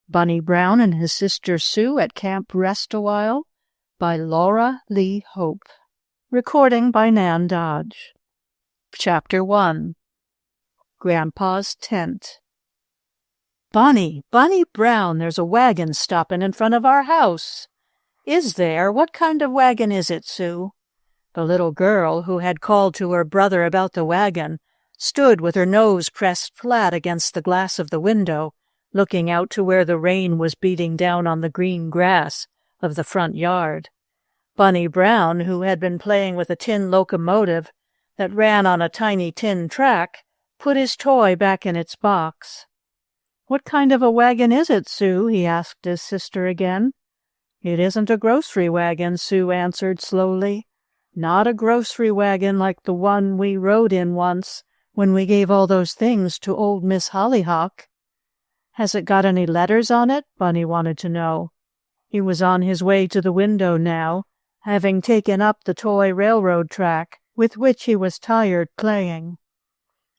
Bunny Brown and His Sister Sue at Camp Rest-A-While by Laura Lee Hope. Recording by Nan Dodge. Chapter 1. Grandpa's Tent. Bunny Brown, there's a wagon stoppin' in front of our house. Is there? What kind of wagon is it, Sue? The little girl, who had called to her brother about the wagon, stood with her nose pressed flat against the glass of the window, looking out to where the rain was beating down on the green grass of the front yard. Bunny Brown, who had been playing with a tin locomotive that ran on a tiny tin track, put his toy back in its box. "What kind of a wagon is it, Sue?" he asked his sister again. "It isn't a grocery wagon," Sue answered slowly. "Not a grocery wagon like the one we rode in once when we gave all those things to old Miss Hollyhock." "Has it got any letters on it?" Bunny wanted to know. He was on his way to the window now, having taken up the toy railroad track with which he was tired playing.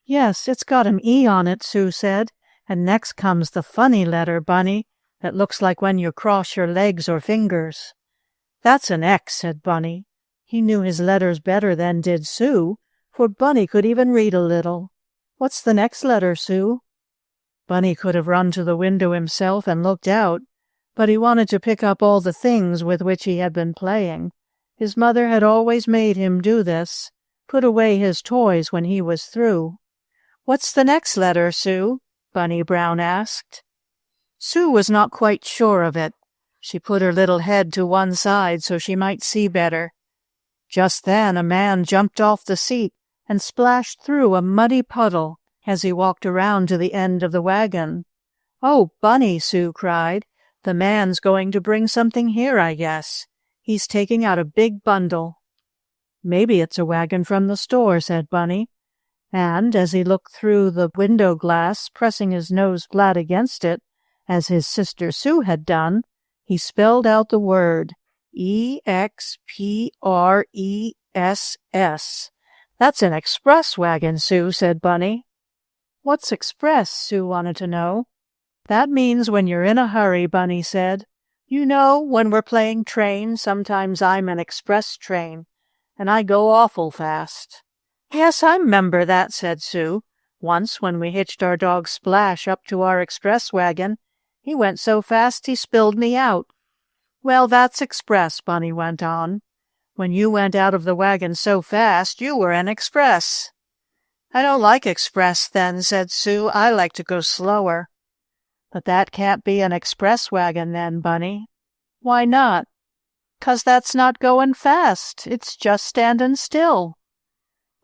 "Yes, it's got an E on it," Sue said, "and next comes the funny letter, Bunny, that looks like when you cross your legs or fingers." "That's an X," said Bunny. He knew his letters better than did Sue, for Bunny could even read a little. "What's the next letter, Sue?" Bunny could have run to the window himself and looked out, but he wanted to pick up all the things with which he had been playing. His mother had always made him do this, put away his toys when he was through. "What's the next letter, Sue?" Bunny Brown asked. Sue was not quite sure of it. She put her little head to one side so she might see better. Just then a man jumped off the seat and splashed through a muddy puddle as he walked around to the end of the wagon. "Oh, Bunny," Sue cried, "the man's going to bring something here, I guess. He's taking out a big bundle." "Maybe it's a wagon from the store," said Bunny, and as he looked through the window glass, pressing his nose flat against it, as his sister Sue had done, he spelled out the word EXPRESS. "That's an express wagon, Sue," said Bunny. "What's express?" Sue wanted to know. "That means when you're in a hurry," Bunny said. "You know, when we're playing train, sometimes I'm an express train, and I go awful fast." "Yes, I 'member that," said Sue. "Once when we hitched our dog Splash up to our express wagon, he went so fast he spilled me out." "Well, that's express," Bunny went on. "When you went out of the wagon so fast, you were an express." "I don't like express then," said Sue. "I like to go slower." "But that can't be an express wagon then, Bunny." "Why not?" "'Cause that's not going fast. It's just standing still."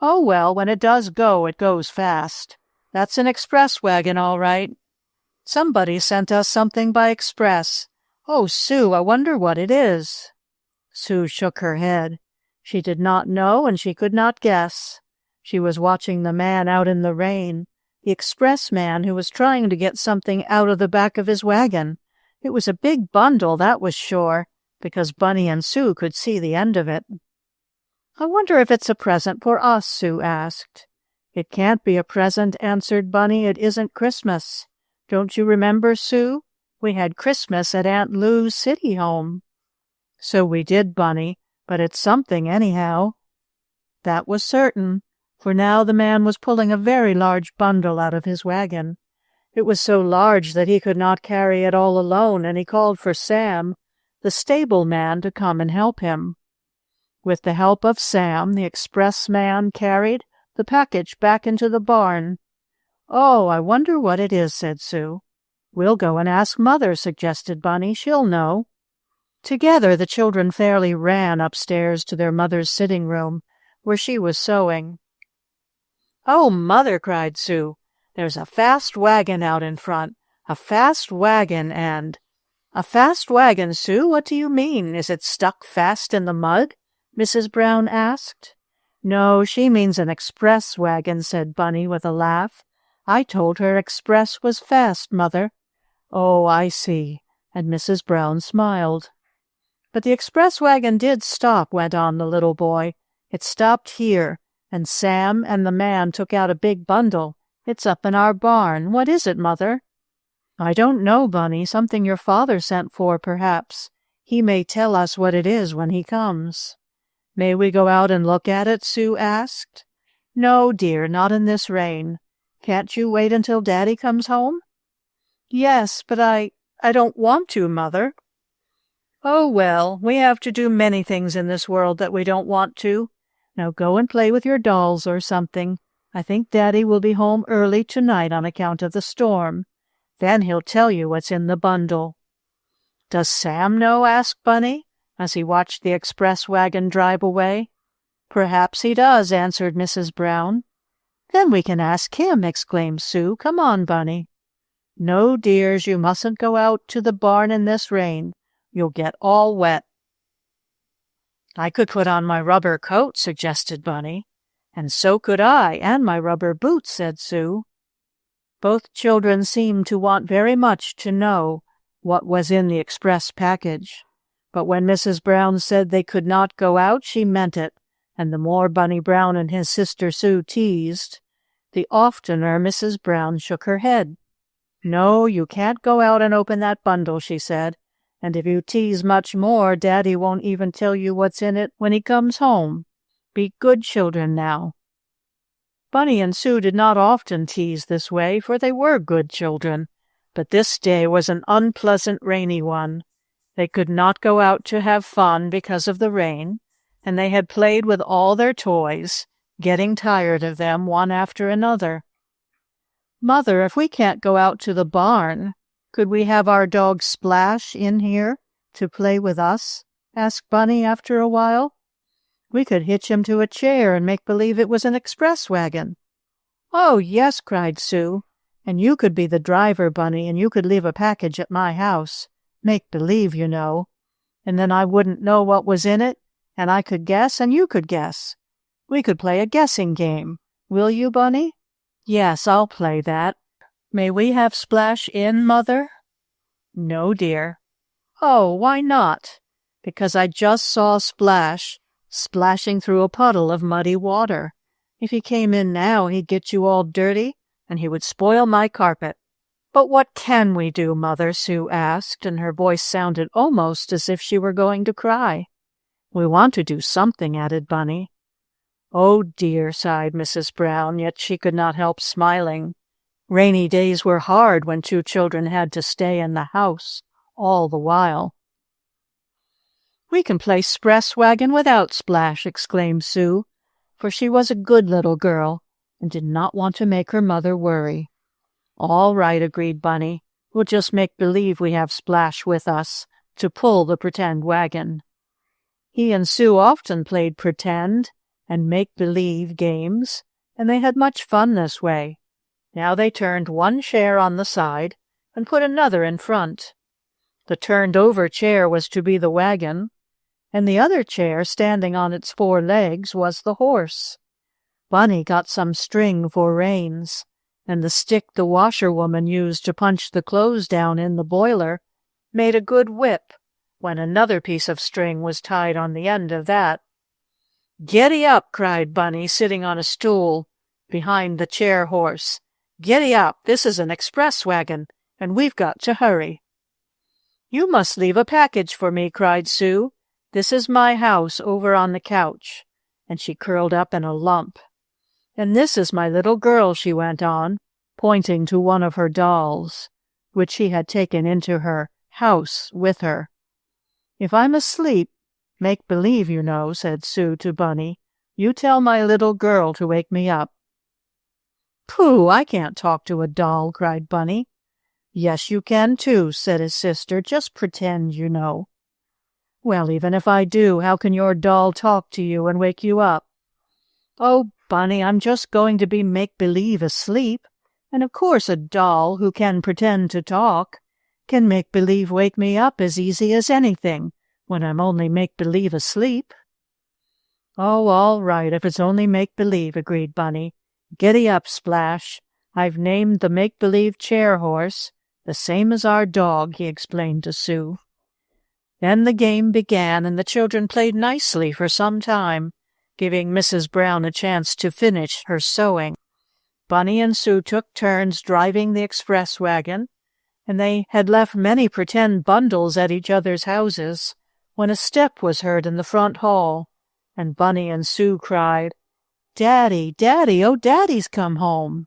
"Oh, well, when it does go, it goes fast. That's an express wagon, all right. Somebody sent us something by express. Oh, Sue, I wonder what it is." Sue shook her head. She did not know, and she could not guess. She was watching the man out in the rain, the express man who was trying to get something out of the back of his wagon. It was a big bundle, that was sure, because Bunny and Sue could see the end of it. "I wonder if it's a present for us," Sue asked. "It can't be a present," answered Bunny. "It isn't Christmas. Don't you remember, Sue? We had Christmas at Aunt Lou's city home." "So we did, Bunny, but it's something anyhow." That was certain, for now the man was pulling a very large bundle out of his wagon. It was so large that he could not carry it all alone, and he called for Sam, the stable man, to come and help him. With the help of Sam, the express man carried the package back into the barn. "Oh, I wonder what it is," said Sue. "We'll go and ask Mother," suggested Bunny. "She'll know." Together the children fairly ran upstairs to their mother's sitting room, where she was sewing. "Oh, Mother," cried Sue, "there's a fast wagon out in front. A fast wagon and—" "A fast wagon, Sue? What do you mean? Is it stuck fast in the mud?" Mrs. Brown asked. "No, she means an express wagon," said Bunny with a laugh. "I told her express was fast, Mother." "Oh, I see," and Mrs. Brown smiled. "But the express wagon did stop," went on the little boy. "It stopped here, and Sam and the man took out a big bundle. It's up in our barn. What is it, Mother?" I don't know, Bunny. Something your father sent for, perhaps. He may tell us what it is when he comes." "May we go out and look at it?" Sue asked. "No, dear, not in this rain. Can't you wait until Daddy comes home?" "Yes, but I don't want to, Mother." "Oh, well, we have to do many things in this world that we don't want to. Now go and play with your dolls or something. I think Daddy will be home early tonight on account of the storm. Then he'll tell you what's in the bundle." "Does Sam know?" asked Bunny, as he watched the express wagon drive away. "Perhaps he does," answered Mrs. Brown. "Then we can ask him," exclaimed Sue. "Come on, Bunny." "No, dears, you mustn't go out to the barn in this rain. You'll get all wet." "I could put on my rubber coat," suggested Bunny. "And so could I, and my rubber boots," said Sue. Both children seemed to want very much to know what was in the express package. But when Mrs. Brown said they could not go out, she meant it, and the more Bunny Brown and his sister Sue teased, the oftener Mrs. Brown shook her head. "No, you can't go out and open that bundle," she said, "and if you tease much more, Daddy won't even tell you what's in it when he comes home. Be good children now." Bunny and Sue did not often tease this way, for they were good children, but this day was an unpleasant rainy one. They could not go out to have fun because of the rain, and they had played with all their toys, getting tired of them one after another. "Mother, if we can't go out to the barn, could we have our dog Splash in here to play with us?" asked Bunny after a while. "We could hitch him to a chair and make believe it was an express wagon." "Oh, yes," cried Sue. "And you could be the driver, Bunny, and you could leave a package at my house. Make believe, you know. And then I wouldn't know what was in it, and I could guess, and you could guess. We could play a guessing game. Will you, Bunny?" "Yes, I'll play that. May we have Splash in, Mother?" "No, dear." "Oh, why not?" "Because I just saw Splash splashing through a puddle of muddy water. If he came in now, he'd get you all dirty, and he would spoil my carpet." "But what can we do, Mother?" Sue asked, and her voice sounded almost as if she were going to cry. "We want to do something," added Bunny. "Oh, dear," sighed Mrs. Brown, yet she could not help smiling. Rainy days were hard when two children had to stay in the house all the while. "We can play express wagon without Splash," exclaimed Sue, for she was a good little girl and did not want to make her mother worry. "All right," agreed Bunny. "We'll just make believe we have Splash with us to pull the pretend wagon." He and Sue often played pretend and make-believe games, and they had much fun this way. Now they turned one chair on the side and put another in front. The turned-over chair was to be the wagon, and the other chair, standing on its 4 legs, was the horse. Bunny got some string for reins, and the stick the washerwoman used to punch the clothes down in the boiler made a good whip when another piece of string was tied on the end of that. "Giddy up!" cried Bunny, sitting on a stool behind the chair horse. "Giddy up! This is an express wagon, and we've got to hurry." "You must leave a package for me," cried Sue. "This is my house over on the couch," and she curled up in a lump. "And this is my little girl," she went on, pointing to one of her dolls, which she had taken into her house with her. "If I'm asleep, make believe, you know," said Sue to Bunny. "You tell my little girl to wake me up." "Pooh, I can't talk to a doll," cried Bunny. "Yes, you can too," said his sister. "Just pretend, you know." "Well, even if I do, how can your doll talk to you and wake you up?" "Oh, Bunny, I'm just going to be make-believe asleep, and of course a doll who can pretend to talk can make believe wake me up as easy as anything when I'm only make-believe asleep." "Oh, all right, if it's only make-believe," agreed Bunny. "Giddy up, Splash. I've named the make-believe chair horse the same as our dog," he explained to Sue. Then the game began, and the children played nicely for some time, giving Mrs. Brown a chance to finish her sewing. Bunny and Sue took turns driving the express wagon, and they had left many pretend bundles at each other's houses, when a step was heard in the front hall, and Bunny and Sue cried, "Daddy, Daddy, oh, Daddy's come home!"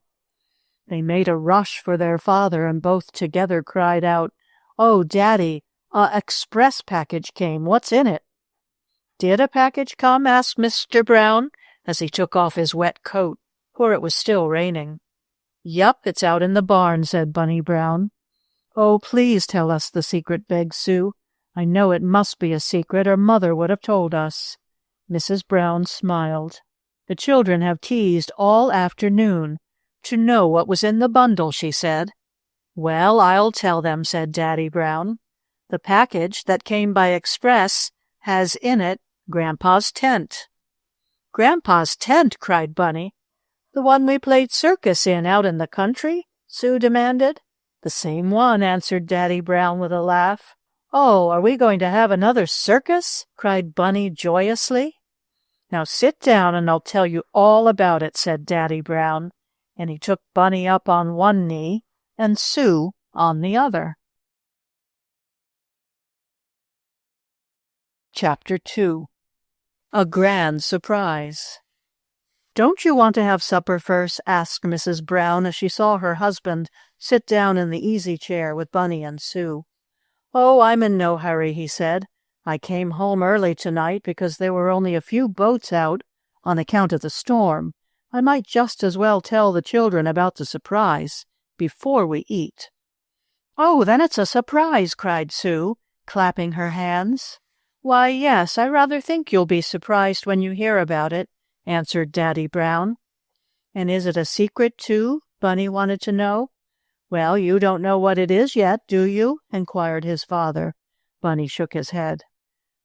They made a rush for their father, and both together cried out, "Oh, Daddy, a express package came. What's in it?" "Did a package come?" asked Mr. Brown, as he took off his wet coat, for it was still raining. "Yup, it's out in the barn," said Bunny Brown. "Oh, please tell us the secret," begged Sue. "I know it must be a secret, or Mother would have told us." Mrs. Brown smiled. "The children have teased all afternoon to know what was in the bundle," she said. "Well, I'll tell them," said Daddy Brown. "The package that came by express has in it Grandpa's tent." "Grandpa's tent!" cried Bunny. "The one we played circus in out in the country?" Sue demanded. "The same one," answered Daddy Brown with a laugh. "Oh, are we going to have another circus?" cried Bunny joyously. "Now sit down and I'll tell you all about it," said Daddy Brown, and he took Bunny up on one knee and Sue on the other. Chapter 2. A Grand Surprise. "Don't you want to have supper first?" asked Mrs. Brown as she saw her husband sit down in the easy chair with Bunny and Sue. "Oh, I'm in no hurry," he said. "I came home early tonight because there were only a few boats out on account of the storm. I might just as well tell the children about the surprise before we eat." "Oh, then it's a surprise!" cried Sue, clapping her hands. "Why, yes, I rather think you'll be surprised when you hear about it," answered Daddy Brown. "And is it a secret, too?" Bunny wanted to know. "Well, you don't know what it is yet, do you?" inquired his father. Bunny shook his head.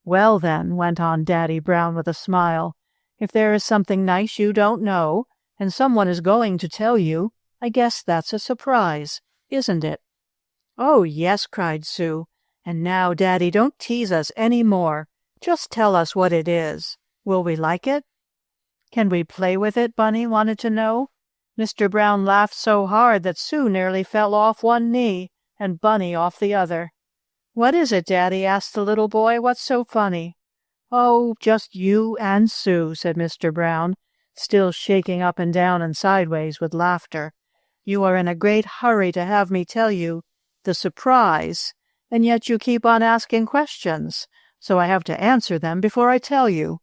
"Well, then," went on Daddy Brown with a smile, "if there is something nice you don't know, and someone is going to tell you, I guess that's a surprise, isn't it?" "Oh, yes," cried Sue. "And now, Daddy, don't tease us any more. Just tell us what it is. Will we like it?" "Can we play with it?" Bunny wanted to know. Mr. Brown laughed so hard that Sue nearly fell off one knee and Bunny off the other. "What is it, Daddy?" asked the little boy. "What's so funny?" "Oh, just you and Sue," said Mr. Brown, still shaking up and down and sideways with laughter. "You are in a great hurry to have me tell you the surprise, and yet you keep on asking questions, so I have to answer them before I tell you."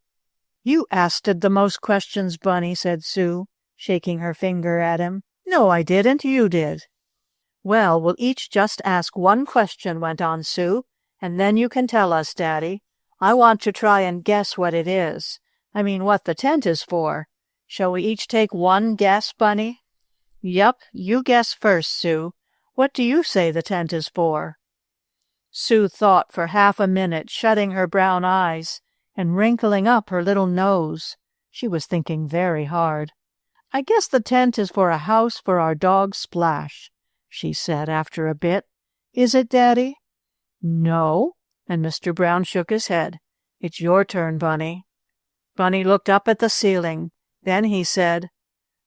"You asked the most questions, Bunny," said Sue, shaking her finger at him. "No, I didn't. You did." "Well, we'll each just ask one question," went on Sue, "and then you can tell us, Daddy. I want to try and guess what it is. I mean, what the tent is for. Shall we each take one guess, Bunny?" "Yup, you guess first, Sue. What do you say the tent is for?" Sue thought for half a minute, shutting her brown eyes and wrinkling up her little nose. She was thinking very hard. "I guess the tent is for a house for our dog Splash," she said after a bit. "Is it, Daddy?" "No," and Mr. Brown shook his head. "It's your turn, Bunny." Bunny looked up at the ceiling. Then he said,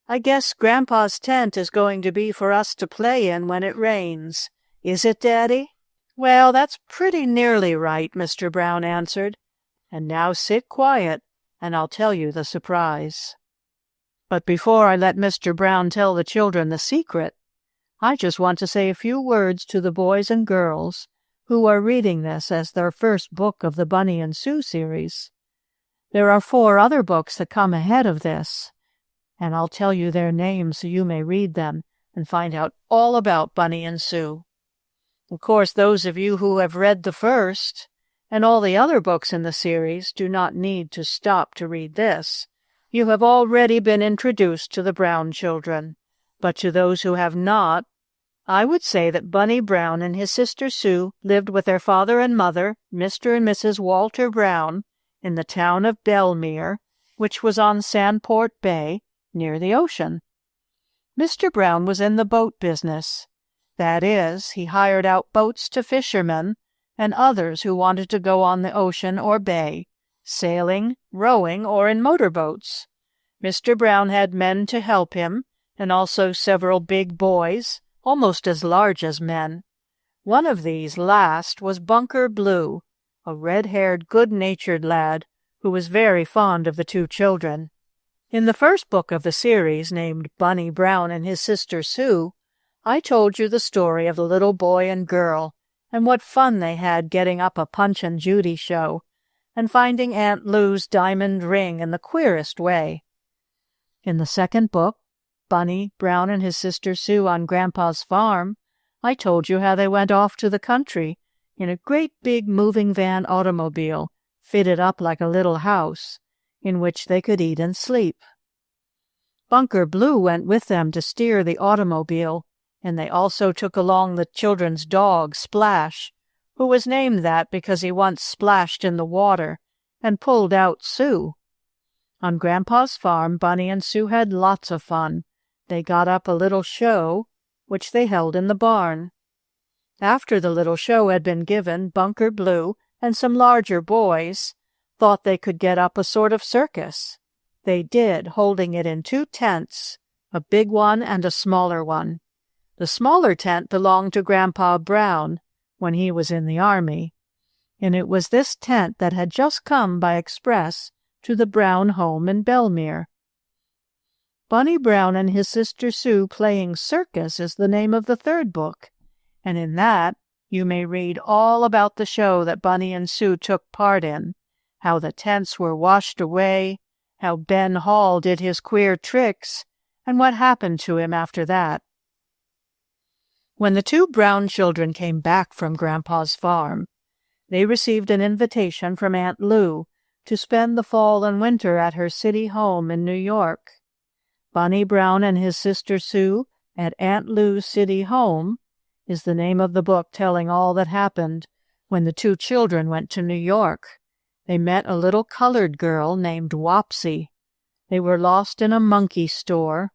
"I guess Grandpa's tent is going to be for us to play in when it rains. Is it, Daddy?" "Well, that's pretty nearly right," Mr. Brown answered. "And now sit quiet, and I'll tell you the surprise." But before I let Mr. Brown tell the children the secret, I just want to say a few words to the boys and girls who are reading this as their first book of the Bunny and Sue series. There are 4 other books that come ahead of this, and I'll tell you their names so you may read them and find out all about Bunny and Sue. Of course, those of you who have read the first and all the other books in the series do not need to stop to read this. You have already been introduced to the Brown children. But to those who have not, I would say that Bunny Brown and his sister Sue lived with their father and mother, Mr. and Mrs. Walter Brown, in the town of Belmere, which was on Sandport Bay, near the ocean. Mr. Brown was in the boat business. That is, he hired out boats to fishermen and others who wanted to go on the ocean or bay, sailing, rowing, or in motorboats. Mr. Brown had men to help him, and also several big boys, almost as large as men. One of these last was Bunker Blue, a red-haired, good-natured lad who was very fond of the two children. In the first book of the series, named Bunny Brown and His Sister Sue, I told you the story of the little boy and girl and what fun they had getting up a Punch and Judy show and finding Aunt Lou's diamond ring in the queerest way. In the second book, Bunny Brown and His Sister Sue on Grandpa's Farm, I told you how they went off to the country in a great big moving van automobile fitted up like a little house, in which they could eat and sleep. Bunker Blue went with them to steer the automobile, and they also took along the children's dog, Splash, who was named that because he once splashed in the water and pulled out Sue. On Grandpa's farm, Bunny and Sue had lots of fun. They got up a little show, which they held in the barn. After the little show had been given, Bunker Blue and some larger boys thought they could get up a sort of circus. They did, holding it in 2 tents, a big one and a smaller one. The smaller tent belonged to Grandpa Brown when he was in the army, and it was this tent that had just come by express to the Brown home in Belmere. Bunny Brown and His Sister Sue Playing Circus is the name of the third book, and in that you may read all about the show that Bunny and Sue took part in, how the tents were washed away, how Ben Hall did his queer tricks, and what happened to him after that. When the 2 Brown children came back from Grandpa's farm, they received an invitation from Aunt Lou to spend the fall and winter at her city home in New York. Bunny Brown and His Sister Sue at Aunt Lou's city home is the name of the book telling all that happened when the 2 children went to New York. They met a little colored girl named Wopsy. They were lost in a monkey store.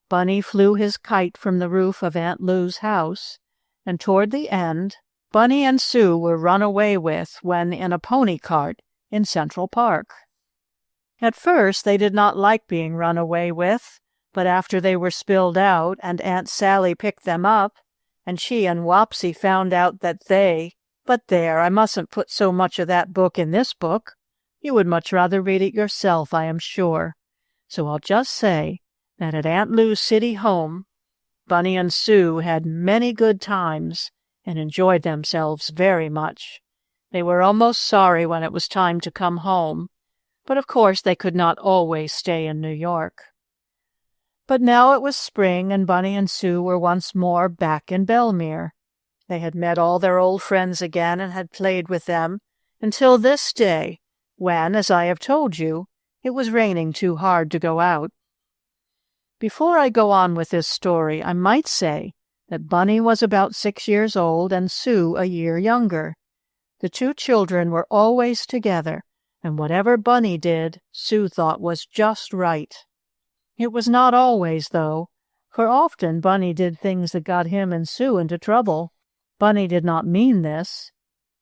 Bunny flew his kite from the roof of Aunt Lou's house, and toward the end, Bunny and Sue were run away with when in a pony cart in Central Park. At first they did not like being run away with, but after they were spilled out and Aunt Sally picked them up, and she and Wopsy found out that but there, I mustn't put so much of that book in this book. You would much rather read it yourself, I am sure. So I'll just say that at Aunt Lou's city home, Bunny and Sue had many good times and enjoyed themselves very much. They were almost sorry when it was time to come home, but of course they could not always stay in New York. But now it was spring, and Bunny and Sue were once more back in Belmere. They had met all their old friends again and had played with them until this day, when, as I have told you, it was raining too hard to go out. Before I go on with this story, I might say that Bunny was about 6 years old and Sue a year younger. The 2 children were always together, and whatever Bunny did, Sue thought was just right. It was not always, though, for often Bunny did things that got him and Sue into trouble. Bunny did not mean this,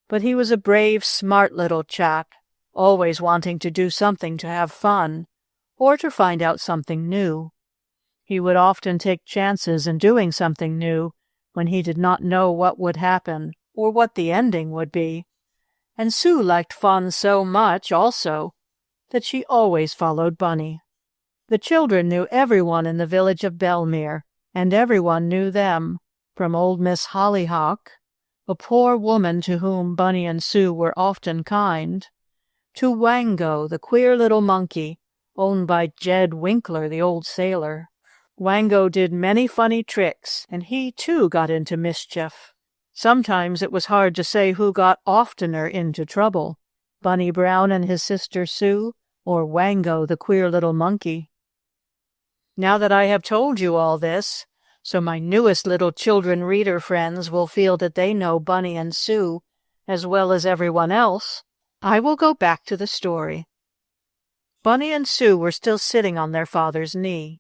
but he was a brave, smart little chap, always wanting to do something to have fun, or to find out something new. He would often take chances in doing something new when he did not know what would happen or what the ending would be. And Sue liked fun so much, also, that she always followed Bunny. The children knew everyone in the village of Belmere, and everyone knew them, from old Miss Hollyhock, a poor woman to whom Bunny and Sue were often kind, to Wango, the queer little monkey, owned by Jed Winkler, the old sailor. Wango did many funny tricks, and he, too, got into mischief. Sometimes it was hard to say who got oftener into trouble, Bunny Brown and His Sister Sue, or Wango, the queer little monkey. Now that I have told you all this, so my newest little children reader friends will feel that they know Bunny and Sue as well as everyone else, I will go back to the story. Bunny and Sue were still sitting on their father's knee.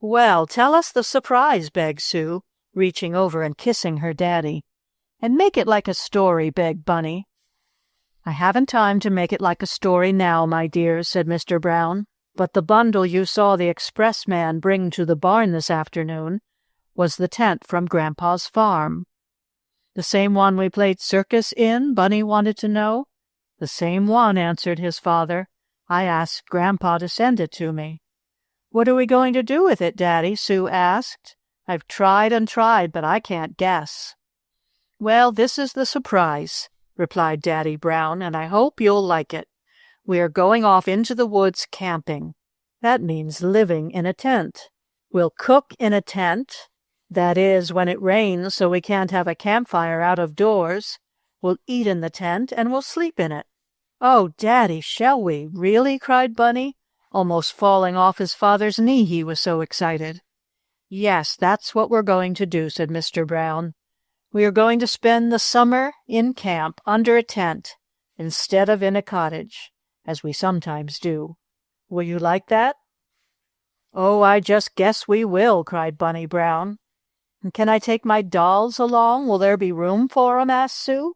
"Well, tell us the surprise," begged Sue, reaching over and kissing her daddy. "And make it like a story," begged Bunny. "I haven't time to make it like a story now, my dears," said Mr. Brown, "but the bundle you saw the expressman bring to the barn this afternoon was the tent from Grandpa's farm." The same one we played circus in? Bunny wanted to know. The same one, answered his father. I asked Grandpa to send it to me. What are we going to do with it, Daddy? Sue asked. I've tried and tried, but I can't guess. Well, this is the surprise, replied Daddy Brown, and I hope you'll like it. We are going off into the woods camping. That means living in a tent. We'll cook in a tent. That is, when it rains so we can't have a campfire out of doors. We'll eat in the tent, and we'll sleep in it. Oh, Daddy, shall we? Really? Cried Bunny, almost falling off his father's knee, he was so excited. Yes, that's what we're going to do, said Mr. Brown. We are going to spend the summer in camp under a tent instead of in a cottage, as we sometimes do. Will you like that? Oh, I just guess we will, cried Bunny Brown. And can I take my dolls along? Will there be room for 'em? Asked Sue.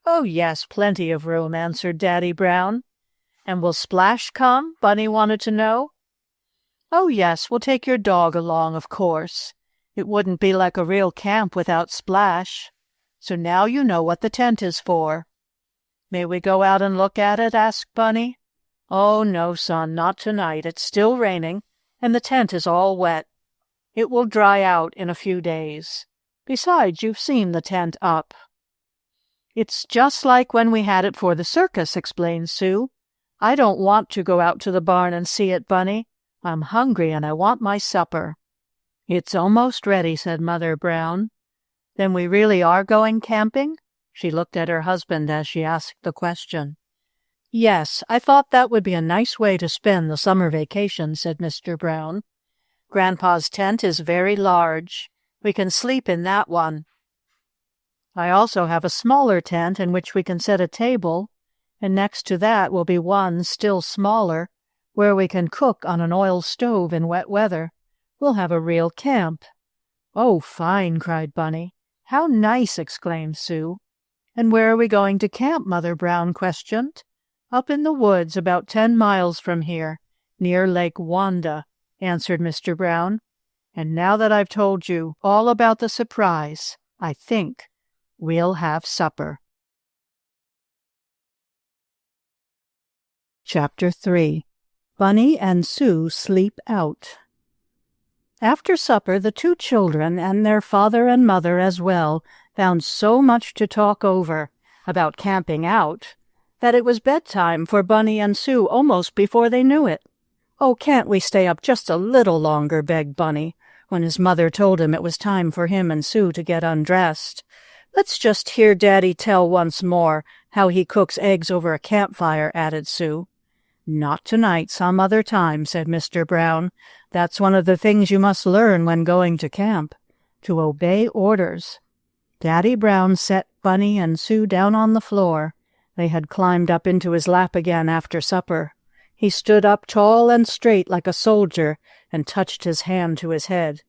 Oh, yes, plenty of room, answered Daddy Brown. And will Splash come? Bunny wanted to know. Oh, yes, we'll take your dog along, of course. It wouldn't be like a real camp without Splash. So now you know what the tent is for. May we go out and look at it? Asked Bunny. Oh, no, son, not tonight. It's still raining, and the tent is all wet. It will dry out in a few days. Besides, you've seen the tent up. It's just like when we had it for the circus, explained Sue. I don't want to go out to the barn and see it, Bunny. I'm hungry and I want my supper. It's almost ready, said Mother Brown. Then we really are going camping? She looked at her husband as she asked the question. Yes, I thought that would be a nice way to spend the summer vacation, said Mr. Brown. Grandpa's tent is very large. We can sleep in that one. I also have a smaller tent in which we can set a table, and next to that will be one still smaller, where we can cook on an oil stove in wet weather. We'll have a real camp. Oh, fine, cried Bunny. How nice, exclaimed Sue. And where are we going to camp? Mother Brown questioned. Up in the woods about 10 miles from here, near Lake Wanda, answered Mr. Brown. And now that I've told you all about the surprise, I think we'll have supper. Chapter 3. Bunny and Sue Sleep Out. After supper, the two children, and their father and mother as well, found so much to talk over about camping out that it was bedtime for Bunny and Sue almost before they knew it. Oh, can't we stay up just a little longer, begged Bunny, when his mother told him it was time for him and Sue to get undressed. Let's just hear Daddy tell once more how he cooks eggs over a campfire, added Sue. Not tonight, some other time, said Mr. Brown. That's one of the things you must learn when going to camp, to obey orders. Daddy Brown set Bunny and Sue down on the floor. They had climbed up into his lap again after supper. He stood up tall and straight like a soldier and touched his hand to his head.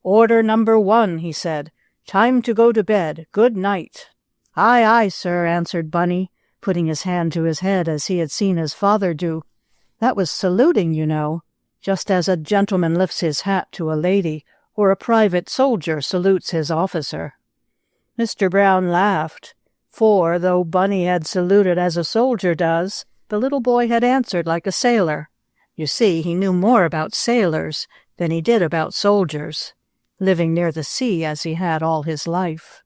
Order number 1, he said. Time to go to bed. Good night. Aye, aye, sir, answered Bunny, putting his hand to his head as he had seen his father do. That was saluting, you know, just as a gentleman lifts his hat to a lady or a private soldier salutes his officer. Mr. Brown laughed, for, though Bunny had saluted as a soldier does, the little boy had answered like a sailor. You see, he knew more about sailors than he did about soldiers, living near the sea as he had all his life.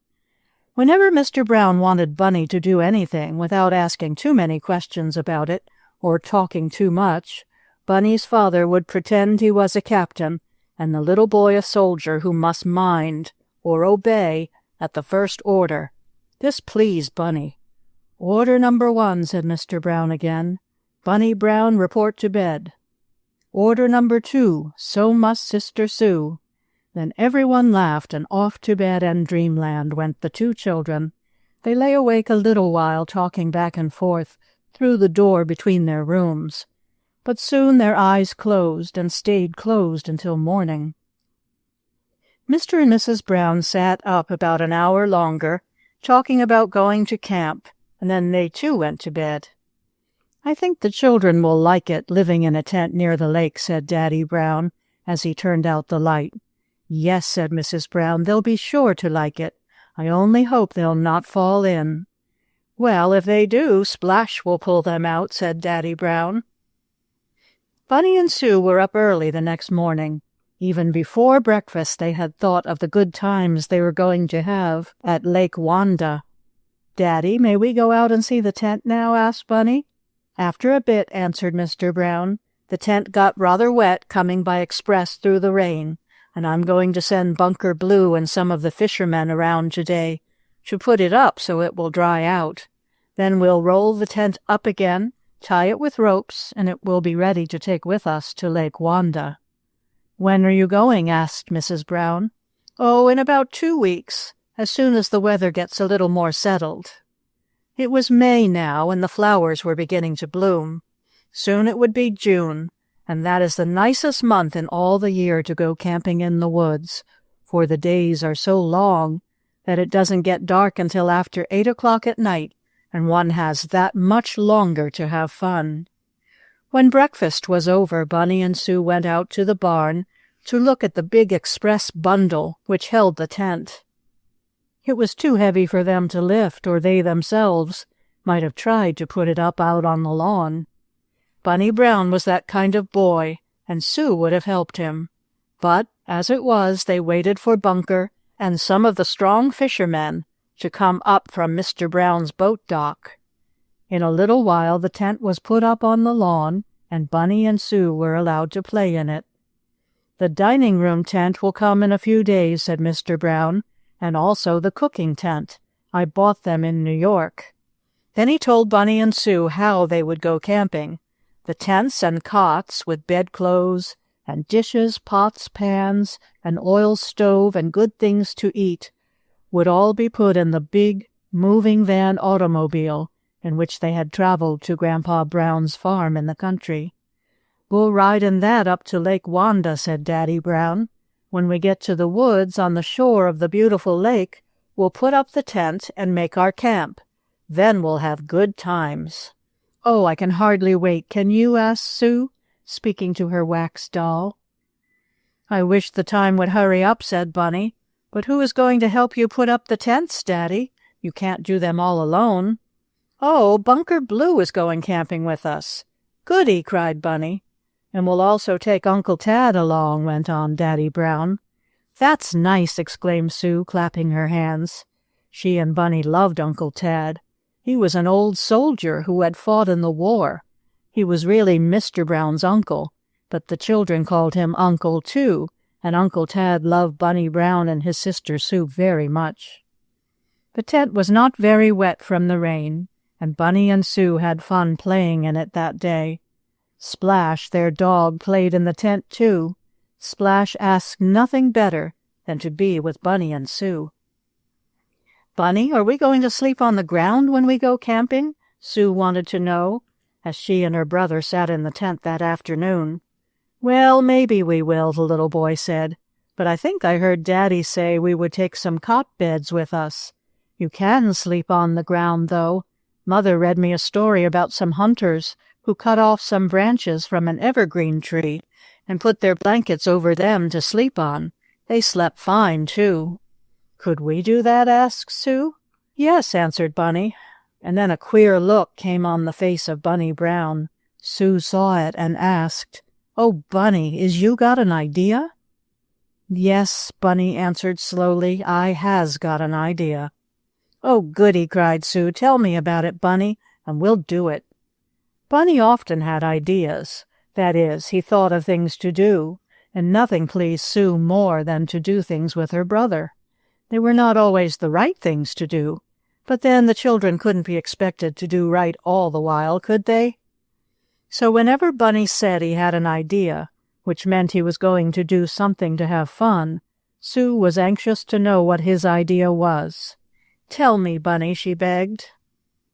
Whenever Mr. Brown wanted Bunny to do anything without asking too many questions about it or talking too much, Bunny's father would pretend he was a captain and the little boy a soldier who must mind or obey at the first order. This pleased Bunny. Order number 1, said Mr. Brown again. Bunny Brown, report to bed. Order number 2, so must Sister Sue. Then everyone laughed, and off to bed and dreamland went the two children. They lay awake a little while, talking back and forth through the door between their rooms. But soon their eyes closed, and stayed closed until morning. Mr. and Mrs. Brown sat up about an hour longer, talking about going to camp, and then they too went to bed. I think the children will like it, living in a tent near the lake, said Daddy Brown, as he turned out the light. Yes, said Mrs. Brown, they'll be sure to like it. I only hope they'll not fall in." "Well, if they do, Splash will pull them out," said Daddy Brown. Bunny and Sue were up early the next morning. Even before breakfast they had thought of the good times they were going to have at Lake Wanda. "Daddy, may we go out and see the tent now?" asked Bunny. "After a bit," answered Mr. Brown. "The tent got rather wet coming by express through the rain, and I'm going to send Bunker Blue and some of the fishermen around today to put it up so it will dry out. Then we'll roll the tent up again, tie it with ropes, and it will be ready to take with us to Lake Wanda." "When are you going?" asked Mrs. Brown. "Oh, in about 2 weeks, as soon as the weather gets a little more settled." It was May now, and the flowers were beginning to bloom. Soon it would be June, and that is the nicest month in all the year to go camping in the woods, for the days are so long that it doesn't get dark until after 8 o'clock at night, and one has that much longer to have fun. When breakfast was over, Bunny and Sue went out to the barn to look at the big express bundle which held the tent. It was too heavy for them to lift, or they themselves might have tried to put it up out on the lawn. Bunny Brown was that kind of boy, and Sue would have helped him. But, as it was, they waited for Bunker and some of the strong fishermen to come up from Mr. Brown's boat dock. In a little while the tent was put up on the lawn, and Bunny and Sue were allowed to play in it. "The dining-room tent will come in a few days," said Mr. Brown, "and also the cooking tent. I bought them in New York." Then he told Bunny and Sue how they would go camping. The tents and cots, with bedclothes and dishes, pots, pans, an oil stove, and good things to eat, would all be put in the big, moving van automobile in which they had traveled to Grandpa Brown's farm in the country. "We'll ride in that up to Lake Wanda," said Daddy Brown. "When we get to the woods on the shore of the beautiful lake, we'll put up the tent and make our camp. Then we'll have good times." "Oh, I can hardly wait. Can you?" asked Sue, speaking to her wax doll. "I wish the time would hurry up," said Bunny. "But who is going to help you put up the tents, Daddy? You can't do them all alone." "Oh, Bunker Blue is going camping with us." "Goody!" cried Bunny. "And we'll also take Uncle Tad along," went on Daddy Brown. "That's nice!" exclaimed Sue, clapping her hands. She and Bunny loved Uncle Tad. He was an old soldier who had fought in the war. He was really Mr. Brown's uncle, but the children called him Uncle too, and Uncle Tad loved Bunny Brown and his sister Sue very much. The tent was not very wet from the rain, and Bunny and Sue had fun playing in it that day. Splash, their dog, played in the tent too. Splash asked nothing better than to be with Bunny and Sue. "Bunny, are we going to sleep on the ground when we go camping?" Sue wanted to know, as she and her brother sat in the tent that afternoon. "Well, maybe we will," the little boy said. "But I think I heard Daddy say we would take some cot beds with us. You can sleep on the ground, though. Mother read me a story about some hunters who cut off some branches from an evergreen tree and put their blankets over them to sleep on. They slept fine, too." "Could we do that?" asked Sue. "Yes," answered Bunny. And then a queer look came on the face of Bunny Brown. Sue saw it and asked, "Oh, Bunny, is you got an idea?" "Yes," Bunny answered slowly, "I has got an idea." "Oh, goody!" cried Sue. "Tell me about it, Bunny, and we'll do it." Bunny often had ideas. That is, he thought of things to do, and nothing pleased Sue more than to do things with her brother. They were not always the right things to do, but then the children couldn't be expected to do right all the while, could they? So whenever Bunny said he had an idea, which meant he was going to do something to have fun, Sue was anxious to know what his idea was. "Tell me, Bunny," she begged.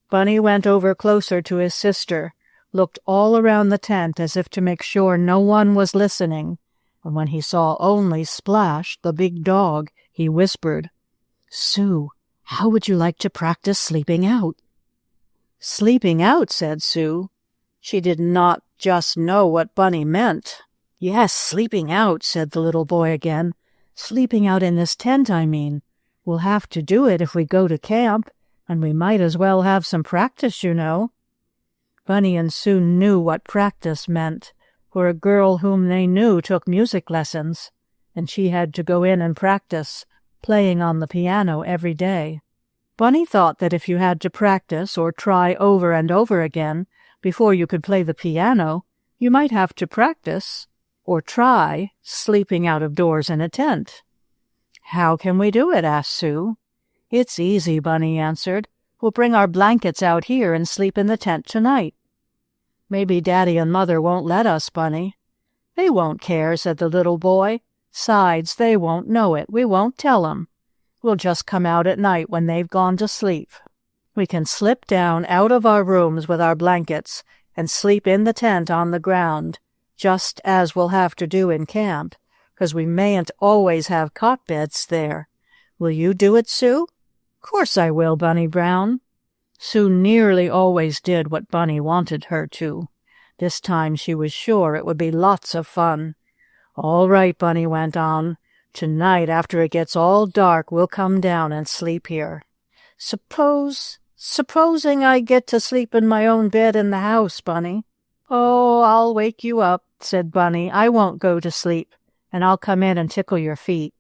Bunny went over closer to his sister, looked all around the tent as if to make sure no one was listening, and when he saw only Splash, the big dog, he whispered, "Sue, how would you like to practice sleeping out?" "Sleeping out?" said Sue. She did not just know what Bunny meant. "Yes, sleeping out," said the little boy again. "Sleeping out in this tent, I mean. We'll have to do it if we go to camp, and we might as well have some practice, you know." Bunny and Sue knew what practice meant, for a girl whom they knew took music lessons, and she had to go in and practice playing on the piano every day. Bunny thought that if you had to practice or try over and over again before you could play the piano, you might have to practice or try sleeping out of doors in a tent. "How can we do it?" asked Sue. "It's easy," Bunny answered. "We'll bring our blankets out here and sleep in the tent tonight." "Maybe Daddy and Mother won't let us, Bunny." "They won't care," said the little boy. "'Sides, they won't know it. We won't tell 'em. We'll just come out at night when they've gone to sleep. We can slip down out of our rooms with our blankets and sleep in the tent on the ground, just as we'll have to do in camp, 'cause we mayn't always have cot beds there. Will you do it, Sue?" "Course I will, Bunny Brown." Sue nearly always did what Bunny wanted her to. This time she was sure it would be lots of fun. "All right," Bunny went on. "Tonight, after it gets all dark, we'll come down and sleep here. Supposing I get to sleep in my own bed in the house, Bunny?" "Oh, I'll wake you up," said Bunny. "I won't go to sleep, and I'll come in and tickle your feet."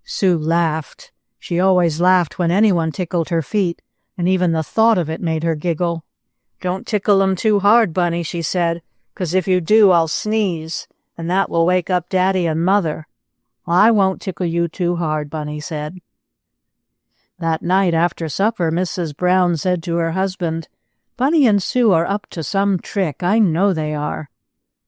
Sue laughed. She always laughed when anyone tickled her feet, and even the thought of it made her giggle. "Don't tickle 'em too hard, Bunny," she said, "'cause if you do, I'll sneeze, and that will wake up Daddy and Mother." "I won't tickle you too hard," Bunny said. That night after supper, Mrs. Brown said to her husband, "Bunny and Sue are up to some trick. I know they are."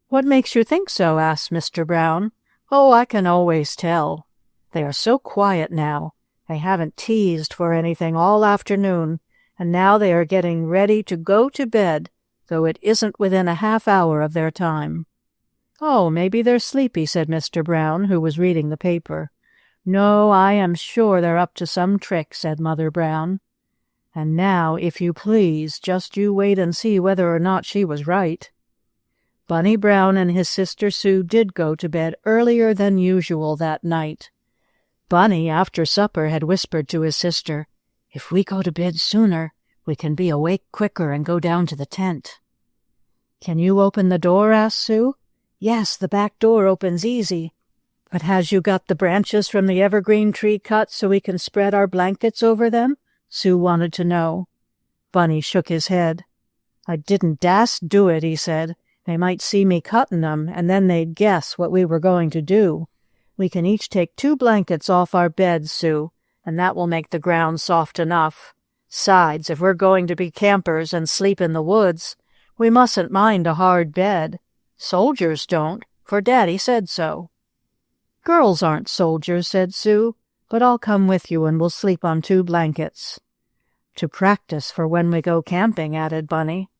"What makes you think so?" asked Mr. Brown. "Oh, I can always tell. They are so quiet now. They haven't teased for anything all afternoon, and now they are getting ready to go to bed, though it isn't within a half hour of their time." "Oh, maybe they're sleepy," said Mr. Brown, who was reading the paper. "No, I am sure they're up to some trick," said Mother Brown. And now, if you please, just you wait and see whether or not she was right. Bunny Brown and his sister Sue did go to bed earlier than usual that night. Bunny, after supper, had whispered to his sister, "If we go to bed sooner, we can be awake quicker and go down to the tent." "Can you open the door?" asked Sue. "Yes, the back door opens easy. But has you got the branches from the evergreen tree cut so we can spread our blankets over them?" Sue wanted to know. Bunny shook his head. "I didn't dast do it," he said. "They might see me cutting them, and then they'd guess what we were going to do. We can each take 2 blankets off our beds, Sue, and that will make the ground soft enough. 'Sides, if we're going to be campers and sleep in the woods, we mustn't mind a hard bed. Soldiers don't, for Daddy said so." "Girls aren't soldiers," said Sue, "but I'll come with you and we'll sleep on 2 blankets." "To practice for when we go camping," added Bunny.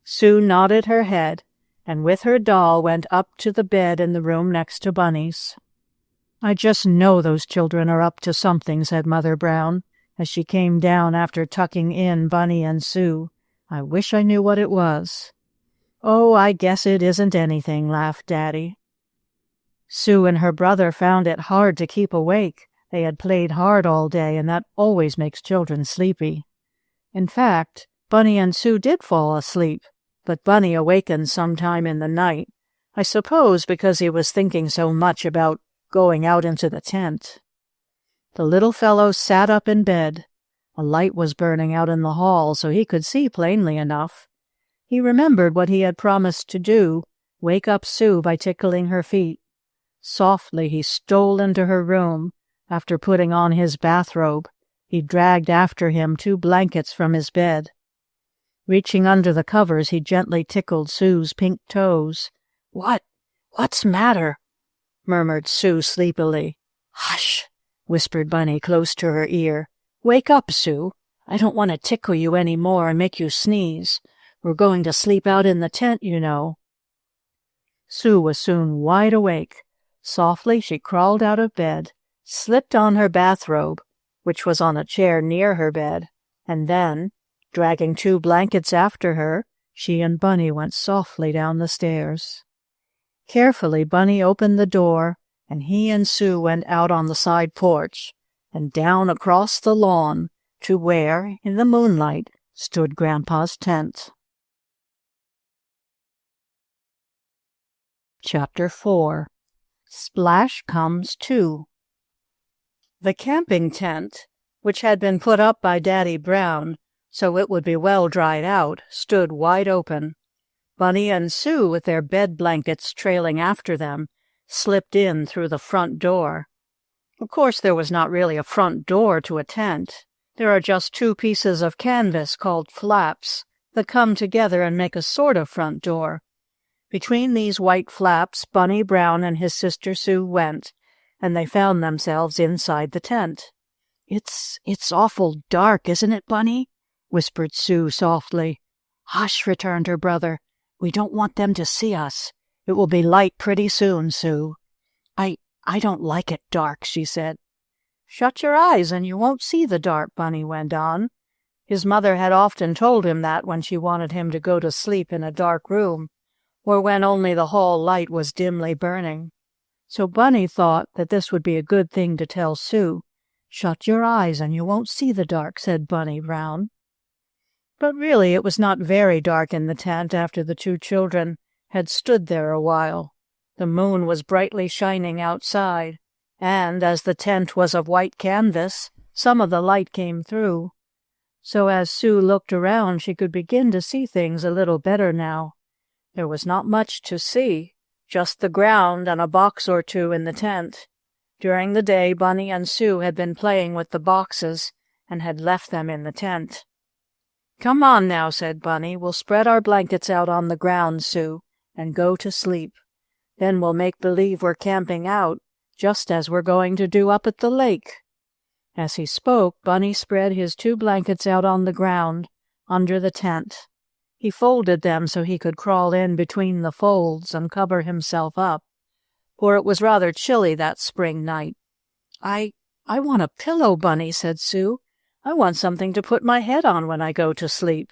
Sue nodded her head, and with her doll went up to the bed in the room next to Bunny's. "I just know those children are up to something," said Mother Brown, as she came down after tucking in Bunny and Sue. "I wish I knew what it was." "Oh, I guess it isn't anything," laughed Daddy. Sue and her brother found it hard to keep awake. They had played hard all day, and that always makes children sleepy. In fact, Bunny and Sue did fall asleep, but Bunny awakened sometime in the night, I suppose because he was thinking so much about going out into the tent. The little fellow sat up in bed. A light was burning out in the hall, so he could see plainly enough. He remembered what he had promised to do, wake up Sue by tickling her feet. Softly he stole into her room. After putting on his bathrobe, he dragged after him 2 blankets from his bed. Reaching under the covers, he gently tickled Sue's pink toes. What's matter?" murmured Sue sleepily. "Hush!" whispered Bunny close to her ear. "Wake up, Sue. I don't want to tickle you any more and make you sneeze. We're going to sleep out in the tent, you know." Sue was soon wide awake. Softly she crawled out of bed, slipped on her bathrobe, which was on a chair near her bed, and then, dragging 2 blankets after her, she and Bunny went softly down the stairs. Carefully Bunny opened the door, and he and Sue went out on the side porch. and down across the lawn to where, in the moonlight, stood Grandpa's tent. Chapter 4. Splash Comes Too. The camping tent, which had been put up by Daddy Brown so it would be well dried out, stood wide open. Bunny and Sue, with their bed blankets trailing after them, slipped in through the front door. Of course, there was not really a front door to a tent. There are just two pieces of canvas called flaps that come together and make a sort of front door. Between these white flaps, Bunny Brown and his sister Sue went, and they found themselves inside the tent. It's awful dark, isn't it, Bunny?" whispered Sue softly. "Hush," returned her brother. "We don't want them to see us. It will be light pretty soon, Sue." I don't like it dark," she said. "Shut your eyes and you won't see the dark," Bunny went on. His mother had often told him that when she wanted him to go to sleep in a dark room, or when only the hall light was dimly burning. So Bunny thought that this would be a good thing to tell Sue. "Shut your eyes and you won't see the dark," said Bunny Brown. But really it was not very dark in the tent after the two children had stood there a while. The moon was brightly shining outside, and as the tent was of white canvas, some of the light came through. So as Sue looked around, she could begin to see things a little better now. There was not much to see, just the ground and a box or two in the tent. During the day, Bunny and Sue had been playing with the boxes and had left them in the tent. "Come on now," said Bunny. "We'll spread our blankets out on the ground, Sue, and go to sleep. Then we'll make believe we're camping out, just as we're going to do up at the lake." As he spoke, Bunny spread his two blankets out on the ground, under the tent. He folded them so he could crawl in between the folds and cover himself up, for it was rather chilly that spring night. I want a pillow, Bunny," said Sue. "I want something to put my head on when I go to sleep."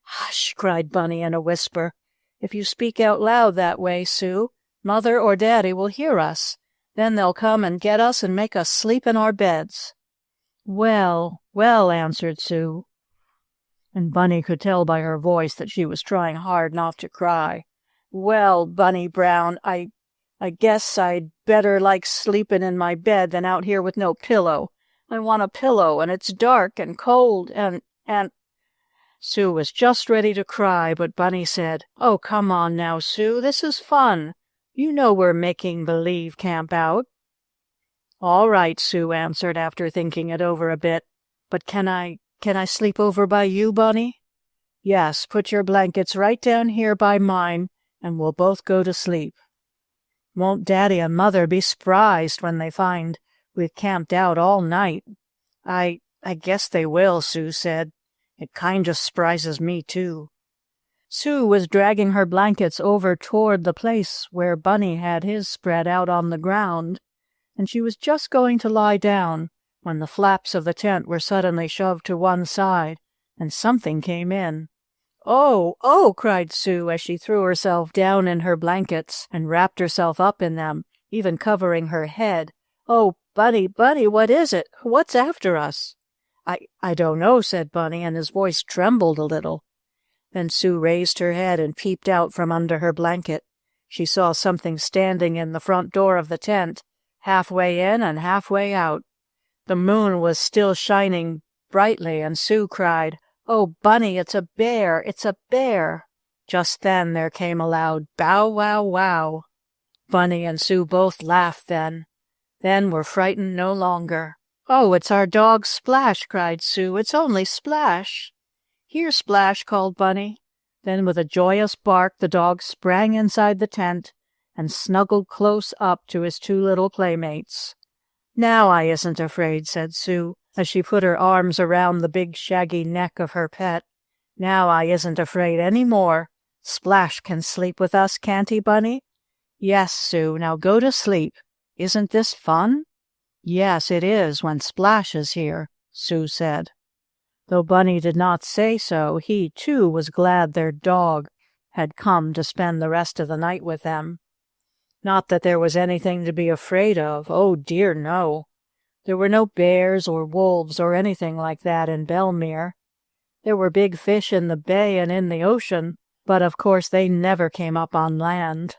"Hush," cried Bunny in a whisper. "If you speak out loud that way, Sue, Mother or Daddy will hear us. Then they'll come and get us and make us sleep in our beds." "Well, well," answered Sue. And Bunny could tell by her voice that she was trying hard not to cry. "Well, Bunny Brown, I guess I'd better like sleepin' in my bed than out here with no pillow. I want a pillow, and it's dark and cold, and—" Sue was just ready to cry, but Bunny said, "Oh, come on now, Sue, this is fun. You know we're making believe camp out." "All right," Sue answered after thinking it over a bit. "But can I sleep over by you, Bunny?" "Yes, put your blankets right down here by mine, and we'll both go to sleep." "Won't Daddy and Mother be s'prised when they find we've camped out all night?" I guess they will," Sue said. "It kind of s'prises me, too." Sue was dragging her blankets over toward the place where Bunny had his spread out on the ground, and she was just going to lie down when the flaps of the tent were suddenly shoved to one side, and something came in. "Oh, oh!" cried Sue as she threw herself down in her blankets and wrapped herself up in them, even covering her head. "Oh, Bunny, Bunny, what is it? What's after us?" I don't know," said Bunny, and his voice trembled a little. Then Sue raised her head and peeped out from under her blanket. She saw something standing in the front door of the tent, halfway in and halfway out. The moon was still shining brightly, and Sue cried, "Oh, Bunny, it's a bear! It's a bear!" Just then there came a loud bow wow wow. Bunny and Sue both laughed then were frightened no longer. "Oh, it's our dog Splash!" cried Sue. "It's only Splash!" "Here, Splash!" called Bunny. Then with a joyous bark the dog sprang inside the tent and snuggled close up to his two little playmates. "Now I isn't afraid," said Sue, as she put her arms around the big shaggy neck of her pet. "Now I isn't afraid any more. Splash can sleep with us, can't he, Bunny?" "Yes, Sue. Now go to sleep. Isn't this fun?" "Yes, it is, when Splash is here," Sue said. Though Bunny did not say so, he, too, was glad their dog had come to spend the rest of the night with them. Not that there was anything to be afraid of. Oh, dear, no. There were no bears or wolves or anything like that in Belmere. There were big fish in the bay and in the ocean, but of course they never came up on land.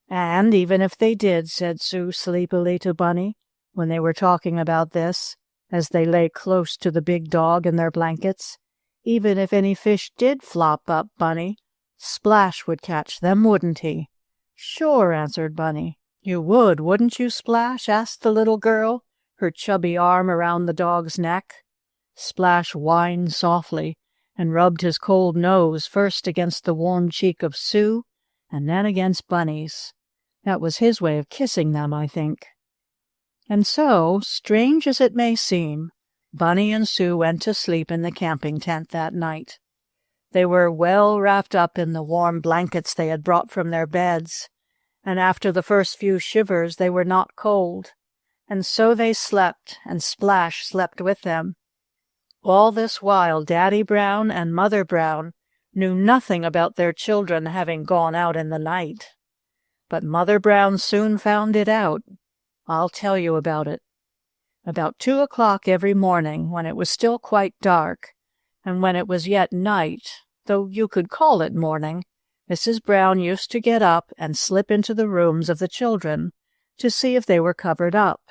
And even if they did, said Sue sleepily to Bunny, when they were talking about this, as they lay close to the big dog in their blankets, even if any fish did flop up, Bunny, Splash would catch them, wouldn't he? Sure, answered Bunny. You would, wouldn't you, Splash? Asked the little girl, her chubby arm around the dog's neck. Splash whined softly and rubbed his cold nose first against the warm cheek of Sue and then against Bunny's. That was his way of kissing them, I think. And so, strange as it may seem, Bunny and Sue went to sleep in the camping tent that night. They were well wrapped up in the warm blankets they had brought from their beds, and after the first few shivers they were not cold, and so they slept, and Splash slept with them. All this while Daddy Brown and Mother Brown knew nothing about their children having gone out in the night. But Mother Brown soon found it out. I'll tell you about it. About 2 o'clock every morning, when it was still quite dark, and when it was yet night, though you could call it morning, Mrs. Brown used to get up and slip into the rooms of the children to see if they were covered up,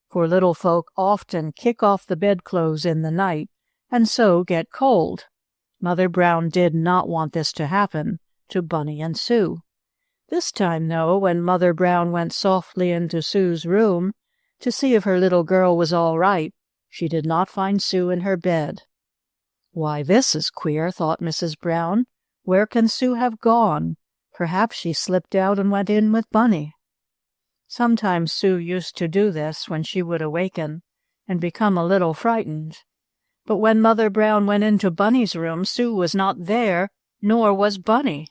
for little folk often kick off the bedclothes in the night and so get cold. Mother Brown did not want this to happen to Bunny and Sue. This time, though, when Mother Brown went softly into Sue's room to see if her little girl was all right, she did not find Sue in her bed. Why, this is queer, thought Mrs. Brown. Where can Sue have gone? Perhaps she slipped out and went in with Bunny. Sometimes Sue used to do this when she would awaken and become a little frightened. But when Mother Brown went into Bunny's room, Sue was not there, nor was Bunny.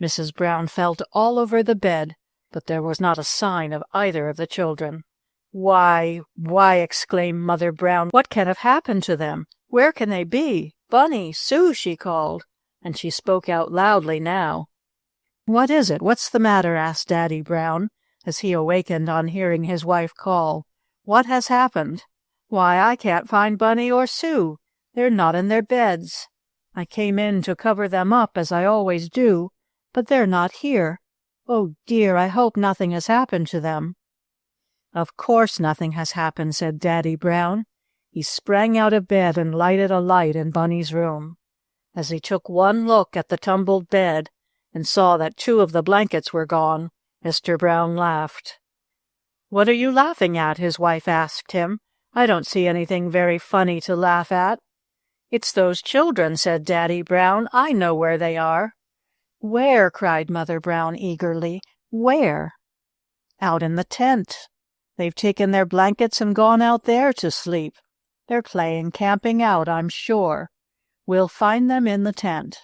Mrs. Brown felt all over the bed, but there was not a sign of either of the children. Why, exclaimed Mother Brown, what can have happened to them? Where can they be? Bunny, Sue, she called, and she spoke out loudly now. What is it? What's the matter? Asked Daddy Brown, as he awakened on hearing his wife call. What has happened? Why, I can't find Bunny or Sue. They're not in their beds. I came in to cover them up, as I always do, but they're not here. Oh, dear, I hope nothing has happened to them. Of course nothing has happened, said Daddy Brown. He sprang out of bed and lighted a light in Bunny's room. As he took one look at the tumbled bed and saw that 2 of the blankets were gone, Mr. Brown laughed. What are you laughing at? His wife asked him. I don't see anything very funny to laugh at. It's those children, said Daddy Brown. I know where they are. Where? Cried Mother Brown eagerly. Where? Out in the tent. They've taken their blankets and gone out there to sleep. They're playing camping out, I'm sure. We'll find them in the tent.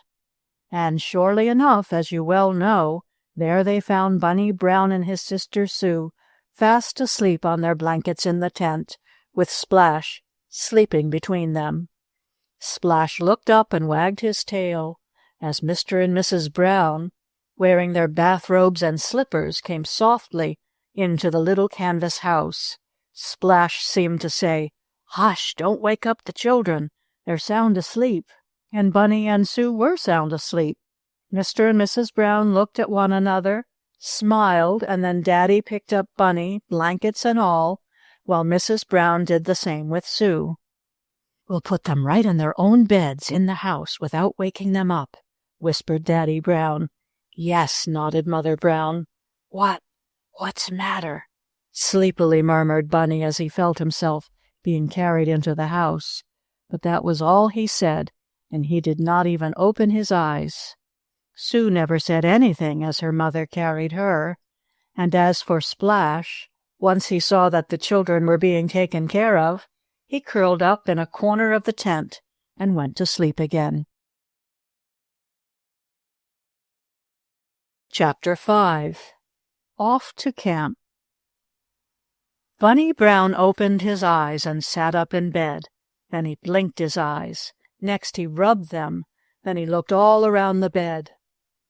And surely enough, as you well know, there they found Bunny Brown and his sister Sue fast asleep on their blankets in the tent, with Splash sleeping between them. Splash looked up and wagged his tail as Mr. and Mrs. Brown, wearing their bathrobes and slippers, came softly into the little canvas house. Splash seemed to say, Hush, don't wake up the children. They're sound asleep. And Bunny and Sue were sound asleep. Mr. and Mrs. Brown looked at one another, smiled, and then Daddy picked up Bunny, blankets and all, while Mrs. Brown did the same with Sue. We'll put them right in their own beds in the house without waking them up, whispered Daddy Brown. Yes, nodded Mother Brown. What's the matter? Sleepily murmured Bunny as he felt himself being carried into the house. But that was all he said, and he did not even open his eyes. Sue never said anything as her mother carried her, and as for Splash, once he saw that the children were being taken care of, he curled up in a corner of the tent and went to sleep again. Chapter 5. Off to Camp. Bunny Brown opened his eyes and sat up in bed. Then he blinked his eyes. Next he rubbed them. Then he looked all around the bed.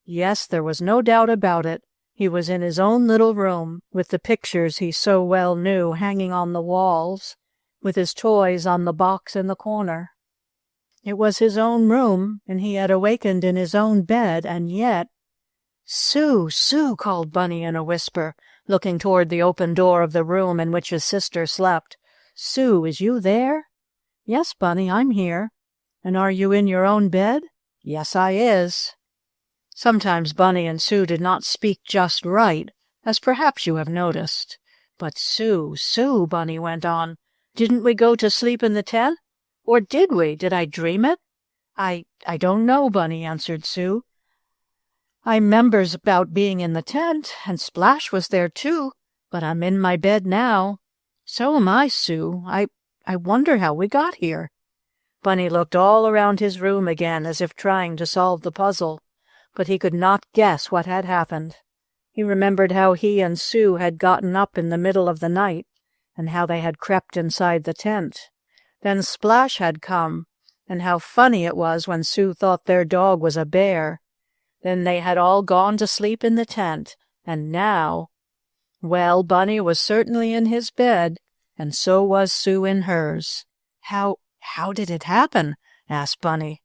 Yes, there was no doubt about it. He was in his own little room, with the pictures he so well knew hanging on the walls, with his toys on the box in the corner. It was his own room, and he had awakened in his own bed, and yet— "Sue, Sue," called Bunny in a whisper, looking toward the open door of the room in which his sister slept. "Sue, is you there?" "Yes, Bunny, I'm here." "And are you in your own bed?" "Yes, I is." Sometimes Bunny and Sue did not speak just right, as perhaps you have noticed. "But Sue, Sue," Bunny went on, "didn't we go to sleep in the tent? Or did we? Did I dream it?" I don't know," Bunny answered Sue. "I 'members about being in the tent, and Splash was there too, but I'm in my bed now." "So am I, Sue. I wonder how we got here." Bunny looked all around his room again, as if trying to solve the puzzle, but he could not guess what had happened. He remembered how he and Sue had gotten up in the middle of the night, and how they had crept inside the tent. Then Splash had come, and how funny it was when Sue thought their dog was a bear. Then they had all gone to sleep in the tent, and now— Well, Bunny was certainly in his bed, and so was Sue in hers. How did it happen?" asked Bunny.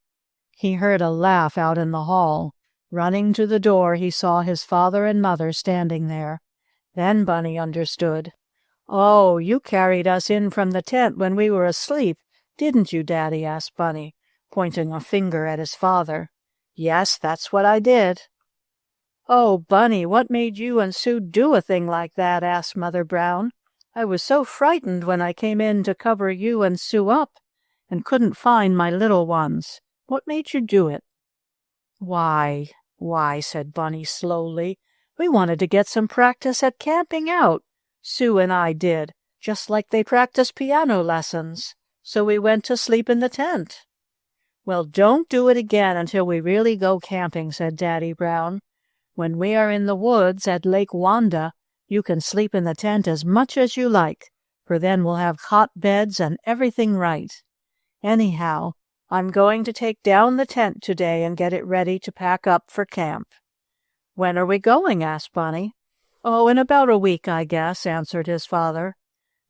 He heard a laugh out in the hall. Running to the door, he saw his father and mother standing there. Then Bunny understood. "Oh, you carried us in from the tent when we were asleep, didn't you, Daddy?" asked Bunny, pointing a finger at his father. "Yes, that's what I did." "Oh, Bunny, what made you and Sue do a thing like that?" asked Mother Brown. "I was so frightened when I came in to cover you and Sue up, and couldn't find my little ones. What made you do it?" Why, said Bunny slowly, "we wanted to get some practice at camping out. Sue and I did, just like they practice piano lessons. So we went to sleep in the tent." "Well, don't do it again until we really go camping," said Daddy Brown. "When we are in the woods at Lake Wanda, you can sleep in the tent as much as you like, for then we'll have hot beds and everything right. Anyhow, I'm going to take down the tent today and get it ready to pack up for camp." "When are we going?" asked Bunny. "Oh, in about a week, I guess," answered his father.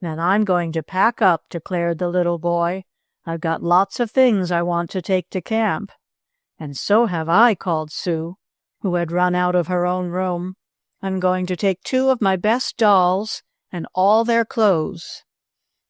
"Then I'm going to pack up," declared the little boy. "I've got lots of things I want to take to camp." "And so have I," called Sue, who had run out of her own room. "I'm going to take 2 of my best dolls and all their clothes."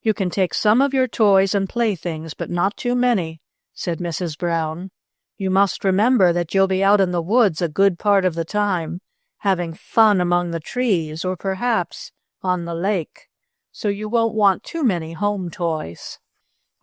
"You can take some of your toys and playthings, but not too many," said Mrs. Brown. "You must remember that you'll be out in the woods a good part of the time, having fun among the trees or perhaps on the lake, so you won't want too many home toys."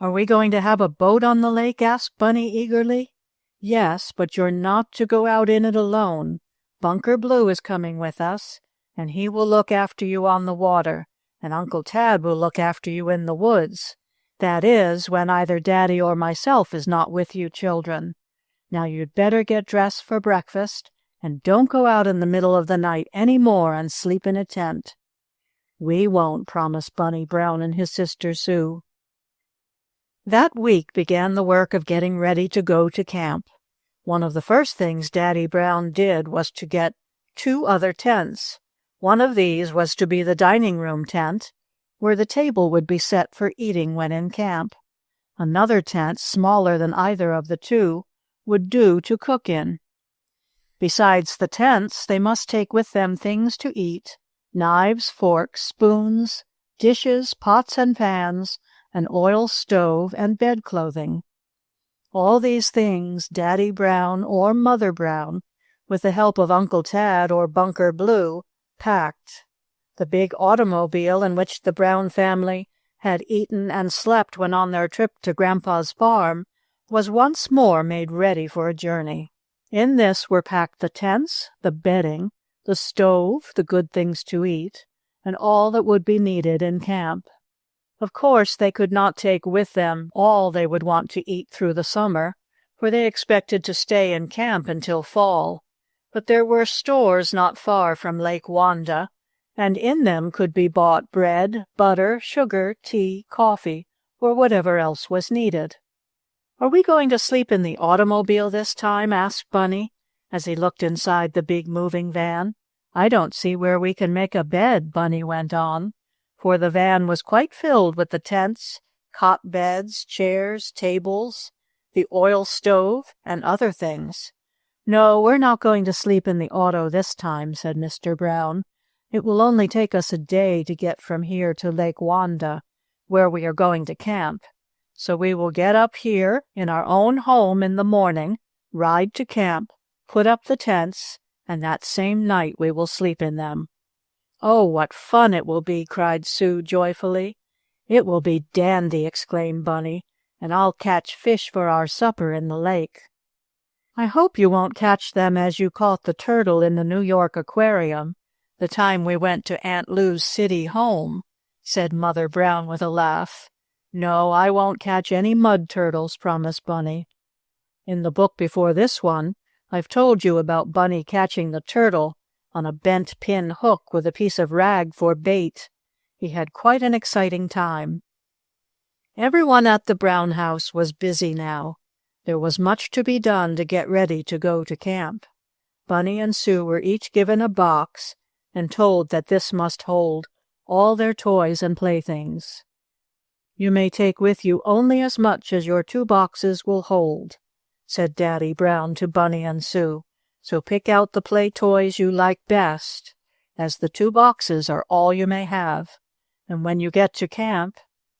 "Are we going to have a boat on the lake?" asked Bunny eagerly. "Yes, but you're not to go out in it alone. Bunker Blue is coming with us, and he will look after you on the water, and Uncle Tad will look after you in the woods. That is, when either Daddy or myself is not with you children. Now you'd better get dressed for breakfast, and don't go out in the middle of the night any more and sleep in a tent." "We won't," promised Bunny Brown and his sister Sue. That week began the work of getting ready to go to camp. One of the first things Daddy Brown did was to get 2 other tents. One of these was to be the dining room tent, where the table would be set for eating when in camp. Another tent, smaller than either of the 2, would do to cook in. Besides the tents, they must take with them things to eat: knives, forks, spoons, dishes, pots and pans, an oil stove, and bed clothing. All these things Daddy Brown or Mother Brown, with the help of Uncle Tad or Bunker Blue, packed. The big automobile in which the Brown family had eaten and slept when on their trip to Grandpa's farm was once more made ready for a journey. In this were packed the tents, the bedding, the stove, the good things to eat, and all that would be needed in camp. Of course, they could not take with them all they would want to eat through the summer, for they expected to stay in camp until fall. But there were stores not far from Lake Wanda, and in them could be bought bread, butter, sugar, tea, coffee, or whatever else was needed. "Are we going to sleep in the automobile this time?" asked Bunny, as he looked inside the big moving van. "I don't see where we can make a bed," Bunny went on, for the van was quite filled with the tents, cot beds, chairs, tables, the oil stove, and other things. "No, we're not going to sleep in the auto this time," said Mr. Brown. "It will only take us a day to get from here to Lake Wanda, where we are going to camp. So we will get up here in our own home in the morning, ride to camp, put up the tents, and that same night we will sleep in them." "Oh, what fun it will be!" cried Sue joyfully. "It will be dandy!" exclaimed Bunny. "And I'll catch fish for our supper in the lake." "I hope you won't catch them as you caught the turtle in the New York aquarium the time we went to Aunt Lou's city home," said Mother Brown with a laugh. "No, I won't catch any mud turtles," promised Bunny. "In the book before this one, I've told you about Bunny catching the turtle on a bent pin hook with a piece of rag for bait. He had quite an exciting time." Everyone at the Brown house was busy now. There was much to be done to get ready to go to camp. Bunny and Sue were each given a box and told that this must hold all their toys and playthings. "You may take with you only as much as your 2 boxes will hold," said Daddy Brown to Bunny and Sue. "So pick out the play toys you like best, as the 2 boxes are all you may have. And when you get to camp,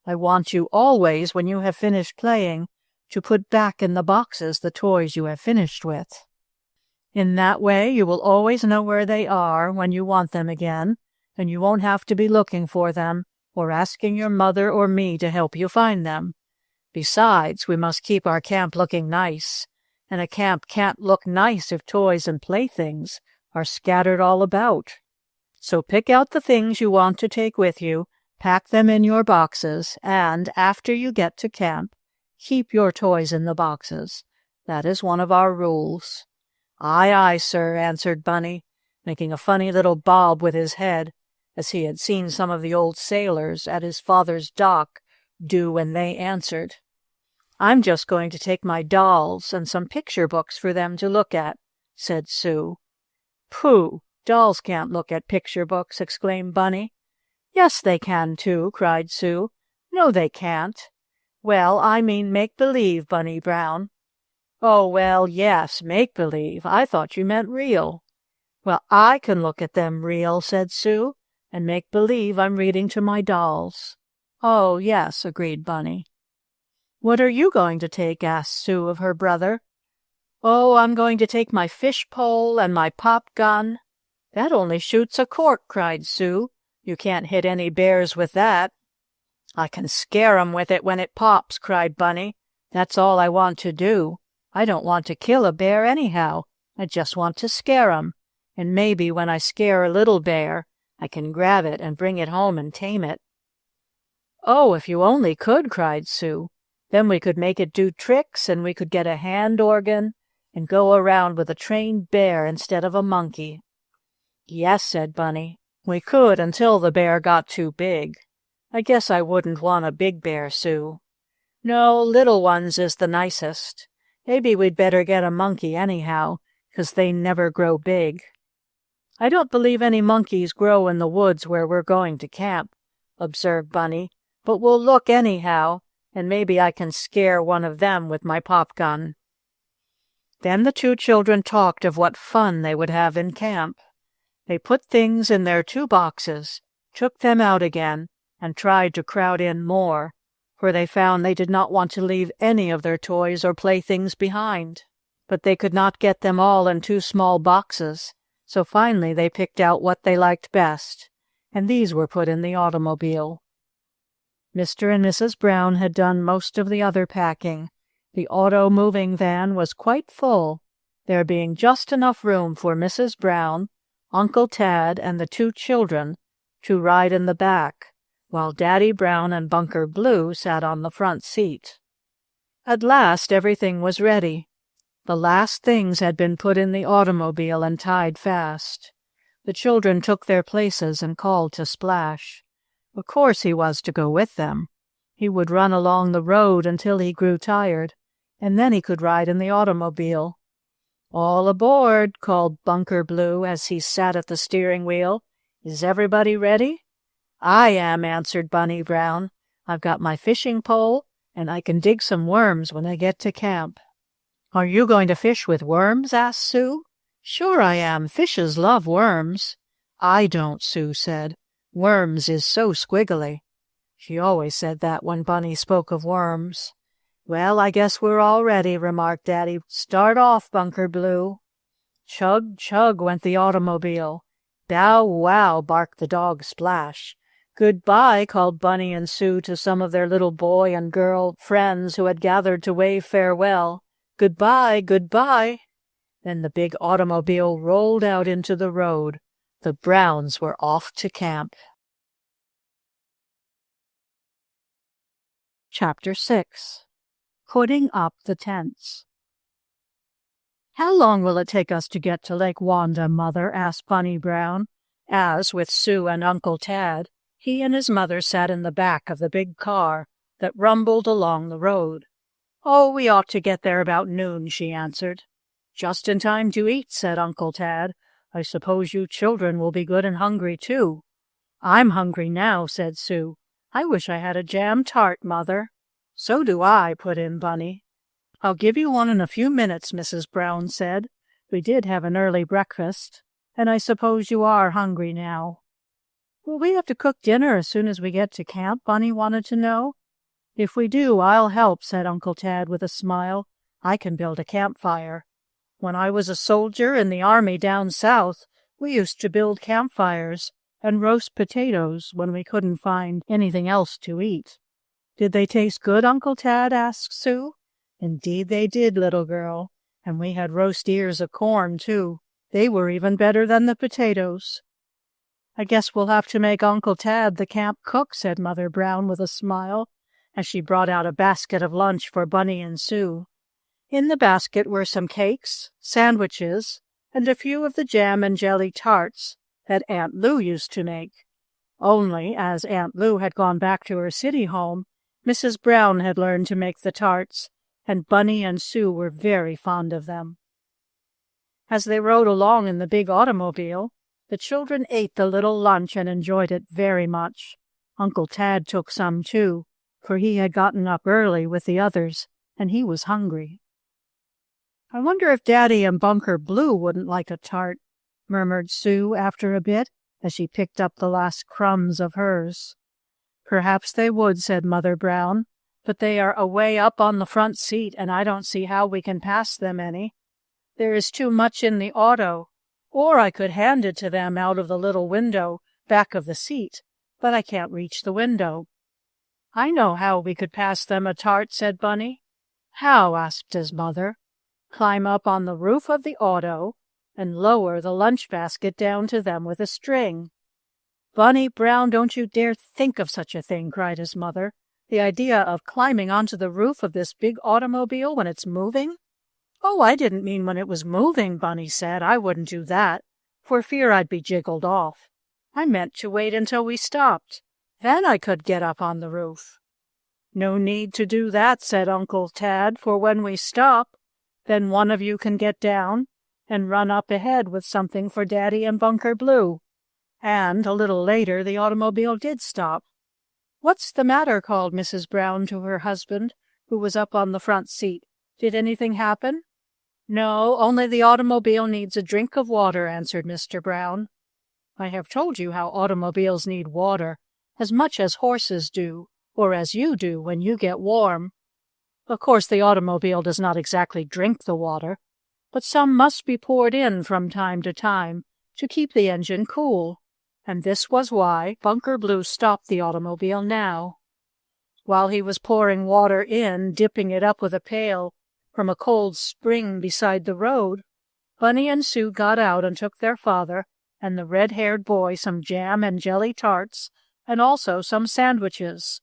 I want you always, when you have finished playing, to put back in the boxes the toys you have finished with. In that way you will always know where they are when you want them again, and you won't have to be looking for them or asking your mother or me to help you find them. Besides, we must keep our camp looking nice, and a camp can't look nice if toys and playthings are scattered all about. So pick out the things you want to take with you, pack them in your boxes, and, after you get to camp, keep your toys in the boxes. That is one of our rules." "Aye, aye, sir," answered Bunny, making a funny little bob with his head, as he had seen some of the old sailors at his father's dock do when they answered. "I'm just going to take my dolls and some picture books for them to look at," said Sue. "Pooh! Dolls can't look at picture books," exclaimed Bunny. "Yes, they can, too," cried Sue. "No, they can't." "Well, I mean make-believe, Bunny Brown." "Oh, well, yes, make-believe. I thought you meant real." "Well, I can look at them real," said Sue, "and make believe I'm reading to my dolls." "Oh, yes," agreed Bunny. "What are you going to take?" asked Sue of her brother. "Oh, I'm going to take my fish pole and my pop gun." "That only shoots a cork," cried Sue. "You can't hit any bears with that." "I can scare 'em with it when it pops," cried Bunny. "That's all I want to do. I don't want to kill a bear anyhow. I just want to scare 'em. And maybe when I scare a little bear, I can grab it and bring it home and tame it." "Oh, if you only could!" cried Sue. "Then we could make it do tricks, and we could get a hand organ and go around with a trained bear instead of a monkey." "Yes," said Bunny, "we could until the bear got too big. I guess I wouldn't want a big bear, Sue." "No, little ones is the nicest. Maybe we'd better get a monkey anyhow, 'cause they never grow big." "I don't believe any monkeys grow in the woods where we're going to camp," observed Bunny, "but we'll look anyhow, and maybe I can scare one of them with my pop gun." Then the 2 children talked of what fun they would have in camp. They put things in their 2 boxes, took them out again, and tried to crowd in more, for they found they did not want to leave any of their toys or playthings behind. But they could not get them all in 2 small boxes, so finally they picked out what they liked best, and these were put in the automobile. Mr. and Mrs. Brown had done most of the other packing. The auto moving van was quite full, there being just enough room for Mrs. Brown, Uncle Tad, and the 2 children to ride in the back, while Daddy Brown and Bunker Blue sat on the front seat. At last everything was ready. The last things had been put in the automobile and tied fast. The children took their places and called to Splash. Of course he was to go with them. He would run along the road until he grew tired, and then he could ride in the automobile. "All aboard," called Bunker Blue as he sat at the steering wheel. "Is everybody ready?" "I am," answered Bunny Brown. I've got my fishing pole, and I can dig some worms when I get to camp." "Are you going to fish with worms?" asked Sue. "Sure I am. Fishes love worms." "I don't," Sue said. "Worms is so squiggly." She always said that when Bunny spoke of worms. "Well, I guess we're all ready," remarked Daddy. "Start off, Bunker Blue." Chug, chug went the automobile. Bow, wow, barked the dog Splash. "Goodbye," called Bunny and Sue to some of their little boy and girl friends who had gathered to wave farewell. "Goodbye, goodbye." Then the big automobile rolled out into the road. The Browns were off to camp. Chapter 6. Putting up the tents. "How long will it take us to get to Lake Wanda, Mother?" asked Bunny Brown, as, with Sue and Uncle Tad, he and his mother sat in the back of the big car that rumbled along the road. "Oh, we ought to get there about noon," she answered. "Just in time to eat," said Uncle Tad. "I suppose you children will be good and hungry, too." "I'm hungry now," said Sue. "I wish I had a jam tart, Mother." "So do I," put in Bunny. "I'll give you one in a few minutes," Mrs. Brown said. "We did have an early breakfast, and I suppose you are hungry now." "Will we have to cook dinner as soon as we get to camp?" Bunny wanted to know. "If we do, I'll help," said Uncle Tad with a smile. "I can build a campfire. When I was a soldier in the army down south, we used to build campfires and roast potatoes when we couldn't find anything else to eat." "Did they taste good, Uncle Tad?" asked Sue. "Indeed they did, little girl. And we had roast ears of corn, too. They were even better than the potatoes." "I guess we'll have to make Uncle Tad the camp cook," said Mother Brown with a smile, as she brought out a basket of lunch for Bunny and Sue. In the basket were some cakes, sandwiches, and a few of the jam and jelly tarts that Aunt Lou used to make. Only, as Aunt Lou had gone back to her city home, Mrs. Brown had learned to make the tarts, and Bunny and Sue were very fond of them. As they rode along in the big automobile, the children ate the little lunch and enjoyed it very much. Uncle Tad took some, too, for he had gotten up early with the others, and he was hungry. "I wonder if Daddy and Bunker Blue wouldn't like a tart," murmured Sue after a bit, as she picked up the last crumbs of hers. "Perhaps they would," said Mother Brown, "but they are away up on the front seat, and I don't see how we can pass them any. There is too much in the auto, or I could hand it to them out of the little window back of the seat, but I can't reach the window." "I know how we could pass them a tart," said Bunny. "How?" asked his mother. "Climb up on the roof of the auto and lower the lunch basket down to them with a string." "Bunny Brown, don't you dare think of such a thing," cried his mother. "The idea of climbing onto the roof of this big automobile when it's moving." "Oh, I didn't mean when it was moving," Bunny said. "I wouldn't do that, for fear I'd be jiggled off. I meant to wait until we stopped. Then I could get up on the roof." "No need to do that," said Uncle Tad, "for when we stop, then one of you can get down and run up ahead with something for Daddy and Bunker Blue." And a little later the automobile did stop. "What's the matter?" called Mrs. Brown to her husband, who was up on the front seat. "Did anything happen?" "No, only the automobile needs a drink of water," answered Mr. Brown. "I have told you how automobiles need water, as much as horses do, or as you do when you get warm. Of course, the automobile does not exactly drink the water, but some must be poured in from time to time to keep the engine cool, and this was why Bunker Blue stopped the automobile now. While he was pouring water in, dipping it up with a pail from a cold spring beside the road, Bunny and Sue got out and took their father and the red-haired boy some jam and jelly tarts, and also some sandwiches.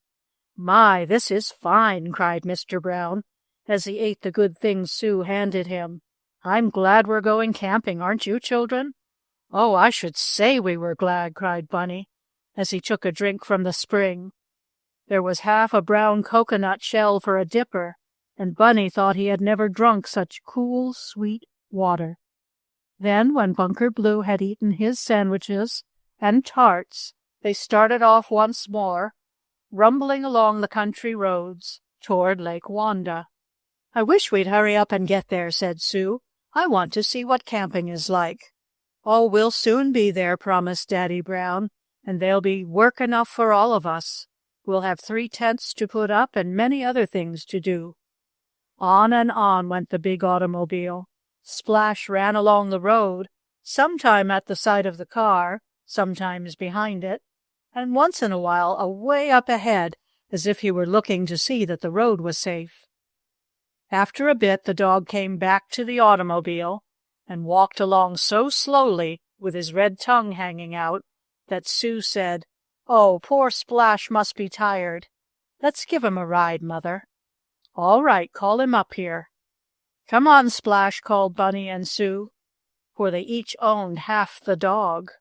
"My, this is fine!" cried Mr. Brown, as he ate the good things Sue handed him. "I'm glad we're going camping, aren't you, children?" "Oh, I should say we were glad!" cried Bunny, as he took a drink from the spring. There was half a brown coconut shell for a dipper, and Bunny thought he had never drunk such cool, sweet water. Then, when Bunker Blue had eaten his sandwiches and tarts, they started off once more, rumbling along the country roads toward Lake Wanda. "I wish we'd hurry up and get there," said Sue. "I want to see what camping is like." "Oh, we'll soon be there," promised Daddy Brown, "and there'll be work enough for all of us. We'll have 3 tents to put up and many other things to do." On and on went the big automobile. Splash ran along the road, sometime at the side of the car, sometimes behind it, and once in a while away up ahead, as if he were looking to see that the road was safe. After a bit the dog came back to the automobile and walked along so slowly, with his red tongue hanging out, that Sue said, "Oh, poor Splash must be tired. Let's give him a ride, Mother." "All right, call him up here." "Come on, Splash," called Bunny and Sue, for they each owned half the dog.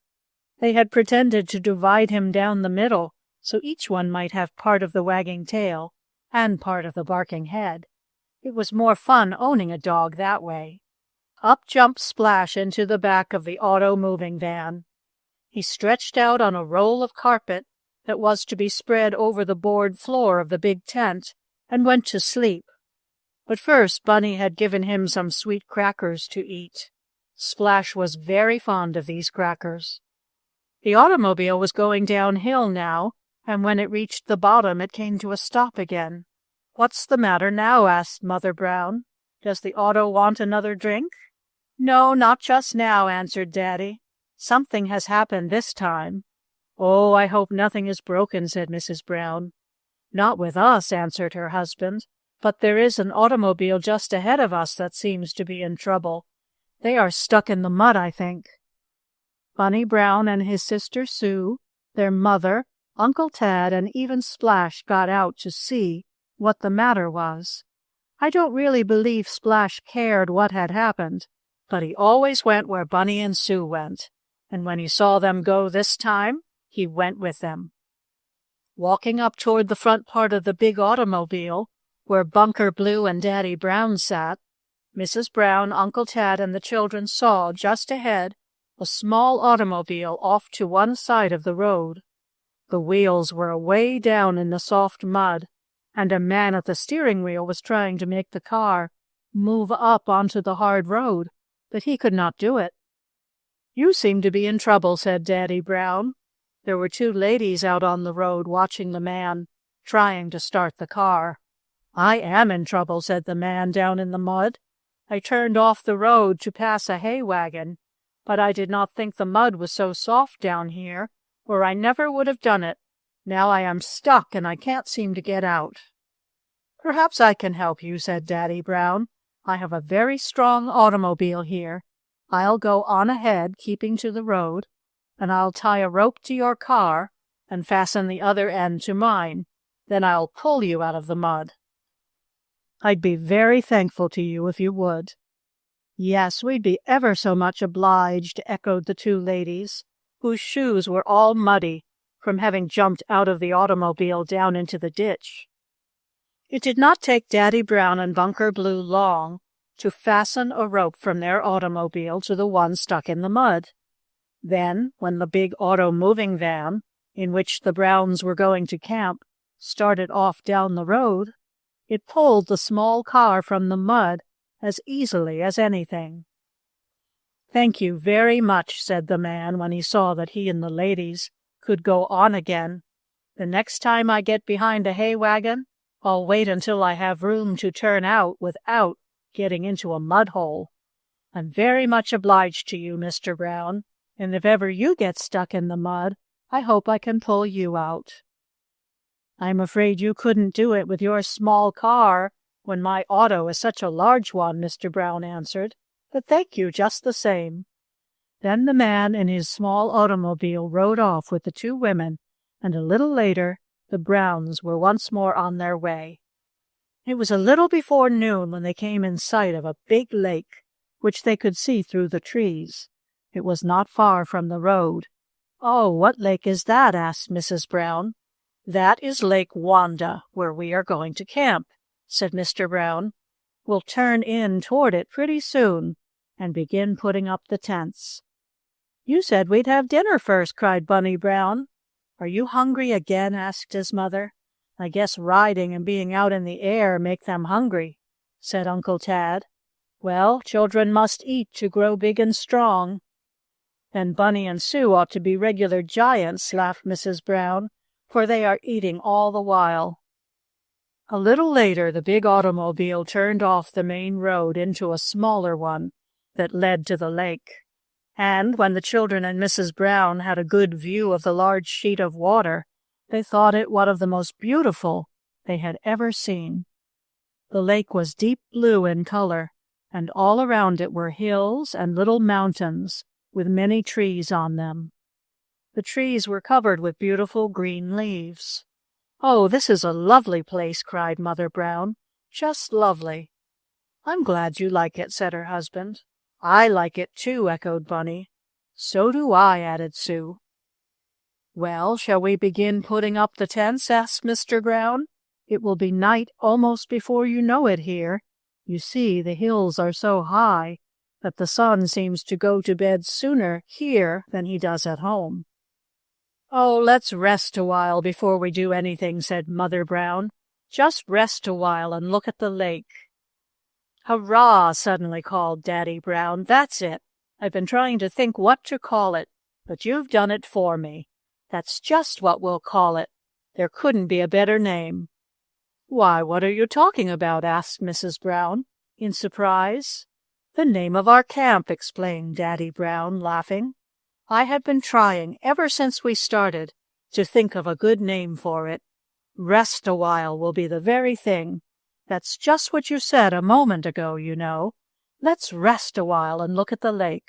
They had pretended to divide him down the middle, so each one might have part of the wagging tail and part of the barking head. It was more fun owning a dog that way. Up jumped Splash into the back of the auto-moving van. He stretched out on a roll of carpet that was to be spread over the board floor of the big tent and went to sleep. But first Bunny had given him some sweet crackers to eat. Splash was very fond of these crackers. The automobile was going downhill now, and when it reached the bottom it came to a stop again. "What's the matter now?" asked Mother Brown. "Does the auto want another drink?" "No, not just now," answered Daddy. "Something has happened this time." "Oh, I hope nothing is broken," said Mrs. Brown. "Not with us," answered her husband, "but there is an automobile just ahead of us that seems to be in trouble. They are stuck in the mud, I think." Bunny Brown and his sister Sue, their mother, Uncle Tad, and even Splash got out to see what the matter was. I don't really believe Splash cared what had happened, but he always went where Bunny and Sue went, and when he saw them go this time, he went with them. Walking up toward the front part of the big automobile, where Bunker Blue and Daddy Brown sat, Mrs. Brown, Uncle Tad, and the children saw, just ahead, a small automobile off to one side of the road. The wheels were away down in the soft mud, and a man at the steering wheel was trying to make the car move up onto the hard road, but he could not do it. "You seem to be in trouble," said Daddy Brown. There were 2 ladies out on the road watching the man trying to start the car. "I am in trouble," said the man down in the mud. "I turned off the road to pass a hay wagon, but I did not think the mud was so soft down here, or I never would have done it. Now I am stuck and I can't seem to get out." "Perhaps I can help you," said Daddy Brown. "I have a very strong automobile here. I'll go on ahead, keeping to the road, and I'll tie a rope to your car and fasten the other end to mine. Then I'll pull you out of the mud." "I'd be very thankful to you if you would." "Yes, we'd be ever so much obliged," echoed the 2 ladies, whose shoes were all muddy from having jumped out of the automobile down into the ditch. It did not take Daddy Brown and Bunker Blue long to fasten a rope from their automobile to the one stuck in the mud. Then, when the big auto-moving van, in which the Browns were going to camp, started off down the road, it pulled the small car from the mud as easily as anything. "Thank you very much," said the man when he saw that he and the ladies could go on again. "The next time I get behind a hay wagon, I'll wait until I have room to turn out without getting into a mud hole. I'm very much obliged to you, Mr. Brown, and if ever you get stuck in the mud, I hope I can pull you out." "I'm afraid you couldn't do it with your small car when my auto is such a large one," Mr. Brown answered, "but thank you just the same." Then the man in his small automobile rode off with the 2 women, and a little later the Browns were once more on their way. It was a little before noon when they came in sight of a big lake, which they could see through the trees. It was not far from the road. "Oh, what lake is that?" asked Mrs. Brown. "That is Lake Wanda, where we are going to camp," said Mr. Brown. "We'll turn in toward it pretty soon and begin putting up the tents." "You said we'd have dinner first," cried Bunny Brown. "Are you hungry again?" asked his mother. I guess riding and being out in the air make them hungry," said Uncle Tad. "Well, children must eat to grow big and strong." "Then Bunny and Sue ought to be regular giants," laughed Mrs. Brown, "for they are eating all the while." A little later, the big automobile turned off the main road into a smaller one that led to the lake. And when the children and Mrs. Brown had a good view of the large sheet of water, they thought it one of the most beautiful they had ever seen. The lake was deep blue in color, and all around it were hills and little mountains with many trees on them. The trees were covered with beautiful green leaves. "Oh, this is a lovely place," cried Mother Brown. "Just lovely." "I'm glad you like it," said her husband. "I like it too," echoed Bunny. "So do I," added Sue. "Well, shall we begin putting up the tents?" asked Mr. Brown. "It will be night almost before you know it here. You see, the hills are so high that the sun seems to go to bed sooner here than he does at home." "Oh, let's rest a while before we do anything," said Mother Brown. "Just rest a while and look at the lake." "Hurrah!" suddenly called Daddy Brown. "That's it. I've been trying to think what to call it, but you've done it for me. That's just what we'll call it. There couldn't be a better name." "Why, what are you talking about?" asked Mrs. Brown, in surprise. "The name of our camp," explained Daddy Brown, laughing. "I have been trying, ever since we started, to think of a good name for it. Rest a while will be the very thing. That's just what you said a moment ago, you know. Let's rest a while and look at the lake.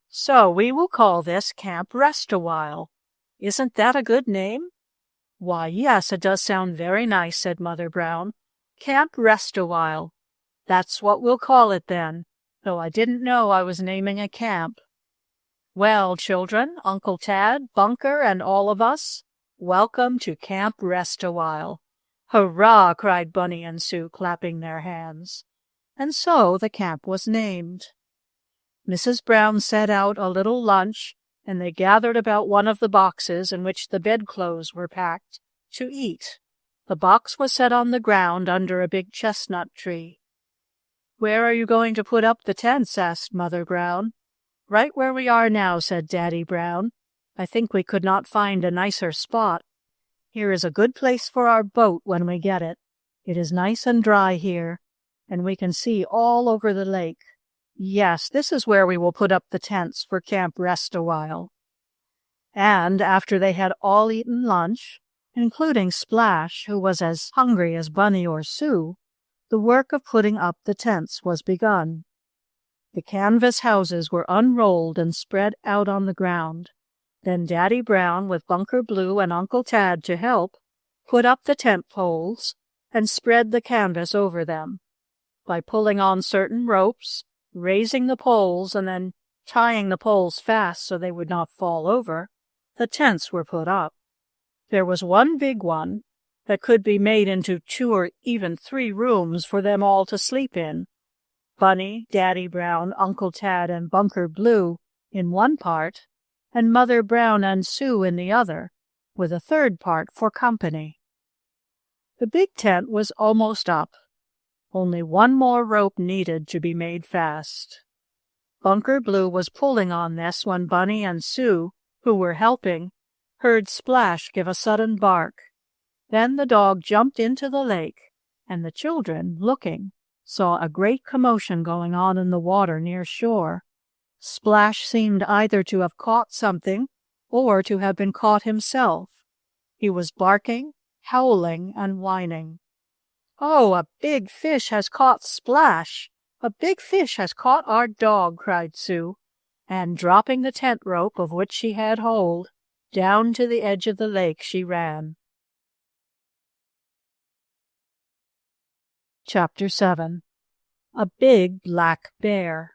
So we will call this Camp Rest a While. Isn't that a good name?" "Why, yes, it does sound very nice," said Mother Brown. "Camp Rest a While. That's what we'll call it then, though I didn't know I was naming a camp. Well, children, Uncle Tad, Bunker, and all of us, welcome to Camp Rest a While." "Hurrah!" cried Bunny and Sue, clapping their hands. And so the camp was named. Mrs. Brown set out a little lunch, and they gathered about one of the boxes in which the bedclothes were packed to eat. The box was set on the ground under a big chestnut tree. "Where are you going to put up the tents?" asked Mother Brown. "Right where we are now," said Daddy Brown. "I think we could not find a nicer spot. Here is a good place for our boat when we get it. It is nice and dry here, and we can see all over the lake. Yes, this is where we will put up the tents for Camp Rest a While." And after they had all eaten lunch, including Splash, who was as hungry as Bunny or Sue, the work of putting up the tents was begun. The canvas houses were unrolled and spread out on the ground. Then Daddy Brown, with Bunker Blue and Uncle Tad to help, put up the tent poles and spread the canvas over them. By pulling on certain ropes, raising the poles, and then tying the poles fast so they would not fall over, the tents were put up. There was one big one that could be made into 2 or even 3 rooms for them all to sleep in. Bunny, Daddy Brown, Uncle Tad, and Bunker Blue in one part, and Mother Brown and Sue in the other, with a third part for company. The big tent was almost up. Only one more rope needed to be made fast. Bunker Blue was pulling on this when Bunny and Sue, who were helping, heard Splash give a sudden bark. Then the dog jumped into the lake, and the children, looking, saw a great commotion going on in the water near shore. Splash seemed either to have caught something or to have been caught himself. He was barking, howling, and whining. "Oh, a big fish has caught Splash! A big fish has caught our dog!" cried Sue, and dropping the tent rope of which she had hold, down to the edge of the lake she ran. Chapter 7. A Big Black Bear.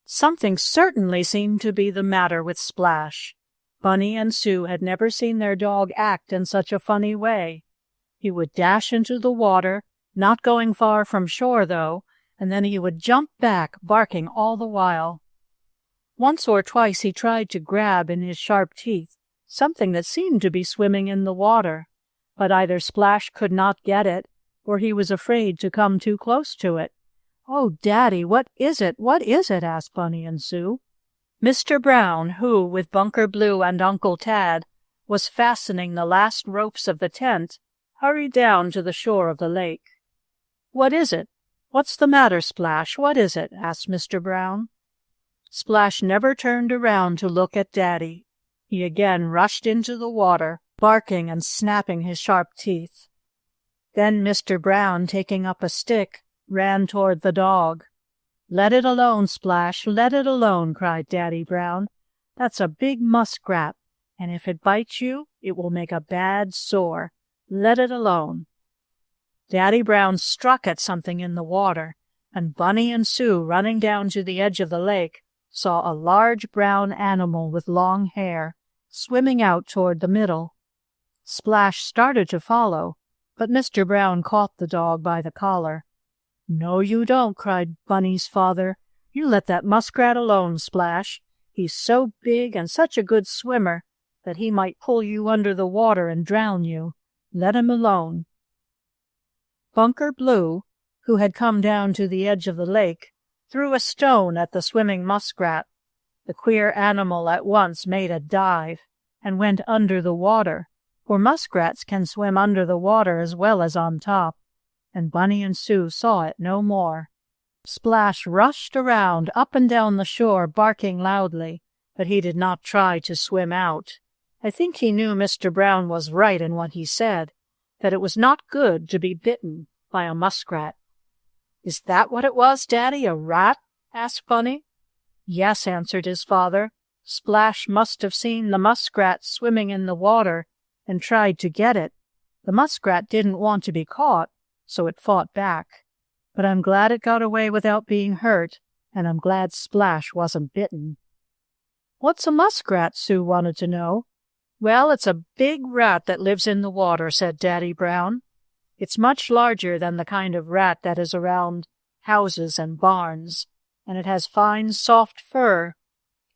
Something certainly seemed to be the matter with Splash. Bunny and Sue had never seen their dog act in such a funny way. He would dash into the water, not going far from shore, though, and then he would jump back, barking all the while. Once or twice he tried to grab in his sharp teeth something that seemed to be swimming in the water, but either Splash could not get it, or he was afraid to come too close to it. "Oh, Daddy, what is it? What is it?" asked Bunny and Sue. Mr. Brown, who, with Bunker Blue and Uncle Tad, was fastening the last ropes of the tent, hurried down to the shore of the lake. "What is it? What's the matter, Splash? What is it?" asked Mr. Brown. Splash never turned around to look at Daddy. He again rushed into the water, barking and snapping his sharp teeth. Then Mr. Brown, taking up a stick, ran toward the dog. "Let it alone, Splash, let it alone," cried Daddy Brown. "That's a big muskrat, and if it bites you, it will make a bad sore. Let it alone." Daddy Brown struck at something in the water, and Bunny and Sue, running down to the edge of the lake, saw a large brown animal with long hair swimming out toward the middle. Splash started to follow, but Mr. Brown caught the dog by the collar. "No, you don't," cried Bunny's father. "You let that muskrat alone, Splash. He's so big and such a good swimmer that he might pull you under the water and drown you. Let him alone." Bunker Blue, who had come down to the edge of the lake, threw a stone at the swimming muskrat. The queer animal at once made a dive and went under the water, for muskrats can swim under the water as well as on top, and Bunny and Sue saw it no more. Splash rushed around up and down the shore, barking loudly, but he did not try to swim out. I think he knew Mr. Brown was right in what he said, that it was not good to be bitten by a muskrat. "Is that what it was, Daddy, a rat?" asked Bunny. "Yes," answered his father. "Splash must have seen the muskrat swimming in the water and tried to get it. The muskrat didn't want to be caught, so it fought back. But I'm glad it got away without being hurt, and I'm glad Splash wasn't bitten." "What's a muskrat?" Sue wanted to know. "Well, it's a big rat that lives in the water," said Daddy Brown. "It's much larger than the kind of rat that is around houses and barns, and it has fine soft fur,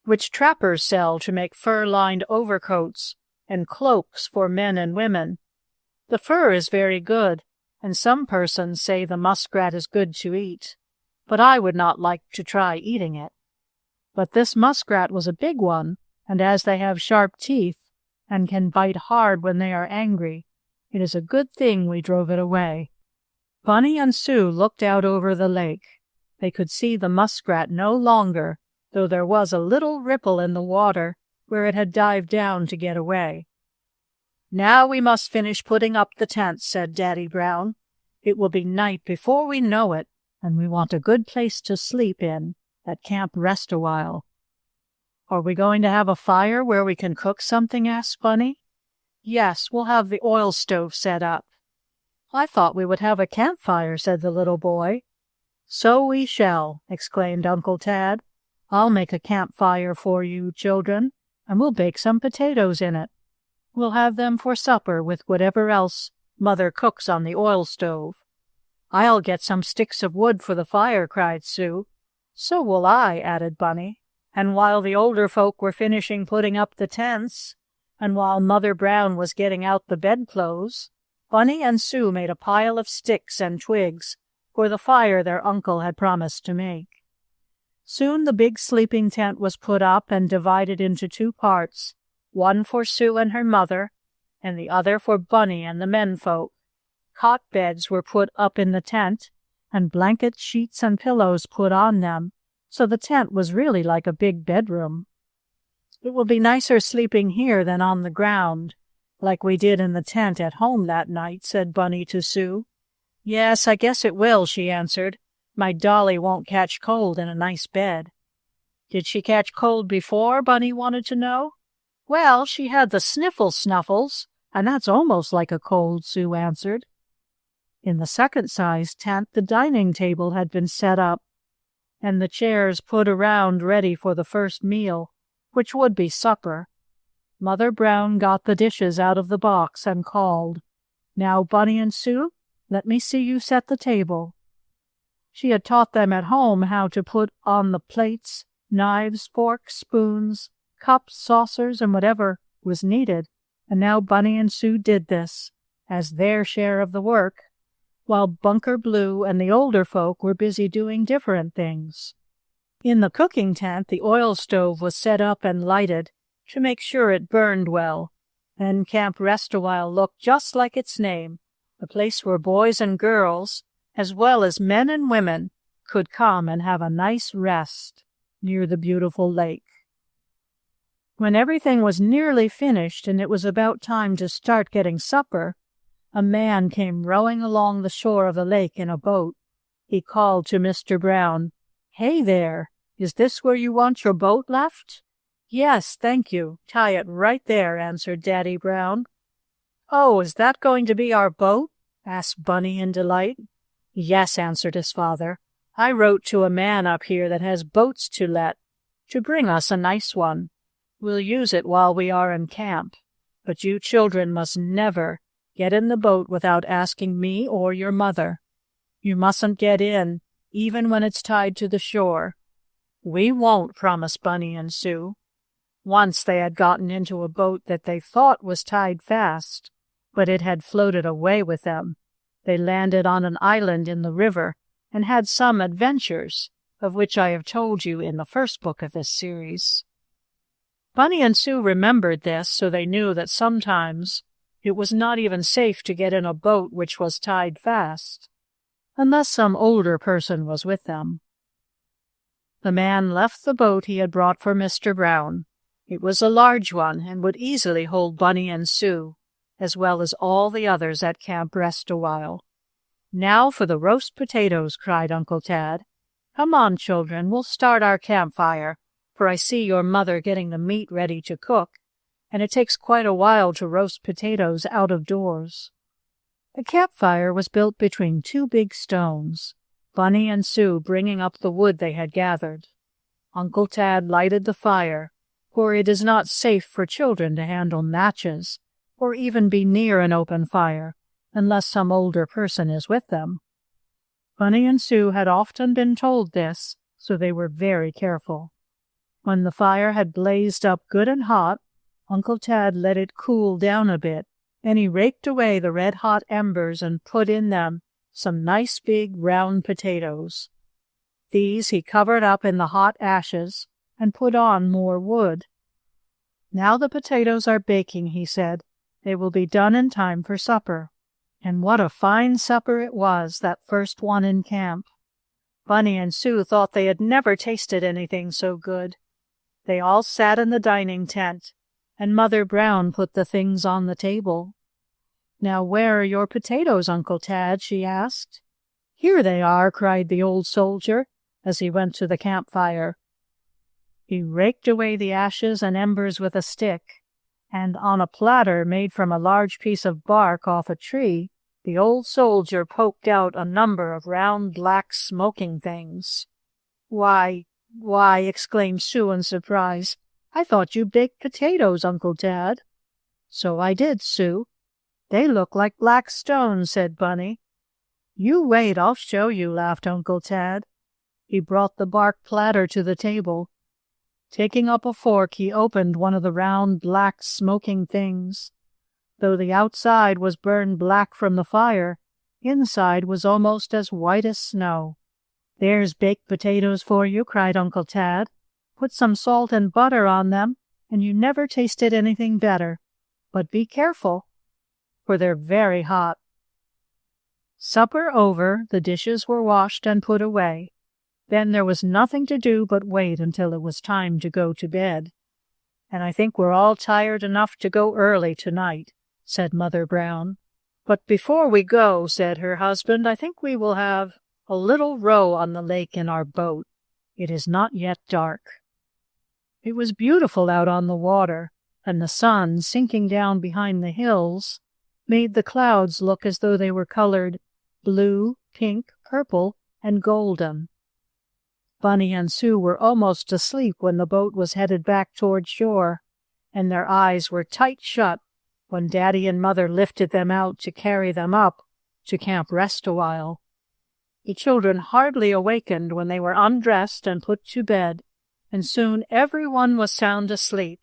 which trappers sell to make fur-lined overcoats and cloaks for men and women. The fur is very good, and some persons say the muskrat is good to eat, but I would not like to try eating it. But this muskrat was a big one, and as they have sharp teeth and can bite hard when they are angry, it is a good thing we drove it away." Bunny and Sue looked out over the lake. They could see the muskrat no longer, though there was a little ripple in the water where it had dived down to get away. "Now we must finish putting up the tents," said Daddy Brown. "It will be night before we know it, and we want a good place to sleep in at Camp Rest a while." "Are we going to have a fire where we can cook something?" asked Bunny. "Yes, we'll have the oil stove set up." "I thought we would have a campfire," said the little boy. "So we shall," exclaimed Uncle Tad. "I'll make a campfire for you, children, and we'll bake some potatoes in it. We'll have them for supper with whatever else Mother cooks on the oil stove." "I'll get some sticks of wood for the fire," cried Sue. "So will I," added Bunny. And while the older folk were finishing putting up the tents, and while Mother Brown was getting out the bedclothes, Bunny and Sue made a pile of sticks and twigs for the fire their uncle had promised to make. Soon the big sleeping tent was put up and divided into two parts, one for Sue and her mother, and the other for Bunny and the menfolk. Cot beds were put up in the tent, and blanket sheets and pillows put on them, so the tent was really like a big bedroom. "It will be nicer sleeping here than on the ground, like we did in the tent at home that night," said Bunny to Sue. "Yes, I guess it will," she answered. "My dolly won't catch cold in a nice bed." "Did she catch cold before?" Bunny wanted to know. "Well, she had the sniffles, and that's almost like a cold," Sue answered. In the second-sized tent, the dining table had been set up, and the chairs put around ready for the first meal, which would be supper. Mother Brown got the dishes out of the box and called, "Now, Bunny and Sue, let me see you set the table." She had taught them at home how to put on the plates, knives, forks, spoons, cups, saucers, and whatever was needed, and now Bunny and Sue did this, as their share of the work, while Bunker Blue and the older folk were busy doing different things. In the cooking tent, the oil stove was set up and lighted to make sure it burned well, and Camp Rest-A-While looked just like its name, a place where boys and girls, as well as men and women, could come and have a nice rest near the beautiful lake. When everything was nearly finished and it was about time to start getting supper, a man came rowing along the shore of the lake in a boat. He called to Mr. Brown, "Hey there, is this where you want your boat left?" "Yes, thank you. Tie it right there," answered Daddy Brown. "Oh, is that going to be our boat?" asked Bunny in delight. "Yes," answered his father. "I wrote to a man up here that has boats to let, to bring us a nice one. We'll use it while we are in camp, but you children must never get in the boat without asking me or your mother. You mustn't get in, even when it's tied to the shore." "We won't," promised Bunny and Sue. Once they had gotten into a boat that they thought was tied fast, but it had floated away with them. They landed on an island in the river and had some adventures, of which I have told you in the first book of this series. Bunny and Sue remembered this, so they knew that sometimes it was not even safe to get in a boat which was tied fast, unless some older person was with them. The man left the boat he had brought for Mr. Brown. It was a large one and would easily hold Bunny and Sue, as well as all the others at Camp Rest-A-While. "Now for the roast potatoes," cried Uncle Tad. "Come on, children, we'll start our campfire, for I see your mother getting the meat ready to cook, and it takes quite a while to roast potatoes out of doors." The campfire was built between two big stones, Bunny and Sue bringing up the wood they had gathered. Uncle Tad lighted the fire, for it is not safe for children to handle matches or even be near an open fire unless some older person is with them. Bunny and Sue had often been told this, so they were very careful. When the fire had blazed up good and hot, Uncle Tad let it cool down a bit, and he raked away the red-hot embers and put in them some nice big round potatoes. These he covered up in the hot ashes and put on more wood. "Now the potatoes are baking," he said. "They will be done in time for supper." And what a fine supper it was, that first one in camp. Bunny and Sue thought they had never tasted anything so good. They all sat in the dining tent, and Mother Brown put the things on the table. "Now where are your potatoes, Uncle Tad?" she asked. "Here they are," cried the old soldier, as he went to the campfire. He raked away the ashes and embers with a stick, and on a platter made from a large piece of bark off a tree, the old soldier poked out a number of round black smoking things. Why, exclaimed Sue in surprise. "I thought you baked potatoes, Uncle Tad." "So I did, Sue." "They look like black stones," said Bunny. "You wait, I'll show you," laughed Uncle Tad. He brought the bark platter to the table. Taking up a fork, he opened one of the round, black, smoking things. Though the outside was burned black from the fire, inside was almost as white as snow. "There's baked potatoes for you," cried Uncle Tad. "Put some salt and butter on them, and you never tasted anything better. But be careful, for they're very hot." Supper over, the dishes were washed and put away. Then there was nothing to do but wait until it was time to go to bed. "And I think we're all tired enough to go early tonight," said Mother Brown. "But before we go," said her husband, "I think we will have a little row on the lake in our boat. It is not yet dark." It was beautiful out on the water, and the sun, sinking down behind the hills, made the clouds look as though they were colored blue, pink, purple, and golden. Bunny and Sue were almost asleep when the boat was headed back toward shore, and their eyes were tight shut when Daddy and Mother lifted them out to carry them up to Camp Rest-A-While. The children hardly awakened when they were undressed and put to bed, and soon everyone was sound asleep,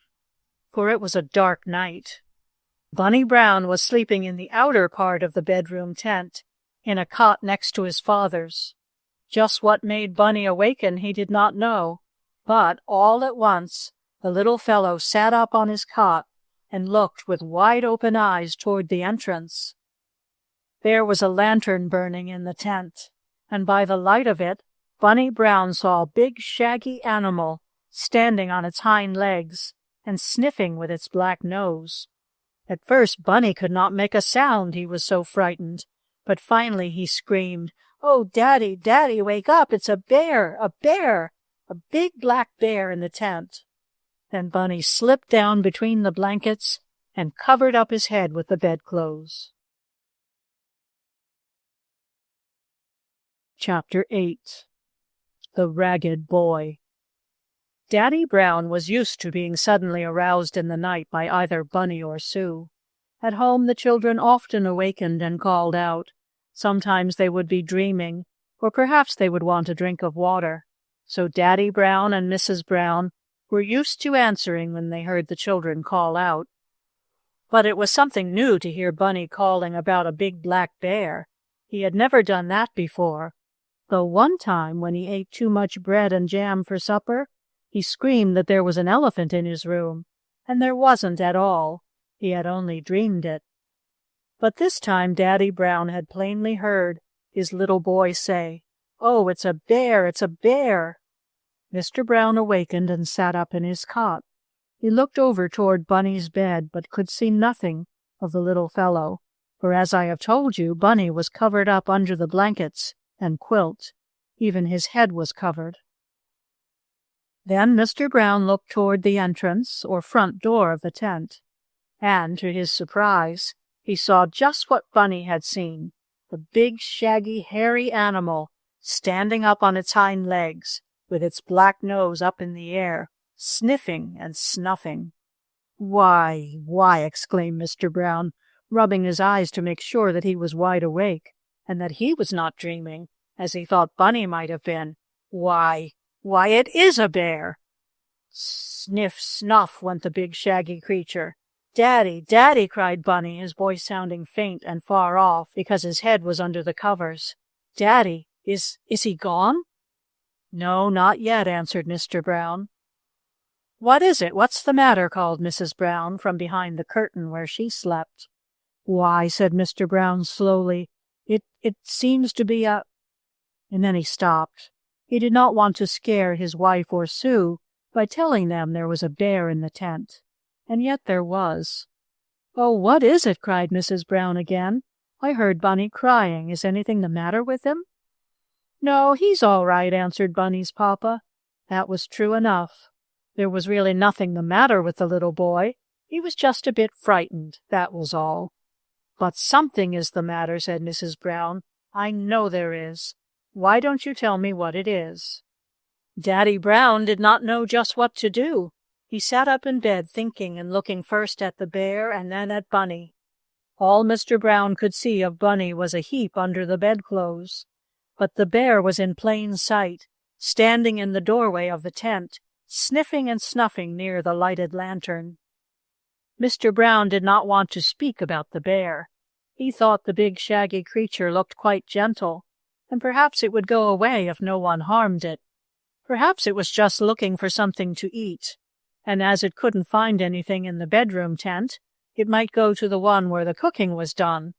for it was a dark night. Bunny Brown was sleeping in the outer part of the bedroom tent, in a cot next to his father's. Just what made Bunny awaken he did not know, but all at once the little fellow sat up on his cot and looked with wide-open eyes toward the entrance. There was a lantern burning in the tent, and by the light of it Bunny Brown saw a big shaggy animal standing on its hind legs and sniffing with its black nose. At first Bunny could not make a sound, he was so frightened, but finally he screamed, "Oh, Daddy, Daddy, wake up! It's a bear! A bear! A big black bear in the tent!" Then Bunny slipped down between the blankets and covered up his head with the bedclothes. Chapter 8. The Ragged Boy. Daddy Brown was used to being suddenly aroused in the night by either Bunny or Sue. At home the children often awakened and called out. Sometimes they would be dreaming, or perhaps they would want a drink of water. So Daddy Brown and Mrs. Brown were used to answering when they heard the children call out. But it was something new to hear Bunny calling about a big black bear. He had never done that before, though one time when he ate too much bread and jam for supper, he screamed that there was an elephant in his room, and there wasn't at all. He had only dreamed it. But this time Daddy Brown had plainly heard his little boy say, "Oh, it's a bear! It's a bear!" Mr. Brown awakened and sat up in his cot. He looked over toward Bunny's bed, but could see nothing of the little fellow, for as I have told you, Bunny was covered up under the blankets and quilt. Even his head was covered. Then Mr. Brown looked toward the entrance, or front door of the tent, and, to his surprise, he saw just what Bunny had seen, the big, shaggy, hairy animal standing up on its hind legs, with its black nose up in the air, sniffing and snuffing. "Why, why!" exclaimed Mr. Brown, rubbing his eyes to make sure that he was wide awake, and that he was not dreaming, as he thought Bunny might have been. Why, it is a bear!" Sniff, snuff went the big shaggy creature. "Daddy, Daddy!" cried Bunny, his voice sounding faint and far off because his head was under the covers. "Daddy, is he gone?" "No, not yet," answered Mr. Brown. "What is it? What's the matter?" called Mrs. Brown from behind the curtain where she slept. "Why," said Mr. Brown slowly, it seems to be a—" And then he stopped. He did not want to scare his wife or Sue by telling them there was a bear in the tent. And yet there was. "Oh, what is it?" cried Mrs. Brown again. "I heard Bunny crying. Is anything the matter with him?" "No, he's all right," answered Bunny's papa. That was true enough. There was really nothing the matter with the little boy. He was just a bit frightened, that was all. "But something is the matter," said Mrs. Brown. "I know there is. Why don't you tell me what it is?" Daddy Brown did not know just what to do. He sat up in bed thinking and looking first at the bear and then at Bunny. All Mr. Brown could see of Bunny was a heap under the bedclothes, but the bear was in plain sight, standing in the doorway of the tent, sniffing and snuffing near the lighted lantern. Mr. Brown did not want to speak about the bear. He thought the big shaggy creature looked quite gentle, and perhaps it would go away if no one harmed it. Perhaps it was just looking for something to eat, and as it couldn't find anything in the bedroom tent, it might go to the one where the cooking was done.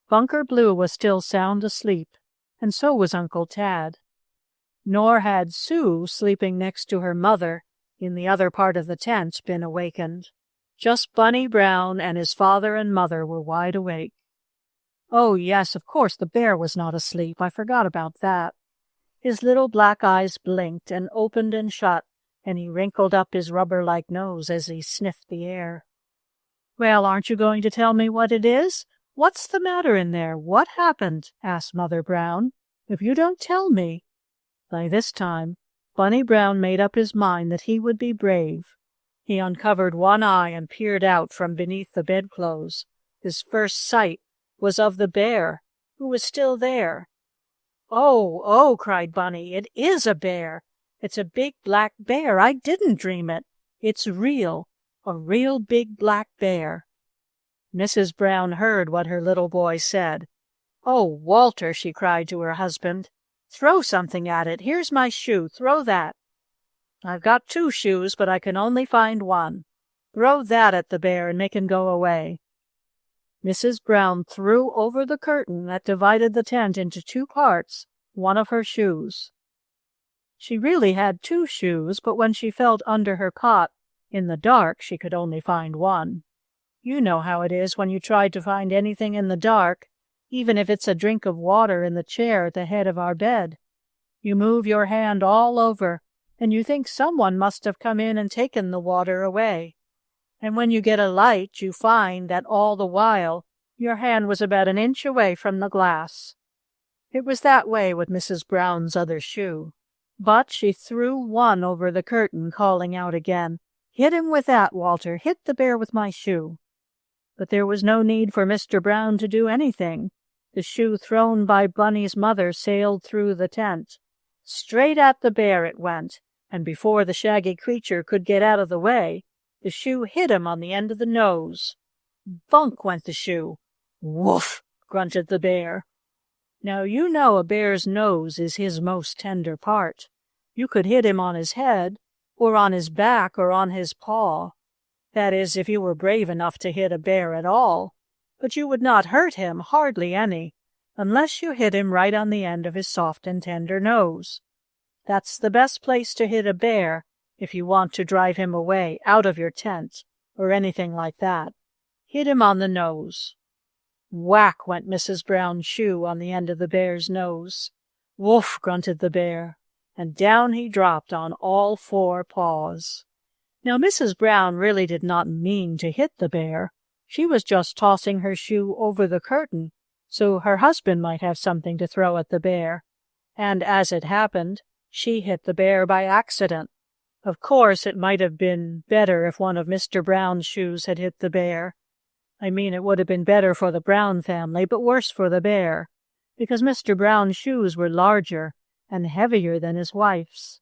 Bunker Blue was still sound asleep, and so was Uncle Tad. Nor had Sue, sleeping next to her mother in the other part of the tent, been awakened. Just Bunny Brown and his father and mother were wide awake. Oh, yes, of course the bear was not asleep. I forgot about that. His little black eyes blinked and opened and shut, and he wrinkled up his rubber-like nose as he sniffed the air. "Well, aren't you going to tell me what it is? What's the matter in there? What happened?" asked Mother Brown. "If you don't tell me—" By this time, Bunny Brown made up his mind that he would be brave. He uncovered one eye and peered out from beneath the bedclothes. His first sight was of the bear, who was still there. "Oh, oh!" cried Bunny. "It is a bear! It's a big black bear! I didn't dream it! It's real! A real big black bear!" Mrs. Brown heard what her little boy said. "Oh, Walter," she cried to her husband, "throw something at it. Here's my shoe. Throw that." "I've got 2 shoes, but I can only find 1. Throw that at the bear and make him go away." Mrs. Brown threw over the curtain that divided the tent into 2 parts one of her shoes. She really had 2 shoes, but when she felt under her cot in the dark, she could only find 1. You know how it is when you try to find anything in the dark, even if it's a drink of water in the chair at the head of our bed. You move your hand all over, and you think someone must have come in and taken the water away. And when you get a light, you find that all the while your hand was about an inch away from the glass. It was that way with Mrs. Brown's other shoe. But she threw one over the curtain, calling out again, "Hit him with that, Walter. Hit the bear with my shoe." But there was no need for Mr. Brown to do anything. The shoe thrown by Bunny's mother sailed through the tent. Straight at the bear it went, and before the shaggy creature could get out of the way, the shoe hit him on the end of the nose. Bunk went the shoe. "Woof!" grunted the bear. Now you know a bear's nose is his most tender part. You could hit him on his head, or on his back, or on his paw. That is, if you were brave enough to hit a bear at all. But you would not hurt him, hardly any, unless you hit him right on the end of his soft and tender nose. That's the best place to hit a bear if you want to drive him away out of your tent, or anything like that. Hit him on the nose. Whack went Mrs. Brown's shoe on the end of the bear's nose. "Woof!" grunted the bear, and down he dropped on all 4 paws. Now Mrs. Brown really did not mean to hit the bear. She was just tossing her shoe over the curtain so her husband might have something to throw at the bear. And as it happened, she hit the bear by accident. Of course, it might have been better if one of Mr. Brown's shoes had hit the bear. I mean, it would have been better for the Brown family, but worse for the bear, because Mr. Brown's shoes were larger and heavier than his wife's.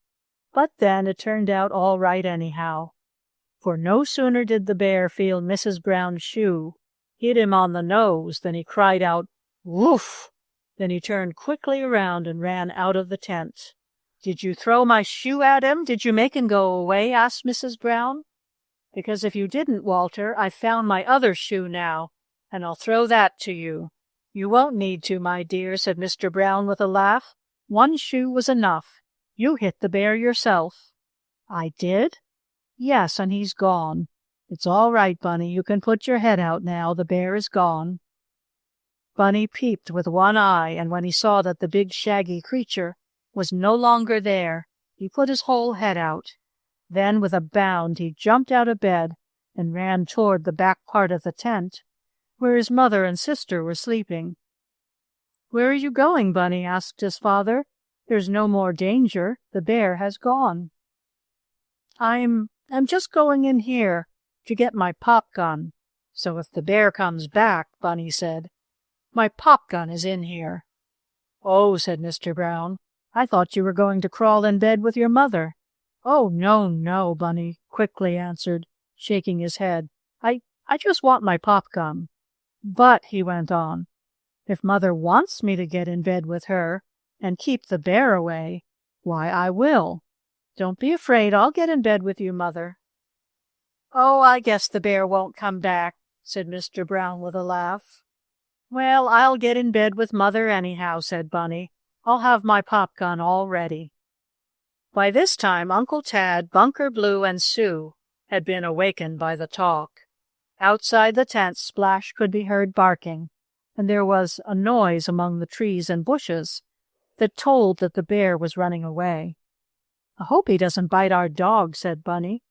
But then it turned out all right anyhow, for no sooner did the bear feel Mrs. Brown's shoe hit him on the nose than he cried out, "Woof!" Then he turned quickly around and ran out of the tent. "Did you throw my shoe at him? Did you make him go away?" asked Mrs. Brown. "Because if you didn't, Walter, I've found my other shoe now, and I'll throw that to you." "You won't need to, my dear," said Mr. Brown with a laugh. "1 shoe was enough. You hit the bear yourself." "I did?" "Yes, and he's gone. It's all right, Bunny. You can put your head out now. The bear is gone." Bunny peeped with one eye, and when he saw that the big shaggy creature was no longer there, he put his whole head out. Then, with a bound, he jumped out of bed and ran toward the back part of the tent, where his mother and sister were sleeping. "Where are you going, Bunny?" asked his father. "There's no more danger. The bear has gone." I'm just going in here to get my pop gun. So if the bear comes back," Bunny said, "my pop gun is in here." "Oh," said Mr. Brown, "I thought you were going to crawl in bed with your mother." "Oh, no, no," Bunny quickly answered, shaking his head. I just want my pop gun." "But," he went on, "if Mother wants me to get in bed with her and keep the bear away, why, I will. Don't be afraid. I'll get in bed with you, Mother." "Oh, I guess the bear won't come back," said Mr. Brown with a laugh. "Well, I'll get in bed with Mother anyhow," said Bunny. "I'll have my pop gun all ready." By this time Uncle Tad, Bunker Blue, and Sue had been awakened by the talk. Outside the tent Splash could be heard barking, and there was a noise among the trees and bushes that told that the bear was running away. "I hope he doesn't bite our dog," said Bunny.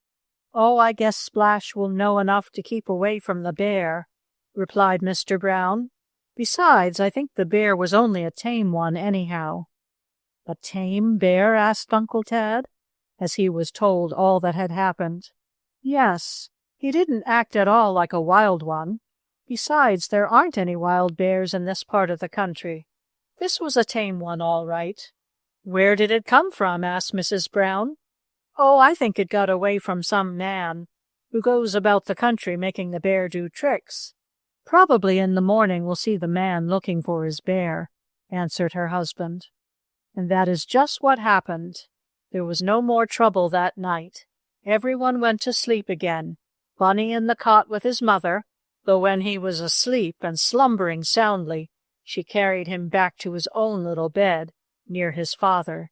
"Oh, I guess Splash will know enough to keep away from the bear," replied Mr. Brown. "Besides, I think the bear was only a tame one anyhow." "A tame bear?" asked Uncle Tad, as he was told all that had happened. "Yes, he didn't act at all like a wild one. Besides, there aren't any wild bears in this part of the country. This was a tame one, all right." "Where did it come from?" asked Mrs. Brown. "Oh, I think it got away from some man who goes about the country making the bear do tricks. Probably in the morning we'll see the man looking for his bear, answered her husband. And that is just what happened. There was no more trouble that night. Everyone went to sleep again, Bunny in the cot with his mother, though when he was asleep and slumbering soundly, she carried him back to his own little bed near his father.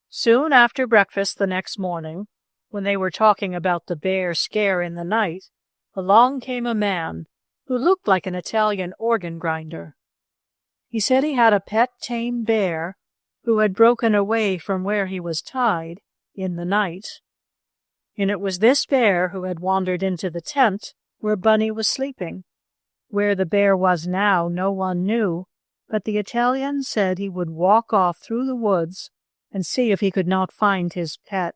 Soon after breakfast the next morning, when they were talking about the bear scare in the night, along came a man who looked like an Italian organ grinder. He said he had a pet tame bear who had broken away from where he was tied in the night. And it was this bear who had wandered into the tent where Bunny was sleeping. Where the bear was now no one knew, but the Italian said he would walk off through the woods and see if he could not find his pet,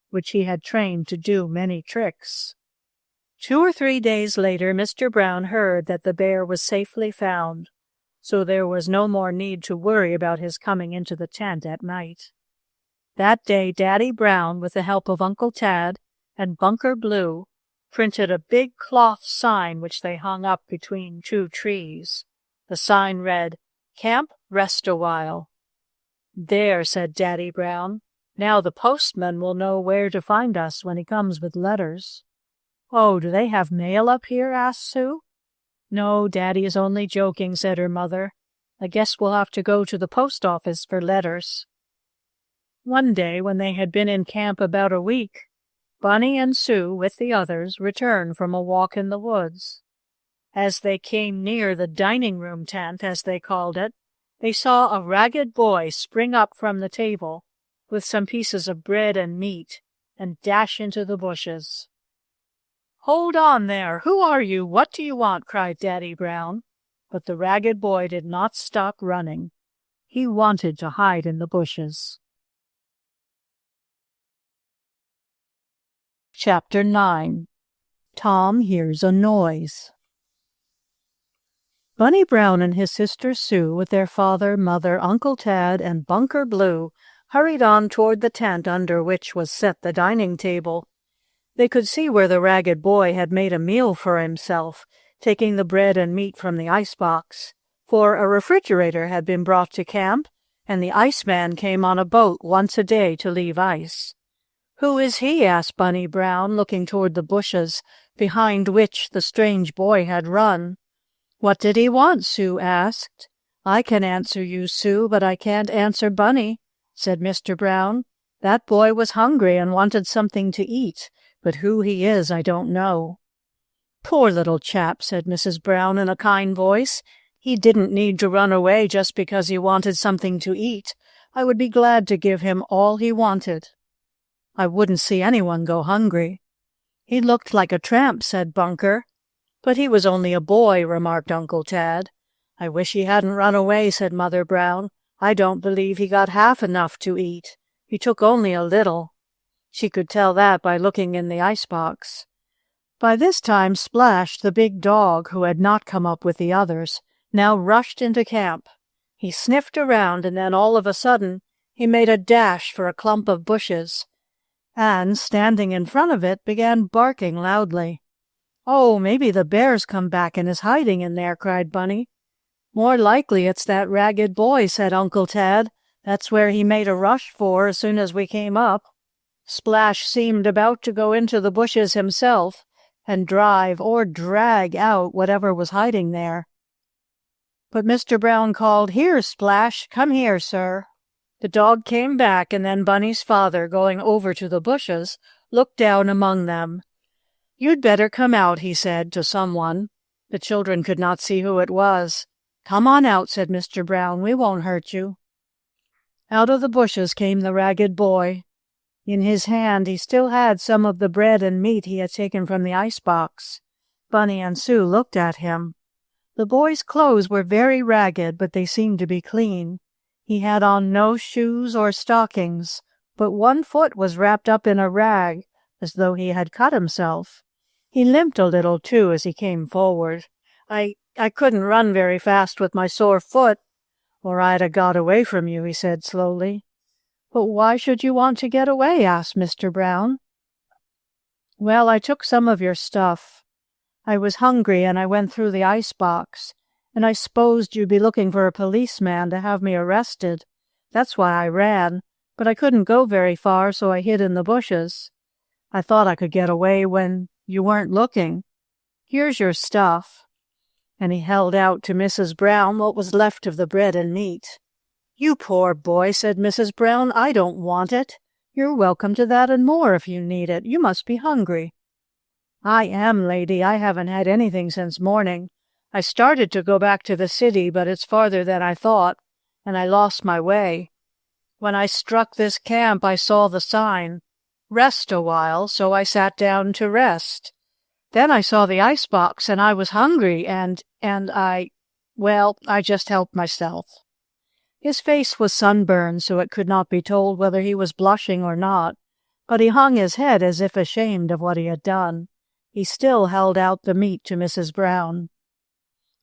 which he had trained to do many tricks. 2 or 3 days later, Mr. Brown heard that the bear was safely found, so there was no more need to worry about his coming into the tent at night. That day Daddy Brown, with the help of Uncle Tad and Bunker Blue, printed a big cloth sign which they hung up between 2 trees. The sign read, "Camp, rest a while." "There," said Daddy Brown. "Now the postman will know where to find us when he comes with letters." "Oh, do they have mail up here?" asked Sue. "No, Daddy is only joking," said her mother. "I guess we'll have to go to the post office for letters." One day, when they had been in camp about a week, Bunny and Sue, with the others, returned from a walk in the woods. As they came near the dining-room tent, as they called it, they saw a ragged boy spring up from the table with some pieces of bread and meat and dash into the bushes. "Hold on there! Who are you? What do you want?" cried Daddy Brown. But the ragged boy did not stop running. He wanted to hide in the bushes. Chapter 9. Tom Hears a Noise. Bunny Brown and his sister Sue, with their father, mother, Uncle Tad, and Bunker Blue, hurried on toward the tent under which was set the dining table. They could see where the ragged boy had made a meal for himself, taking the bread and meat from the icebox, for a refrigerator had been brought to camp, and the iceman came on a boat once a day to leave ice. "Who is he?" asked Bunny Brown, looking toward the bushes behind which the strange boy had run. "What did he want?" Sue asked. "I can answer you, Sue, but I can't answer Bunny," said Mr. Brown. "That boy was hungry and wanted something to eat, but who he is I don't know." "Poor little chap," said Mrs. Brown in a kind voice. "He didn't need to run away just because he wanted something to eat. I would be glad to give him all he wanted." "I wouldn't see anyone go hungry." "He looked like a tramp," said Bunker. "But he was only a boy," remarked Uncle Tad. "I wish he hadn't run away," said Mother Brown. "I don't believe he got half enough to eat. He took only a little." She could tell that by looking in the icebox. By this time Splash, the big dog, who had not come up with the others, now rushed into camp. He sniffed around, and then all of a sudden he made a dash for a clump of bushes, and, standing in front of it, began barking loudly. "Oh, maybe the bear's come back and is hiding in there," cried Bunny. "More likely it's that ragged boy," said Uncle Tad. "That's where he made a rush for as soon as we came up." Splash seemed about to go into the bushes himself and drive or drag out whatever was hiding there. But Mr. Brown called, "Here, Splash! Come here, sir!" The dog came back, and then Bunny's father, going over to the bushes, looked down among them. "You'd better come out," he said to someone. The children could not see who it was. "Come on out," said Mr. Brown. "We won't hurt you." Out of the bushes came the ragged boy. In his hand he still had some of the bread and meat he had taken from the icebox. Bunny and Sue looked at him. The boy's clothes were very ragged, but they seemed to be clean. He had on no shoes or stockings, but one foot was wrapped up in a rag, as though he had cut himself. He limped a little, too, as he came forward. I couldn't run very fast with my sore foot, or I'd 'a' got away from you," he said slowly. "But why should you want to get away?" asked Mr. Brown. "Well, I took some of your stuff. I was hungry and I went through the icebox, and I supposed you'd be looking for a policeman to have me arrested. That's why I ran, but I couldn't go very far, so I hid in the bushes. I thought I could get away when you weren't looking. Here's your stuff." And he held out to Mrs. Brown what was left of the bread and meat. "You poor boy," said Mrs. Brown. "I don't want it. You're welcome to that and more if you need it. You must be hungry." "I am, lady. I haven't had anything since morning. I started to go back to the city, but it's farther than I thought, and I lost my way. When I struck this camp, I saw the sign, 'Rest a while,' so I sat down to rest. Then I saw the icebox, and I was hungry, and I just helped myself." His face was sunburned, so it could not be told whether he was blushing or not, but he hung his head as if ashamed of what he had done. He still held out the meat to Mrs. Brown.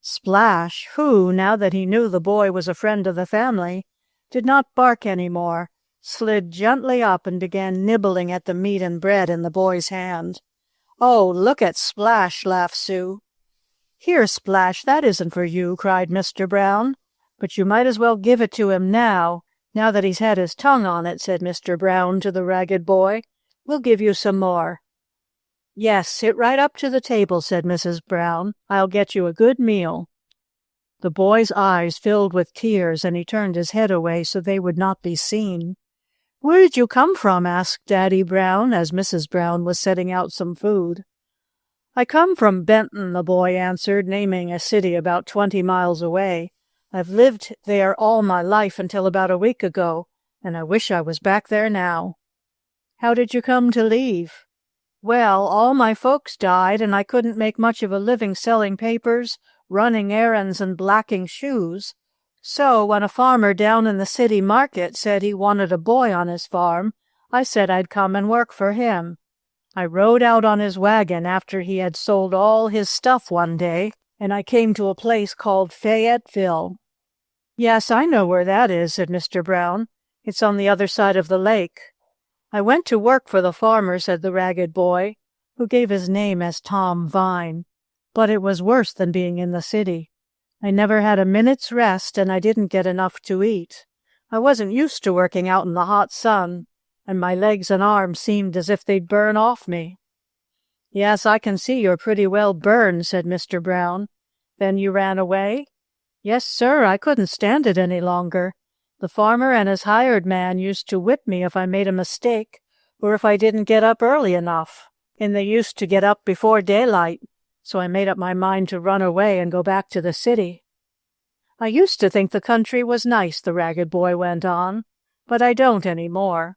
Splash, who, now that he knew the boy was a friend of the family, did not bark any more, slid gently up and began nibbling at the meat and bread in the boy's hand. "Oh, look at Splash," laughed Sue. "Here, Splash, that isn't for you," cried Mr. Brown. "But you might as well give it to him now that he's had his tongue on it," said Mr. Brown to the ragged boy. "We'll give you some more." "Yes, sit right up to the table," said Mrs. Brown. "I'll get you a good meal." The boy's eyes filled with tears, and he turned his head away so they would not be seen. "Where did you come from?" asked Daddy Brown, as Mrs. Brown was setting out some food. "I come from Benton," the boy answered, naming a city about 20 miles away. "I've lived there all my life until about a week ago, and I wish I was back there now." "How did you come to leave?" "Well, all my folks died, and I couldn't make much of a living selling papers, running errands, and blacking shoes. So when a farmer down in the city market said he wanted a boy on his farm, I said I'd come and work for him. I rode out on his wagon after he had sold all his stuff one day, and I came to a place called Fayetteville." "Yes, I know where that is," said Mr. Brown. "It's on the other side of the lake." "I went to work for the farmer," said the ragged boy, who gave his name as Tom Vine. "But it was worse than being in the city. I never had a minute's rest, and I didn't get enough to eat. I wasn't used to working out in the hot sun, and my legs and arms seemed as if they'd burn off me." "Yes, I can see you're pretty well burned," said Mr. Brown. "Then you ran away?" "Yes, sir, I couldn't stand it any longer. The farmer and his hired man used to whip me if I made a mistake, or if I didn't get up early enough, and they used to get up before daylight, so I made up my mind to run away and go back to the city." "I used to think the country was nice," the ragged boy went on, "but I don't any more.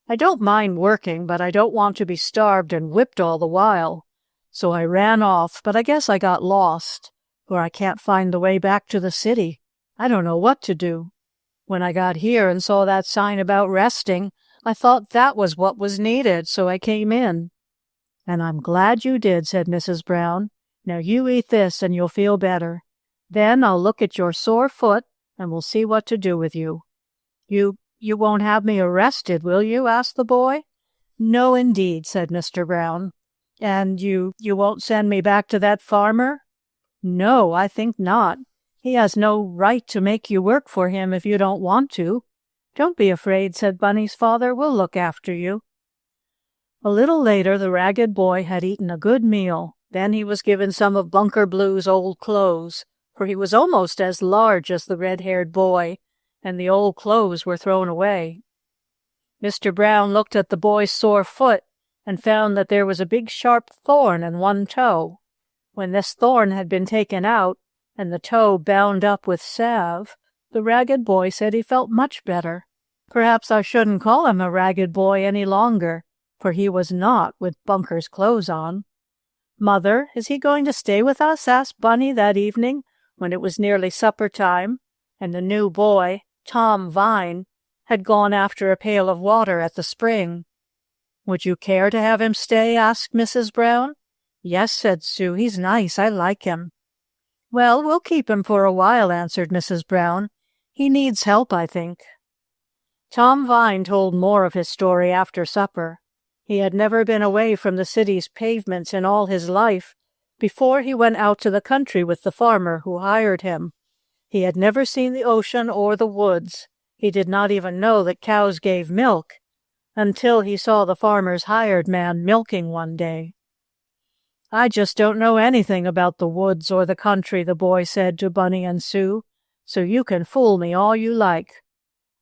I don't mind working, but I don't want to be starved and whipped all the while. So I ran off, but I guess I got lost, for I can't find the way back to the city. I don't know what to do. When I got here and saw that sign about resting, I thought that was what was needed, so I came in." "And I'm glad you did," said Mrs. Brown. "Now you eat this and you'll feel better. Then I'll look at your sore foot and we'll see what to do with you." You won't have me arrested, will you?" asked the boy. "No, indeed," said Mr. Brown. "And you won't send me back to that farmer?" "No, I think not. He has no right to make you work for him if you don't want to." "Don't be afraid," said Bunny's father. "We'll look after you." A little later the ragged boy had eaten a good meal. Then he was given some of Bunker Blue's old clothes, for he was almost as large as the red-haired boy, and the old clothes were thrown away. Mr. Brown looked at the boy's sore foot and found that there was a big sharp thorn in one toe. When this thorn had been taken out, and the toe bound up with salve, the ragged boy said he felt much better. Perhaps I shouldn't call him a ragged boy any longer, for he was not with Bunker's clothes on. "Mother, is he going to stay with us?" asked Bunny that evening, when it was nearly supper time, and the new boy, Tom Vine, had gone after a pail of water at the spring. "Would you care to have him stay?" asked Mrs. Brown. "Yes," said Sue. "He's nice. I like him." "Well, we'll keep him for a while," answered Mrs. Brown. "He needs help, I think." Tom Vine told more of his story after supper. He had never been away from the city's pavements in all his life, before he went out to the country with the farmer who hired him. He had never seen the ocean or the woods. He did not even know that cows gave milk, until he saw the farmer's hired man milking one day. "I just don't know anything about the woods or the country," the boy said to Bunny and Sue, "so you can fool me all you like."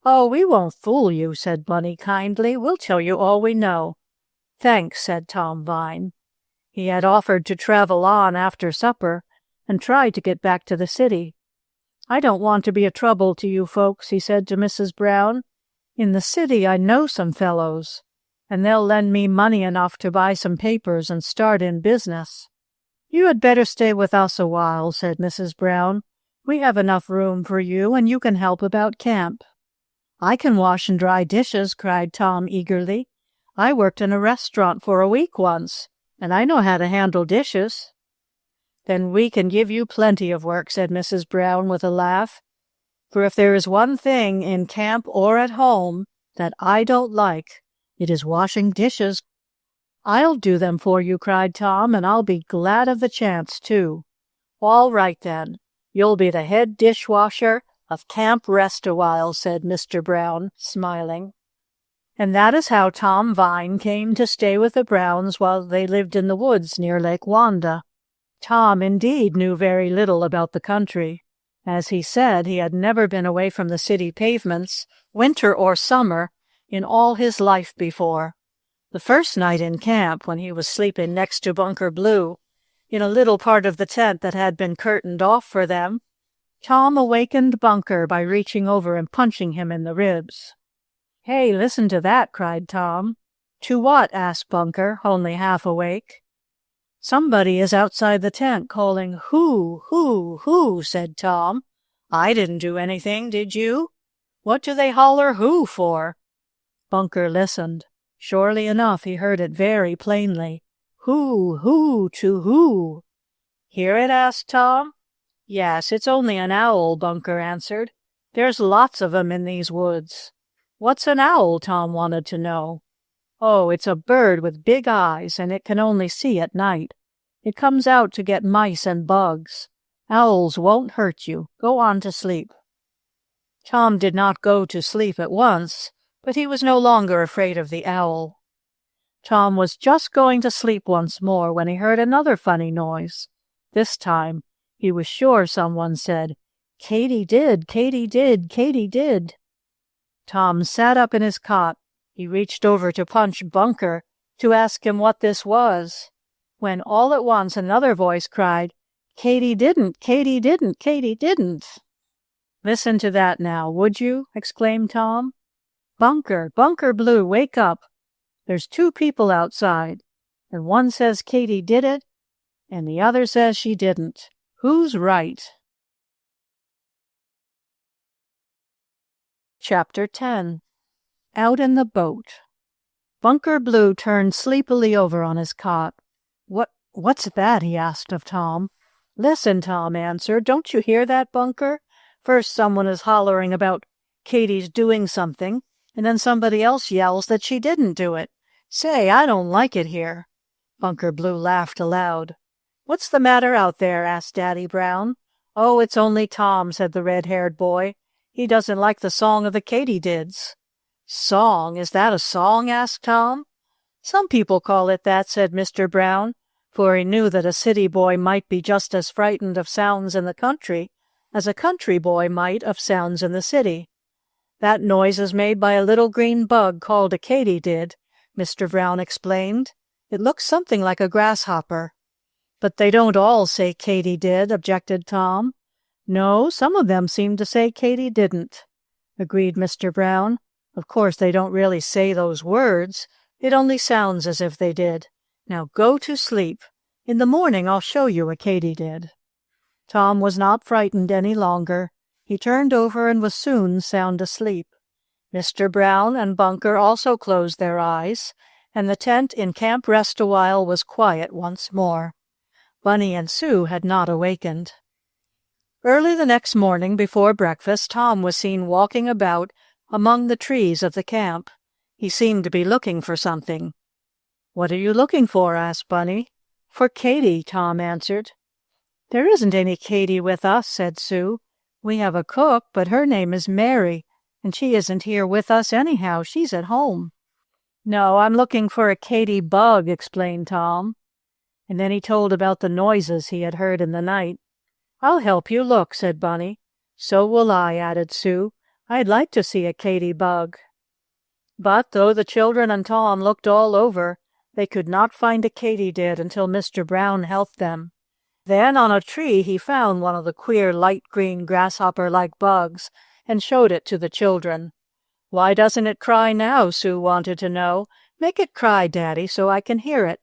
"Oh, we won't fool you," said Bunny kindly. "We'll tell you all we know." "Thanks," said Tom Vine. He had offered to travel on after supper and tried to get back to the city. "I don't want to be a trouble to you folks," he said to Mrs. Brown. "In the city I know some fellows, and they'll lend me money enough to buy some papers and start in business." "You had better stay with us a while," said Mrs. Brown. "We have enough room for you, and you can help about camp." "I can wash and dry dishes," cried Tom eagerly. "I worked in a restaurant for a week once, and I know how to handle dishes." "Then we can give you plenty of work," said Mrs. Brown with a laugh. "For if there is one thing in camp or at home that I don't like, it is washing dishes." "I'll do them for you," cried Tom, "and I'll be glad of the chance, too." "All right, then. You'll be the head dishwasher of Camp Rest-A-While," said Mr. Brown, smiling. And that is how Tom Vine came to stay with the Browns while they lived in the woods near Lake Wanda. Tom, indeed, knew very little about the country. As he said, he had never been away from the city pavements, winter or summer, in all his life before. The first night in camp, when he was sleeping next to Bunker Blue, in a little part of the tent that had been curtained off for them, Tom awakened Bunker by reaching over and punching him in the ribs. "Hey, listen to that," cried Tom. "To what?" asked Bunker, only half awake. "Somebody is outside the tent calling, 'Hoo, hoo, hoo,'" said Tom. "I didn't do anything, did you? What do they holler 'hoo' for?" Bunker listened. Surely enough, he heard it very plainly. "Hoo, hoo, to who?" "Hear it?" asked Tom. "Yes, it's only an owl," Bunker answered. "There's lots of 'em in these woods." "What's an owl?" Tom wanted to know. "Oh, it's a bird with big eyes, and it can only see at night. It comes out to get mice and bugs. Owls won't hurt you. Go on to sleep." Tom did not go to sleep at once, but he was no longer afraid of the owl. Tom was just going to sleep once more when he heard another funny noise. This time he was sure someone said, "Katy did, Katy did, Katy did." Tom sat up in his cot. He reached over to punch Bunker to ask him what this was, when all at once another voice cried, "Katy didn't, Katy didn't, Katy didn't." "Listen to that now, would you?" exclaimed Tom. "Bunker, Bunker Blue, wake up. There's two people outside, and one says Katy did it, and the other says she didn't. Who's right?" Chapter 10. Out in the Boat. Bunker Blue turned sleepily over on his cot. What's that?" he asked of Tom. "Listen," Tom answered. "Don't you hear that, Bunker? First someone is hollering about Katy's doing something, and then somebody else yells that she didn't do it. Say, I don't like it here." Bunker Blue laughed aloud. "What's the matter out there?" asked Daddy Brown. "Oh, it's only Tom," said the red-haired boy. "He doesn't like the song of the katydids." "Song? Is that a song?" asked Tom. "Some people call it that," said Mr. Brown, for he knew that a city boy might be just as frightened of sounds in the country as a country boy might of sounds in the city. "That noise is made by a little green bug called a katydid," Mr. Brown explained. "It looks something like a grasshopper." "But they don't all say Katy did," objected Tom. "No, some of them seem to say Katy didn't," agreed Mr. Brown. "Of course, they don't really say those words. It only sounds as if they did. Now go to sleep. In the morning I'll show you a katydid." Tom was not frightened any longer. He turned over and was soon sound asleep. Mr. Brown and Bunker also closed their eyes, and the tent in Camp Rest-A-While was quiet once more. Bunny and Sue had not awakened. Early the next morning before breakfast, Tom was seen walking about among the trees of the camp. He seemed to be looking for something. "What are you looking for?" asked Bunny. For Katy, Tom answered. There isn't any Katy with us, said Sue. We have a cook, but her name is Mary, and she isn't here with us anyhow. She's at home. No, I'm looking for a Katy bug, explained Tom. And then he told about the noises he had heard in the night. I'll help you look, said Bunny. So will I, added Sue. I'd like to see a Katy bug. But though the children and Tom looked all over, they could not find a katydid until Mr. Brown helped them. Then on a tree he found one of the queer light green grasshopper-like bugs and showed it to the children. Why doesn't it cry now? Sue wanted to know. Make it cry, Daddy, so I can hear it.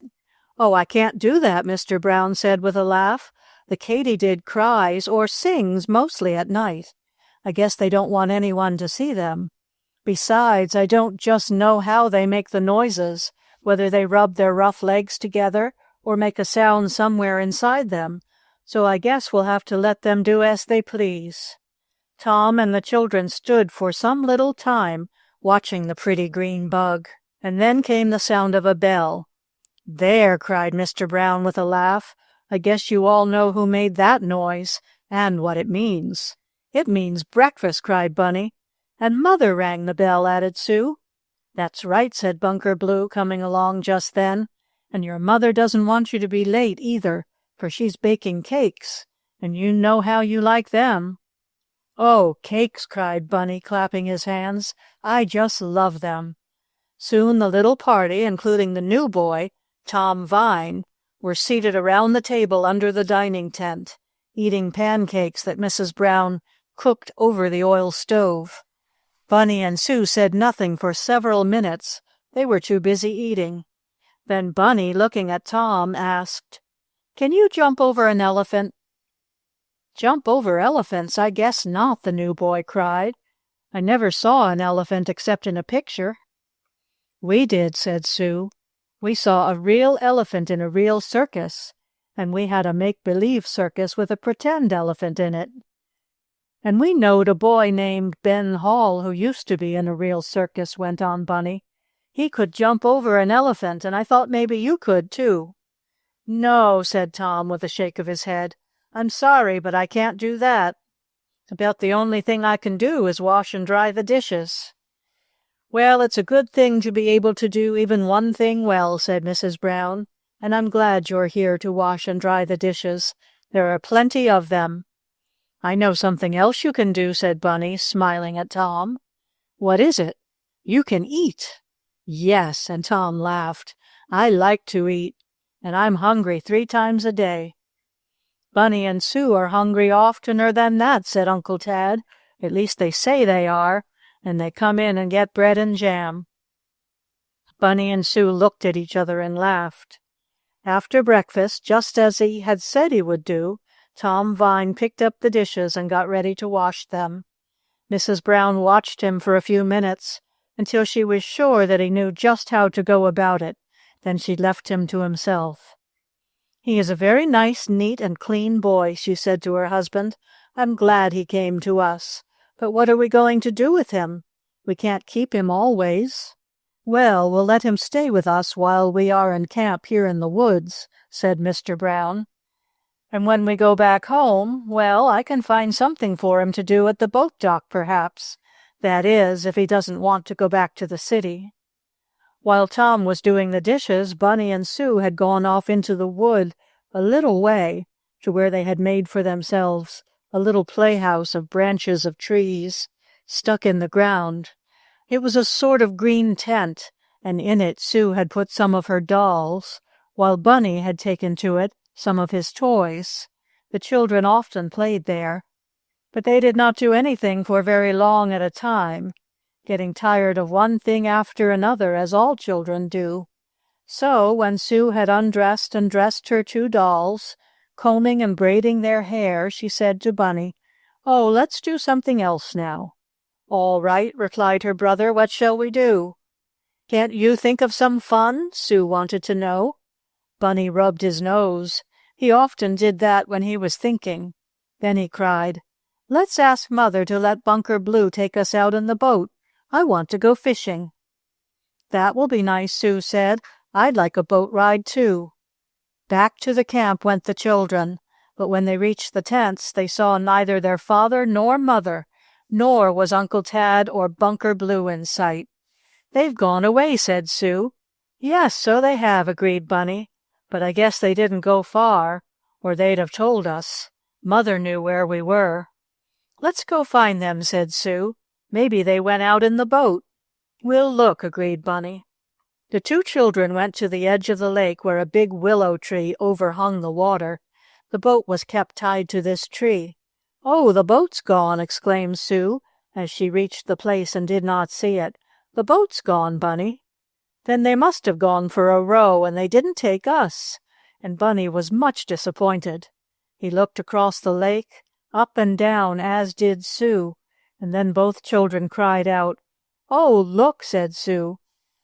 Oh, I can't do that, Mr. Brown said with a laugh. The katydid cries or sings mostly at night. I guess they don't want anyone to see them. Besides, I don't just know how they make the noises, whether they rub their rough legs together or make a sound somewhere inside them, so I guess we'll have to let them do as they please. Tom and the children stood for some little time watching the pretty green bug, and then came the sound of a bell. There, cried Mr. Brown with a laugh. I guess you all know who made that noise, and what it means. It means breakfast, cried Bunny. And Mother rang the bell, added Sue. That's right, said Bunker Blue, coming along just then. And your mother doesn't want you to be late either, for she's baking cakes, and you know how you like them. Oh, cakes, cried Bunny, clapping his hands. I just love them. Soon the little party, including the new boy, Tom Vine, were seated around the table under the dining tent, eating pancakes that Mrs. Brown cooked over the oil stove. Bunny and Sue said nothing for several minutes. They were too busy eating. Then Bunny, looking at Tom, asked, Can you jump over an elephant? Jump over elephants? I guess not, the new boy cried. I never saw an elephant except in a picture. We did, said Sue. We saw a real elephant in a real circus, and we had a make-believe circus with a pretend elephant in it. And we knowed a boy named Ben Hall who used to be in a real circus, went on Bunny. He could jump over an elephant, and I thought maybe you could, too. No, said Tom with a shake of his head. I'm sorry, but I can't do that. About the only thing I can do is wash and dry the dishes. Well, it's a good thing to be able to do even one thing well, said Mrs. Brown, and I'm glad you're here to wash and dry the dishes. There are plenty of them. I know something else you can do, said Bunny, smiling at Tom. What is it? You can eat. Yes, and Tom laughed. I like to eat, and I'm hungry 3 times a day. Bunny and Sue are hungry oftener than that, said Uncle Tad. At least they say they are, and they come in and get bread and jam. Bunny and Sue looked at each other and laughed. After breakfast, just as he had said he would do, Tom Vine picked up the dishes and got ready to wash them. Mrs. Brown watched him for a few minutes, until she was sure that he knew just how to go about it. Then she left him to himself. He is a very nice, neat, and clean boy, she said to her husband. I'm glad he came to us. But what are we going to do with him? We can't keep him always. Well, we'll let him stay with us while we are in camp here in the woods, said Mr. Brown. And when we go back home, well, I can find something for him to do at the boat dock, perhaps. That is, if he doesn't want to go back to the city. While Tom was doing the dishes, Bunny and Sue had gone off into the wood a little way to where they had made for themselves a little playhouse of branches of trees stuck in the ground. It was a sort of green tent, and in it Sue had put some of her dolls, while Bunny had taken to it some of his toys. The children often played there, but they did not do anything for very long at a time, getting tired of one thing after another, as all children do. So, when Sue had undressed and dressed her 2 dolls, combing and braiding their hair, she said to Bunny, "Oh, let's do something else now." "All right," replied her brother. "What shall we do?" "Can't you think of some fun?" Sue wanted to know. Bunny rubbed his nose. He often did that when he was thinking. Then he cried, "Let's ask Mother to let Bunker Blue take us out in the boat. I want to go fishing." "That will be nice," Sue said. "I'd like a boat ride, too." Back to the camp went the children, but when they reached the tents, they saw neither their father nor mother, nor was Uncle Tad or Bunker Blue in sight. "They've gone away," said Sue. "Yes, so they have," agreed Bunny. "But I guess they didn't go far, or they'd have told us. Mother knew where we were." "Let's go find them," said Sue. "Maybe they went out in the boat." "We'll look," agreed Bunny. The two children went to the edge of the lake where a big willow tree overhung the water. The boat was kept tied to this tree. "Oh, the boat's gone!" exclaimed Sue, as she reached the place and did not see it. "The boat's gone, Bunny." "Then they must have gone for a row, and they didn't take us." And Bunny was much disappointed. He looked across the lake, up and down, as did Sue, and then both children cried out. "Oh, look!" said Sue.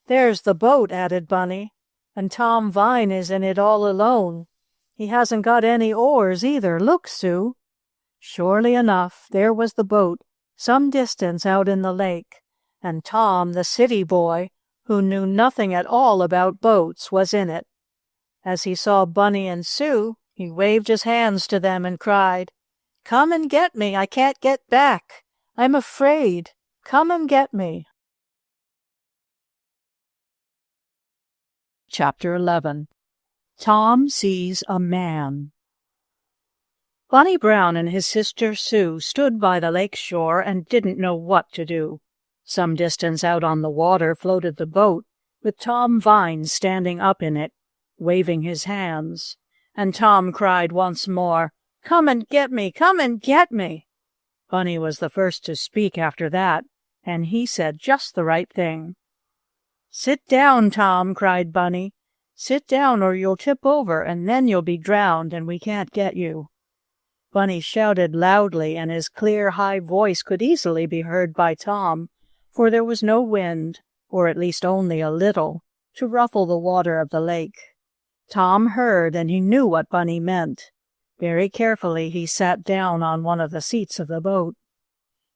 "There's the boat," added Bunny, "and Tom Vine is in it all alone. He hasn't got any oars either. Look, Sue." Surely enough, there was the boat, some distance out in the lake, and Tom, the city boy, who knew nothing at all about boats, was in it. As he saw Bunny and Sue, he waved his hands to them and cried, "Come and get me. I can't get back. I'm afraid. Come and get me." Chapter 11. Tom Sees a Man. Bunny Brown and his sister Sue stood by the lake shore and didn't know what to do. Some distance out on the water floated the boat, with Tom Vine standing up in it, waving his hands. And Tom cried once more, "Come and get me! Come and get me!" Bunny was the first to speak after that, and he said just the right thing. "Sit down, Tom," cried Bunny. "Sit down or you'll tip over, and then you'll be drowned, and we can't get you." Bunny shouted loudly, and his clear, high voice could easily be heard by Tom, for there was no wind, or at least only a little, to ruffle the water of the lake. Tom heard, and he knew what Bunny meant. Very carefully he sat down on one of the seats of the boat.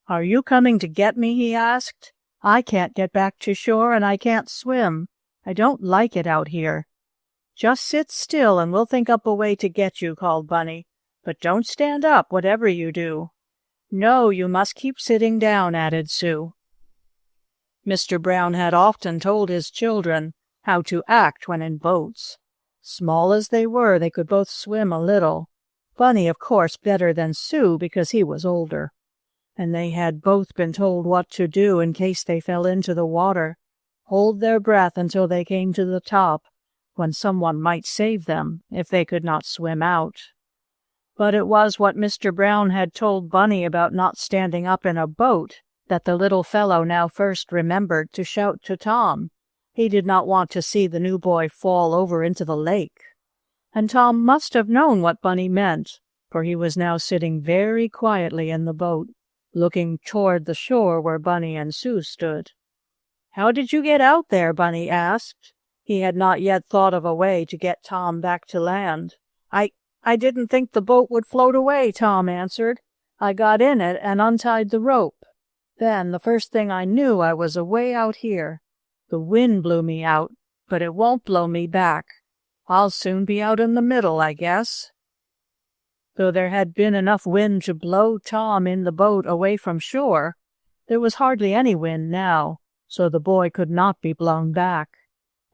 "Are you coming to get me?" he asked. "I can't get back to shore, and I can't swim. I don't like it out here." "Just sit still, and we'll think up a way to get you," called Bunny. "But don't stand up, whatever you do." "No, you must keep sitting down," added Sue. Mr. Brown had often told his children how to act when in boats. Small as they were, they could both swim a little. Bunny, of course, better than Sue because he was older. And they had both been told what to do in case they fell into the water. Hold their breath until they came to the top, when someone might save them if they could not swim out. But it was what Mr. Brown had told Bunny about not standing up in a boat that the little fellow now first remembered to shout to Tom. He did not want to see the new boy fall over into the lake. And Tom must have known what Bunny meant, for he was now sitting very quietly in the boat, looking toward the shore where Bunny and Sue stood. "How did you get out there?" Bunny asked. He had not yet thought of a way to get Tom back to land. I didn't think the boat would float away," Tom answered. "I got in it and untied the rope. Then, the first thing I knew, I was away out here. The wind blew me out, but it won't blow me back. I'll soon be out in the middle, I guess." Though there had been enough wind to blow Tom in the boat away from shore, there was hardly any wind now, so the boy could not be blown back.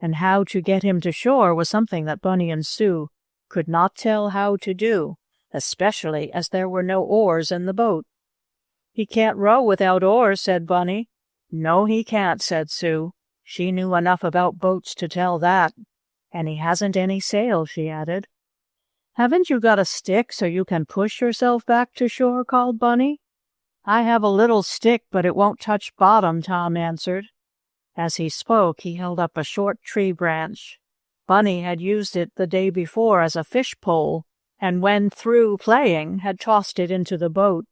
And how to get him to shore was something that Bunny and Sue could not tell how to do, especially as there were no oars in the boat. "He can't row without oars," said Bunny. "No, he can't," said Sue. She knew enough about boats to tell that. "And he hasn't any sail," she added. "Haven't you got a stick so you can push yourself back to shore?" called Bunny. "I have a little stick, but it won't touch bottom," Tom answered. As he spoke, he held up a short tree branch. Bunny had used it the day before as a fish pole, and when through playing, had tossed it into the boat.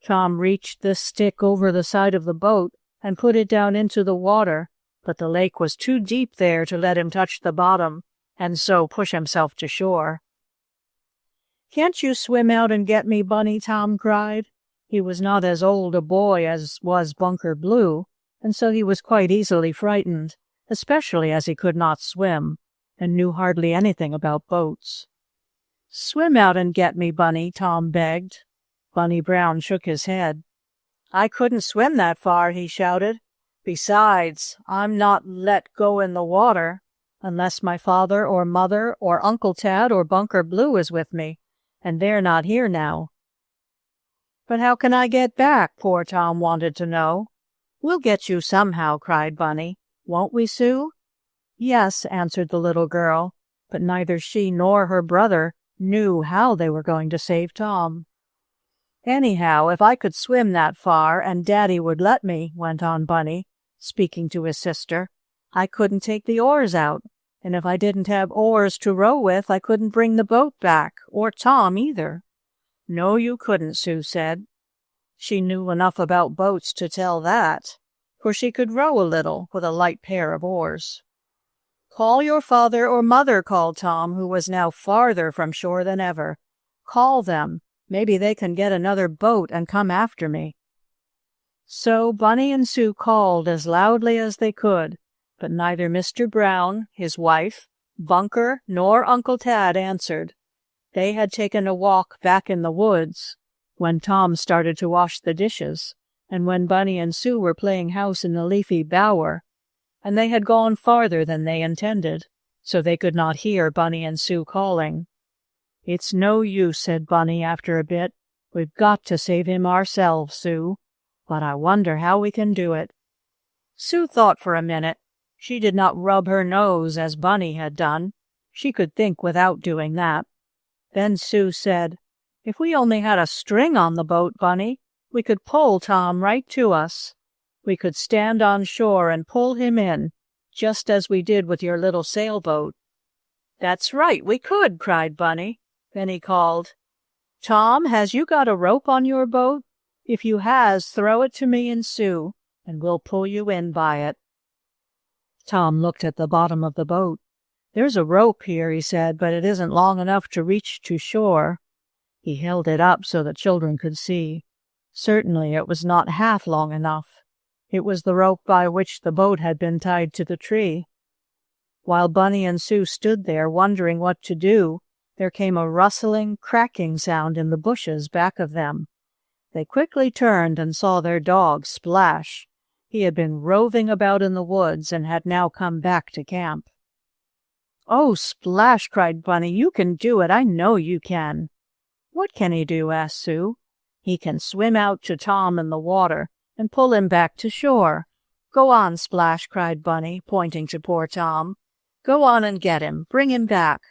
Tom reached this stick over the side of the boat and put it down into the water, but the lake was too deep there to let him touch the bottom, and so push himself to shore. "Can't you swim out and get me, Bunny?" Tom cried. He was not as old a boy as was Bunker Blue, and so he was quite easily frightened, especially as he could not swim, and knew hardly anything about boats. "Swim out and get me, Bunny," Tom begged. Bunny Brown shook his head. "I couldn't swim that far," he shouted. "Besides, I'm not let go in the water unless my father or mother or Uncle Tad or Bunker Blue is with me, and they're not here now." "But how can I get back?" poor Tom wanted to know. "We'll get you somehow," cried Bunny. "Won't we, Sue?" "Yes," answered the little girl, but neither she nor her brother knew how they were going to save Tom. "Anyhow, if I could swim that far, and Daddy would let me," went on Bunny, speaking to his sister, "I couldn't take the oars out, and if I didn't have oars to row with, I couldn't bring the boat back, or Tom either." "No, you couldn't," Sue said. She knew enough about boats to tell that, for she could row a little with a light pair of oars. "Call your father or mother," called Tom, who was now farther from shore than ever. "Call them. Maybe they can get another boat and come after me." So Bunny and Sue called as loudly as they could, but neither Mr. Brown, his wife, Bunker, nor Uncle Tad answered. They had taken a walk back in the woods when Tom started to wash the dishes, and when Bunny and Sue were playing house in the leafy bower, and they had gone farther than they intended, so they could not hear Bunny and Sue calling. "It's no use," said Bunny after a bit. "We've got to save him ourselves, Sue, but I wonder how we can do it." Sue thought for a minute. She did not rub her nose as Bunny had done. She could think without doing that. Then Sue said, "If we only had a string on the boat, Bunny, we could pull Tom right to us. We could stand on shore and pull him in, just as we did with your little sailboat." "That's right, we could," cried Bunny. Then he called, "Tom, has you got a rope on your boat? If you has, throw it to me and Sue, and we'll pull you in by it." Tom looked at the bottom of the boat. "There's a rope here," he said, "but it isn't long enough to reach to shore." He held it up so the children could see. Certainly it was not half long enough. It was the rope by which the boat had been tied to the tree. While Bunny and Sue stood there wondering what to do, there came a rustling, cracking sound in the bushes back of them. They quickly turned and saw their dog, Splash. He had been roving about in the woods and had now come back to camp. "Oh, Splash," cried Bunny, "you can do it. I know you can." "What can he do?" asked Sue. "He can swim out to Tom in the water and pull him back to shore." "Go on, Splash," cried Bunny, pointing to poor Tom. "Go on and get him. Bring him back."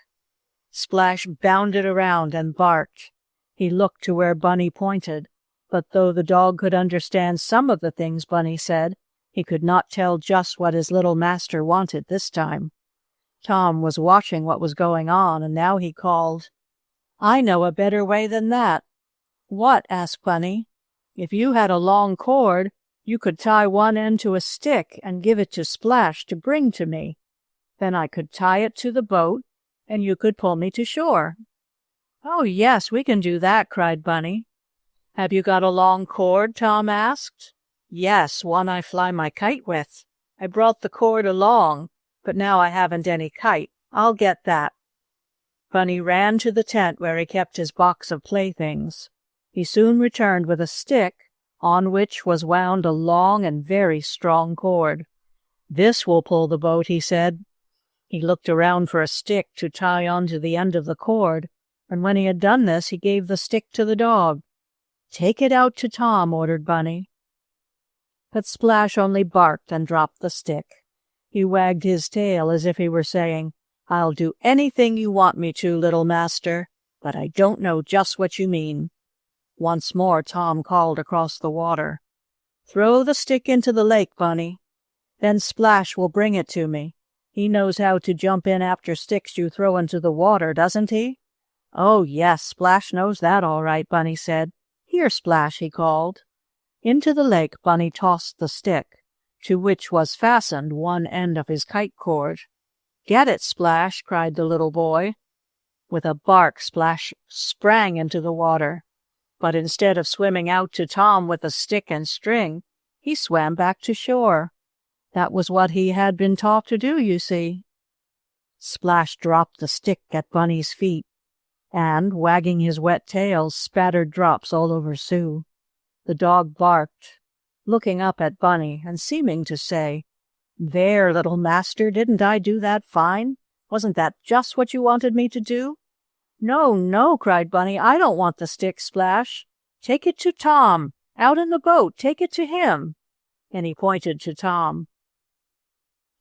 Splash bounded around and barked. He looked to where Bunny pointed, but though the dog could understand some of the things Bunny said, he could not tell just what his little master wanted this time. Tom was watching what was going on, and now he called, "I know a better way than that." "What?" asked Bunny. "If you had a long cord, you could tie one end to a stick and give it to Splash to bring to me. Then I could tie it to the boat, and you could pull me to shore." "Oh, yes, we can do that," cried Bunny. "Have you got a long cord?" Tom asked. "Yes, one I fly my kite with. I brought the cord along, but now I haven't any kite. I'll get that." Bunny ran to the tent where he kept his box of playthings. He soon returned with a stick, on which was wound a long and very strong cord. "This will pull the boat," he said. He looked around for a stick to tie onto the end of the cord, and when he had done this, he gave the stick to the dog. "Take it out to Tom," ordered Bunny. But Splash only barked and dropped the stick. He wagged his tail as if he were saying, "I'll do anything you want me to, little master, but I don't know just what you mean." Once more Tom called across the water, "Throw the stick into the lake, Bunny. Then Splash will bring it to me. He knows how to jump in after sticks you throw into the water, doesn't he?" "Oh, yes, Splash knows that all right," Bunny said. "Here, Splash," he called. Into the lake Bunny tossed the stick, to which was fastened one end of his kite cord. "Get it, Splash," cried the little boy. With a bark, Splash sprang into the water, but instead of swimming out to Tom with the stick and string, he swam back to shore. That was what he had been taught to do, you see. Splash dropped the stick at Bunny's feet, and, wagging his wet tail, spattered drops all over Sue. The dog barked, looking up at Bunny and seeming to say, "There, little master, didn't I do that fine? Wasn't that just what you wanted me to do?" "No, no," cried Bunny, "I don't want the stick, Splash. Take it to Tom, out in the boat, take it to him." And he pointed to Tom.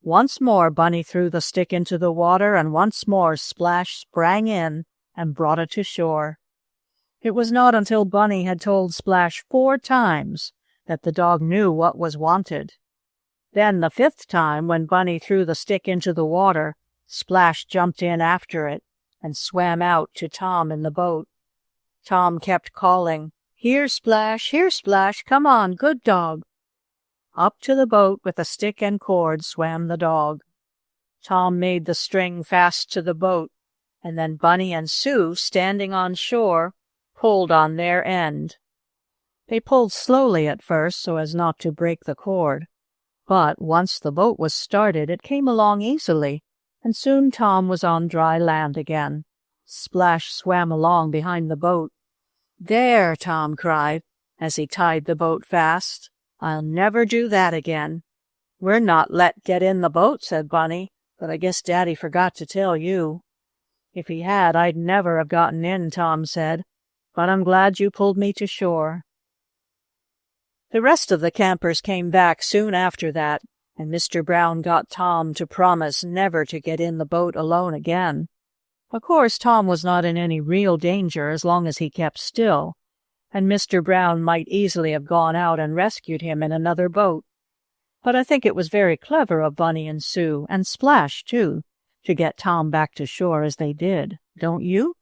Once more Bunny threw the stick into the water, and once more Splash sprang in and brought it to shore. It was not until Bunny had told Splash 4 times that the dog knew what was wanted. Then the 5th time, when Bunny threw the stick into the water, Splash jumped in after it and swam out to Tom in the boat. Tom kept calling, here, Splash, come on, good dog." Up to the boat with a stick and cord swam the dog. Tom made the string fast to the boat, and then Bunny and Sue, standing on shore, pulled on their end. They pulled slowly at first so as not to break the cord, but once the boat was started it came along easily, and soon Tom was on dry land again. Splash swam along behind the boat. "There," Tom cried, as he tied the boat fast. "I'll never do that again." "We're not let get in the boat," said Bunny, "but I guess Daddy forgot to tell you." "If he had, I'd never have gotten in," Tom said, "but I'm glad you pulled me to shore." The rest of the campers came back soon after that, and Mr. Brown got Tom to promise never to get in the boat alone again. Of course, Tom was not in any real danger as long as he kept still, and Mr. Brown might easily have gone out and rescued him in another boat. But I think it was very clever of Bunny and Sue, and Splash, too, to get Tom back to shore as they did, don't you?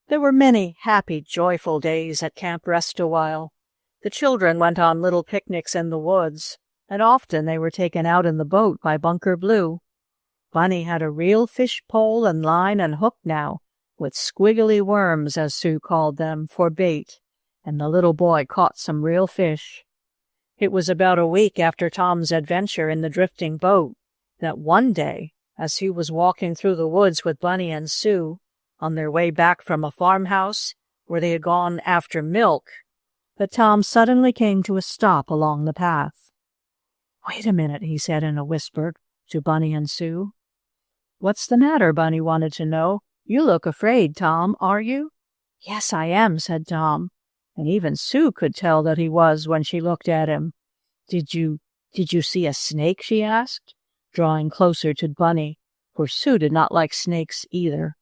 There were many happy, joyful days at Camp Rest-A-While. The children went on little picnics in the woods, and often they were taken out in the boat by Bunker Blue. Bunny had a real fish pole and line and hook now, with squiggly worms, as Sue called them, for bait, and the little boy caught some real fish. It was about a week after Tom's adventure in the drifting boat that one day, as he was walking through the woods with Bunny and Sue, on their way back from a farmhouse where they had gone after milk, that Tom suddenly came to a stop along the path. "Wait a minute," he said in a whisper to Bunny and Sue. "What's the matter?" Bunny wanted to know. "You look afraid, Tom, are you?" "Yes, I am," said Tom, and even Sue could tell that he was when she looked at him. Did you see a snake?" she asked, drawing closer to Bunny, for Sue did not like snakes either.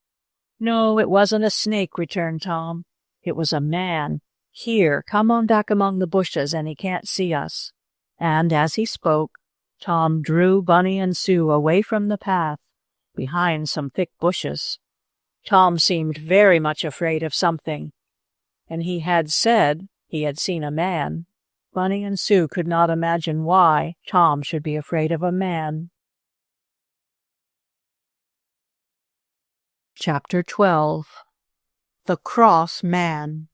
"No, it wasn't a snake," returned Tom. "It was a man. Here, come on back among the bushes, and he can't see us." And as he spoke, Tom drew Bunny and Sue away from the path, behind some thick bushes. Tom seemed very much afraid of something, and he had said he had seen a man. Bunny and Sue could not imagine why Tom should be afraid of a man. Chapter 12. The Cross Man.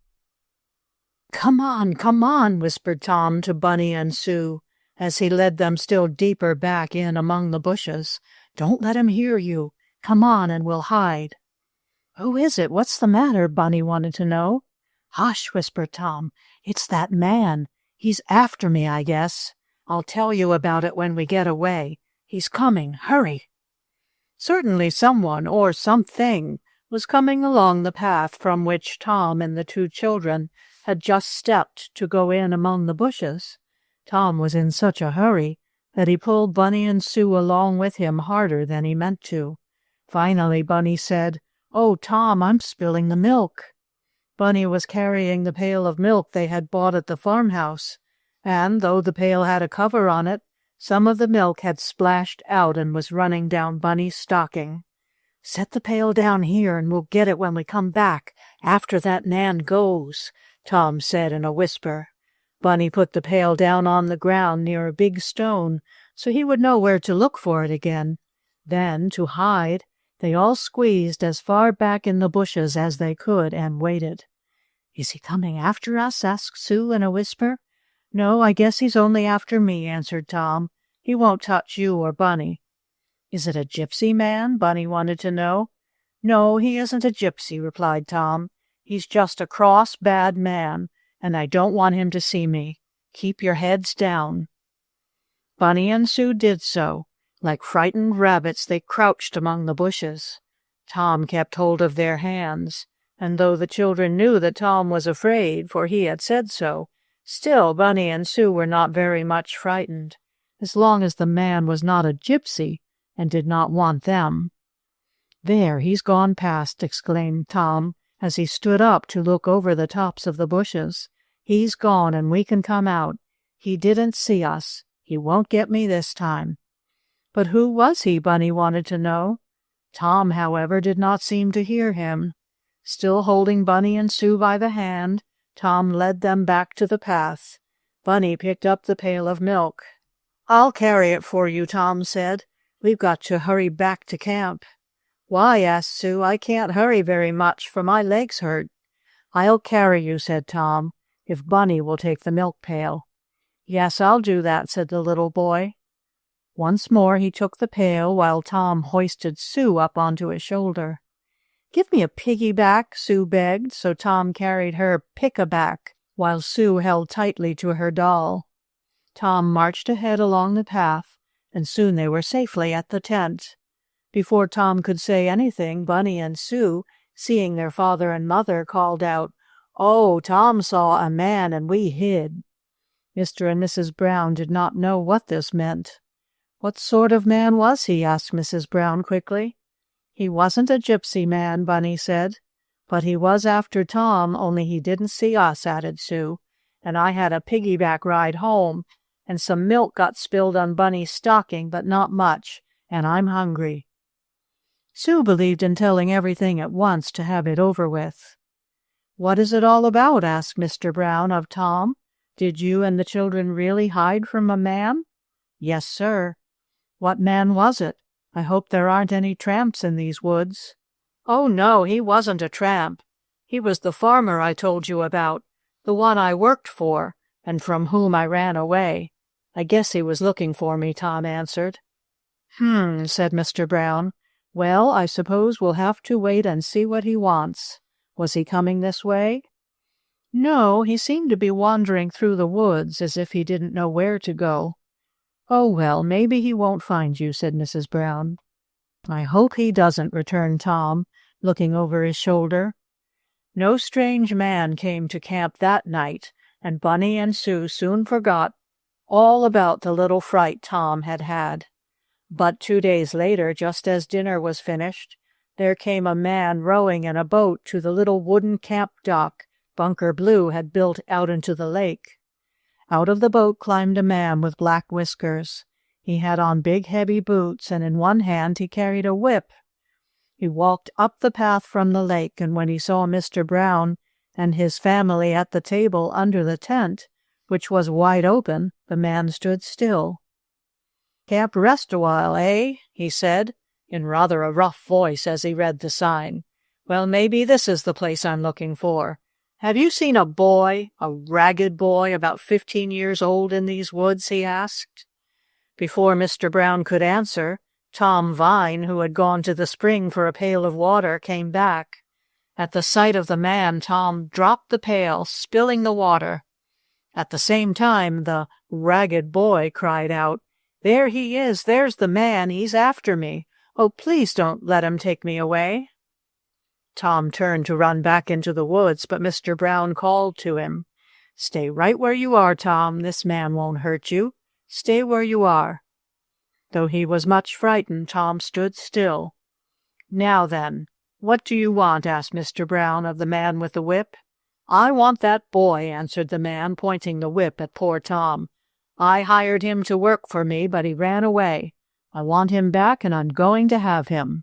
Come on," whispered Tom to Bunny and Sue, as he led them still deeper back in among the bushes. "Don't let him hear you. Come on, and we'll hide." "Who is it? What's the matter?" Bunny wanted to know. "Hush," whispered Tom. "It's that man. He's after me, I guess. I'll tell you about it when we get away. He's coming. Hurry." Certainly someone, or something, was coming along the path from which Tom and the 2 children had just stepped to go in among the bushes. Tom was in such a hurry that he pulled Bunny and Sue along with him harder than he meant to. Finally Bunny said, "Oh, Tom, I'm spilling the milk." Bunny was carrying the pail of milk they had bought at the farmhouse, and though the pail had a cover on it, some of the milk had splashed out and was running down Bunny's stocking. "Set the pail down here, and we'll get it when we come back, after that man goes," Tom said in a whisper. Bunny put the pail down on the ground near a big stone, so he would know where to look for it again. Then, to hide, they all squeezed as far back in the bushes as they could and waited. "Is he coming after us?" asked Sue in a whisper. "No, I guess he's only after me," answered Tom. "He won't touch you or Bunny." Is it a gypsy man? Bunny wanted to know. No, he isn't a gypsy, replied Tom. He's just a cross, bad man, and I don't want him to see me. Keep your heads down. Bunny and Sue did so. Like frightened rabbits, they crouched among the bushes. Tom kept hold of their hands, and though the children knew that Tom was afraid, for he had said so, still Bunny and Sue were not very much frightened, as long as the man was not a gypsy and did not want them. There, he's gone past, exclaimed Tom, as he stood up to look over the tops of the bushes. He's gone, and we can come out. He didn't see us. He won't get me this time. But who was he? Bunny wanted to know. Tom, however, did not seem to hear him. Still holding Bunny and Sue by the hand, Tom led them back to the path. Bunny picked up the pail of milk. I'll carry it for you, Tom said. We've got to hurry back to camp. Why? Asked Sue. I can't hurry very much, for my legs hurt. I'll carry you, said Tom, if Bunny will take the milk pail. Yes, I'll do that, said the little boy. Once more he took the pail, while Tom hoisted Sue up onto his shoulder. Give me a piggyback, Sue begged, so Tom carried her pick-a-back, while Sue held tightly to her doll. Tom marched ahead along the path, and soon they were safely at the tent. Before Tom could say anything, Bunny and Sue, seeing their father and mother, called out, "Oh, Tom saw a man, and we hid." Mr. and Mrs. Brown did not know what this meant. What sort of man was he? Asked Mrs. Brown quickly. He wasn't a gypsy man, Bunny said. But he was after Tom, only he didn't see us, added Sue. And I had a piggyback ride home, and some milk got spilled on Bunny's stocking, but not much, and I'm hungry. Sue believed in telling everything at once to have it over with. What is it all about? Asked Mr. Brown of Tom. Did you and the children really hide from a man? Yes, sir. What man was it? I hope there aren't any tramps in these woods. Oh, no, he wasn't a tramp. He was the farmer I told you about, the one I worked for, and from whom I ran away. I guess he was looking for me, Tom answered. Said Mr. Brown. Well, I suppose we'll have to wait and see what he wants. Was he coming this way? No, he seemed to be wandering through the woods as if he didn't know where to go. Oh, well, maybe he won't find you, said Mrs. Brown. I hope he doesn't, returned Tom, looking over his shoulder. No strange man came to camp that night, and Bunny and Sue soon forgot all about the little fright Tom had had. But 2 days later, just as dinner was finished, there came a man rowing in a boat to the little wooden camp dock Bunker Blue had built out into the lake. Out of the boat climbed a man with black whiskers. He had on big, heavy boots, and in one hand he carried a whip. He walked up the path from the lake, and when he saw Mr. Brown and his family at the table under the tent, which was wide open, the man stood still. "Camp rest a while, eh?" he said, in rather a rough voice as he read the sign. "Well, maybe this is the place I'm looking for. Have you seen a boy, a ragged boy about 15 years old in these woods?" he asked. Before Mr. Brown could answer, Tom Vine, who had gone to the spring for a pail of water, came back. At the sight of the man, Tom dropped the pail, spilling the water. At the same time, the ragged boy cried out, "There he is! There's the man! He's after me! Oh, please don't let him take me away!" Tom turned to run back into the woods, but Mr. Brown called to him, "Stay right where you are, Tom. This man won't hurt you. Stay where you are." Though he was much frightened, Tom stood still. "Now then, what do you want?" asked Mr. Brown of the man with the whip. "I want that boy," answered the man, pointing the whip at poor Tom. "I hired him to work for me, but he ran away. I want him back, and I'm going to have him."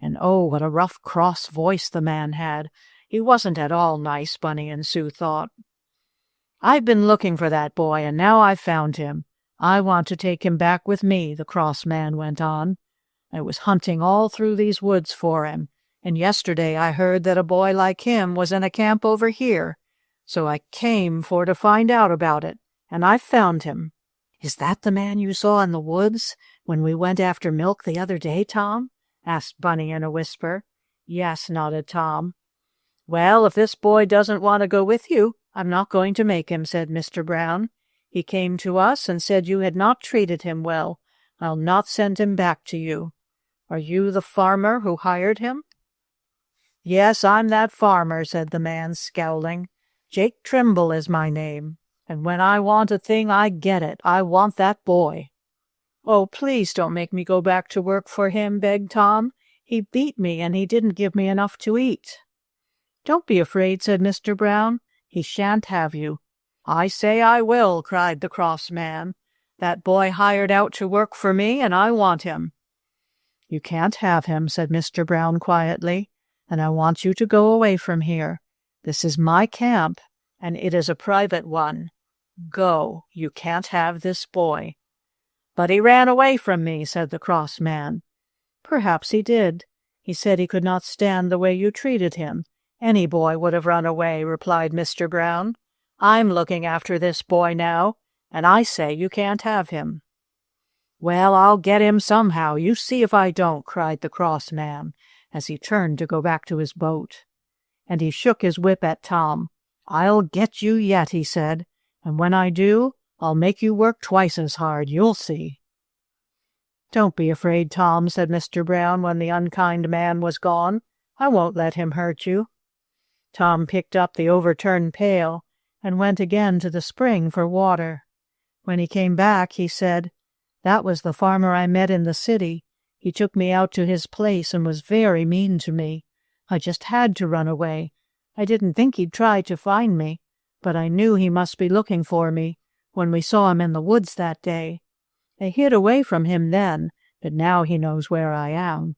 And oh, what a rough, cross voice the man had. He wasn't at all nice, Bunny and Sue thought. "I've been looking for that boy, and now I've found him. I want to take him back with me," the cross man went on. "I was hunting all through these woods for him, and yesterday I heard that a boy like him was in a camp over here, so I came for to find out about it, and I've found him." "Is that the man you saw in the woods "When we went after milk the other day, Tom?" asked Bunny in a whisper. "Yes," nodded Tom. "Well, if this boy doesn't want to go with you, I'm not going to make him," said Mr. Brown. "He came to us and said you had not treated him well. I'll not send him back to you. Are you the farmer who hired him?" "Yes, I'm that farmer," said the man, scowling. "Jake Trimble is my name, and when I want a thing I get it. I want that boy." "Oh, please don't make me go back to work for him," begged Tom. "He beat me, and he didn't give me enough to eat." "Don't be afraid," said Mr. Brown. "He shan't have you." "I say I will," cried the cross man. "That boy hired out to work for me, and I want him." "You can't have him," said Mr. Brown quietly, "and I want you to go away from here. This is my camp, and it is a private one. Go. You can't have this boy." "But he ran away from me," said the cross man. "Perhaps he did. He said he could not stand the way you treated him. Any boy would have run away," replied Mr. Brown. "I'm looking after this boy now, and I say you can't have him." "Well, I'll get him somehow. You see if I don't," cried the cross man, as he turned to go back to his boat. And he shook his whip at Tom. "I'll get you yet," he said, "and when I do, I'll make you work twice as hard. You'll see." "Don't be afraid, Tom," said Mr. Brown when the unkind man was gone. "I won't let him hurt you." Tom picked up the overturned pail and went again to the spring for water. When he came back, he said, "That was the farmer I met in the city. He took me out to his place and was very mean to me. I just had to run away. I didn't think he'd try to find me, but I knew he must be looking for me when we saw him in the woods that day. I hid away from him then, but now he knows where I am."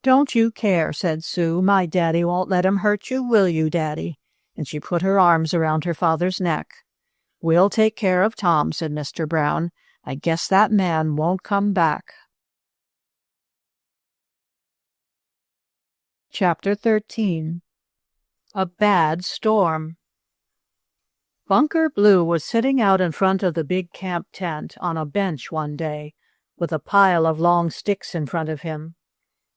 "Don't you care," said Sue. "My daddy won't let him hurt you, will you, Daddy?" And she put her arms around her father's neck. "We'll take care of Tom," said Mr. Brown. "I guess that man won't come back." Chapter 13. A Bad Storm. Bunker Blue was sitting out in front of the big camp tent on a bench one day, with a pile of long sticks in front of him.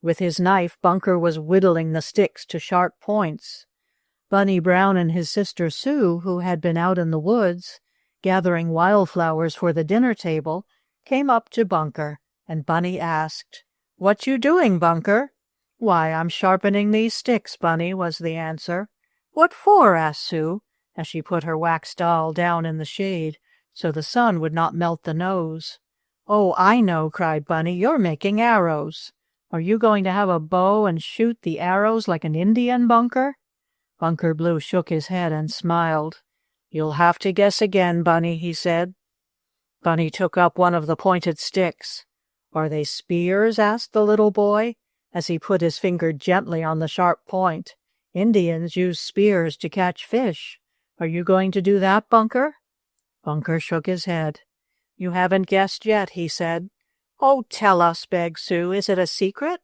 With his knife, Bunker was whittling the sticks to sharp points. Bunny Brown and his sister Sue, who had been out in the woods, gathering wildflowers for the dinner table, came up to Bunker, and Bunny asked, "What you doing, Bunker?" "Why, I'm sharpening these sticks, Bunny," was the answer. "What for?" asked Sue, as she put her wax doll down in the shade, so the sun would not melt the nose. "Oh, I know," cried Bunny. "You're making arrows. Are you going to have a bow and shoot the arrows like an Indian, Bunker?" Bunker Blue shook his head and smiled. "You'll have to guess again, Bunny," he said. Bunny took up one of the pointed sticks. "Are they spears?" asked the little boy, as he put his finger gently on the sharp point. "Indians use spears to catch fish. Are you going to do that, Bunker?" Bunker shook his head. "You haven't guessed yet," he said. "Oh, tell us," begged Sue. "Is it a secret?"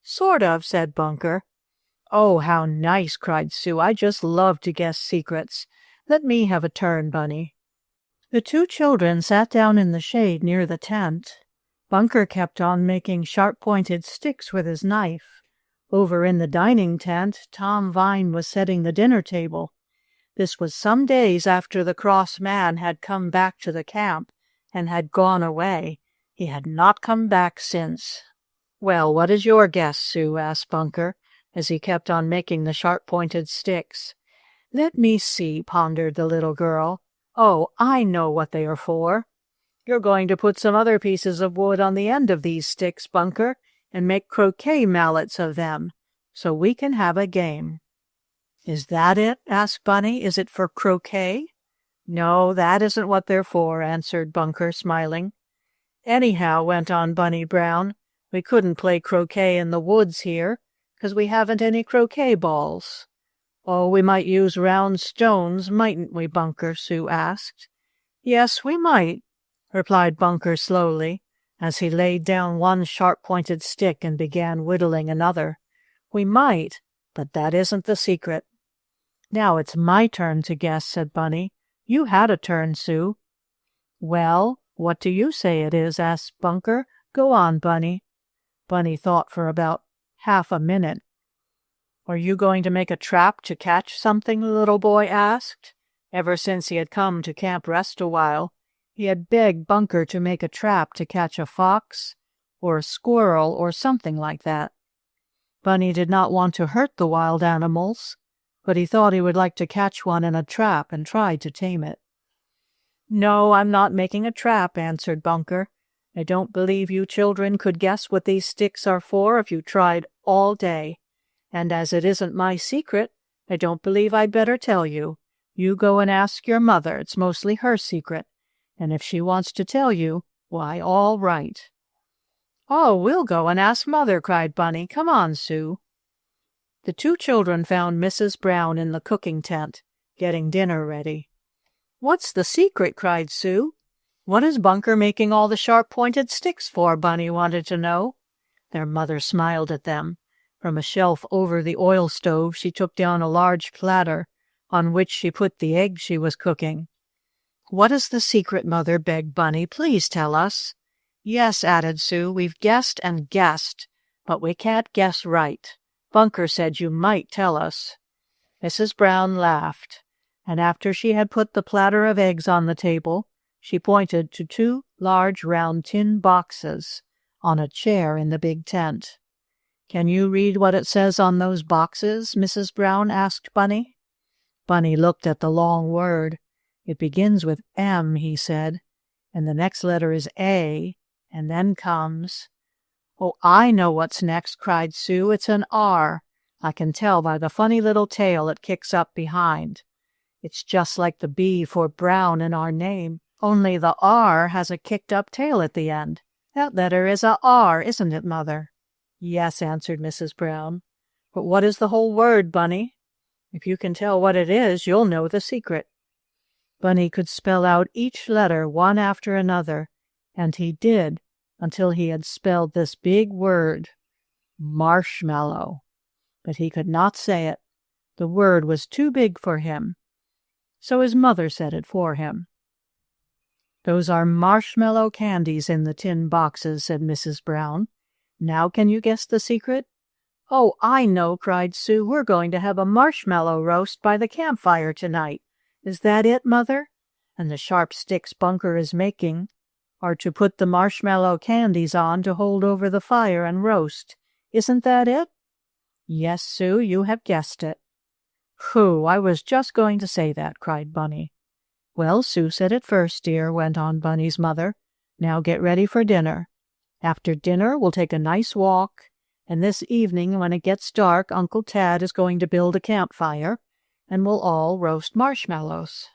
"Sort of," said Bunker. "Oh, how nice!" cried Sue. "I just love to guess secrets. Let me have a turn, Bunny." The two children sat down in the shade near the tent. Bunker kept on making sharp-pointed sticks with his knife. Over in the dining tent, Tom Vine was setting the dinner table. This was some days after the cross man had come back to the camp and had gone away. He had not come back since. "Well, what is your guess, Sue?" asked Bunker, as he kept on making the sharp-pointed sticks. "Let me see," pondered the little girl. "Oh, I know what they are for. You're going to put some other pieces of wood on the end of these sticks, Bunker, and make croquet mallets of them, so we can have a game." "Is that it?" asked Bunny. "Is it for croquet?" "No, that isn't what they're for," answered Bunker, smiling. "Anyhow," went on Bunny Brown, "we couldn't play croquet in the woods here, 'cause we haven't any croquet balls." "Oh, we might use round stones, mightn't we, Bunker?" Sue asked. "Yes, we might," replied Bunker slowly, as he laid down one sharp-pointed stick and began whittling another. "We might, but that isn't the secret." "Now it's my turn to guess," said Bunny. "You had a turn, Sue." "Well, what do you say it is?" asked Bunker. Go on, Bunny. Bunny thought for about half a minute. Are you going to make a trap to catch something? The little boy asked. Ever since he had come to Camp Rest a while, he had begged Bunker to make a trap to catch a fox or a squirrel or something like that. Bunny did not want to hurt the wild animals, but he thought he would like to catch one in a trap and try to tame it. No, I'm not making a trap, answered Bunker. I don't believe you children could guess what these sticks are for if you tried all day. And as it isn't my secret, I don't believe I'd better tell you. You go and ask your mother. It's mostly her secret. And if she wants to tell you, why, all right. Oh, we'll go and ask Mother, cried Bunny. Come on, Sue. The two children found Mrs. Brown in the cooking tent, getting dinner ready. What's the secret? Cried Sue. What is Bunker making all the sharp-pointed sticks for? Bunny wanted to know. Their mother smiled at them. From a shelf over the oil stove she took down a large platter, on which she put the eggs she was cooking. What is the secret, Mother? Begged Bunny. Please tell us. Yes, added Sue, we've guessed and guessed, but we can't guess right. Bunker said you might tell us. Mrs. Brown laughed, and after she had put the platter of eggs on the table, she pointed to two large round tin boxes on a chair in the big tent. Can you read what it says on those boxes? Mrs. Brown asked Bunny. Bunny looked at the long word. It begins with M, he said, and the next letter is A, and then comes... Oh, I know what's next, cried Sue. It's an R. I can tell by the funny little tail it kicks up behind. It's just like the B for Brown in our name, only the R has a kicked-up tail at the end. That letter is a R, isn't it, Mother? Yes, answered Mrs. Brown. But what is the whole word, Bunny? If you can tell what it is, you'll know the secret. Bunny could spell out each letter one after another, and he did, until he had spelled this big word, marshmallow. But he could not say it. The word was too big for him. So his mother said it for him. Those are marshmallow candies in the tin boxes, said Mrs. Brown. Now can you guess the secret? Oh, I know, cried Sue. We're going to have a marshmallow roast by the campfire tonight. Is that it, Mother? And the sharp sticks Bunker is making are to put the marshmallow candies on to hold over the fire and roast. Isn't that it? Yes, Sue, you have guessed it. Pooh, I was just going to say that, cried Bunny. Well, Sue said it first, dear, went on Bunny's mother. Now get ready for dinner. After dinner, we'll take a nice walk, and this evening, when it gets dark, Uncle Tad is going to build a campfire, and we'll all roast marshmallows.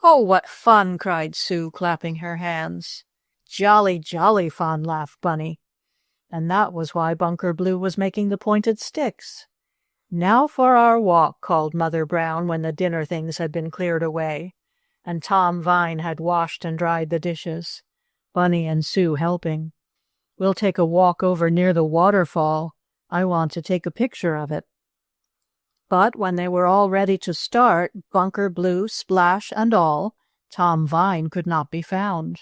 Oh, what fun, cried Sue, clapping her hands. Jolly, jolly fun, laughed Bunny. And that was why Bunker Blue was making the pointed sticks. Now for our walk, called Mother Brown when the dinner things had been cleared away, and Tom Vine had washed and dried the dishes, Bunny and Sue helping. We'll take a walk over near the waterfall. I want to take a picture of it. But when they were all ready to start, Bunker Blue, Splash, and all, Tom Vine could not be found.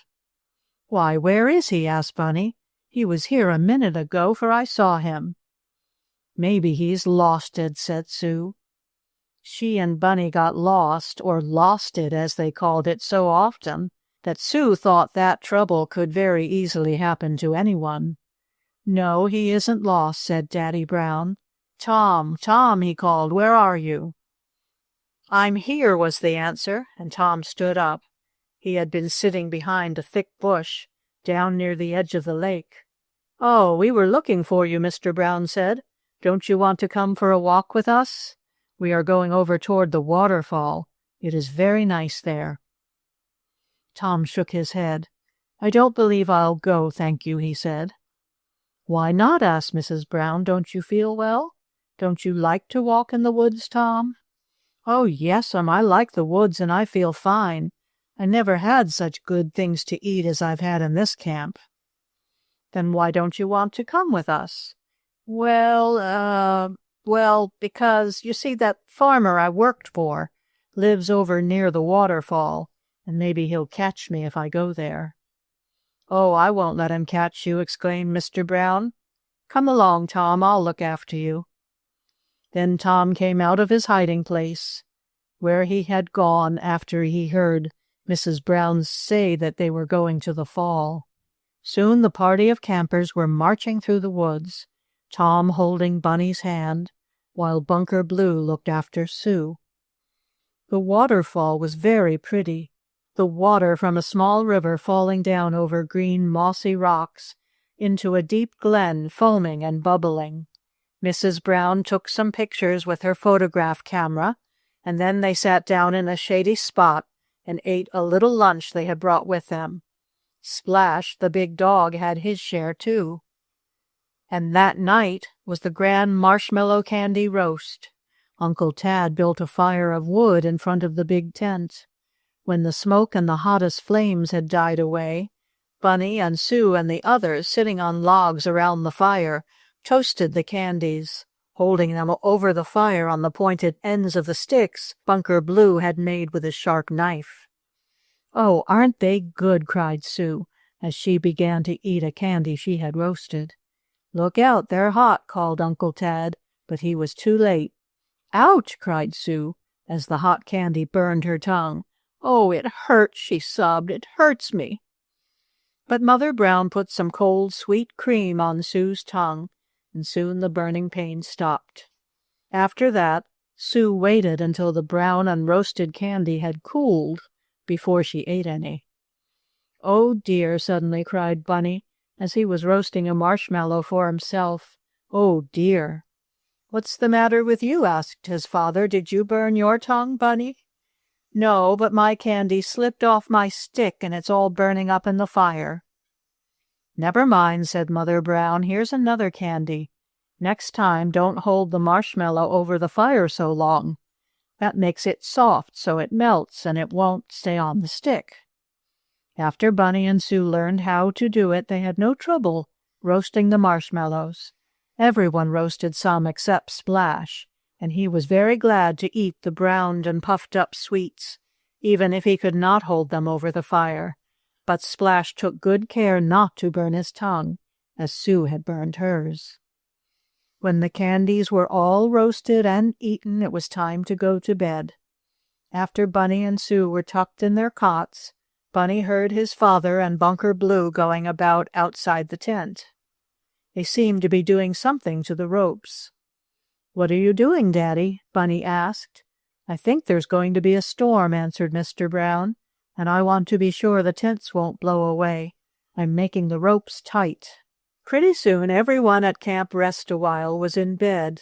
Why, where is he? Asked Bunny. He was here a minute ago, for I saw him. Maybe he's losted, said Sue. She and Bunny got lost, or losted as they called it so often, that Sue thought that trouble could very easily happen to anyone. No, he isn't lost, said Daddy Brown. Tom, Tom, he called, where are you? I'm here, was the answer, and Tom stood up. He had been sitting behind a thick bush, down near the edge of the lake. Oh, we were looking for you, Mr. Brown said. Don't you want to come for a walk with us? We are going over toward the waterfall. It is very nice there. Tom shook his head. I don't believe I'll go, thank you, he said. Why not? Asked Mrs. Brown. Don't you feel well? Don't you like to walk in the woods, Tom? Oh, yes'm, I like the woods, and I feel fine. I never had such good things to eat as I've had in this camp. Then why don't you want to come with us? Well, because, you see, that farmer I worked for lives over near the waterfall, and maybe he'll catch me if I go there. "Oh, I won't let him catch you," exclaimed Mr. Brown. "Come along, Tom, I'll look after you." Then Tom came out of his hiding place, where he had gone after he heard Mrs. Brown say that they were going to the fall. Soon the party of campers were marching through the woods, Tom holding Bunny's hand, while Bunker Blue looked after Sue. The waterfall was very pretty, the water from a small river falling down over green mossy rocks into a deep glen, foaming and bubbling. Mrs. Brown took some pictures with her photograph camera, and then they sat down in a shady spot and ate a little lunch they had brought with them. Splash, the big dog, had his share too. And that night was the grand marshmallow candy roast. Uncle Tad built a fire of wood in front of the big tent. When the smoke and the hottest flames had died away, Bunny and Sue and the others, sitting on logs around the fire, toasted the candies, holding them over the fire on the pointed ends of the sticks Bunker Blue had made with his sharp knife. "Oh, aren't they good?" cried Sue, as she began to eat a candy she had roasted. "Look out, they're hot," called Uncle Tad, but he was too late. "Ouch!" cried Sue, as the hot candy burned her tongue. "Oh, it hurts," she sobbed. "It hurts me." But Mother Brown put some cold, sweet cream on Sue's tongue, and soon the burning pain stopped. After that, Sue waited until the brown and roasted candy had cooled before she ate any. "Oh, dear," suddenly cried Bunny, as he was roasting a marshmallow for himself. "Oh, dear." "What's the matter with you?" asked his father. "Did you burn your tongue, Bunny?" "No, but my candy slipped off my stick, and it's all burning up in the fire." "Never mind," said Mother Brown. "Here's another candy. Next time, don't hold the marshmallow over the fire so long. That makes it soft, so it melts, and it won't stay on the stick." After Bunny and Sue learned how to do it, they had no trouble roasting the marshmallows. Everyone roasted some except Splash, and he was very glad to eat the browned and puffed up sweets, even if he could not hold them over the fire. But Splash took good care not to burn his tongue, as Sue had burned hers. When the candies were all roasted and eaten, it was time to go to bed. After Bunny and Sue were tucked in their cots, Bunny heard his father and Bunker Blue going about outside the tent. They seemed to be doing something to the ropes. "What are you doing, Daddy?" Bunny asked. "I think there's going to be a storm," answered Mr. Brown, "and I want to be sure the tents won't blow away. I'm making the ropes tight." Pretty soon everyone at Camp Rest a While was in bed.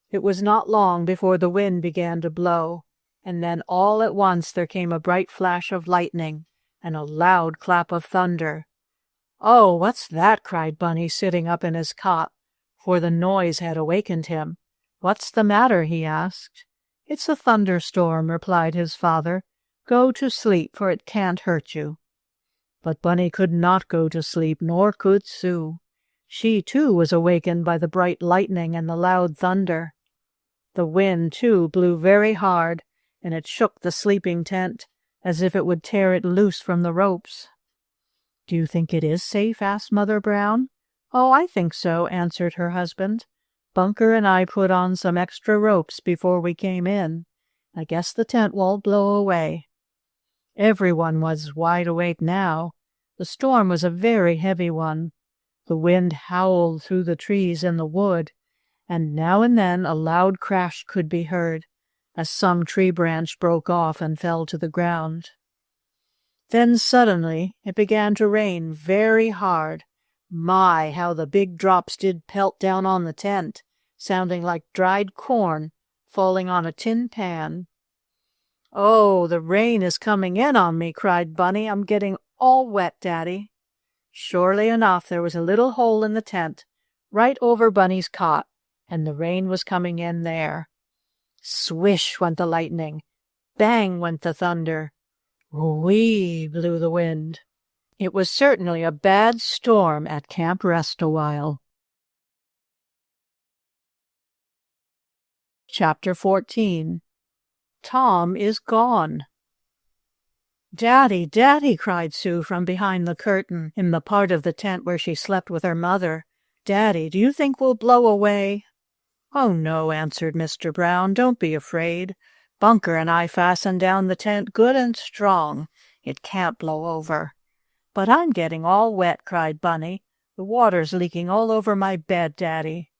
It was not long before the wind began to blow, and then all at once there came a bright flash of lightning and a loud clap of thunder. "Oh, what's that?" cried Bunny, sitting up in his cot, for the noise had awakened him. "What's the matter?" he asked. "It's a thunderstorm," replied his father. "Go to sleep, for it can't hurt you." But Bunny could not go to sleep, nor could Sue. She, too, was awakened by the bright lightning and the loud thunder. The wind, too, blew very hard, and it shook the sleeping tent as if it would tear it loose from the ropes. "Do you think it is safe?" asked Mother Brown. "Oh, I think so," answered her husband. "Bunker and I put on some extra ropes before we came in. I guess the tent won't blow away." Everyone was wide awake now. The storm was a very heavy one. The wind howled through the trees in the wood, and now and then a loud crash could be heard, as some tree branch broke off and fell to the ground. Then suddenly it began to rain very hard. My, how the big drops did pelt down on the tent, sounding like dried corn falling on a tin pan. "Oh, the rain is coming in on me," cried Bunny. "I'm getting all wet, Daddy." Surely enough, there was a little hole in the tent, right over Bunny's cot, and the rain was coming in there. Swish went the lightning. Bang went the thunder. Whee blew the wind. It was certainly a bad storm at Camp Rest a While. Chapter 14. Tom is Gone. "Daddy, Daddy!" cried Sue from behind the curtain in the part of the tent where she slept with her mother. "Daddy, do you think we'll blow away?" "Oh, no," answered Mr. Brown. "Don't be afraid. Bunker and I fastened down the tent good and strong. It can't blow over." "But I'm getting all wet," cried Bunny. "The water's leaking all over my bed, Daddy."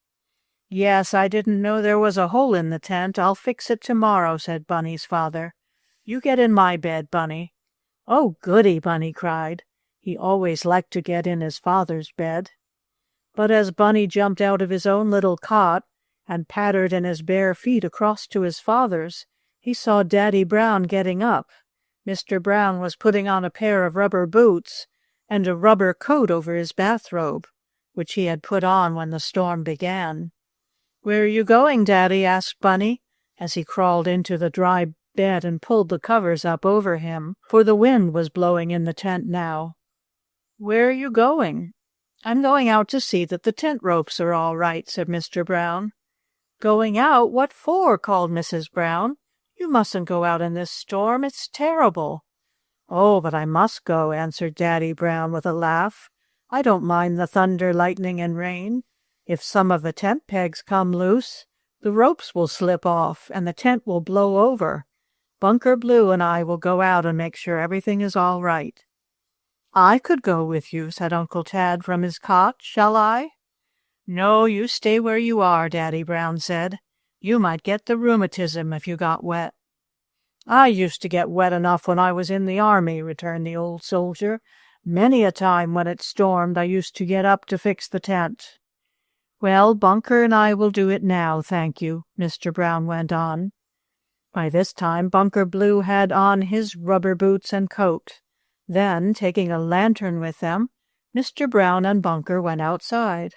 "Yes, I didn't know there was a hole in the tent. I'll fix it tomorrow," said Bunny's father. "You get in my bed, Bunny." "Oh, goody!" Bunny cried. He always liked to get in his father's bed. But as Bunny jumped out of his own little cot and pattered in his bare feet across to his father's, he saw Daddy Brown getting up. Mr. Brown was putting on a pair of rubber boots and a rubber coat over his bathrobe, which he had put on when the storm began. "Where are you going, Daddy?" asked Bunny, as he crawled into the dry bed and pulled the covers up over him, for the wind was blowing in the tent now. "Where are you going?" "I'm going out to see that the tent ropes are all right," said Mr. Brown. "Going out? What for?" called Mrs. Brown. "You mustn't go out in this storm. It's terrible." "Oh, but I must go," answered Daddy Brown with a laugh. "I don't mind the thunder, lightning, and rain. If some of the tent pegs come loose, the ropes will slip off and the tent will blow over. Bunker Blue and I will go out and make sure everything is all right." "I could go with you," said Uncle Tad from his cot. "Shall I?" "No, you stay where you are," Daddy Brown said. "You might get the rheumatism if you got wet." "I used to get wet enough when I was in the army," returned the old soldier. "Many a time when it stormed I used to get up to fix the tent." "Well, Bunker and I will do it now, thank you," Mr. Brown went on. By this time Bunker Blue had on his rubber boots and coat. Then, taking a lantern with them, Mr. Brown and Bunker went outside.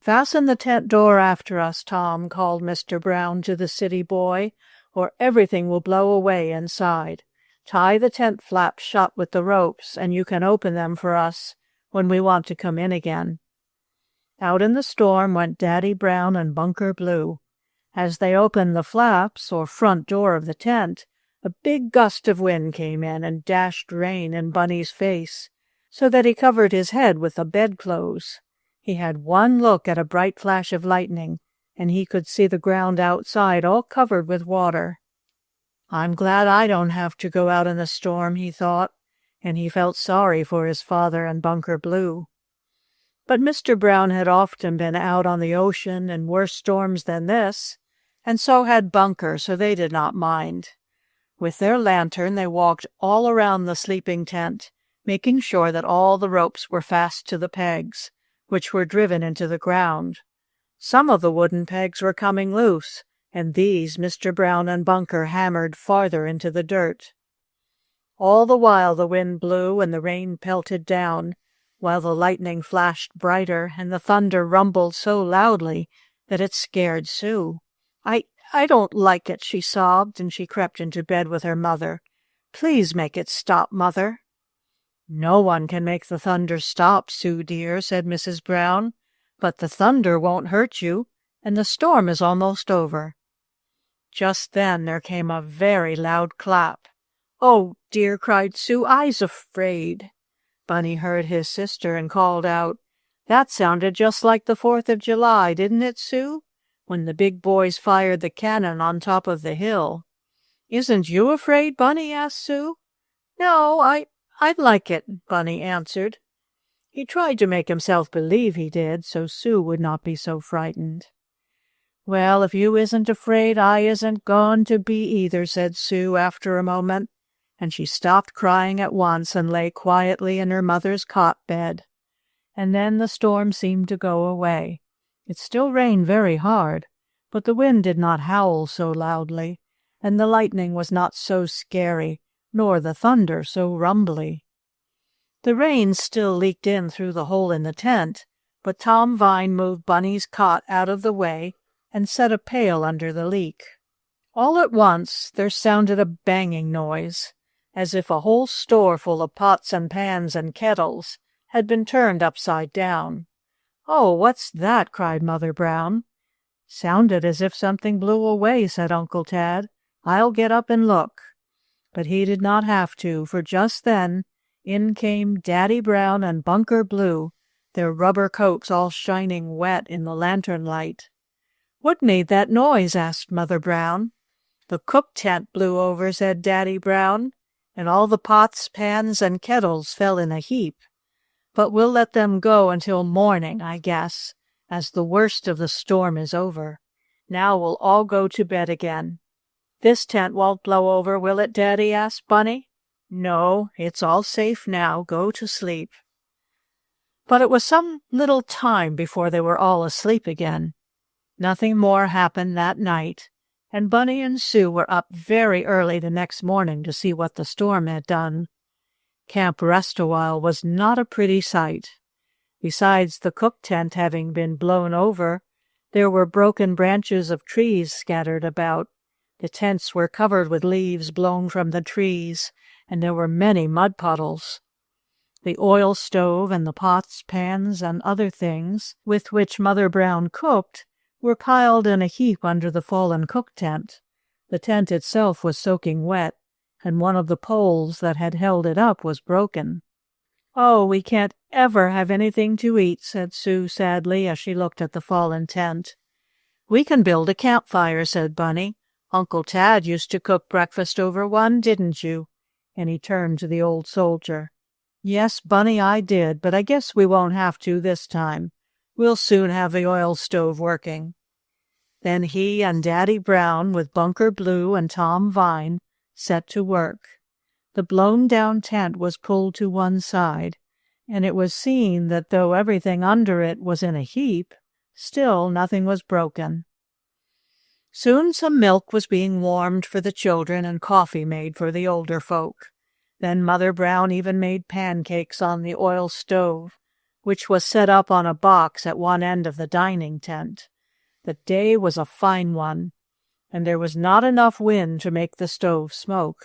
"Fasten the tent door after us, Tom," called Mr. Brown to the city boy, "or everything will blow away inside. Tie the tent flaps shut with the ropes, and you can open them for us when we want to come in again." Out in the storm went Daddy Brown and Bunker Blue. As they opened the flaps, or front door of the tent, a big gust of wind came in and dashed rain in Bunny's face, so that he covered his head with the bedclothes. He had one look at a bright flash of lightning, and he could see the ground outside all covered with water. "I'm glad I don't have to go out in the storm," he thought, and he felt sorry for his father and Bunker Blue. But Mr. Brown had often been out on the ocean in worse storms than this, and so had Bunker, so they did not mind. With their lantern they walked all around the sleeping tent, making sure that all the ropes were fast to the pegs, which were driven into the ground. Some of the wooden pegs were coming loose, and these Mr. Brown and Bunker hammered farther into the dirt. All the while the wind blew and the rain pelted down, while the lightning flashed brighter and the thunder rumbled so loudly that it scared Sue. I don't like it," she sobbed, and she crept into bed with her mother. "Please make it stop, Mother." "No one can make the thunder stop, Sue dear," said Mrs. Brown, "but the thunder won't hurt you, and the storm is almost over." Just then there came a very loud clap. "Oh, dear," cried Sue, "I's afraid." Bunny heard his sister and called out, "That sounded just like the 4th of July, didn't it, Sue? When the big boys fired the cannon on top of the hill." "Isn't you afraid, Bunny?" asked Sue. "No, I'd like it," Bunny answered. He tried to make himself believe he did, so Sue would not be so frightened. "Well, if you isn't afraid, I isn't going to be either," said Sue after a moment, and she stopped crying at once and lay quietly in her mother's cot bed. And then the storm seemed to go away. It still rained very hard, but the wind did not howl so loudly, and the lightning was not so scary, nor the thunder so rumbly. The rain still leaked in through the hole in the tent, but Tom Vine moved Bunny's cot out of the way and set a pail under the leak. All at once there sounded a banging noise, as if a whole store full of pots and pans and kettles had been turned upside down. "Oh, what's that?" cried Mother Brown. "Sounded as if something blew away," said Uncle Tad. "I'll get up and look." But he did not have to, for just then in came Daddy Brown and Bunker Blue, their rubber coats all shining wet in the lantern light. "What made that noise?" asked Mother Brown. "The cook tent blew over," said Daddy Brown, "and all the pots, pans, and kettles fell in a heap. But we'll let them go until morning, I guess, as the worst of the storm is over. Now we'll all go to bed again." "This tent won't blow over, will it, Daddy?" asked Bunny. "No, it's all safe now. Go to sleep." But it was some little time before they were all asleep again. Nothing more happened that night, and Bunny and Sue were up very early the next morning to see what the storm had done. Camp Rest-A-While was not a pretty sight. Besides the cook tent having been blown over, there were broken branches of trees scattered about. The tents were covered with leaves blown from the trees, and there were many mud puddles. The oil stove and the pots, pans, and other things with which Mother Brown cooked were piled in a heap under the fallen cook tent. The tent itself was soaking wet, and one of the poles that had held it up was broken. "Oh, we can't ever have anything to eat," said Sue sadly as she looked at the fallen tent. "We can build a campfire," said Bunny. "Uncle Tad used to cook breakfast over one, didn't you?" And he turned to the old soldier. "Yes, Bunny, I did, but I guess we won't have to this time. We'll soon have the oil stove working." Then he and Daddy Brown, with Bunker Blue and Tom Vine, set to work. The blown-down tent was pulled to one side, and it was seen that though everything under it was in a heap, still nothing was broken. Soon some milk was being warmed for the children and coffee made for the older folk. Then Mother Brown even made pancakes on the oil stove, which was set up on a box at one end of the dining tent. The day was a fine one, and there was not enough wind to make the stove smoke.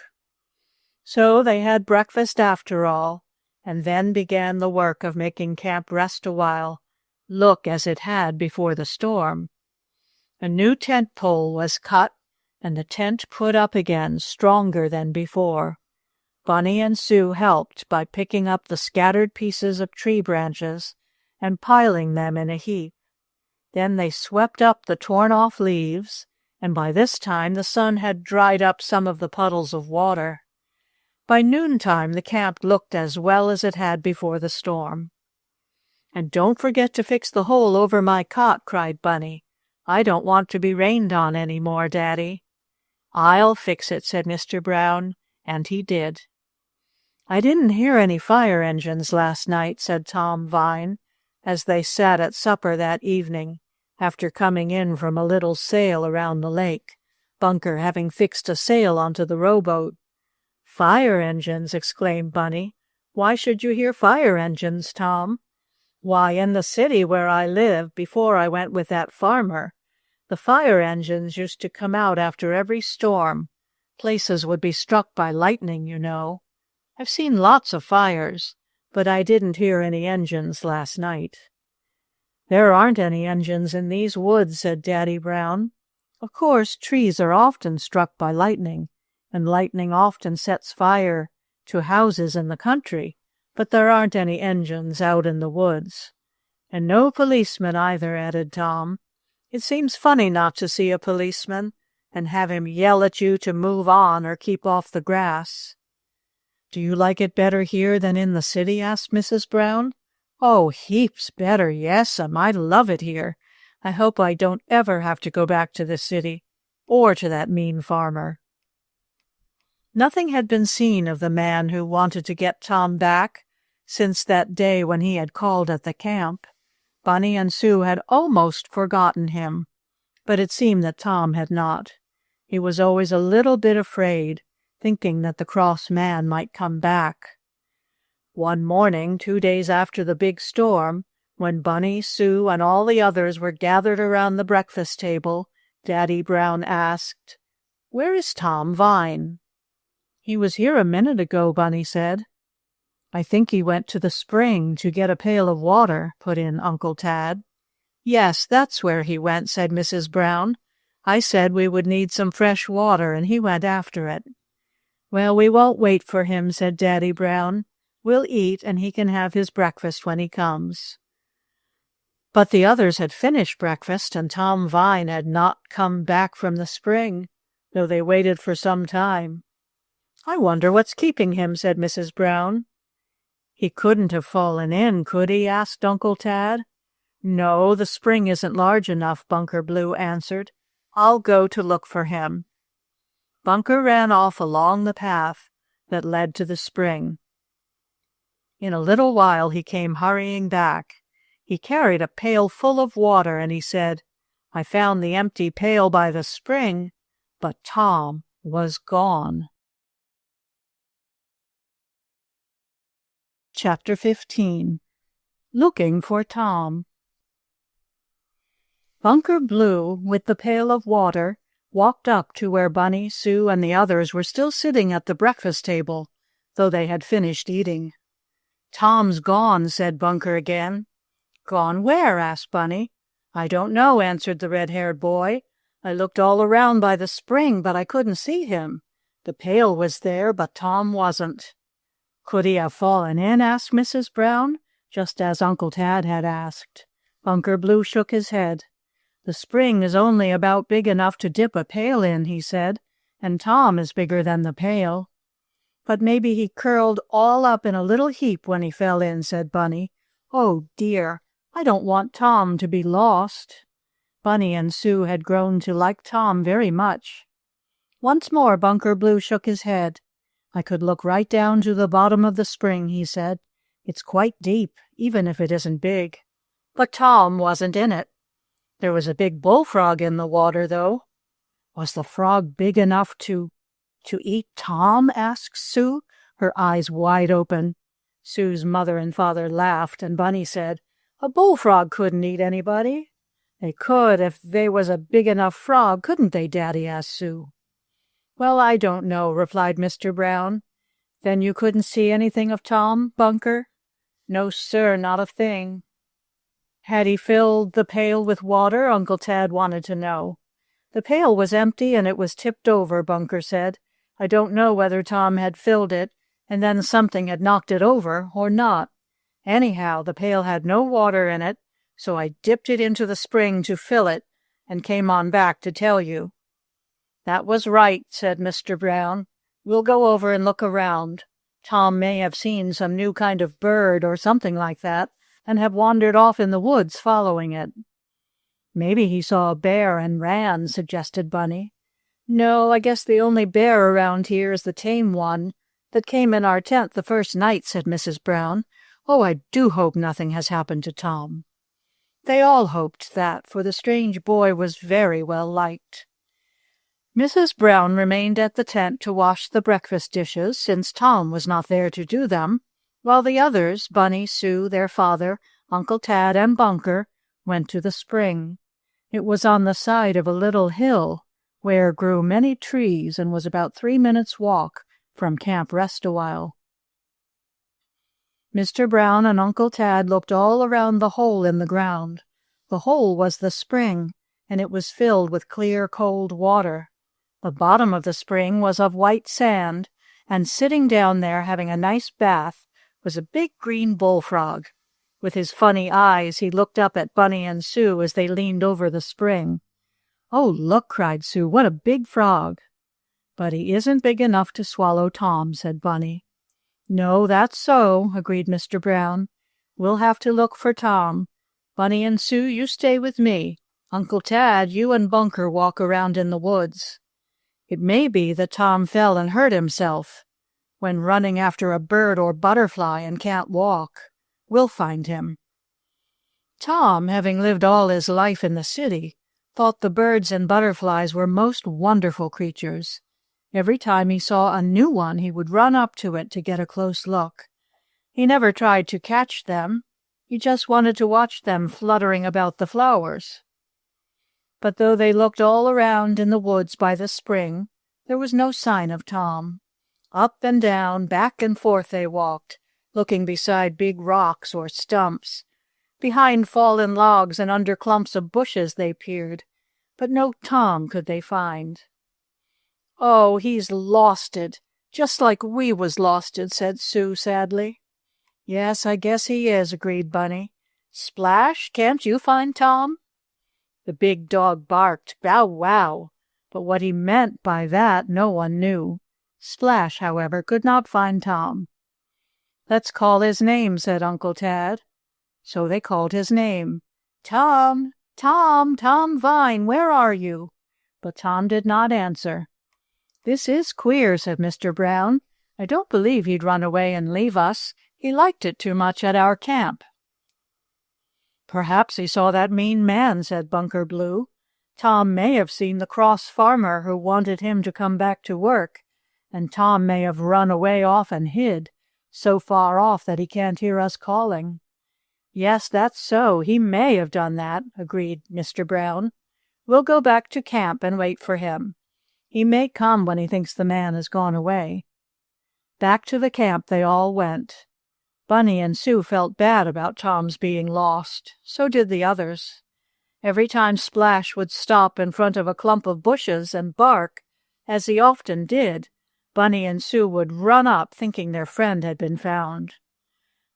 So they had breakfast after all, and then began the work of making Camp Rest-A-While look as it had before the storm. A new tent pole was cut, and the tent put up again stronger than before. Bunny and Sue helped by picking up the scattered pieces of tree branches and piling them in a heap. Then they swept up the torn-off leaves, and by this time the sun had dried up some of the puddles of water. By noontime the camp looked as well as it had before the storm. "And don't forget to fix the hole over my cot," cried Bunny. "I don't want to be rained on any more, Daddy." "I'll fix it," said Mr. Brown, and he did. "I didn't hear any fire engines last night," said Tom Vine, as they sat at supper that evening, after coming in from a little sail around the lake, Bunker having fixed a sail onto the rowboat. "Fire engines!" exclaimed Bunny. "Why should you hear fire engines, Tom?" "Why, in the city where I live, before I went with that farmer, the fire engines used to come out after every storm. Places would be struck by lightning, you know. I've seen lots of fires, but I didn't hear any engines last night." "There aren't any engines in these woods," said Daddy Brown. "Of course, trees are often struck by lightning, and lightning often sets fire to houses in the country, but there aren't any engines out in the woods." "And no policemen either," added Tom. "It seems funny not to see a policeman and have him yell at you to move on or keep off the grass." "Do you like it better here than in the city?" asked Mrs. Brown. "Oh, heaps better, yes'm. I love it here. I hope I don't ever have to go back to the city, or to that mean farmer." Nothing had been seen of the man who wanted to get Tom back since that day when he had called at the camp. Bunny and Sue had almost forgotten him, but it seemed that Tom had not. He was always a little bit afraid, thinking that the cross man might come back. One morning, 2 days after the big storm, when Bunny, Sue, and all the others were gathered around the breakfast table, Daddy Brown asked, "Where is Tom Vine?" "He was here a minute ago," Bunny said. "I think he went to the spring to get a pail of water," put in Uncle Tad. "Yes, that's where he went," said Mrs. Brown. "I said we would need some fresh water, and he went after it." "Well, we won't wait for him," said Daddy Brown. "We'll eat, and he can have his breakfast when he comes." But the others had finished breakfast, and Tom Vine had not come back from the spring, though they waited for some time. "I wonder what's keeping him," said Mrs. Brown. "He couldn't have fallen in, could he?" asked Uncle Tad. "No, the spring isn't large enough," Bunker Blue answered. "I'll go to look for him." Bunker ran off along the path that led to the spring. In a little while he came hurrying back. He carried a pail full of water, and he said, "I found the empty pail by the spring, but Tom was gone." Chapter 15. Looking for Tom. Bunker Blue, with the pail of water, walked up to where Bunny, Sue, and the others were still sitting at the breakfast table, though they had finished eating. "Tom's gone," said Bunker again. "Gone where?" asked Bunny. "I don't know," answered the red-haired boy. "I looked all around by the spring, but I couldn't see him. The pail was there, but Tom wasn't." "Could he have fallen in?" asked Mrs. Brown, just as Uncle Tad had asked. Bunker Blue shook his head. "The spring is only about big enough to dip a pail in," he said, "and Tom is bigger than the pail." "But maybe he curled all up in a little heap when he fell in," said Bunny. "Oh, dear, I don't want Tom to be lost." Bunny and Sue had grown to like Tom very much. Once more Bunker Blue shook his head. "I could look right down to the bottom of the spring," he said. "It's quite deep, even if it isn't big. But Tom wasn't in it. There was a big bullfrog in the water, though." "Was the frog big enough to eat Tom?" asked Sue, her eyes wide open. Sue's mother and father laughed, and Bunny said, "A bullfrog couldn't eat anybody." "They could if they was a big enough frog, couldn't they, Daddy?" asked Sue. "Well, I don't know," replied Mr. Brown. "Then you couldn't see anything of Tom, Bunker?" "No, sir, not a thing." "Had he filled the pail with water?" Uncle Tad wanted to know. "The pail was empty and it was tipped over," Bunker said. "I don't know whether Tom had filled it and then something had knocked it over or not. Anyhow, the pail had no water in it, so I dipped it into the spring to fill it and came on back to tell you." "That was right," said Mr. Brown. "We'll go over and look around. Tom may have seen some new kind of bird or something like that and have wandered off in the woods following it." "Maybe he saw a bear and ran," suggested Bunny. "No, I guess the only bear around here is the tame one that came in our tent the first night," said Mrs. Brown. "Oh, I do hope nothing has happened to Tom." They all hoped that, for the strange boy was very well liked. Mrs. Brown remained at the tent to wash the breakfast dishes, since Tom was not there to do them, while the others, Bunny, Sue, their father, Uncle Tad, and Bunker, went to the spring. It was on the side of a little hill, where grew many trees, and was about 3 minutes' walk from Camp Rest-A-While. Mr. Brown and Uncle Tad looked all around the hole in the ground. The hole was the spring, and it was filled with clear, cold water. The bottom of the spring was of white sand, and sitting down there having a nice bath was a big green bullfrog. With his funny eyes, he looked up at Bunny and Sue as they leaned over the spring. "Oh, look," cried Sue, "what a big frog." "But he isn't big enough to swallow Tom," said Bunny. "No, that's so," agreed Mr. Brown. "We'll have to look for Tom. Bunny and Sue, you stay with me. Uncle Tad, you and Bunker walk around in the woods. It may be that Tom fell and hurt himself when running after a bird or butterfly and can't walk. We'll find him." Tom, having lived all his life in the city, thought the birds and butterflies were most wonderful creatures. Every time he saw a new one, he would run up to it to get a close look. He never tried to catch them. He just wanted to watch them fluttering about the flowers. But though they looked all around in the woods by the spring, there was no sign of Tom. Up and down, back and forth they walked, looking beside big rocks or stumps. Behind fallen logs and under clumps of bushes they peered, but no Tom could they find. "Oh, he's lost it," "Just like we was losted," said Sue sadly. "Yes, I guess he is," agreed Bunny. "Splash, can't you find Tom?" The big dog barked, "Bow wow," but what he meant by that no one knew. Splash, however, could not find Tom. "Let's call his name," said Uncle Tad. So they called his name. "Tom, Tom, Tom Vine, where are you?" But Tom did not answer. "This is queer," said Mr. Brown. "I don't believe he'd run away and leave us. He liked it too much at our camp." "Perhaps he saw that mean man," said Bunker Blue. "Tom may have seen the cross farmer who wanted him to come back to work, and Tom may have run away off and hid, so far off that he can't hear us calling." "Yes, that's so. He may have done that," agreed Mr. Brown. "We'll go back to camp and wait for him. He may come when he thinks the man has gone away." Back to the camp they all went. Bunny and Sue felt bad about Tom's being lost. So did the others. Every time Splash would stop in front of a clump of bushes and bark, as he often did, Bunny and Sue would run up thinking their friend had been found.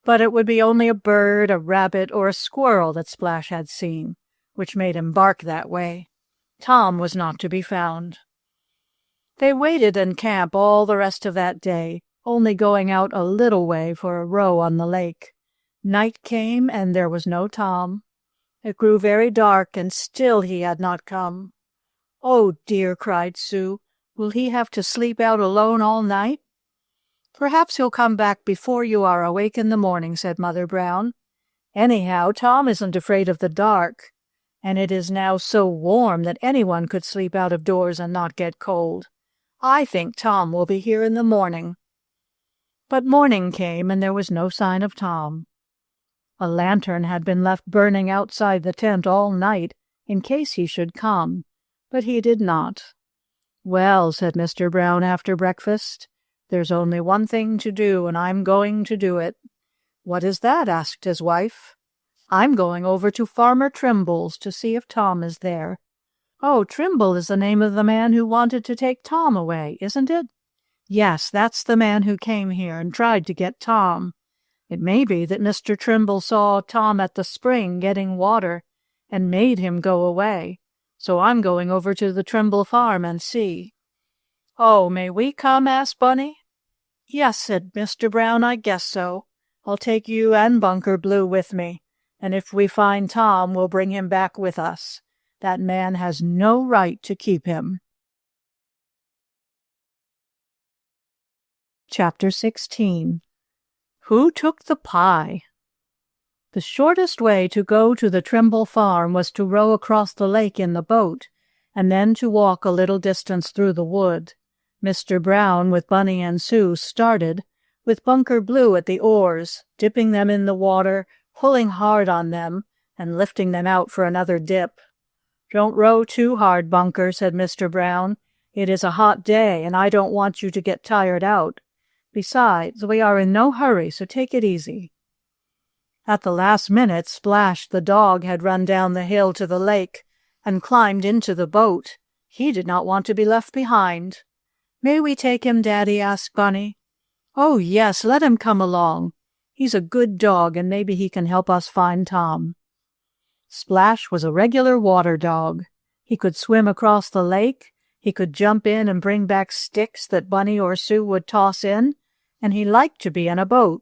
But it would be only a bird, a rabbit, or a squirrel that Splash had seen, which made him bark that way. Tom was not to be found. They waited in camp all the rest of that day, only going out a little way for a row on the lake. Night came, and there was no Tom. It grew very dark, and still he had not come. "Oh, dear," cried Sue. "Will he have to sleep out alone all night?" "Perhaps he'll come back before you are awake in the morning," said Mother Brown. "Anyhow, Tom isn't afraid of the dark, and it is now so warm that anyone could sleep out of doors and not get cold. I think Tom will be here in the morning." But morning came, and there was no sign of Tom. A lantern had been left burning outside the tent all night in case he should come, but he did not. "Well," said Mr. Brown after breakfast, "there's only one thing to do, and I'm going to do it." "What is that?" asked his wife. "I'm going over to Farmer Trimble's to see if Tom is there." "Oh, Trimble is the name of the man who wanted to take Tom away, isn't it?" "Yes, that's the man who came here and tried to get Tom. It may be that Mr. Trimble saw Tom at the spring getting water and made him go away. So I'm going over to the Trimble farm and see." "Oh, may we come?" asked Bunny. "Yes," said Mr. Brown, "I guess so. I'll take you and Bunker Blue with me, and if we find Tom, we'll bring him back with us. That man has no right to keep him." Chapter 16. Who Took the Pie? The shortest way to go to the Trimble farm was to row across the lake in the boat, and then to walk a little distance through the wood. Mr. Brown, with Bunny and Sue, started, with Bunker Blue at the oars, dipping them in the water, pulling hard on them, and lifting them out for another dip. "Don't row too hard, Bunker," said Mr. Brown. "It is a hot day, and I don't want you to get tired out. Besides, we are in no hurry, so take it easy." At the last minute, Splash the dog had run down the hill to the lake and climbed into the boat. He did not want to be left behind. "May we take him, Daddy?" asked Bunny. "Oh, yes, let him come along. He's a good dog, and maybe he can help us find Tom." Splash was a regular water dog. He could swim across the lake, he could jump in and bring back sticks that Bunny or Sue would toss in, and he liked to be in a boat.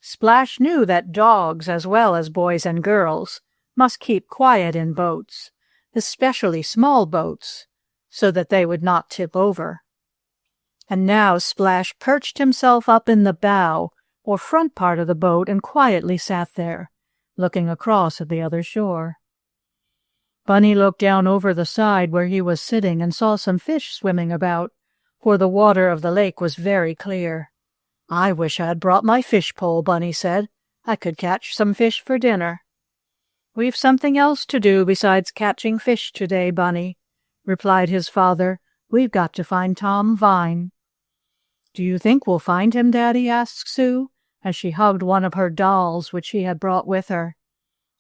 Splash knew that dogs, as well as boys and girls, must keep quiet in boats, especially small boats, so that they would not tip over. And now Splash perched himself up in the bow or front part of the boat and quietly sat there, looking across at the other shore. Bunny looked down over the side where he was sitting and saw some fish swimming about, for the water of the lake was very clear. "I wish I had brought my fish pole," Bunny said. "I could catch some fish for dinner." "We've something else to do besides catching fish today, Bunny," replied his father. "We've got to find Tom Vine." "Do you think we'll find him, Daddy?" asked Sue, as she hugged one of her dolls which she had brought with her.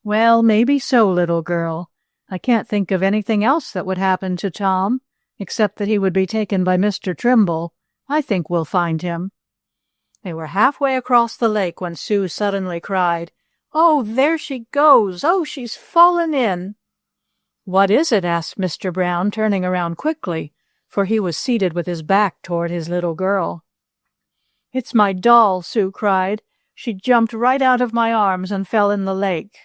"Well, maybe so, little girl. I can't think of anything else that would happen to Tom, except that he would be taken by Mr. Trimble, I think we'll find him." They were halfway across the lake when Sue suddenly cried, "Oh, there she goes! Oh, she's fallen in!" "What is it?" asked Mr. Brown, turning around quickly, for he was seated with his back toward his little girl. "It's my doll," Sue cried. "She jumped right out of my arms and fell in the lake."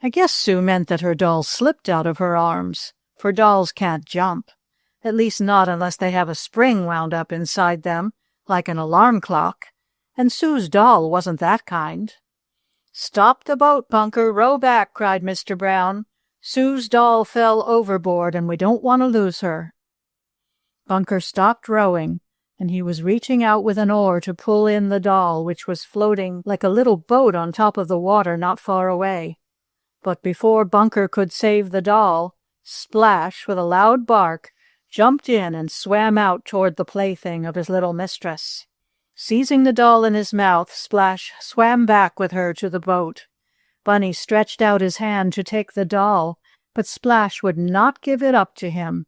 I guess Sue meant that her doll slipped out of her arms, for dolls can't jump, at least not unless they have a spring wound up inside them, like an alarm clock, and Sue's doll wasn't that kind. "Stop the boat, Bunker, row back," cried Mr. Brown. "Sue's doll fell overboard, and we don't want to lose her." Bunker stopped rowing, and he was reaching out with an oar to pull in the doll, which was floating like a little boat on top of the water not far away. But before Bunker could save the doll, Splash, with a loud bark, jumped in and swam out toward the plaything of his little mistress. Seizing the doll in his mouth, Splash swam back with her to the boat. Bunny stretched out his hand to take the doll, but Splash would not give it up to him.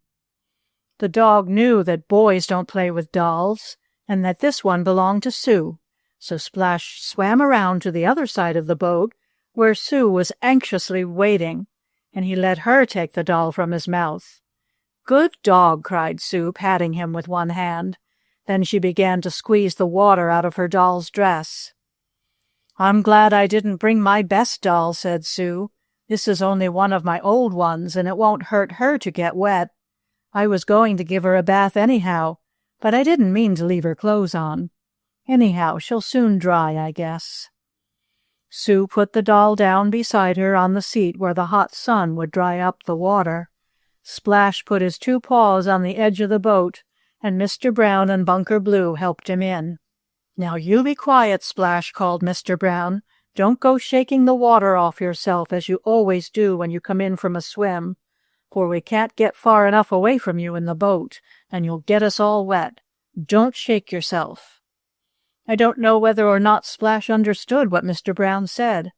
The dog knew that boys don't play with dolls, and that this one belonged to Sue, so Splash swam around to the other side of the boat, where Sue was anxiously waiting, and he let her take the doll from his mouth. "Good dog," cried Sue, patting him with one hand. Then she began to squeeze the water out of her doll's dress. "I'm glad I didn't bring my best doll," said Sue. "This is only one of my old ones, and it won't hurt her to get wet. I was going to give her a bath anyhow, but I didn't mean to leave her clothes on. Anyhow, she'll soon dry, I guess." Sue put the doll down beside her on the seat where the hot sun would dry up the water. Splash put his 2 paws on the edge of the boat, and Mr. Brown and Bunker Blue helped him in. "Now you be quiet, Splash," called Mr. Brown. "Don't go shaking the water off yourself as you always do when you come in from a swim, for we can't get far enough away from you in the boat, and you'll get us all wet. Don't shake yourself." I don't know whether or not Splash understood what Mr. Brown said.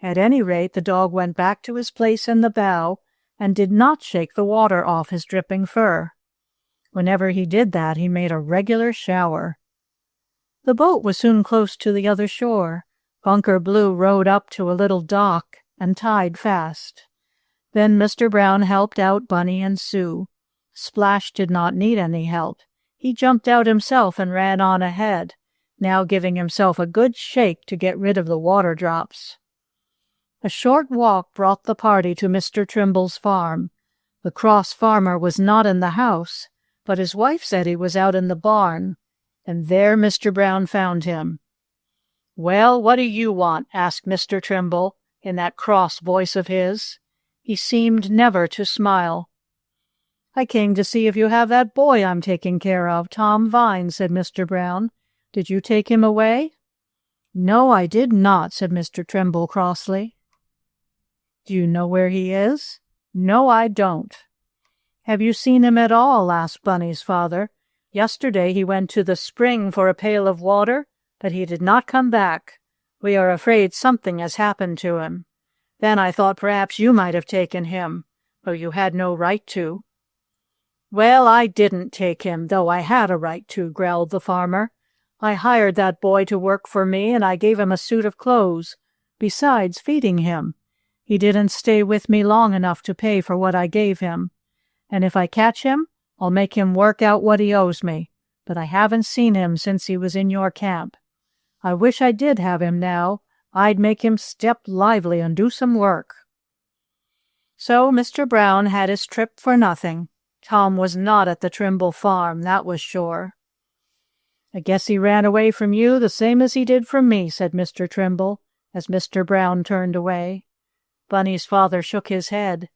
At any rate, the dog went back to his place in the bow and did not shake the water off his dripping fur. Whenever he did that, he made a regular shower. The boat was soon close to the other shore. Bunker Blue rowed up to a little dock and tied fast. Then Mr. Brown helped out Bunny and Sue. Splash did not need any help. He jumped out himself and ran on ahead, now giving himself a good shake to get rid of the water drops. A short walk brought the party to Mr. Trimble's farm. The cross farmer was not in the house, but his wife said he was out in the barn, and there Mr. Brown found him. "Well, what do you want?" asked Mr. Trimble, in that cross voice of his. He seemed never to smile. "I came to see if you have that boy I'm taking care of, Tom Vine," said Mr. Brown. "Did you take him away?" "No, I did not," said Mr. Trimble crossly. "Do you know where he is?" "No, I don't." "Have you seen him at all?" asked Bunny's father. "Yesterday he went to the spring for a pail of water, but he did not come back. We are afraid something has happened to him. Then I thought perhaps you might have taken him, though you had no right to." "Well, I didn't take him, though I had a right to," growled the farmer. "I hired that boy to work for me, and I gave him a suit of clothes, besides feeding him. He didn't stay with me long enough to pay for what I gave him. And if I catch him, I'll make him work out what he owes me, but I haven't seen him since he was in your camp. I wish I did have him now. I'd make him step lively and do some work." So Mr. Brown had his trip for nothing. Tom was not at the Trimble farm, that was sure. "I guess he ran away from you the same as he did from me," said Mr. Trimble, as Mr. Brown turned away. Bunny's father shook his head.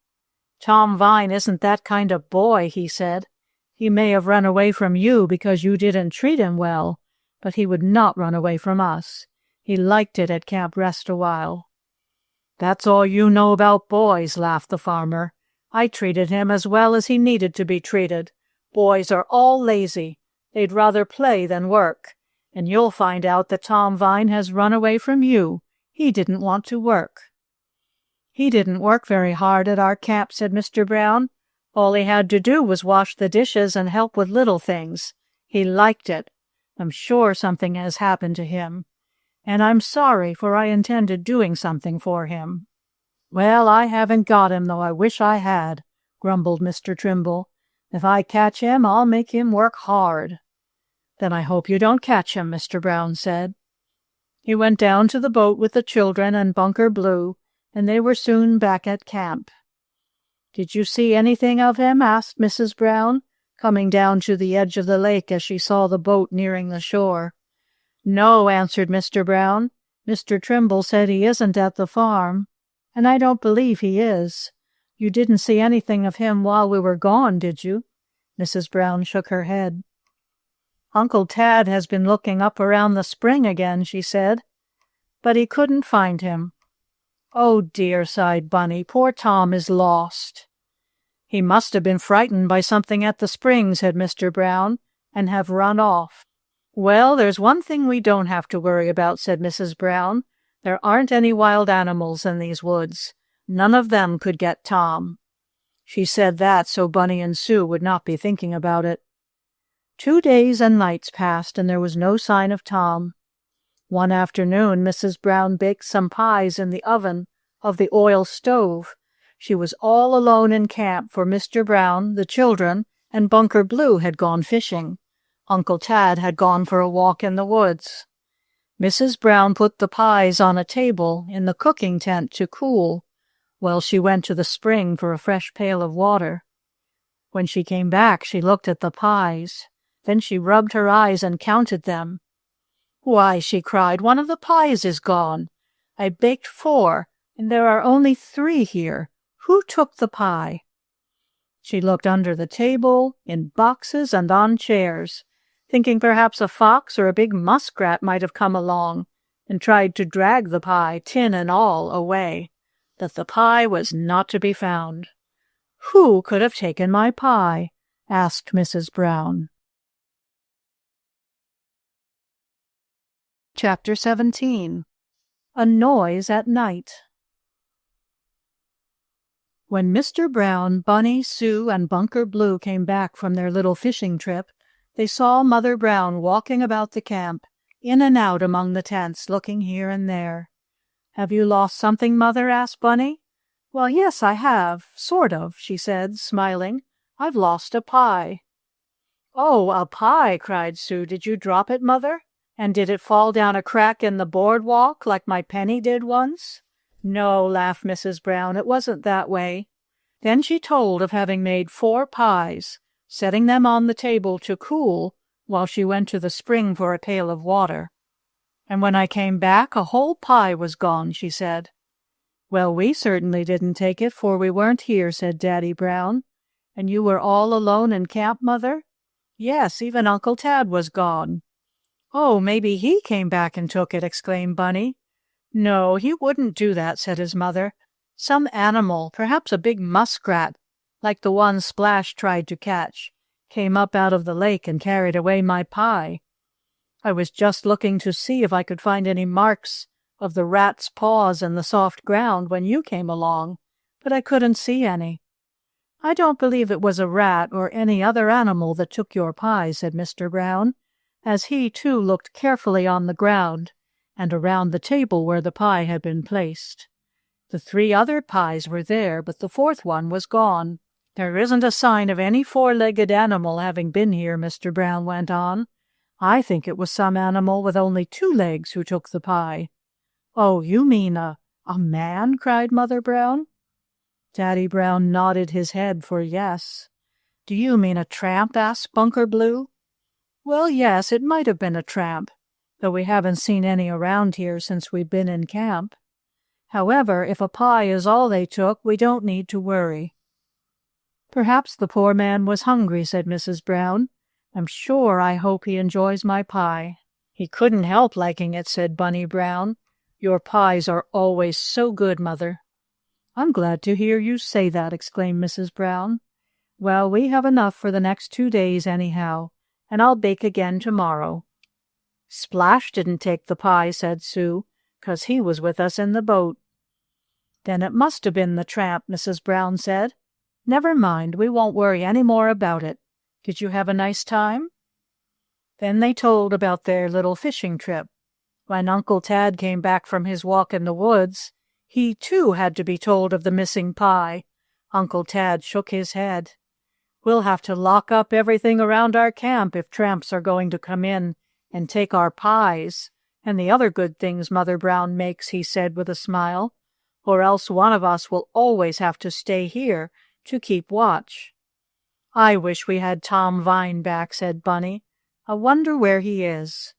"Tom Vine isn't that kind of boy," he said. "He may have run away from you because you didn't treat him well, but he would not run away from us. He liked it at Camp Rest a while." "That's all you know about boys," laughed the farmer. "I treated him as well as he needed to be treated. Boys are all lazy. They'd rather play than work. And you'll find out that Tom Vine has run away from you. He didn't want to work." "He didn't work very hard at our camp," said Mr. Brown. "All he had to do was wash the dishes and help with little things. He liked it. I'm sure something has happened to him, and I'm sorry, for I intended doing something for him." "Well, I haven't got him, though I wish I had," grumbled Mr. Trimble. "If I catch him, I'll make him work hard." "Then I hope you don't catch him," Mr. Brown said. He went down to the boat with the children and Bunker Blue, and they were soon back at camp. "Did you see anything of him?" asked Mrs. Brown, coming down to the edge of the lake as she saw the boat nearing the shore. "No," answered Mr. Brown. "Mr. Trimble said he isn't at the farm, and I don't believe he is. You didn't see anything of him while we were gone, did you?" Mrs. Brown shook her head. "Uncle Tad has been looking up around the spring again," she said, "but he couldn't find him." "Oh dear," sighed Bunny, "poor Tom is lost." "He must have been frightened by something at the spring," said Mr. Brown, "and have run off." "Well, there's one thing we don't have to worry about," said Mrs. Brown. "There aren't any wild animals in these woods. None of them could get Tom." She said that so Bunny and Sue would not be thinking about it. 2 days and nights passed, and there was no sign of Tom. One afternoon Mrs. Brown baked some pies in the oven of the oil stove. She was all alone in camp, for Mr. Brown, the children, and Bunker Blue had gone fishing. Uncle Tad had gone for a walk in the woods. Mrs. Brown put the pies on a table in the cooking tent to cool, while she went to the spring for a fresh pail of water. When she came back, she looked at the pies. Then she rubbed her eyes and counted them. "Why," she cried, "one of the pies is gone. I baked 4, and there are only 3 here. Who took the pie?" She looked under the table, in boxes, and on chairs, thinking perhaps a fox or a big muskrat might have come along and tried to drag the pie, tin and all, away. That the pie was not to be found. "Who could have taken my pie?" asked Mrs. Brown. Chapter 17. A Noise at Night. When Mr. Brown, Bunny, Sue, and Bunker Blue came back from their little fishing trip, they saw Mother Brown walking about the camp, in and out among the tents, looking here and there. "Have you lost something, Mother?" asked Bunny. "Well, yes, I have, sort of," she said, smiling. "I've lost a pie." "Oh, a pie!" cried Sue. "Did you drop it, Mother? And did it fall down a crack in the boardwalk like my penny did once?" "No," laughed Mrs. Brown, "it wasn't that way." Then she told of having made 4 pies, setting them on the table to cool while she went to the spring for a pail of water. "And when I came back, a whole pie was gone," she said. "Well, we certainly didn't take it, for we weren't here," said Daddy Brown. "And you were all alone in camp, Mother?" "Yes, even Uncle Tad was gone." "Oh, maybe he came back and took it," exclaimed Bunny. "No, he wouldn't do that," said his mother. "Some animal, perhaps a big muskrat, like the one Splash tried to catch, came up out of the lake and carried away my pie. I was just looking to see if I could find any marks of the rat's paws in the soft ground when you came along, but I couldn't see any." "I don't believe it was a rat or any other animal that took your pie," said Mr. Brown, as he, too, looked carefully on the ground and around the table where the pie had been placed. "The 3 other pies were there, but the 4th one was gone." "There isn't a sign of any 4-legged animal having been here," Mr. Brown went on. "I think it was some animal with only 2 legs who took the pie." "Oh, you mean a man?" cried Mother Brown. Daddy Brown nodded his head for yes. "Do you mean a tramp?" asked Bunker Blue. "Well, yes, it might have been a tramp, though we haven't seen any around here since we've been in camp. However, if a pie is all they took, we don't need to worry." "Perhaps the poor man was hungry," said Mrs. Brown. "I'm sure I hope he enjoys my pie." "He couldn't help liking it," said Bunny Brown. "Your pies are always so good, Mother." "I'm glad to hear you say that," exclaimed Mrs. Brown. "Well, we have enough for the next 2 days anyhow, and I'll bake again tomorrow." "Splash didn't take the pie," said Sue, "'cause he was with us in the boat." "Then it must have been the tramp," Mrs. Brown said. "Never mind, we won't worry any more about it. Did you have a nice time?" Then they told about their little fishing trip. When Uncle Tad came back from his walk in the woods, he too had to be told of the missing pie. Uncle Tad shook his head. "We'll have to lock up everything around our camp if tramps are going to come in and take our pies and the other good things Mother Brown makes," he said with a smile, "or else one of us will always have to stay here to keep watch." "I wish we had Tom Vine back," said Bunny. "I wonder where he is."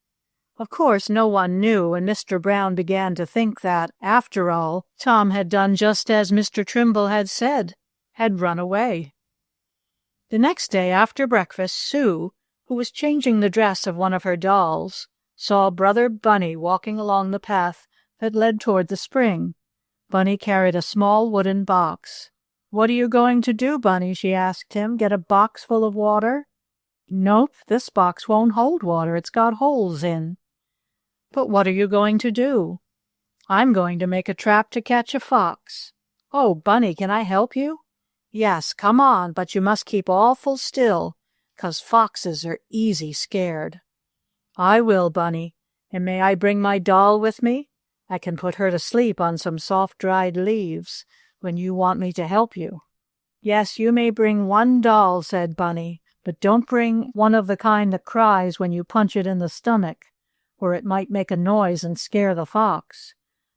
Of course no one knew, and Mr. Brown began to think that, after all, Tom had done just as Mr. Trimble had said, had run away. The next day after breakfast, Sue, who was changing the dress of one of her dolls, saw Brother Bunny walking along the path that led toward the spring. Bunny carried a small wooden box. "What are you going to do, Bunny?" she asked him. "Get a box full of water?" "Nope, this box won't hold water. It's got holes in." "But what are you going to do?" "I'm going to make a trap to catch a fox." "Oh, Bunny, can I help you?" "Yes, come on, but you must keep awful still, 'cause foxes are easy scared." "I will, Bunny. And may I bring my doll with me? I can put her to sleep on some soft dried leaves when you want me to help you." "Yes, you may bring one doll," said Bunny, "but don't bring one of the kind that cries when you punch it in the stomach, or it might make a noise and scare the fox.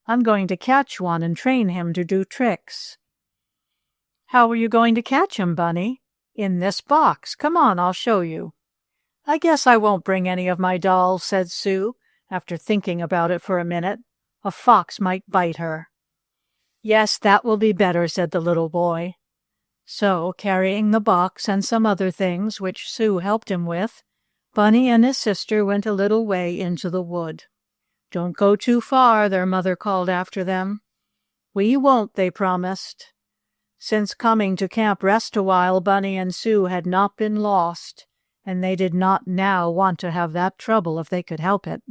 I'm going to catch one and train him to do tricks." "How are you going to catch him, Bunny?" "In this box. Come on, I'll show you." "I guess I won't bring any of my dolls," said Sue, after thinking about it for a minute. "A fox might bite her." "Yes, that will be better," said the little boy. So, carrying the box and some other things which Sue helped him with, Bunny and his sister went a little way into the wood. "Don't go too far," their mother called after them. "We won't," they promised. Since coming to Camp Rest a while, Bunny and Sue had not been lost, and they did not now want to have that trouble if they could help it.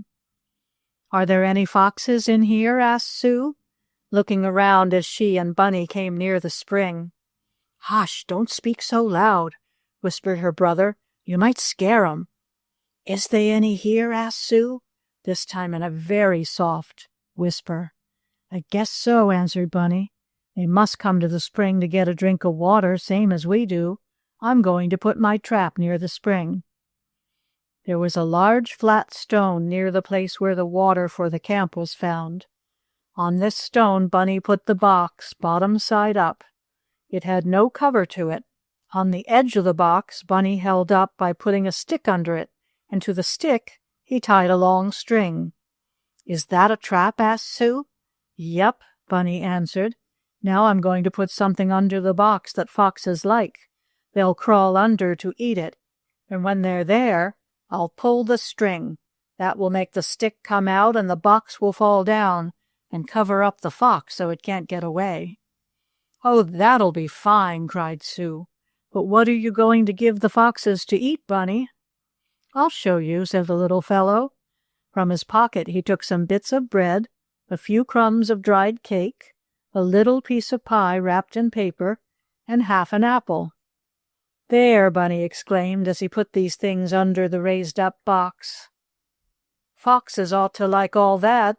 "Are there any foxes in here?" asked Sue, looking around as she and Bunny came near the spring. "Hush, don't speak so loud," whispered her brother. "You might scare 'em." "Is they any here?" asked Sue, this time in a very soft whisper. "I guess so," answered Bunny. "They must come to the spring to get a drink of water, same as we do. I'm going to put my trap near the spring." There was a large flat stone near the place where the water for the camp was found. On this stone Bunny put the box, bottom side up. It had no cover to it. On the edge of the box Bunny held up by putting a stick under it, and to the stick he tied a long string. "Is that a trap?" asked Sue. "Yep," Bunny answered. "Now I'm going to put something under the box that foxes like. They'll crawl under to eat it, and when they're there, I'll pull the string. That will make the stick come out, and the box will fall down and cover up the fox so it can't get away." "Oh, that'll be fine," cried Sue. "But what are you going to give the foxes to eat, Bunny?" "I'll show you," said the little fellow. From his pocket he took some bits of bread, a few crumbs of dried cake, a little piece of pie wrapped in paper, and half an apple. "There!" Bunny exclaimed as he put these things under the raised-up box. "Foxes ought to like all that.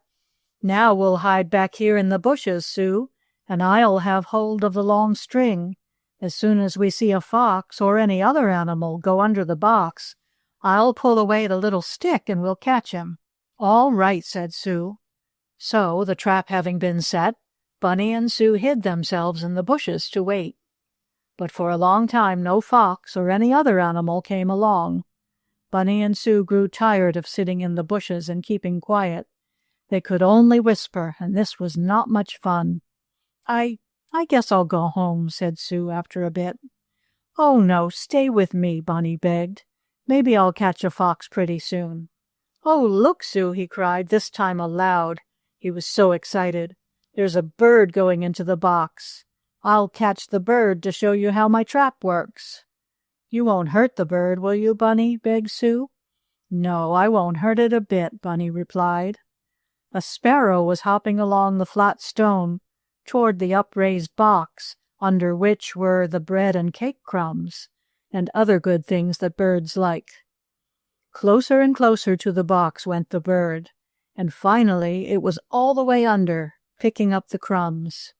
Now we'll hide back here in the bushes, Sue, and I'll have hold of the long string. As soon as we see a fox or any other animal go under the box, I'll pull away the little stick and we'll catch him." "All right," said Sue. So, the trap having been set, Bunny and Sue hid themselves in the bushes to wait. But for a long time no fox or any other animal came along. Bunny and Sue grew tired of sitting in the bushes and keeping quiet. They could only whisper, and this was not much fun. I guess I'll go home," said Sue after a bit. "Oh, no, stay with me," Bunny begged. "Maybe I'll catch a fox pretty soon." "Oh, look, Sue," he cried, this time aloud. He was so excited. "There's a bird going into the box. I'll catch the bird to show you how my trap works." "You won't hurt the bird, will you, Bunny?" begged Sue. "No, I won't hurt it a bit," Bunny replied. A sparrow was hopping along the flat stone toward the upraised box, under which were the bread and cake crumbs, and other good things that birds like. Closer and closer to the box went the bird, and finally it was all the way under, picking up the crumbs.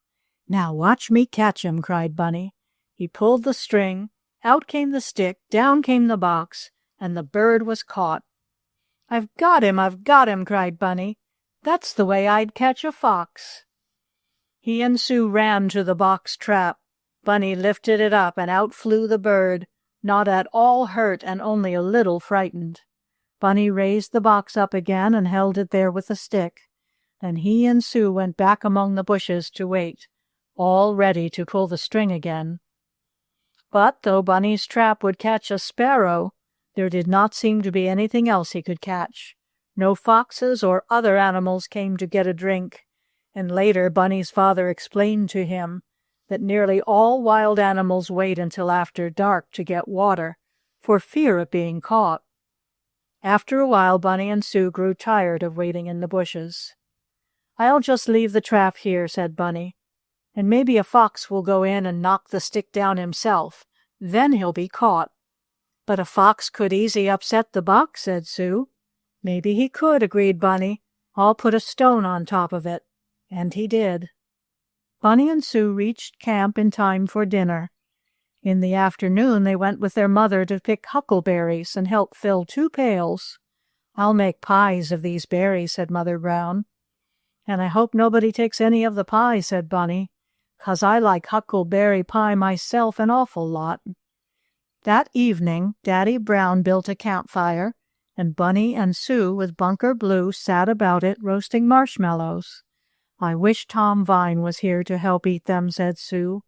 "Now watch me catch him," cried Bunny. He pulled the string, out came the stick, down came the box, and the bird was caught. "I've got him," cried Bunny. "That's the way I'd catch a fox." He and Sue ran to the box trap. Bunny lifted it up, and out flew the bird, not at all hurt and only a little frightened. Bunny raised the box up again and held it there with a stick. Then he and Sue went back among the bushes to wait, all ready to pull the string again. But though Bunny's trap would catch a sparrow, there did not seem to be anything else he could catch. No foxes or other animals came to get a drink, and later Bunny's father explained to him that nearly all wild animals wait until after dark to get water, for fear of being caught. After a while, Bunny and Sue grew tired of waiting in the bushes. "I'll just leave the trap here," said Bunny, "and maybe a fox will go in and knock the stick down himself. Then he'll be caught." "But a fox could easy upset the box," said Sue. "Maybe he could," agreed Bunny. "I'll put a stone on top of it." And he did. Bunny and Sue reached camp in time for dinner. In the afternoon they went with their mother to pick huckleberries and help fill 2 pails. "I'll make pies of these berries," said Mother Brown. "And I hope nobody takes any of the pie," said Bunny, "'cause I like huckleberry pie myself an awful lot." That evening Daddy Brown built a campfire, and Bunny and Sue with Bunker Blue sat about it roasting marshmallows. "I wish Tom Vine was here to help eat them," said Sue.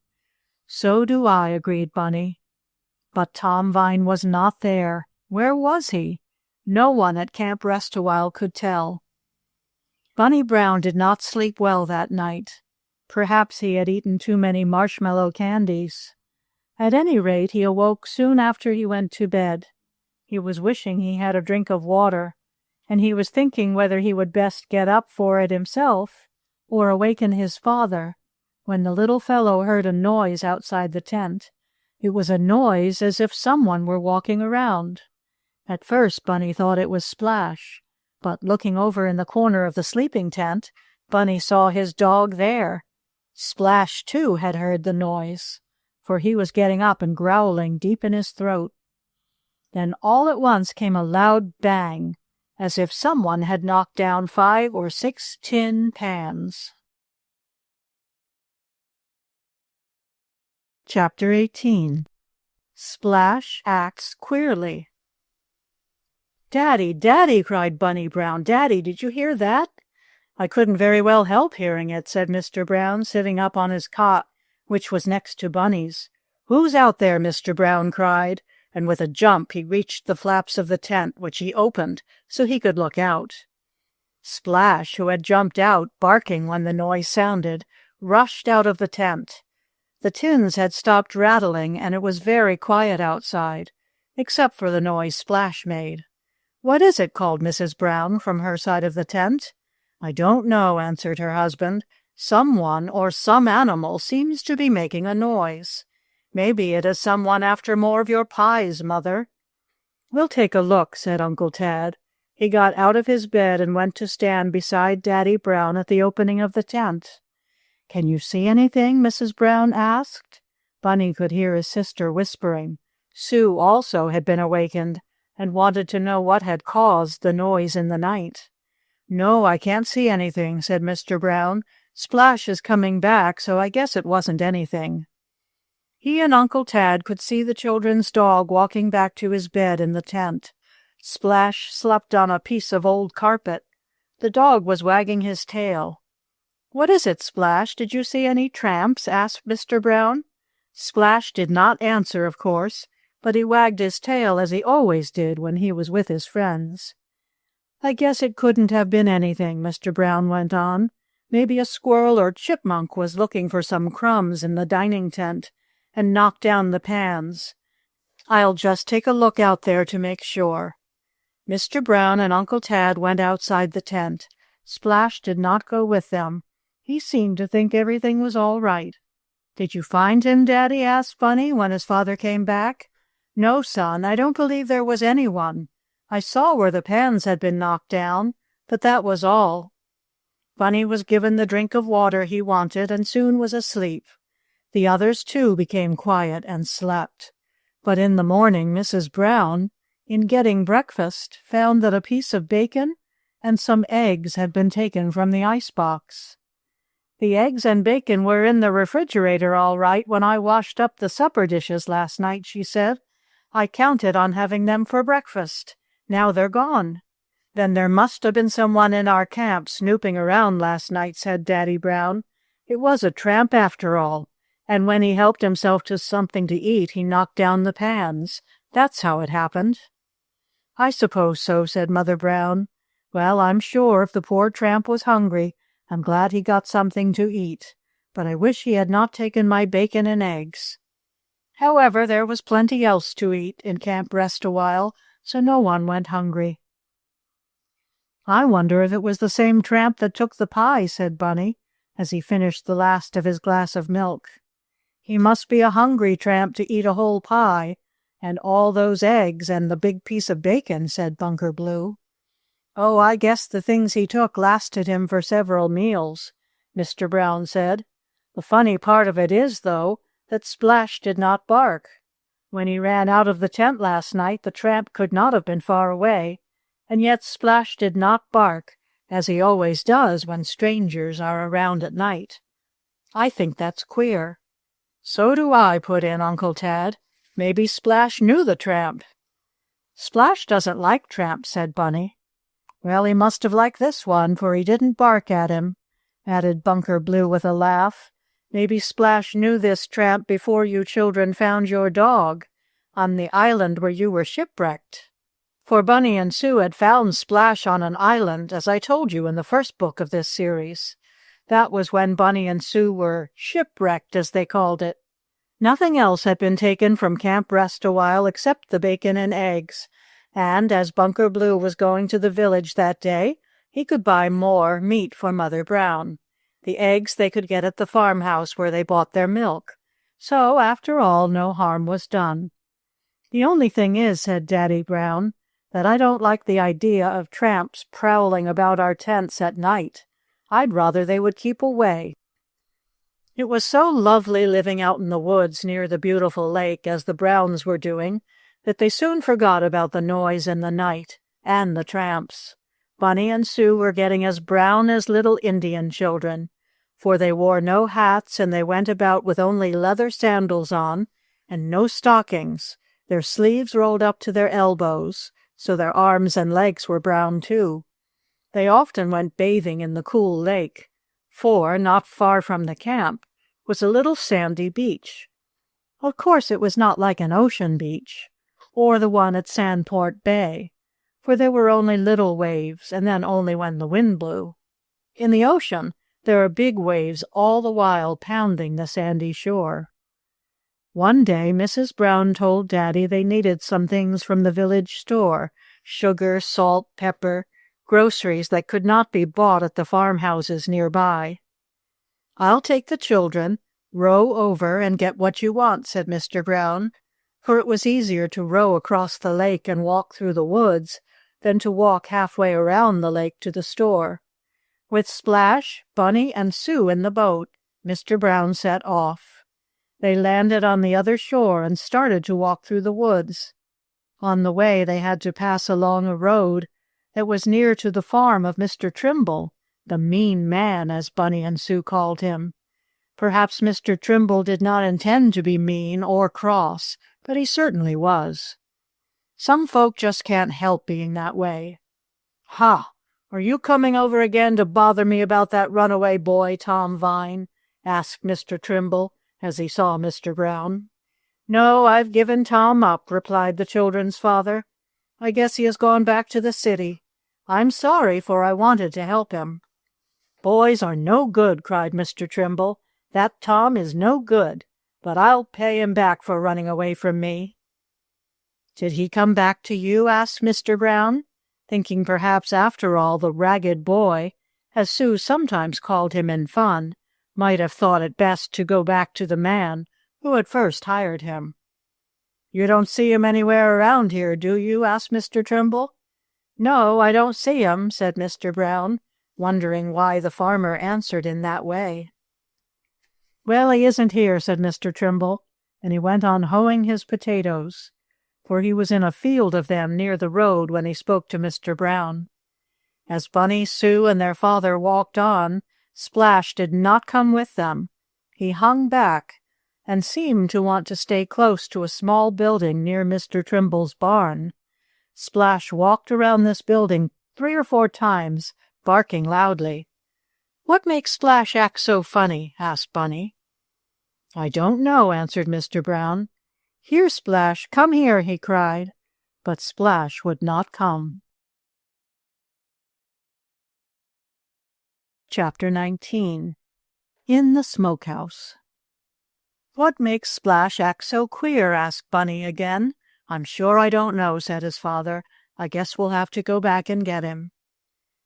"So do I," agreed Bunny. But Tom Vine was not there. Where was he? No one at Camp Rest-A-While could tell. Bunny Brown did not sleep well that night. Perhaps he had eaten too many marshmallow candies. At any rate, he awoke soon after he went to bed. He was wishing he had a drink of water, and he was thinking whether he would best get up for it himself or awaken his father, when the little fellow heard a noise outside the tent. It was a noise as if someone were walking around. At first Bunny thought it was Splash, but looking over in the corner of the sleeping tent, Bunny saw his dog there. Splash, too, had heard the noise, for he was getting up and growling deep in his throat. Then all at once came a loud bang, as if someone had knocked down 5 or 6 tin pans. Chapter 18. Splash Acts Queerly. "Daddy, Daddy!" cried Bunny Brown. "Daddy, did you hear that?" "I couldn't very well help hearing it," said Mr. Brown, sitting up on his cot, which was next to Bunny's. "Who's out there?" Mr. Brown cried, and with a jump he reached the flaps of the tent, which he opened so he could look out. Splash, who had jumped out, barking when the noise sounded, rushed out of the tent. The tins had stopped rattling, and it was very quiet outside, except for the noise Splash made. "What is it?" called Mrs. Brown from her side of the tent. "I don't know," answered her husband. "Someone or some animal seems to be making a noise. Maybe it is someone after more of your pies, Mother." "We'll take a look," said Uncle Tad. He got out of his bed and went to stand beside Daddy Brown at the opening of the tent. "Can you see anything?" Mrs. Brown asked. Bunny could hear his sister whispering. Sue also had been awakened and wanted to know what had caused the noise in the night. "No, I can't see anything," said Mr. Brown. "Splash is coming back, so I guess it wasn't anything." He and Uncle Tad could see the children's dog walking back to his bed in the tent. Splash slept on a piece of old carpet. The dog was wagging his tail. "What is it, Splash? Did you see any tramps?" asked Mr. Brown. Splash did not answer, of course, but he wagged his tail as he always did when he was with his friends. "I guess it couldn't have been anything," Mr. Brown went on. "Maybe a squirrel or chipmunk was looking for some crumbs in the dining tent and knocked down the pans. I'll just take a look out there to make sure." Mr. Brown and Uncle Tad went outside the tent. Splash did not go with them. He seemed to think everything was all right. "Did you find him, Daddy?" asked Bunny when his father came back. "No, son, I don't believe there was anyone. I saw where the pans had been knocked down, but that was all." Bunny was given the drink of water he wanted and soon was asleep. The others, too, became quiet and slept. But in the morning Mrs. Brown, in getting breakfast, found that a piece of bacon and some eggs had been taken from the icebox. "The eggs and bacon were in the refrigerator all right when I washed up the supper dishes last night," she said. "I counted on having them for breakfast. Now they're gone." "Then there must have been someone in our camp snooping around last night," said Daddy Brown. "It was a tramp after all, and when he helped himself to something to eat he knocked down the pans. That's how it happened." "I suppose so," said Mother Brown. "Well, I'm sure if the poor tramp was hungry, I'm glad he got something to eat, but I wish he had not taken my bacon and eggs." However, there was plenty else to eat in Camp Rest a While, so no one went hungry. "I wonder if it was the same tramp that took the pie," said Bunny, as he finished the last of his glass of milk. "He must be a hungry tramp to eat a whole pie, and all those eggs and the big piece of bacon," said Bunker Blue. "Oh, I guess the things he took lasted him for several meals," Mr. Brown said. "The funny part of it is, though, that Splash did not bark. When he ran out of the tent last night, the tramp could not have been far away, and yet Splash did not bark, as he always does when strangers are around at night. I think that's queer." "So do I," put in Uncle Tad. "Maybe Splash knew the tramp." "Splash doesn't like tramps," said Bunny. "Well, he must have liked this one, for he didn't bark at him," added Bunker Blue with a laugh. "Maybe Splash knew this tramp before you children found your dog on the island where you were shipwrecked." For Bunny and Sue had found Splash on an island, as I told you in the first book of this series. That was when Bunny and Sue were shipwrecked, as they called it. Nothing else had been taken from Camp Rest a While except the bacon and eggs, and as Bunker Blue was going to the village that day, he could buy more meat for Mother Brown. The eggs they could get at the farmhouse where they bought their milk. So, after all, no harm was done. "The only thing is," said Daddy Brown, "that I don't like the idea of tramps prowling about our tents at night. I'd rather they would keep away." It was so lovely living out in the woods near the beautiful lake, as the Browns were doing, that they soon forgot about the noise in the night and the tramps. Bunny and Sue were getting as brown as little Indian children, for they wore no hats and they went about with only leather sandals on and no stockings, their sleeves rolled up to their elbows, so their arms and legs were brown too. They often went bathing in the cool lake, for, not far from the camp, was a little sandy beach. Of course it was not like an ocean beach, or the one at Sandport Bay, for there were only little waves, and then only when the wind blew. In the ocean there are big waves all the while pounding the sandy shore. One day Mrs. Brown told Daddy they needed some things from the village store, sugar, salt, pepper, groceries that could not be bought at the farmhouses nearby. "I'll take the children, row over, and get what you want," said Mr. Brown, for it was easier to row across the lake and walk through the woods than to walk halfway around the lake to the store. With Splash, Bunny, and Sue in the boat, Mr. Brown set off. They landed on the other shore and started to walk through the woods. On the way they had to pass along a road that was near to the farm of Mr. Trimble, the mean man, as Bunny and Sue called him. Perhaps Mr. Trimble did not intend to be mean or cross, but he certainly was. Some folk just can't help being that way. "Ha! Are you coming over again to bother me about that runaway boy, Tom Vine?" asked Mr. Trimble, as he saw Mr. Brown. "No, I've given Tom up," replied the children's father. "I guess he has gone back to the city. I'm sorry, for I wanted to help him." "Boys are no good," cried Mr. Trimble. "That Tom is no good, but I'll pay him back for running away from me." "Did he come back to you?" asked Mr. Brown, thinking perhaps after all the ragged boy, as Sue sometimes called him in fun, might have thought it best to go back to the man who had first hired him. "You don't see him anywhere around here, do you?" asked Mr. Trimble. "No, I don't see him," said Mr. Brown, wondering why the farmer answered in that way. "Well, he isn't here," said Mr. Trimble, and he went on hoeing his potatoes, for he was in a field of them near the road when he spoke to Mr. Brown. As Bunny, Sue, and their father walked on, Splash did not come with them. He hung back, and seemed to want to stay close to a small building near Mr. Trimble's barn. Splash walked around this building 3 or 4 times, barking loudly. "What makes Splash act so funny?" asked Bunny. "I don't know," answered Mr. Brown. "Here, Splash, come here," he cried. But Splash would not come. Chapter 19. In the Smokehouse. "What makes Splash act so queer?" asked Bunny again. "I'm sure I don't know," said his father. "I guess we'll have to go back and get him."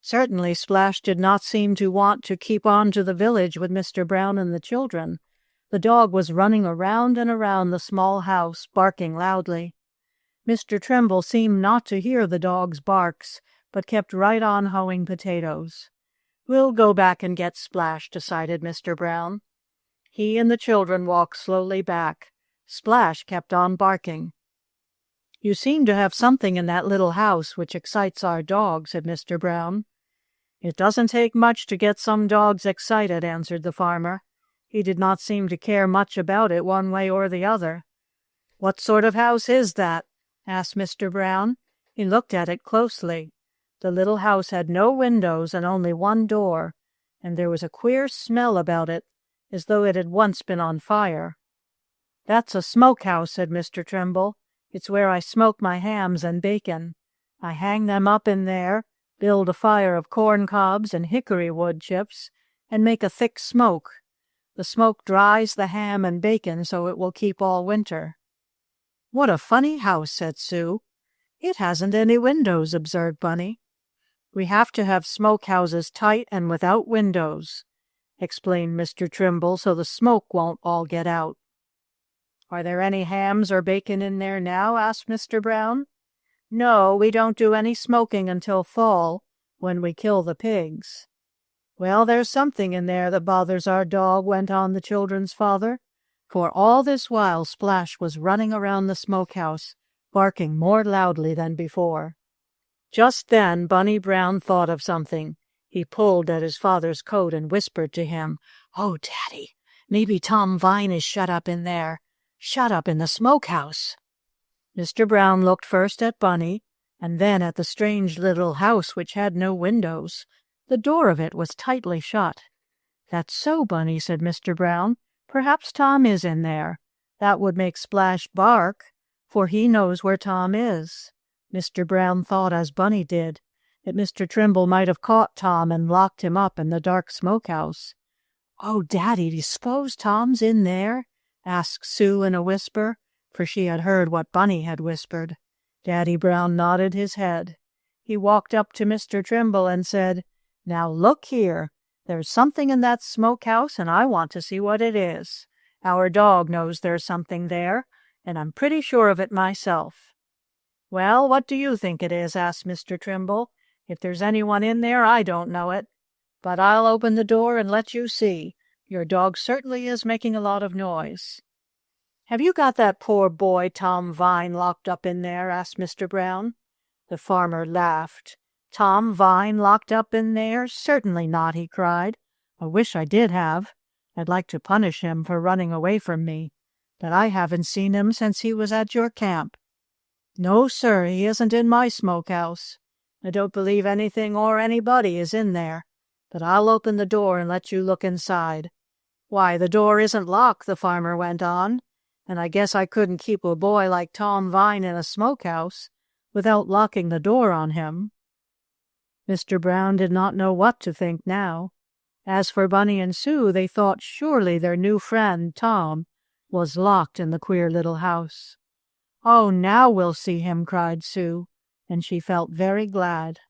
Certainly Splash did not seem to want to keep on to the village with Mr. Brown and the children. The dog was running around and around the small house, barking loudly. Mr. Trimble seemed not to hear the dog's barks, but kept right on hoeing potatoes. "We'll go back and get Splash," decided Mr. Brown. He and the children walked slowly back. Splash kept on barking. "You seem to have something in that little house which excites our dog," said Mr. Brown. "It doesn't take much to get some dogs excited," answered the farmer. He did not seem to care much about it one way or the other. "What sort of house is that?" asked Mr. Brown. He looked at it closely. The little house had no windows and only one door, and there was a queer smell about it, as though it had once been on fire. "That's a smokehouse," said Mr. Trimble. "It's where I smoke my hams and bacon. I hang them up in there, build a fire of corn cobs and hickory wood chips, and make a thick smoke. The smoke dries the ham and bacon so it will keep all winter." "What a funny house," said Sue. "It hasn't any windows," observed Bunny. "We have to have smokehouses tight and without windows," explained Mr. Trimble, "so the smoke won't all get out." "Are there any hams or bacon in there now?" asked Mr. Brown. "No, we don't do any smoking until fall, when we kill the pigs." "Well, there's something in there that bothers our dog," went on the children's father, for all this while Splash was running around the smokehouse, barking more loudly than before. Just then Bunny Brown thought of something. He pulled at his father's coat and whispered to him, "Oh, Daddy, maybe Tom Vine is shut up in there. Shut up in the smokehouse." Mr. Brown looked first at Bunny, and then at the strange little house which had no windows. The door of it was tightly shut. "That's so, Bunny," said Mr. Brown. "Perhaps Tom is in there. That would make Splash bark, for he knows where Tom is." Mr. Brown thought, as Bunny did, that Mr. Trimble might have caught Tom and locked him up in the dark smokehouse. "Oh, Daddy, do you suppose Tom's in there?" asked Sue in a whisper, for she had heard what Bunny had whispered. Daddy Brown nodded his head. He walked up to Mr. Trimble and said, "Now look here. There's something in that smokehouse, and I want to see what it is. Our dog knows there's something there, and I'm pretty sure of it myself." "Well, what do you think it is?" asked Mr. Trimble. "If there's anyone in there, I don't know it. But I'll open the door and let you see. Your dog certainly is making a lot of noise." "Have you got that poor boy Tom Vine locked up in there?" asked Mr. Brown. The farmer laughed. "Tom Vine locked up in there? Certainly not," he cried. "I wish I did have. I'd like to punish him for running away from me. But I haven't seen him since he was at your camp. No, sir, he isn't in my smokehouse. I don't believe anything or anybody is in there. But I'll open the door and let you look inside." "Why, the door isn't locked," the farmer went on, "and I guess I couldn't keep a boy like Tom Vine in a smokehouse without locking the door on him." Mr. Brown did not know what to think now. As for Bunny and Sue, they thought surely their new friend, Tom, was locked in the queer little house. "Oh, now we'll see him," cried Sue, and she felt very glad.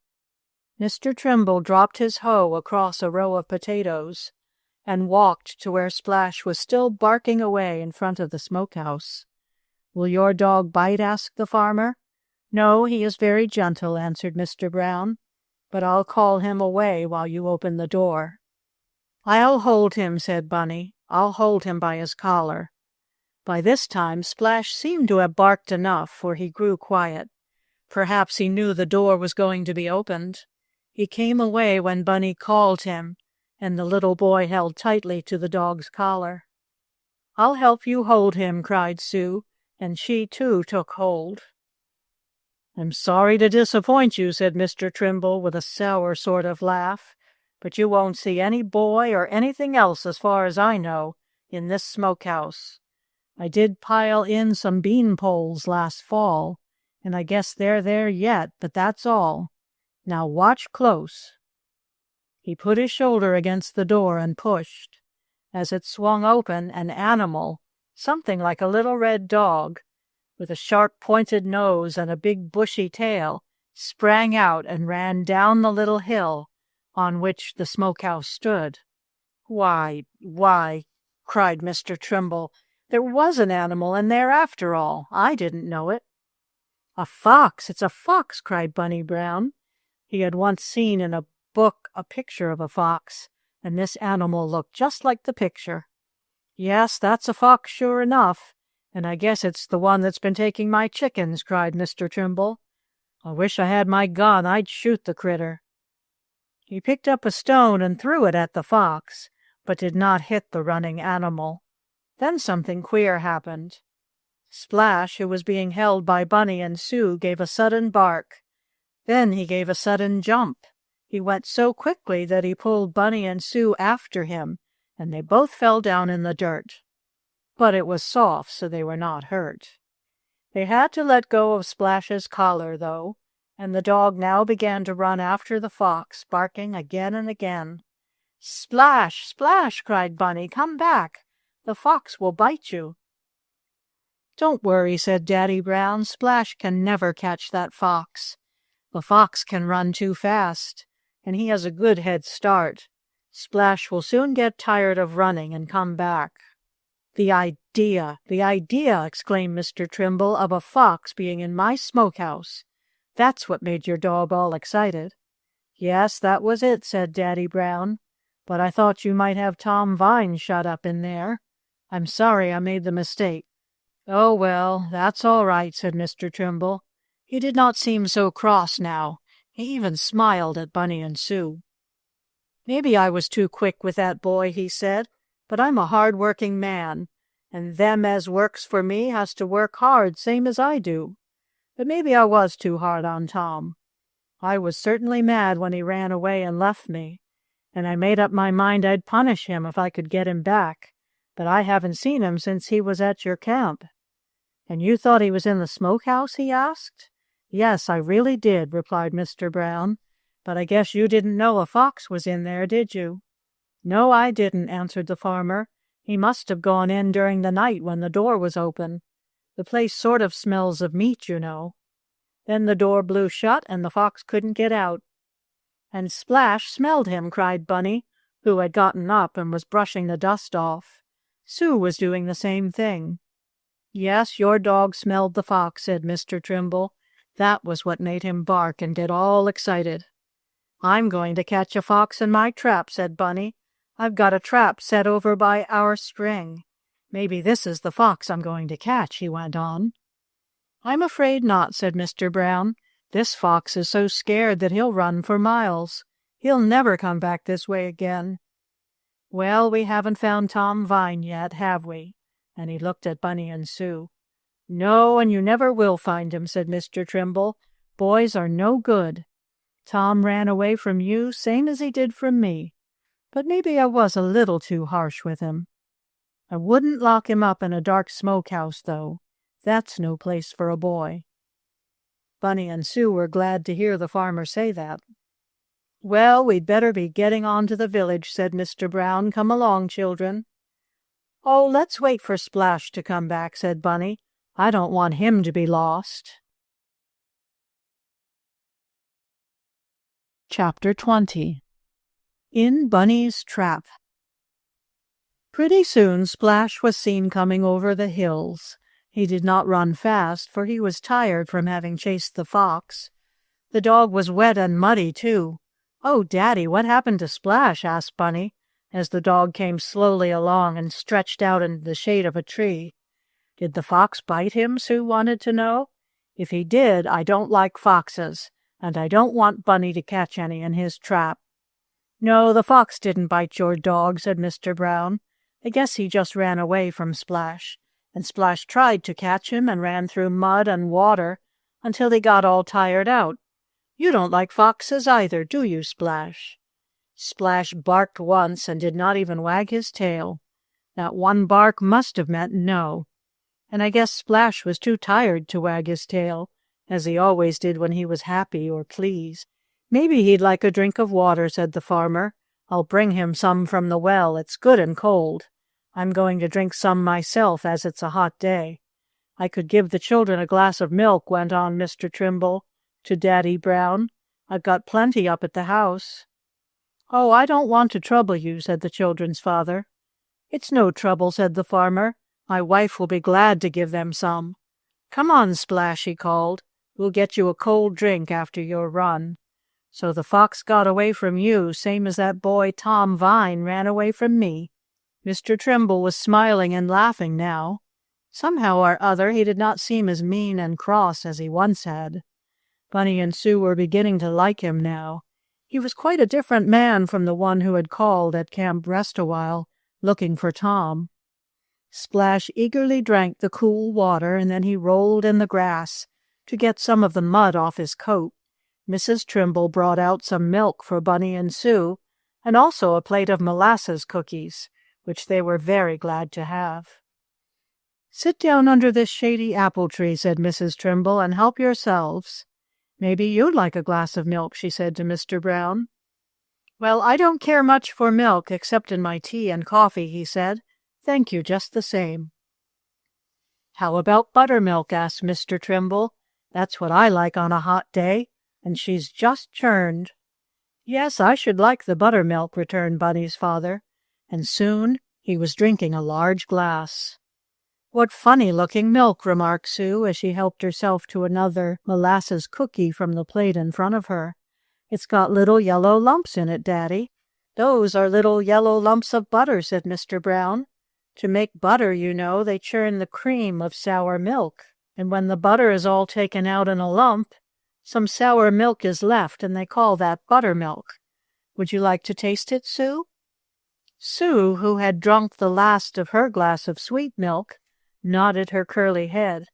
Mr. Trimble dropped his hoe across a row of potatoes and walked to where Splash was still barking away in front of the smokehouse. "Will your dog bite?" asked the farmer. "No, he is very gentle," answered Mr. Brown, "but I'll call him away while you open the door." "I'll hold him," said Bunny. "I'll hold him by his collar." By this time Splash seemed to have barked enough, for he grew quiet. Perhaps he knew the door was going to be opened. He came away when Bunny called him, and the little boy held tightly to the dog's collar. "I'll help you hold him," cried Sue, and she too took hold. "I'm sorry to disappoint you," said Mr. Trimble with a sour sort of laugh, "but you won't see any boy or anything else, as far as I know, in this smokehouse. I did pile in some bean poles last fall, and I guess they're there yet, but that's all. Now watch close." He put his shoulder against the door and pushed. As it swung open, an animal, something like a little red dog, with a sharp pointed nose and a big bushy tail, sprang out and ran down the little hill on which the smokehouse stood. Why, cried Mr. Trimble, "there was an animal in there after all. I didn't know it." "A fox! It's a fox!" cried Bunny Brown. He had once seen in a book a picture of a fox, and this animal looked just like the picture. "Yes, that's a fox sure enough, and I guess it's the one that's been taking my chickens," cried Mr. Trimble. "I wish I had my gun. I'd shoot the critter." He picked up a stone and threw it at the fox, but did not hit the running animal. Then something queer happened. Splash, who was being held by Bunny and Sue, gave a sudden bark. Then he gave a sudden jump. He went so quickly that he pulled Bunny and Sue after him, and they both fell down in the dirt. But it was soft, so they were not hurt. They had to let go of Splash's collar, though, and the dog now began to run after the fox, barking again and again. "Splash! Splash!" cried Bunny. "Come back! The fox will bite you." "Don't worry," said Daddy Brown. "Splash can never catch that fox. The fox can run too fast, and he has a good head start. Splash will soon get tired of running and come back." The idea!" exclaimed Mr. Trimble, "of a fox being in my smokehouse. That's what made your dog all excited." "Yes, that was it," said Daddy Brown. "But I thought you might have Tom Vine shut up in there. I'm sorry I made the mistake." "Oh, well, that's all right," said Mr. Trimble. He did not seem so cross now. He even smiled at Bunny and Sue. "Maybe I was too quick with that boy," he said, "but I'm a hard-working man, and them as works for me has to work hard, same as I do. But maybe I was too hard on Tom. I was certainly mad when he ran away and left me, and I made up my mind I'd punish him if I could get him back, but I haven't seen him since he was at your camp." "And you thought he was in the smokehouse?" he asked. "Yes, I really did," replied Mr. Brown. "But I guess you didn't know a fox was in there, did you?" "No, I didn't," answered the farmer. "He must have gone in during the night when the door was open. The place sort of smells of meat, you know." Then the door blew shut, and the fox couldn't get out. "And Splash smelled him," cried Bunny, who had gotten up and was brushing the dust off. Sue was doing the same thing. "Yes, your dog smelled the fox," said Mr. Trimble. "That was what made him bark and get all excited." "I'm going to catch a fox in my trap," said Bunny. "I've got a trap set over by our spring. Maybe this is the fox I'm going to catch," he went on. "I'm afraid not," said Mr. Brown. "This fox is so scared that he'll run for miles. He'll never come back this way again." "Well, we haven't found Tom Vine yet, have we?" And he looked at Bunny and Sue. "No, and you never will find him," said Mr. Trimble. "Boys are no good. Tom ran away from you, same as he did from me. But maybe I was a little too harsh with him. I wouldn't lock him up in a dark smokehouse, though. That's no place for a boy." Bunny and Sue were glad to hear the farmer say that. "Well, we'd better be getting on to the village," said Mr. Brown. "Come along, children." "Oh, let's wait for Splash to come back," said Bunny. "I don't want him to be lost." Chapter 20. In Bunny's Trap. Pretty soon Splash was seen coming over the hills. He did not run fast, for he was tired from having chased the fox. The dog was wet and muddy, too. "Oh, Daddy, what happened to Splash?" asked Bunny, as the dog came slowly along and stretched out in the shade of a tree. "Did the fox bite him?" Sue wanted to know. "If he did, I don't like foxes, and I don't want Bunny to catch any in his trap." "No, the fox didn't bite your dog," said Mr. Brown. "I guess he just ran away from Splash, and Splash tried to catch him and ran through mud and water until he got all tired out. You don't like foxes either, do you, Splash?" Splash barked once and did not even wag his tail. That one bark must have meant no. And I guess Splash was too tired to wag his tail, as he always did when he was happy or pleased. "Maybe he'd like a drink of water," said the farmer. "I'll bring him some from the well. It's good and cold. I'm going to drink some myself, as it's a hot day." "I could give the children a glass of milk," went on Mr. Trimble to Daddy Brown. "I've got plenty up at the house." "Oh, I don't want to trouble you," said the children's father. "It's no trouble," said the farmer. "My wife will be glad to give them some." "Come on, Splash," he called. "We'll get you a cold drink after your run." So the fox got away from you, same as that boy Tom Vine ran away from me. Mr. Trimble was smiling and laughing now. Somehow or other he did not seem as mean and cross as he once had. Bunny and Sue were beginning to like him now. He was quite a different man from the one who had called at Camp Rest-A-While, looking for Tom. Splash eagerly drank the cool water, and then he rolled in the grass to get some of the mud off his coat. Mrs. Trimble brought out some milk for Bunny and Sue, and also a plate of molasses cookies, which they were very glad to have. "Sit down under this shady apple tree," said Mrs. Trimble, "and help yourselves." "Maybe you'd like a glass of milk," she said to Mr. Brown. "Well, I don't care much for milk except in my tea and coffee," he said. "Thank you just the same." "How about buttermilk?" asked Mr. Trimble. "That's what I like on a hot day, and she's just churned." "Yes, I should like the buttermilk," returned Bunny's father, and soon he was drinking a large glass. "What funny-looking milk," remarked Sue as she helped herself to another molasses cookie from the plate in front of her. "It's got little yellow lumps in it, Daddy." "Those are little yellow lumps of butter," said Mr. Brown. "To make butter, you know, they churn the cream of sour milk, and when the butter is all taken out in a lump, some sour milk is left, and they call that buttermilk. Would you like to taste it, Sue?" Sue, who had drunk the last of her glass of sweet milk, nodded her curly head,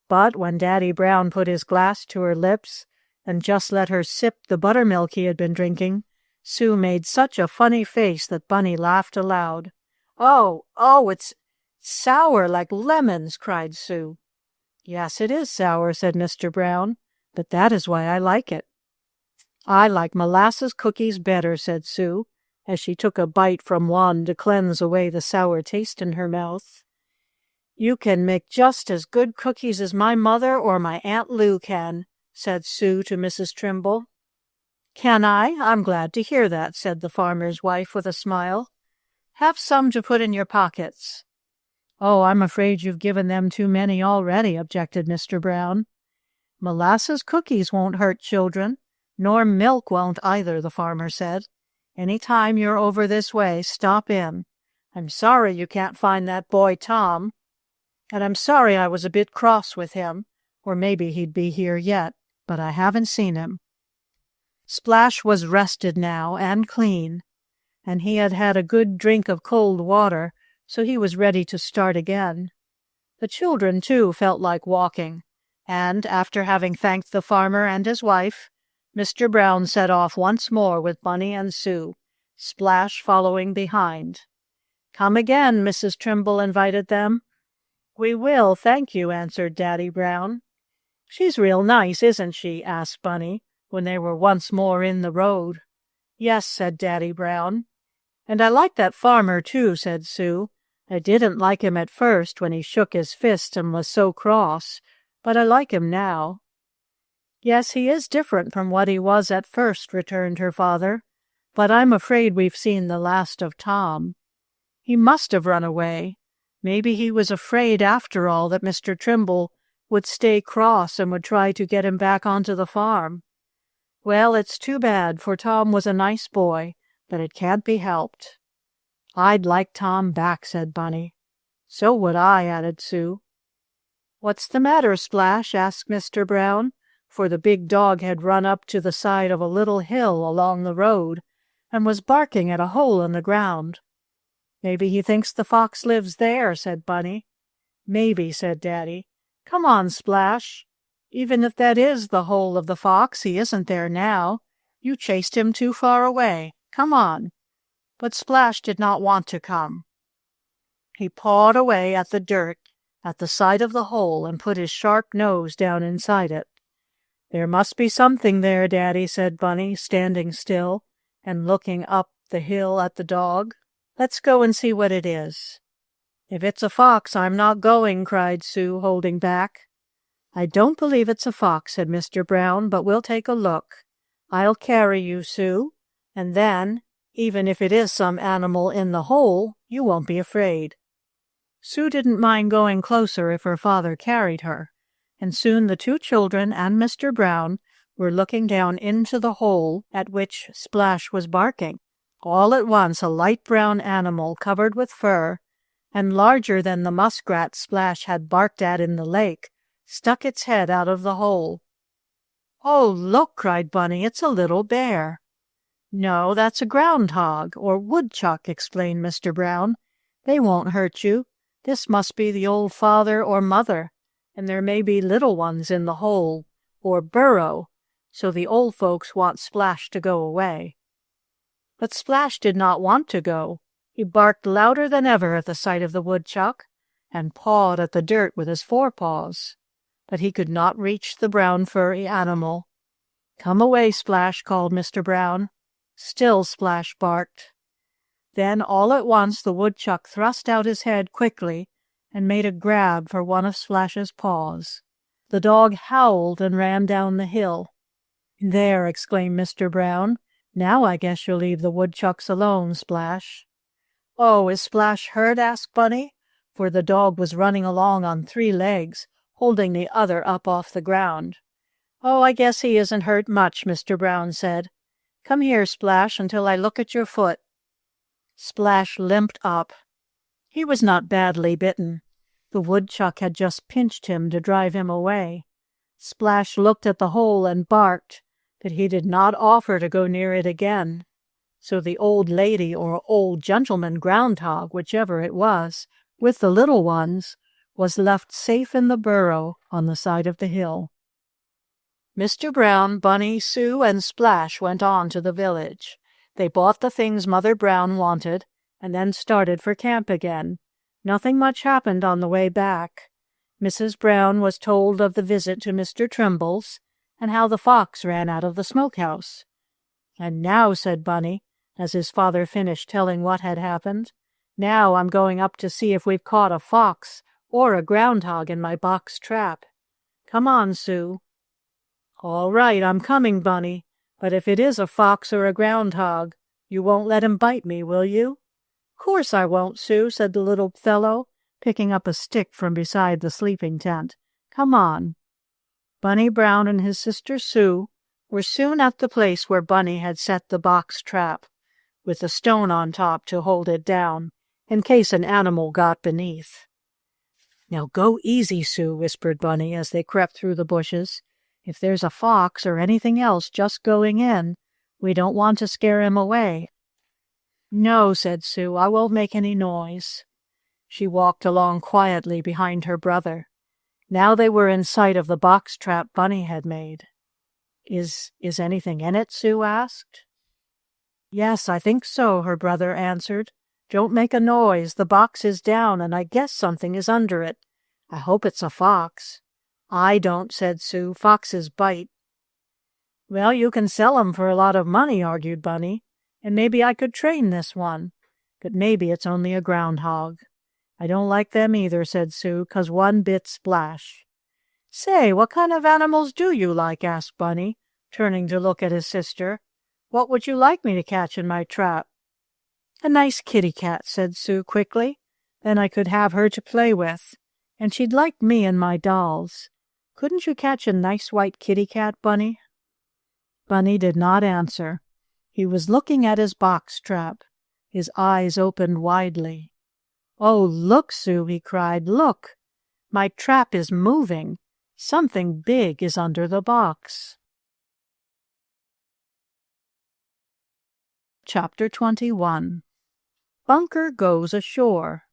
but when Daddy Brown put his glass to her lips and just let her sip the buttermilk he had been drinking, Sue made such a funny face that Bunny laughed aloud. Oh, it's sour like lemons," cried Sue. "Yes, it is sour," said Mr. Brown, "but that is why I like it." "I like molasses cookies better," said Sue, as she took a bite from one to cleanse away the sour taste in her mouth. "You can make just as good cookies as my mother or my Aunt Lou can," said Sue to Mrs. Trimble. "Can I? I'm glad to hear that," said the farmer's wife with a smile. "Have some to put in your pockets." "Oh, I'm afraid you've given them too many already," objected Mr. Brown. "Molasses cookies won't hurt children, nor milk won't either," the farmer said. "Any time you're over this way, stop in. I'm sorry you can't find that boy Tom, and I'm sorry I was a bit cross with him, or maybe he'd be here yet, but I haven't seen him." Splash was rested now and clean, and he had had a good drink of cold water, so he was ready to start again. The children, too, felt like walking, and after having thanked the farmer and his wife, Mr. Brown set off once more with Bunny and Sue, Splash following behind. "Come again," Mrs. Trimble invited them. "We will, thank you," answered Daddy Brown. "She's real nice, isn't she?" asked Bunny, when they were once more in the road. "Yes," said Daddy Brown. "And I like that farmer, too," said Sue. "I didn't like him at first when he shook his fist and was so cross, but I like him now." "Yes, he is different from what he was at first," returned her father. "But I'm afraid we've seen the last of Tom. He must have run away. Maybe he was afraid after all that Mr. Trimble would stay cross and would try to get him back onto the farm. Well, it's too bad, for Tom was a nice boy, but it can't be helped. I'd like Tom back, said Bunny. So would I, added Sue. What's the matter, Splash? Asked Mr. Brown, for the big dog had run up to the side of a little hill along the road and was barking at a hole in the ground. Maybe he thinks the fox lives there, said Bunny. Maybe, said Daddy. Come on, Splash. Even if that is the hole of the fox, he isn't there now. You chased him too far away. Come on. But Splash did not want to come. He pawed away at the dirt at the side of the hole and put his sharp nose down inside it. There must be something there, Daddy, said Bunny, standing still and looking up the hill at the dog. Let's go and see what it is. If it's a fox, I'm not going, cried Sue, holding back. I don't believe it's a fox, said Mr. Brown, but we'll take a look. I'll carry you, Sue, and then, even if it is some animal in the hole, you won't be afraid. Sue didn't mind going closer if her father carried her, and soon the two children and Mr. Brown were looking down into the hole at which Splash was barking. All at once a light brown animal covered with fur, and larger than the muskrat Splash had barked at in the lake, stuck its head out of the hole. "Oh, look!" cried Bunny. "It's a little bear." "No, that's a groundhog, or woodchuck," explained Mr. Brown. "They won't hurt you. This must be the old father or mother, and there may be little ones in the hole, or burrow, so the old folks want Splash to go away." But Splash did not want to go. He barked louder than ever at the sight of the woodchuck, and pawed at the dirt with his forepaws. But he could not reach the brown furry animal. "Come away, Splash," called Mr. Brown. Still Splash barked. Then all at once the woodchuck thrust out his head quickly and made a grab for one of Splash's paws. The dog howled and ran down the hill. "There," exclaimed Mr. Brown. "Now I guess you'll leave the woodchucks alone, Splash." "Oh, is Splash hurt?" asked Bunny, for the dog was running along on 3 legs, holding the other up off the ground. "Oh, I guess he isn't hurt much," Mr. Brown said. "Come here, Splash, until I look at your foot." Splash limped up. He was not badly bitten. The woodchuck had just pinched him to drive him away. Splash looked at the hole and barked, but he did not offer to go near it again. So the old lady or old gentleman groundhog, whichever it was, with the little ones, was left safe in the burrow on the side of the hill. Mr. Brown, Bunny, Sue, and Splash went on to the village. They bought the things Mother Brown wanted, and then started for camp again. Nothing much happened on the way back. Mrs. Brown was told of the visit to Mr. Trimble's, and how the fox ran out of the smokehouse. "And now," said Bunny, as his father finished telling what had happened, "now I'm going up to see if we've caught a fox or a groundhog in my box trap. Come on, Sue." "All right, I'm coming, Bunny, but if it is a fox or a groundhog, you won't let him bite me, will you?" "Course I won't, Sue," said the little fellow, picking up a stick from beside the sleeping tent. "Come on." Bunny Brown and his sister Sue were soon at the place where Bunny had set the box trap, with a stone on top to hold it down, in case an animal got beneath. "Now go easy, Sue," whispered Bunny as they crept through the bushes. "If there's a fox or anything else just going in, we don't want to scare him away." "No," said Sue, "I won't make any noise." She walked along quietly behind her brother. Now they were in sight of the box trap Bunny had made. Is anything in it?" Sue asked. "Yes, I think so," her brother answered. "Don't make a noise. The box is down, and I guess something is under it. I hope it's a fox." "I don't," said Sue. "Foxes bite." "Well, you can sell 'em for a lot of money," argued Bunny, "and maybe I could train this one. But maybe it's only a groundhog." "I don't like them either," said Sue, "'cause one bit Splash." "Say, what kind of animals do you like?" asked Bunny, turning to look at his sister. "What would you like me to catch in my trap?" "A nice kitty cat," said Sue quickly. Then I could have her to play with, and she'd like me and my dolls. Couldn't you catch a nice white kitty cat, Bunny?" Bunny did not answer. He was looking at his box trap. His eyes opened widely. "Oh, look, Sue," he cried, "look! My trap is moving. Something big is under the box." Chapter 21. Bunker Goes Ashore.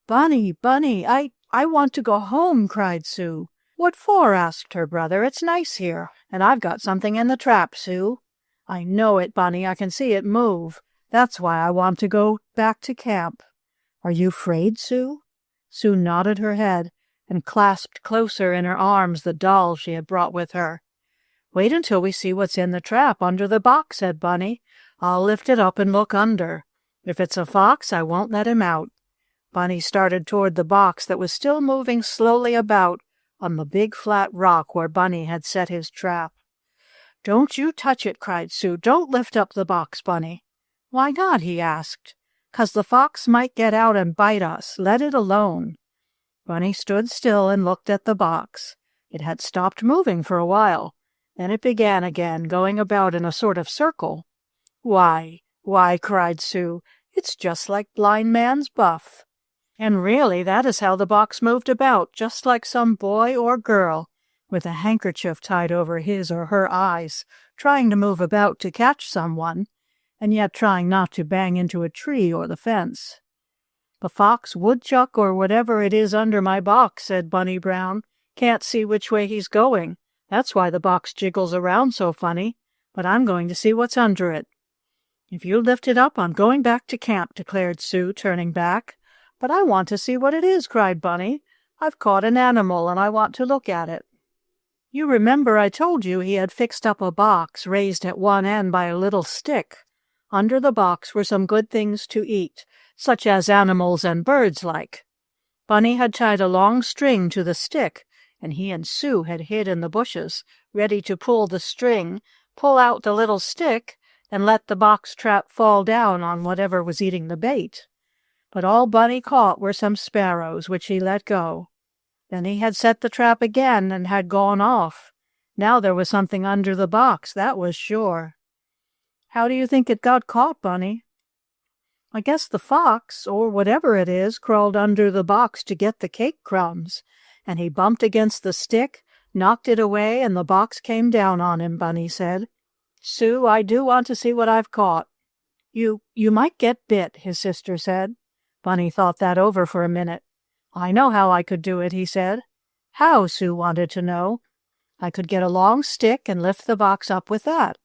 "Bunny, Bunny, I want to go home," cried Sue. "What for?" asked her brother. "It's nice here, and I've got something in the trap, Sue." "I know it, Bunny. I can see it move. That's why I want to go back to camp." "Are you afraid, Sue?" Sue nodded her head and clasped closer in her arms the doll she had brought with her. "Wait until we see what's in the trap under the box," said Bunny. "I'll lift it up and look under. If it's a fox, I won't let him out." Bunny started toward the box that was still moving slowly about on the big flat rock where Bunny had set his trap. "Don't you touch it," cried Sue. "Don't lift up the box, Bunny." "Why not?" he asked. "'Cause the fox might get out and bite us. Let it alone." Bunny stood still and looked at the box. It had stopped moving for a while. Then it began again, going about in a sort of circle. Why, cried Sue, "it's just like Blind Man's Buff." And really, that is how the box moved about, just like some boy or girl, with a handkerchief tied over his or her eyes, trying to move about to catch someone, and yet trying not to bang into a tree or the fence. "The fox, woodchuck, or whatever it is under my box," said Bunny Brown, "can't see which way he's going. That's why the box jiggles around so funny. But I'm going to see what's under it." "If you lift it up, I'm going back to camp," declared Sue, turning back. "But I want to see what it is," cried Bunny. "I've caught an animal, and I want to look at it." "You remember I told you he had fixed up a box raised at one end by a little stick. Under the box were some good things to eat, such as animals and birds like. Bunny had tied a long string to the stick, and he and Sue had hid in the bushes, ready to pull the string, pull out the little stick, and let the box trap fall down on whatever was eating the bait. But all Bunny caught were some sparrows, which he let go. Then he had set the trap again and had gone off. Now there was something under the box, that was sure. How do you think it got caught, Bunny?" "I guess the fox, or whatever it is, crawled under the box to get the cake crumbs, and he bumped against the stick, knocked it away, and the box came down on him," Bunny said. "Sue, I do want to see what I've caught." You might get bit," his sister said. Bunny thought that over for a minute. "I know how I could do it," he said. "How?" Sue wanted to know. "I could get a long stick and lift the box up with that.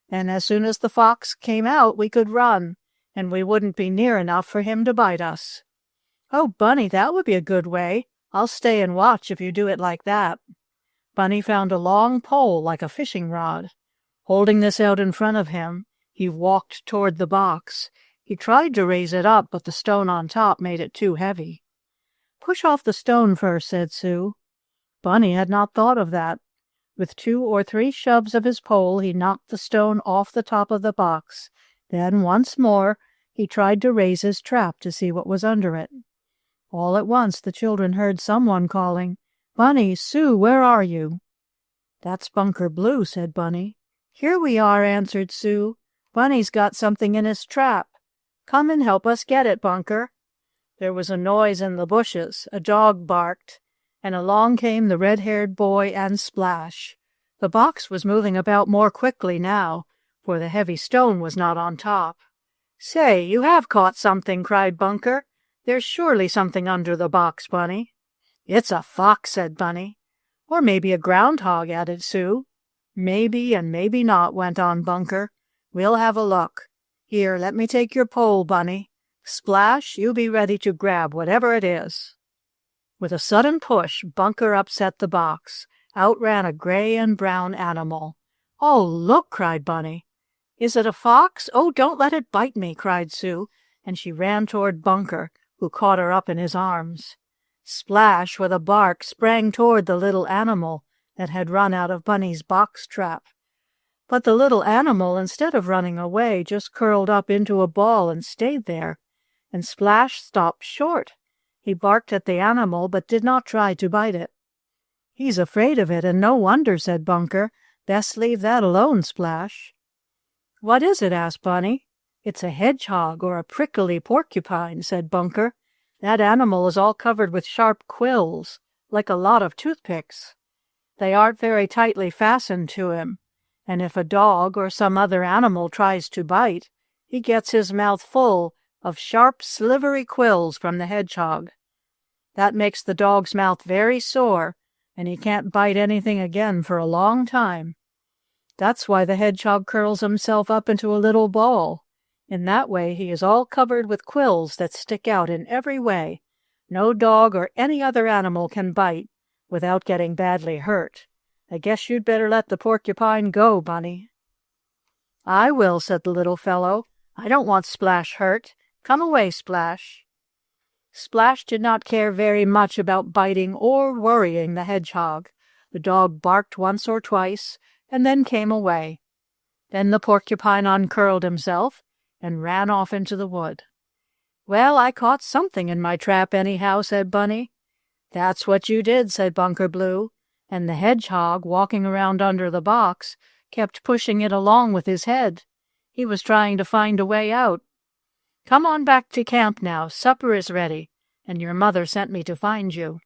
And as soon as the fox came out, we could run, and we wouldn't be near enough for him to bite us." "Oh, Bunny, that would be a good way. I'll stay and watch if you do it like that." Bunny found a long pole like a fishing rod. Holding this out in front of him, he walked toward the box. He tried to raise it up, but the stone on top made it too heavy. "Push off the stone first," said Sue. Bunny had not thought of that. With 2 or 3 shoves of his pole, he knocked the stone off the top of the box. Then, once more, he tried to raise his trap to see what was under it. All at once the children heard someone calling, "Bunny, Sue, where are you?" "That's Bunker Blue," said Bunny. "Here we are," answered Sue. "Bunny's got something in his trap. Come and help us get it, Bunker." There was a noise in the bushes, a dog barked, and along came the red-haired boy and Splash. The box was moving about more quickly now, for the heavy stone was not on top. "Say, you have caught something," cried Bunker. "There's surely something under the box, Bunny." "It's a fox," said Bunny. "Or maybe a groundhog," added Sue. "Maybe and maybe not," went on Bunker. "We'll have a look. Here, let me take your pole, Bunny. Splash, you be ready to grab whatever it is." With a sudden push, Bunker upset the box. Out ran a gray and brown animal. "Oh, look!" cried Bunny. "Is it a fox? Oh, don't let it bite me!" cried Sue, and she ran toward Bunker, who caught her up in his arms. Splash, with a bark, sprang toward the little animal that had run out of Bunny's box trap. But the little animal, instead of running away, just curled up into a ball and stayed there. and Splash stopped short. He barked at the animal, but did not try to bite it. "He's afraid of it, and no wonder," said Bunker. "Best leave that alone, Splash." "What is it?" asked Bunny. "It's a hedgehog or a prickly porcupine," said Bunker. "That animal is all covered with sharp quills, like a lot of toothpicks. They aren't very tightly fastened to him, and if a dog or some other animal tries to bite, he gets his mouth full of sharp, slivery quills from the hedgehog. That makes the dog's mouth very sore, and he can't bite anything again for a long time. That's why the hedgehog curls himself up into a little ball. In that way he is all covered with quills that stick out in every way. No dog or any other animal can bite without getting badly hurt. I guess you'd better let the porcupine go, Bunny." "I will," said the little fellow. "I don't want Splash hurt. Come away, Splash." Splash did not care very much about biting or worrying the hedgehog. The dog barked once or twice, and then came away. Then the porcupine uncurled himself and ran off into the wood. "Well, I caught something in my trap anyhow," said Bunny. "That's what you did," said Bunker Blue, and the hedgehog, walking around under the box, kept pushing it along with his head. He was trying to find a way out. "Come on back to camp now. Supper is ready, and your mother sent me to find you."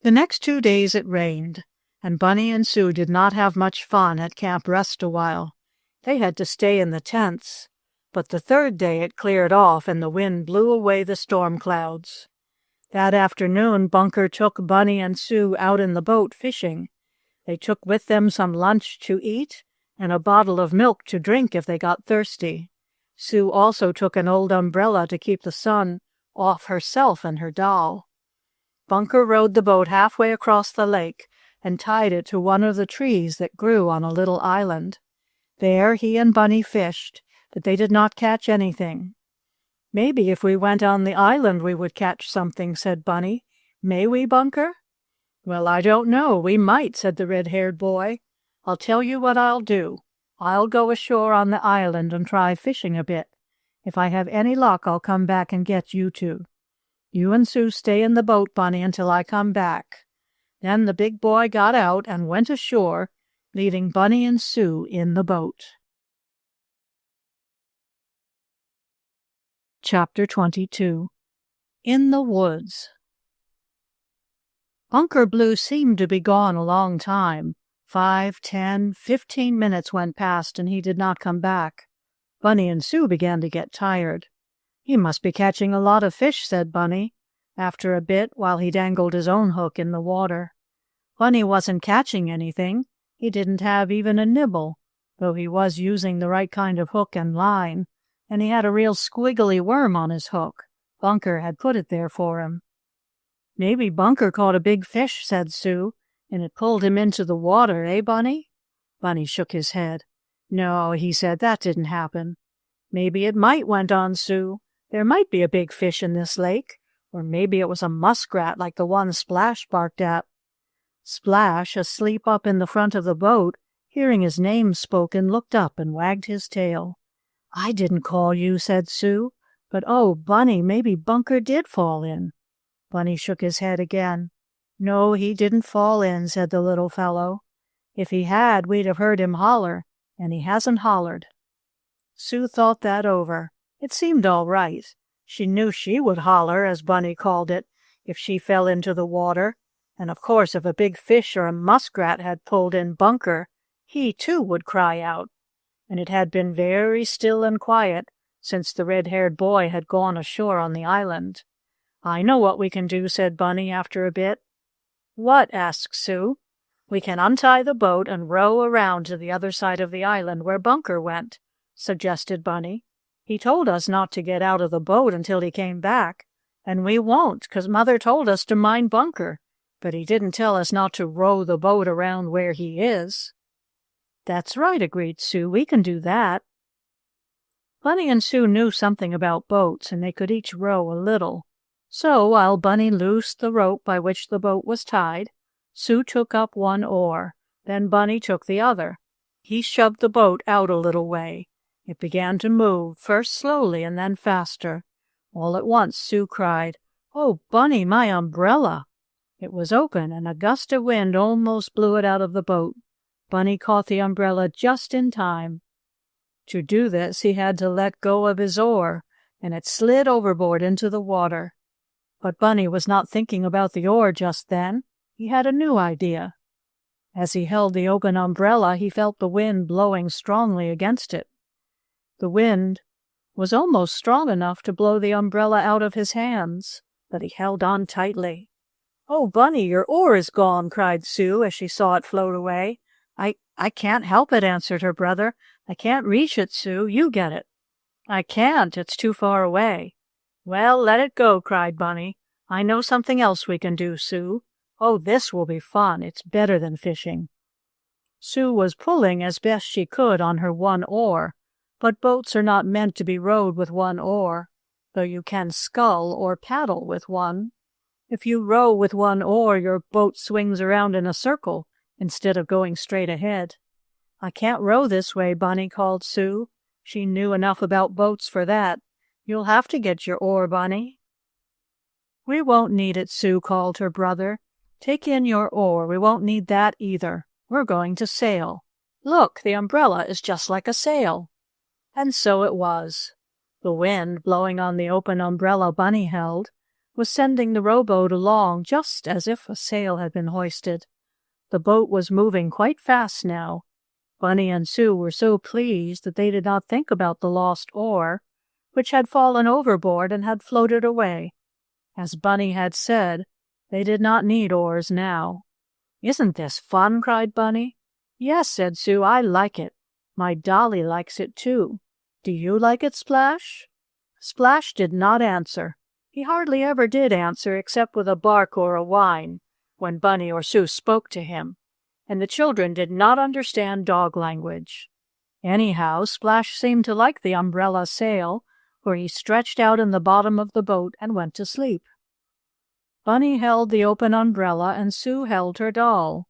The next 2 days it rained, and Bunny and Sue did not have much fun at Camp Rest a while. They had to stay in the tents, but the 3rd day it cleared off and the wind blew away the storm clouds. That afternoon Bunker took Bunny and Sue out in the boat fishing. They took with them some lunch to eat and a bottle of milk to drink if they got thirsty. Sue also took an old umbrella to keep the sun off herself and her doll. Bunker rowed the boat halfway across the lake and tied it to one of the trees that grew on a little island. There he and Bunny fished, but they did not catch anything. "Maybe if we went on the island we would catch something," said Bunny. "May we, Bunker?" "Well, I don't know. We might," said the red-haired boy. "I'll tell you what I'll do. I'll go ashore on the island and try fishing a bit. If I have any luck, I'll come back and get you two. You and Sue stay in the boat, Bunny, until I come back." Then the big boy got out and went ashore, leaving Bunny and Sue in the boat. Chapter 22. In the Woods. Bunker Blue seemed to be gone a long time. 5, 10, 15 minutes went past and he did not come back. Bunny and Sue began to get tired. "He must be catching a lot of fish," said Bunny, after a bit, while he dangled his own hook in the water. Bunny wasn't catching anything. He didn't have even a nibble, though he was using the right kind of hook and line, and he had a real squiggly worm on his hook. Bunker had put it there for him. "Maybe Bunker caught a big fish," said Sue, "and it pulled him into the water, eh, Bunny?" Bunny shook his head. "No," he said, "that didn't happen." "Maybe it might," went on Sue. "There might be a big fish in this lake, or maybe it was a muskrat like the one Splash barked at." Splash, asleep up in the front of the boat, hearing his name spoken, looked up and wagged his tail. "I didn't call you," said Sue, "but oh, Bunny, maybe Bunker did fall in." Bunny shook his head again. "No, he didn't fall in," said the little fellow. "If he had, we'd have heard him holler, and he hasn't hollered." Sue thought that over. It seemed all right. She knew she would holler, as Bunny called it, if she fell into the water, and of course if a big fish or a muskrat had pulled in Bunker, he too would cry out. And it had been very still and quiet since the red-haired boy had gone ashore on the island. "I know what we can do," said Bunny after a bit. "What?" asked Sue. "We can untie the boat and row around to the other side of the island where Bunker went," suggested Bunny. "He told us not to get out of the boat until he came back, and we won't, 'cause Mother told us to mind Bunker, but he didn't tell us not to row the boat around where he is." "That's right," agreed Sue. "We can do that." Bunny and Sue knew something about boats, and they could each row a little. So, while Bunny loosed the rope by which the boat was tied, Sue took up one oar. Then Bunny took the other. He shoved the boat out a little way. It began to move, first slowly and then faster. All at once Sue cried, "Oh, Bunny, my umbrella!" It was open, and a gust of wind almost blew it out of the boat. Bunny caught the umbrella just in time. To do this, he had to let go of his oar, and it slid overboard into the water. But Bunny was not thinking about the oar just then. He had a new idea. As he held the open umbrella, he felt the wind blowing strongly against it. The wind was almost strong enough to blow the umbrella out of his hands, but he held on tightly. "Oh, Bunny, your oar is gone," cried Sue as she saw it float away. I can't help it," answered her brother. "I can't reach it, Sue. You get it." "I can't. It's too far away." "Well, let it go," cried Bunny. "I know something else we can do, Sue. Oh, this will be fun. It's better than fishing." Sue was pulling as best she could on her one oar, but boats are not meant to be rowed with one oar, though you can scull or paddle with one. If you row with one oar, your boat swings around in a circle instead of going straight ahead. "I can't row this way, Bunny," called Sue. She knew enough about boats for that. "You'll have to get your oar, Bunny." "We won't need it," Sue called her brother. "Take in your oar. We won't need that either. We're going to sail. Look, the umbrella is just like a sail." And so it was. The wind, blowing on the open umbrella Bunny held, was sending the rowboat along just as if a sail had been hoisted. The boat was moving quite fast now. Bunny and Sue were so pleased that they did not think about the lost oar, which had fallen overboard and had floated away. As Bunny had said, they did not need oars now. "Isn't this fun?" cried Bunny. "Yes," said Sue, "I like it. My dolly likes it too. Do you like it, Splash?" Splash did not answer. He hardly ever did answer except with a bark or a whine, when Bunny or Sue spoke to him, and the children did not understand dog language. Anyhow, Splash seemed to like the umbrella sail, for he stretched out in the bottom of the boat and went to sleep. Bunny held the open umbrella and Sue held her doll.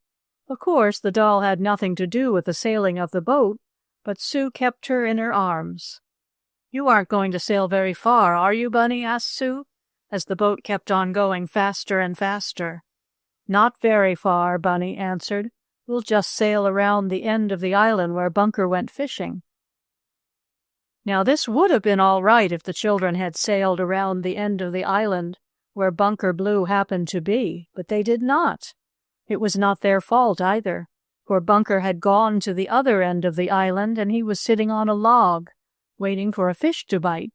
Of course, the doll had nothing to do with the sailing of the boat, but Sue kept her in her arms. "You aren't going to sail very far, are you, Bunny?" asked Sue, as the boat kept on going faster and faster. "Not very far," Bunny answered. "We'll just sail around the end of the island where Bunker went fishing." Now, this would have been all right if the children had sailed around the end of the island where Bunker Blue happened to be, but they did not. It was not their fault either, for Bunker had gone to the other end of the island and he was sitting on a log, waiting for a fish to bite.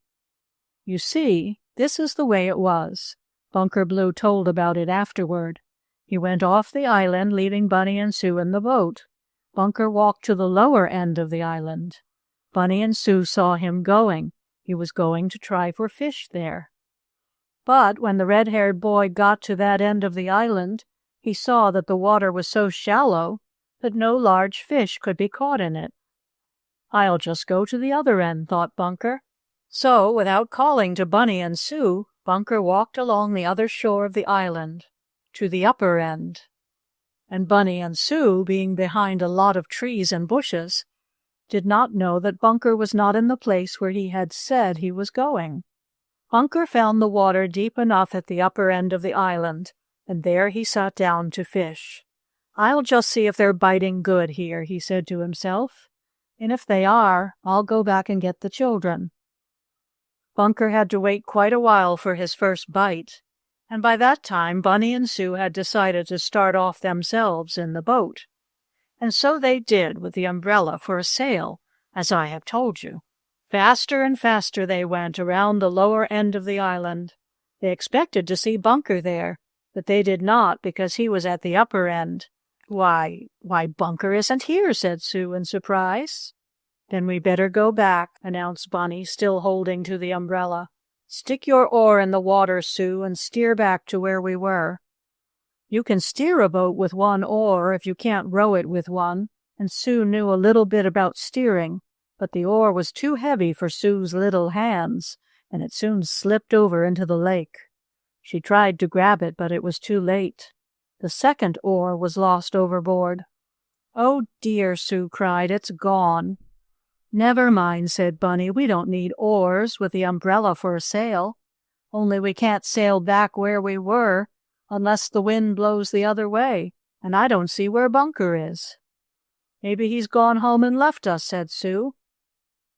You see, this is the way it was. Bunker Blue told about it afterward. He went off the island, leaving Bunny and Sue in the boat. Bunker walked to the lower end of the island. Bunny and Sue saw him going. He was going to try for fish there. But when the red-haired boy got to that end of the island, he saw that the water was so shallow that no large fish could be caught in it. "I'll just go to the other end," thought Bunker. So, without calling to Bunny and Sue, Bunker walked along the other shore of the island, to the upper end. And Bunny and Sue, being behind a lot of trees and bushes, did not know that Bunker was not in the place where he had said he was going. Bunker found the water deep enough at the upper end of the island, and there he sat down to fish. "I'll just see if they're biting good here," he said to himself. "And if they are, I'll go back and get the children." Bunker had to wait quite a while for his first bite, and by that time Bunny and Sue had decided to start off themselves in the boat. And so they did, with the umbrella for a sail, as I have told you. Faster and faster they went around the lower end of the island. They expected to see Bunker there, but they did not because he was at the upper end. Why, Bunker isn't here," said Sue in surprise. "Then we better go back," announced Bunny, still holding to the umbrella. "Stick your oar in the water, Sue, and steer back to where we were." You can steer a boat with one oar if you can't row it with one, and Sue knew a little bit about steering, but the oar was too heavy for Sue's little hands, and it soon slipped over into the lake. She tried to grab it, but it was too late. The second oar was lost overboard. "Oh dear," Sue cried, "it's gone." "Never mind," said Bunny. "We don't need oars with the umbrella for a sail. only we can't sail back where we were unless the wind blows the other way, and I don't see where Bunker is." "Maybe he's gone home and left us," said Sue.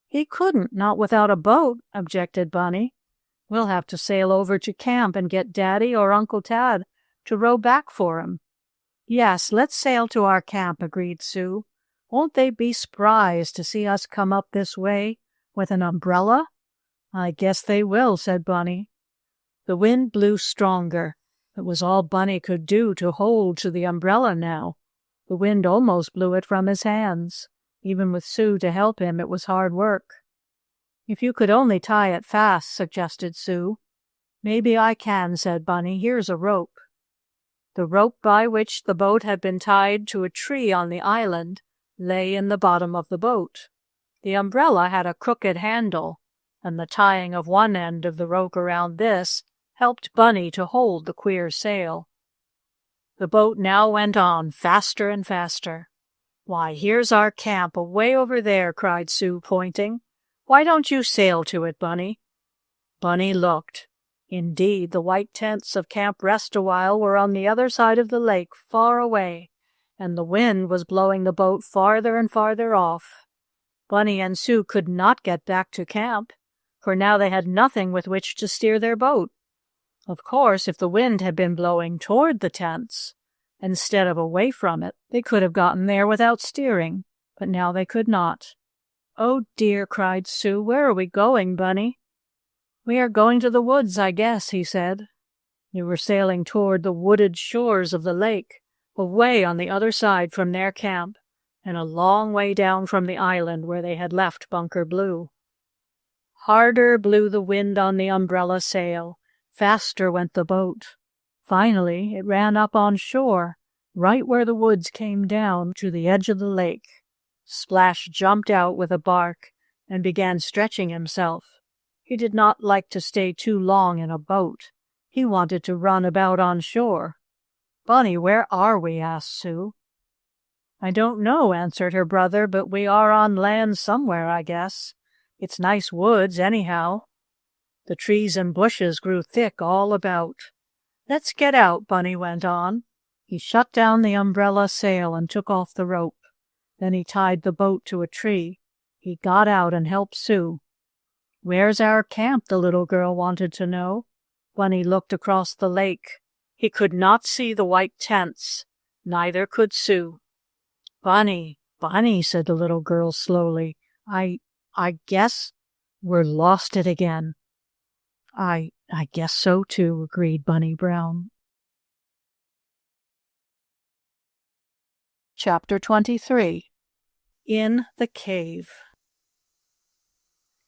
"He couldn't, not without a boat," objected Bunny. "We'll have to sail over to camp and get Daddy or Uncle Tad to row back for him." "Yes, let's sail to our camp," agreed Sue. "Won't they be surprised to see us come up this way with an umbrella?" "I guess they will," said Bunny. The wind blew stronger. It was all Bunny could do to hold to the umbrella now. The wind almost blew it from his hands. Even with Sue to help him, it was hard work. "If you could only tie it fast," suggested Sue. "Maybe I can," said Bunny. "Here's a rope." The rope by which the boat had been tied to a tree on the island lay in the bottom of the boat. The umbrella had a crooked handle, and the tying of one end of the rope around this helped Bunny to hold the queer sail. The boat now went on faster and faster. "Why, here's our camp away over there," cried Sue, pointing. "Why don't you sail to it, Bunny?" Bunny looked. Indeed, the white tents of Camp Rest-A-While were on the other side of the lake, far away, and the wind was blowing the boat farther and farther off. Bunny and Sue could not get back to camp, for now they had nothing with which to steer their boat. Of course, if the wind had been blowing toward the tents, instead of away from it, they could have gotten there without steering, but now they could not. "Oh, dear," cried Sue. "Where are we going, Bunny?" "We are going to the woods, I guess," he said. They were sailing toward the wooded shores of the lake, away on the other side from their camp, and a long way down from the island where they had left Bunker Blue. Harder blew the wind on the umbrella sail. Faster went the boat. Finally, it ran up on shore, right where the woods came down to the edge of the lake. Splash jumped out with a bark and began stretching himself. He did not like to stay too long in a boat. He wanted to run about on shore. "Bunny, where are we?" asked Sue. "I don't know," answered her brother, "but we are on land somewhere, I guess. It's nice woods, anyhow." The trees and bushes grew thick all about. "Let's get out," Bunny went on. He shut down the umbrella sail and took off the rope. Then he tied the boat to a tree. He got out and helped Sue. "Where's our camp?" the little girl wanted to know. Bunny looked across the lake. He could not see the white tents. Neither could Sue. "Bunny, Bunny," said the little girl slowly. I guess we're lost it again." I guess so, too," agreed Bunny Brown. Chapter 23. In the Cave.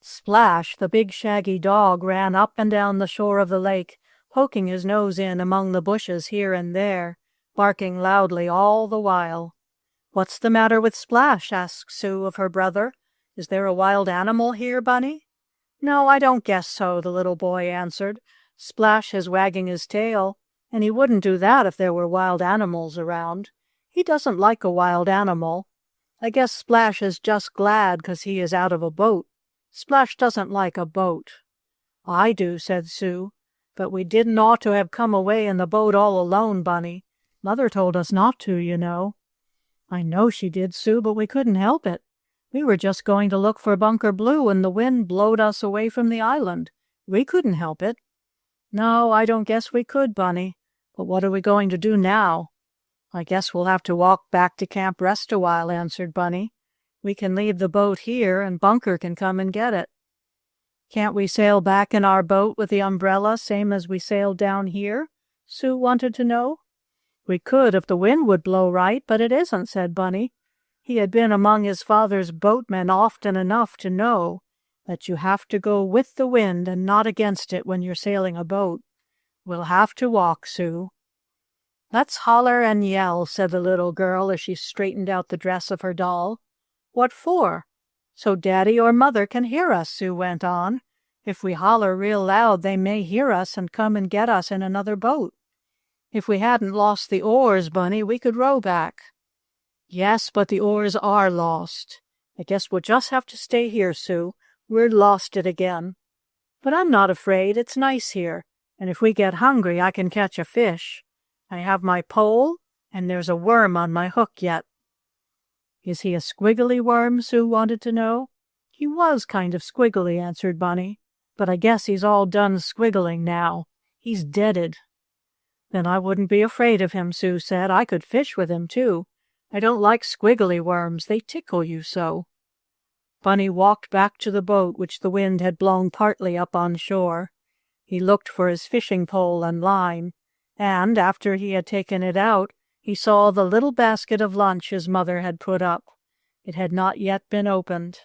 Splash, the big shaggy dog, ran up and down the shore of the lake, poking his nose in among the bushes here and there, barking loudly all the while. "What's the matter with Splash?" asked Sue of her brother. "Is there a wild animal here, Bunny?" "No, I don't guess so," the little boy answered. "Splash is wagging his tail, and he wouldn't do that if there were wild animals around. He doesn't like a wild animal. I guess Splash is just glad 'cause he is out of a boat. Splash doesn't like a boat." "I do," said Sue. "But we didn't ought to have come away in the boat all alone, Bunny. Mother told us not to, you know." "I know she did, Sue, but we couldn't help it. We were just going to look for Bunker Blue, and the wind blowed us away from the island. We couldn't help it." "No, I don't guess we could, Bunny. But what are we going to do now?" "I guess we'll have to walk back to Camp Rest-A-While," answered Bunny. "We can leave the boat here, and Bunker can come and get it." "Can't we sail back in our boat with the umbrella, same as we sailed down here?" Sue wanted to know. "We could if the wind would blow right, but it isn't," said Bunny. He had been among his father's boatmen often enough to know that you have to go with the wind and not against it when you're sailing a boat. "We'll have to walk, Sue." "Let's holler and yell," said the little girl as she straightened out the dress of her doll. "What for?" "So Daddy or Mother can hear us," Sue went on. "If we holler real loud, they may hear us and come and get us in another boat. If we hadn't lost the oars, Bunny, we could row back." "Yes, but the oars are lost. I guess we'll just have to stay here, Sue. We're lost it again." "But I'm not afraid. It's nice here, and if we get hungry I can catch a fish. I have my pole, and there's a worm on my hook yet." "Is he a squiggly worm?" Sue wanted to know. "He was kind of squiggly," answered Bunny, "but I guess he's all done squiggling now. He's deaded." "Then I wouldn't be afraid of him," Sue said. "I could fish with him, too. I don't like squiggly worms. They tickle you so." Bunny walked back to the boat which the wind had blown partly up on shore. He looked for his fishing pole and line, and after he had taken it out, he saw the little basket of lunch his mother had put up. It had not yet been opened.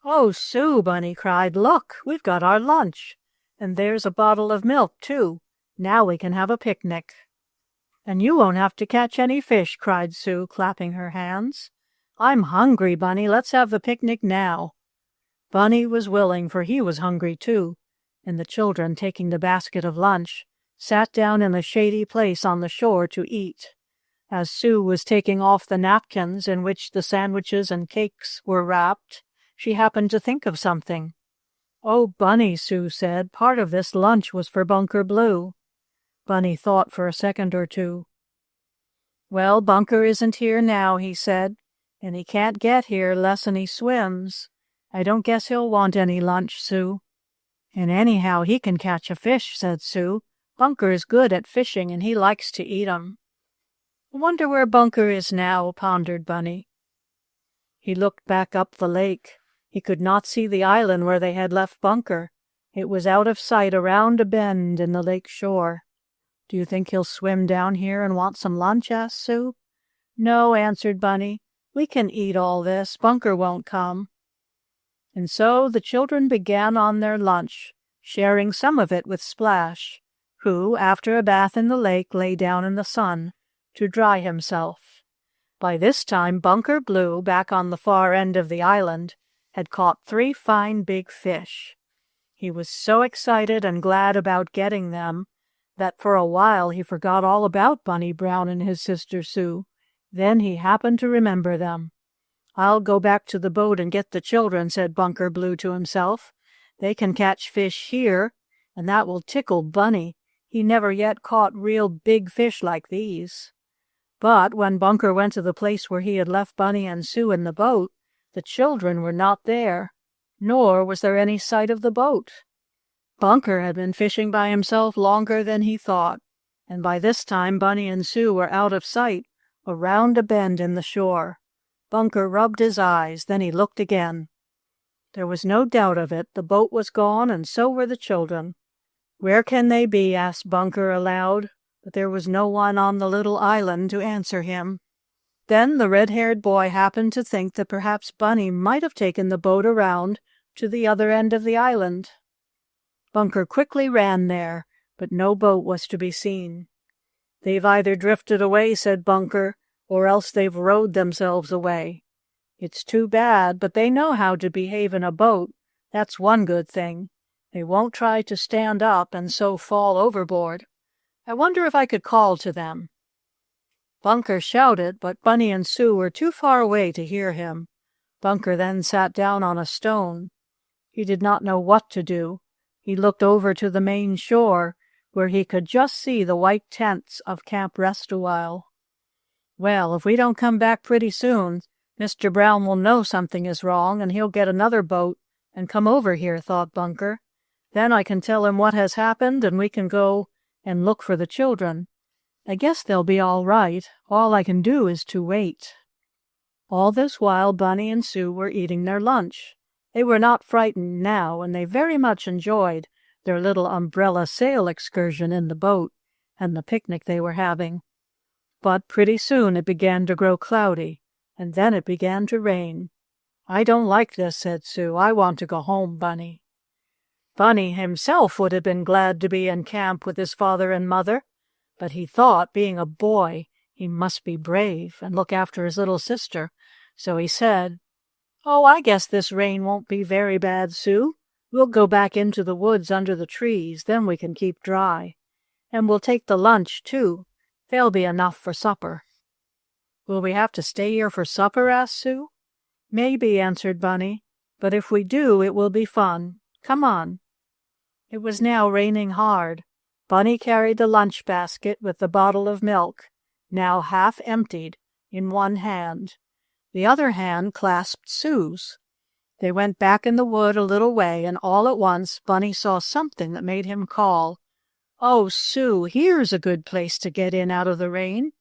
"Oh, Sue," Bunny cried, "look, we've got our lunch. And there's a bottle of milk, too. Now we can have a picnic." "And you won't have to catch any fish," cried Sue, clapping her hands. "I'm hungry, Bunny. Let's have the picnic now." Bunny was willing, for he was hungry, too, and the children, taking the basket of lunch, sat down in a shady place on the shore to eat. As Sue was taking off the napkins in which the sandwiches and cakes were wrapped, she happened to think of something. "Oh, Bunny," Sue said, "part of this lunch was for Bunker Blue." Bunny thought for a second or two. "Well, Bunker isn't here now," he said, "and he can't get here lessen he swims. I don't guess he'll want any lunch, Sue." "And anyhow, he can catch a fish," said Sue. "Bunker is good at fishing, and he likes to eat 'em." "I wonder where Bunker is now," pondered Bunny. He looked back up the lake. He could not see the island where they had left Bunker. It was out of sight around a bend in the lake shore. "Do you think he'll swim down here and want some lunch?" asked Sue. "No," answered Bunny. "We can eat all this. Bunker won't come." And so the children began on their lunch, sharing some of it with Splash, who, after a bath in the lake, lay down in the sun to dry himself. By this time Bunker Blue, back on the far end of the island, had caught 3 fine big fish. He was so excited and glad about getting them that for a while he forgot all about Bunny Brown and his sister Sue. Then he happened to remember them. "I'll go back to the boat and get the children," said Bunker Blue to himself. "They can catch fish here, and that will tickle Bunny. He never yet caught real big fish like these." But when Bunker went to the place where he had left Bunny and Sue in the boat, the children were not there, nor was there any sight of the boat. Bunker had been fishing by himself longer than he thought, and by this time Bunny and Sue were out of sight around a bend in the shore. Bunker rubbed his eyes, then he looked again. There was no doubt of it. The boat was gone, and so were the children. "Where can they be?" asked Bunker aloud, but there was no one on the little island to answer him. Then the red-haired boy happened to think that perhaps Bunny might have taken the boat around to the other end of the island. Bunker quickly ran there, but no boat was to be seen. "They've either drifted away," said Bunker, "or else they've rowed themselves away. It's too bad, but they know how to behave in a boat. That's one good thing. They won't try to stand up and so fall overboard. I wonder if I could call to them." Bunker shouted, but Bunny and Sue were too far away to hear him. Bunker then sat down on a stone. He did not know what to do. He looked over to the main shore, where he could just see the white tents of Camp Rest-A-While. "Well, if we don't come back pretty soon, Mr. Brown will know something is wrong, and he'll get another boat and come over here," thought Bunker. "Then I can tell him what has happened, and we can go and look for the children. I guess they'll be all right. All I can do is to wait." All this while Bunny and Sue were eating their lunch. They were not frightened now, and they very much enjoyed their little umbrella sail excursion in the boat and the picnic they were having. But pretty soon it began to grow cloudy, and then it began to rain. "I don't like this," said Sue. "I want to go home, Bunny." Bunny himself would have been glad to be in camp with his father and mother, but he thought, being a boy, he must be brave and look after his little sister, so he said, "Oh, I guess this rain won't be very bad, Sue. We'll go back into the woods under the trees, then we can keep dry. And we'll take the lunch, too. There'll be enough for supper." "Will we have to stay here for supper?" asked Sue. "Maybe," answered Bunny, "but if we do, it will be fun. Come on." It was now raining hard. Bunny carried the lunch basket with the bottle of milk, now half emptied, in one hand. The other hand clasped Sue's. They went back in the wood a little way, and all at once Bunny saw something that made him call, "Oh, Sue, here's a good place to get in out of the rain."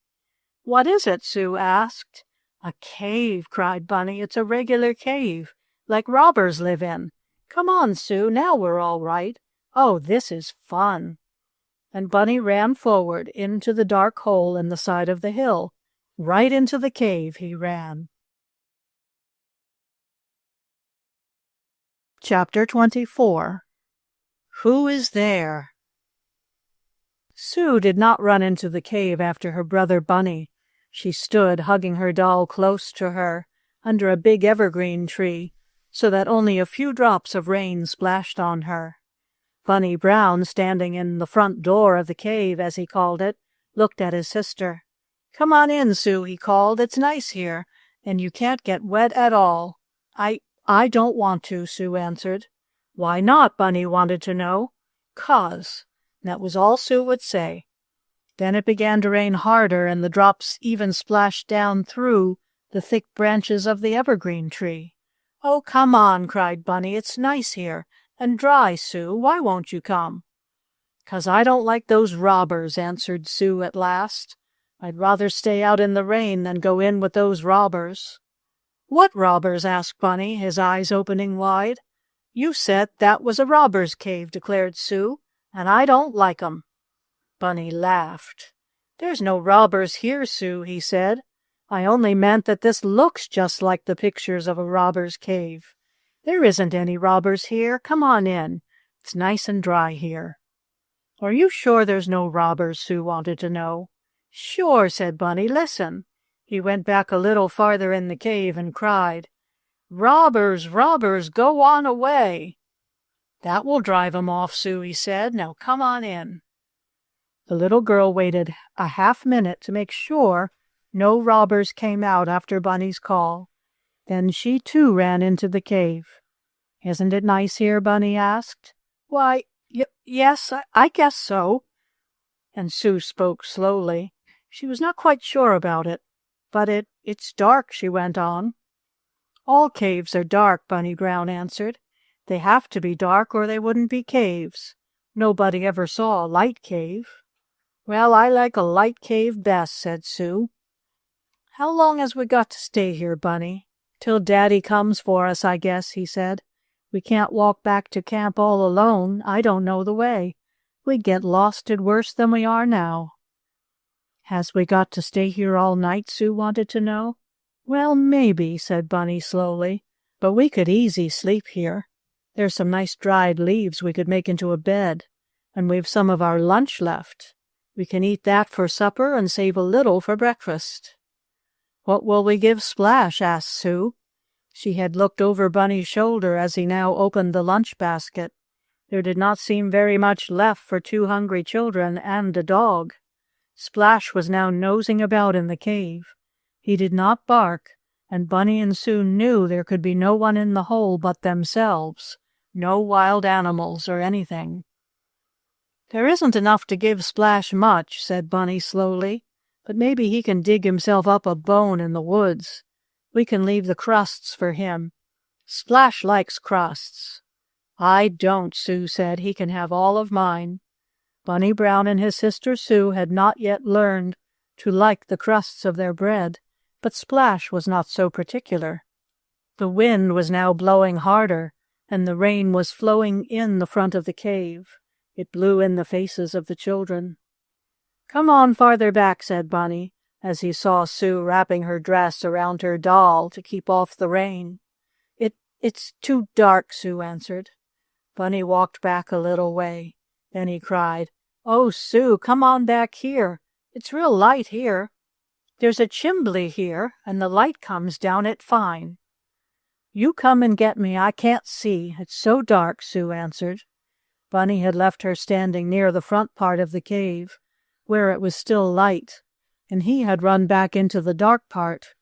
"What is it?" Sue asked. "A cave," cried Bunny. "It's a regular cave, like robbers live in. Come on, Sue, now we're all right. Oh, this is fun." And Bunny ran forward into the dark hole in the side of the hill. Right into the cave he ran. Chapter 24. Who is there? Sue did not run into the cave after her brother Bunny. She stood hugging her doll close to her, under a big evergreen tree, so that only a few drops of rain splashed on her. Bunny Brown, standing in the front door of the cave, as he called it, looked at his sister. "Come on in, Sue," he called. "It's nice here, and you can't get wet at all." I don't want to," Sue answered. "Why not?" Bunny wanted to know. "'Cause." That was all Sue would say. Then it began to rain harder, and the drops even splashed down through the thick branches of the evergreen tree. "Oh, come on," cried Bunny. "It's nice here, and dry, Sue. Why won't you come?" "'Cause I don't like those robbers," answered Sue at last. "I'd rather stay out in the rain than go in with those robbers." "What robbers?" asked Bunny, his eyes opening wide. "You said that was a robber's cave," declared Sue, "and I don't like 'em." Bunny laughed. "There's no robbers here, Sue," he said. "I only meant that this looks just like the pictures of a robber's cave. There isn't any robbers here. Come on in. It's nice and dry here." "Are you sure there's no robbers?" Sue wanted to know. "Sure," said Bunny. "Listen." He went back a little farther in the cave and cried, "Robbers, robbers, go on away." "That will drive 'em off, Sue," he said. "Now come on in." The little girl waited a half-minute to make sure no robbers came out after Bunny's call. Then she too ran into the cave. "Isn't it nice here?" Bunny asked. "Why, yes, I guess so." And Sue spoke slowly. She was not quite sure about it. "But it's dark," she went on. "All caves are dark," Bunny Brown answered. "They have to be dark or they wouldn't be caves. Nobody ever saw a light cave." "Well, I like a light cave best," said Sue. "How long has we got to stay here, Bunny?" "Till Daddy comes for us, I guess," he said. "We can't walk back to camp all alone. I don't know the way. We'd get losted worse than we are now." "Has we got to stay here all night?" Sue wanted to know. "Well, maybe," said Bunny slowly, "but we could easy sleep here. There's some nice dried leaves we could make into a bed, and we've some of our lunch left. We can eat that for supper and save a little for breakfast." "What will we give Splash?" asked Sue. She had looked over Bunny's shoulder as he now opened the lunch basket. There did not seem very much left for 2 hungry children and a dog. Splash was now nosing about in the cave. He did not bark, and Bunny and Sue knew there could be no one in the hole but themselves, no wild animals or anything. "There isn't enough to give Splash much," said Bunny slowly, "but maybe he can dig himself up a bone in the woods. We can leave the crusts for him. Splash likes crusts." "I don't," Sue said. "He can have all of mine." Bunny Brown and his sister Sue had not yet learned to like the crusts of their bread, but Splash was not so particular. The wind was now blowing harder, and the rain was flowing in the front of the cave. It blew in the faces of the children. "Come on farther back," said Bunny, as he saw Sue wrapping her dress around her doll to keep off the rain. It's too dark," Sue answered. Bunny walked back a little way. Then he cried, "Oh, Sue, come on back here. It's real light here. There's a chimbly here, and the light comes down it fine." "You come and get me. I can't see. It's so dark," Sue answered. Bunny had left her standing near the front part of the cave, where it was still light, and he had run back into the dark part.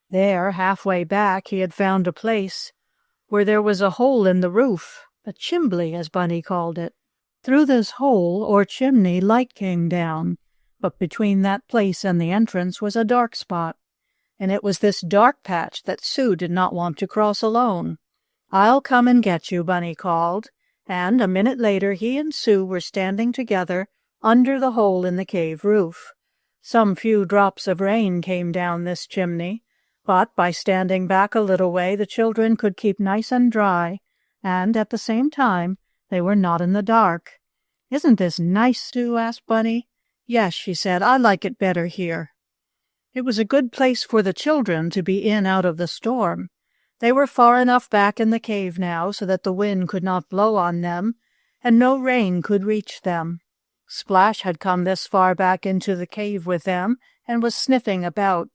There, halfway back, he had found a place where there was a hole in the roof, a chimbly, as Bunny called it. Through this hole or chimney light came down, but between that place and the entrance was a dark spot, and it was this dark patch that Sue did not want to cross alone. "I'll come and get you," Bunny called, and a minute later he and Sue were standing together under the hole in the cave roof. Some few drops of rain came down this chimney, but by standing back a little way the children could keep nice and dry, and at the same time they were not in the dark. "Isn't this nice, Sue?" asked Bunny. "Yes," she said, "I like it better here." It was a good place for the children to be in out of the storm. They were far enough back in the cave now so that the wind could not blow on them, and no rain could reach them. Splash had come this far back into the cave with them and was sniffing about.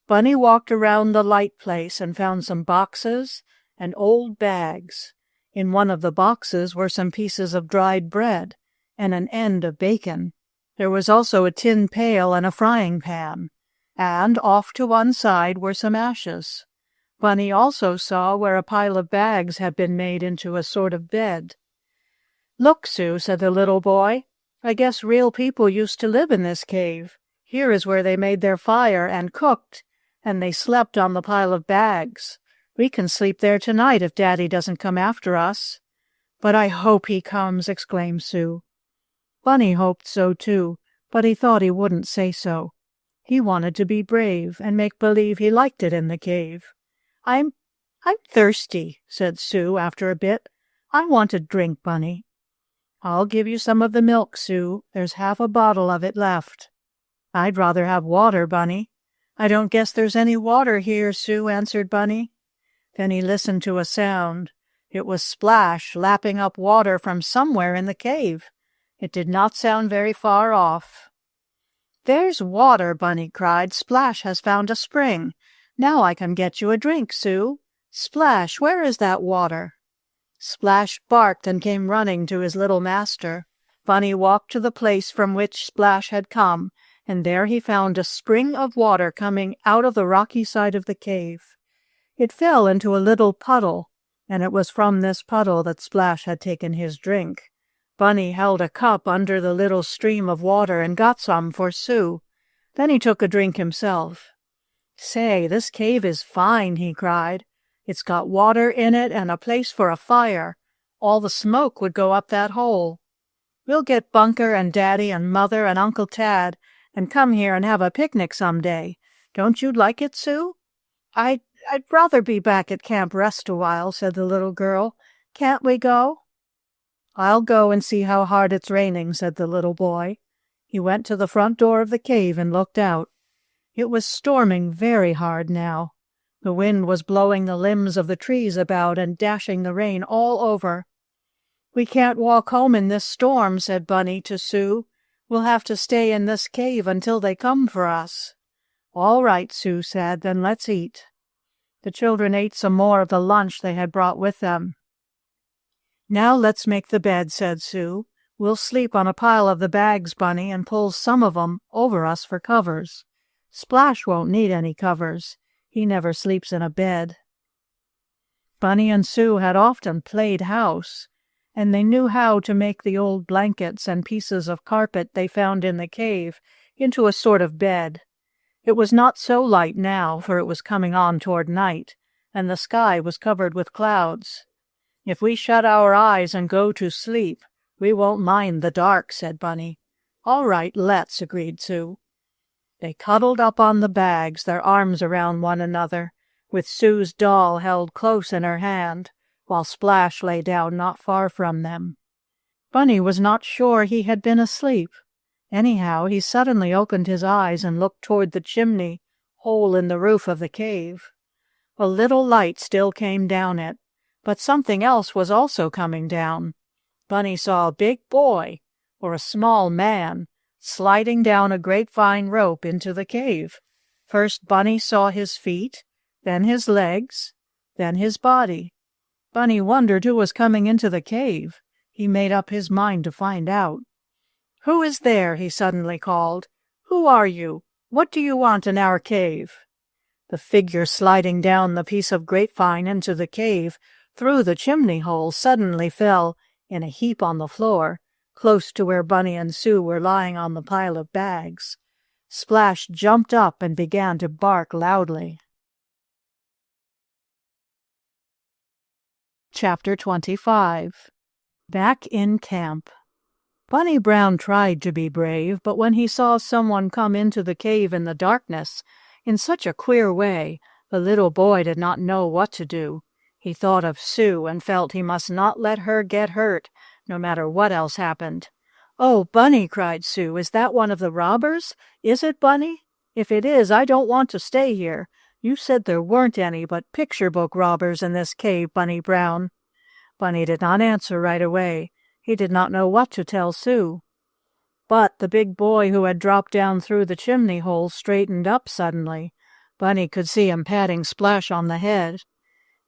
Bunny walked around the light place and found some boxes and old bags. In one of the boxes were some pieces of dried bread and an end of bacon. There was also a tin pail and a frying pan, and off to one side were some ashes. Bunny also saw where a pile of bags had been made into a sort of bed. "Look, Sue," said the little boy, "I guess real people used to live in this cave. Here is where they made their fire and cooked, and they slept on the pile of bags. We can sleep there tonight if Daddy doesn't come after us." "But I hope he comes," exclaimed Sue. Bunny hoped so too, but he thought he wouldn't say so. He wanted to be brave and make believe he liked it in the cave. I'm thirsty," said Sue after a bit. "I want a drink, Bunny." "I'll give you some of the milk, Sue. There's half a bottle of it left." "I'd rather have water, Bunny." "I don't guess there's any water here, Sue," answered Bunny. Then he listened to a sound. It was Splash lapping up water from somewhere in the cave. It did not sound very far off. "There's water," Bunny cried. "Splash has found a spring. Now I can get you a drink, Sue. Splash, where is that water?" Splash barked and came running to his little master. Bunny walked to the place from which Splash had come, and there he found a spring of water coming out of the rocky side of the cave. It fell into a little puddle, and it was from this puddle that Splash had taken his drink. Bunny held a cup under the little stream of water and got some for Sue. Then he took a drink himself. "Say, this cave is fine," he cried. "It's got water in it and a place for a fire. All the smoke would go up that hole. We'll get Bunker and Daddy and Mother and Uncle Tad and come here and have a picnic some day. Don't you like it, Sue?" I'd rather be back at Camp Rest a while," said the little girl. "Can't we go?" "I'll go and see how hard it's raining," said the little boy. He went to the front door of the cave and looked out. It was storming very hard now. The wind was blowing the limbs of the trees about and dashing the rain all over. "We can't walk home in this storm," said Bunny to Sue. "We'll have to stay in this cave until they come for us." "All right," Sue said, "then let's eat." The children ate some more of the lunch they had brought with them. "Now let's make the bed," said Sue. "We'll sleep on a pile of the bags, Bunny, and pull some of 'em over us for covers. Splash won't need any covers. He never sleeps in a bed." Bunny and Sue had often played house, and they knew how to make the old blankets and pieces of carpet they found in the cave into a sort of bed. It was not so light now, for it was coming on toward night, and the sky was covered with clouds. "If we shut our eyes and go to sleep, we won't mind the dark," said Bunny. "All right, let's," agreed Sue. They cuddled up on the bags, their arms around one another, with Sue's doll held close in her hand, while Splash lay down not far from them. Bunny was not sure he had been asleep. Anyhow, he suddenly opened his eyes and looked toward the chimney hole in the roof of the cave. A little light still came down it, but something else was also coming down. Bunny saw a big boy, or a small man, sliding down a grapevine rope into the cave. First Bunny saw his feet, then his legs, then his body. Bunny wondered who was coming into the cave. He made up his mind to find out. "Who is there?" he suddenly called. "Who are you? What do you want in our cave?" The figure sliding down the piece of grapevine into the cave through the chimney hole suddenly fell in a heap on the floor, close to where Bunny and Sue were lying on the pile of bags. Splash jumped up and began to bark loudly. Chapter 25. Back in Camp. Bunny Brown tried to be brave, but when he saw someone come into the cave in the darkness, in such a queer way, the little boy did not know what to do. He thought of Sue and felt he must not let her get hurt, no matter what else happened. "Oh, Bunny," cried Sue, "is that one of the robbers? Is it, Bunny? If it is, I don't want to stay here. You said there weren't any but picture book robbers in this cave, Bunny Brown." Bunny did not answer right away. He did not know what to tell Sue. But the big boy who had dropped down through the chimney hole straightened up suddenly. Bunny could see him patting Splash on the head.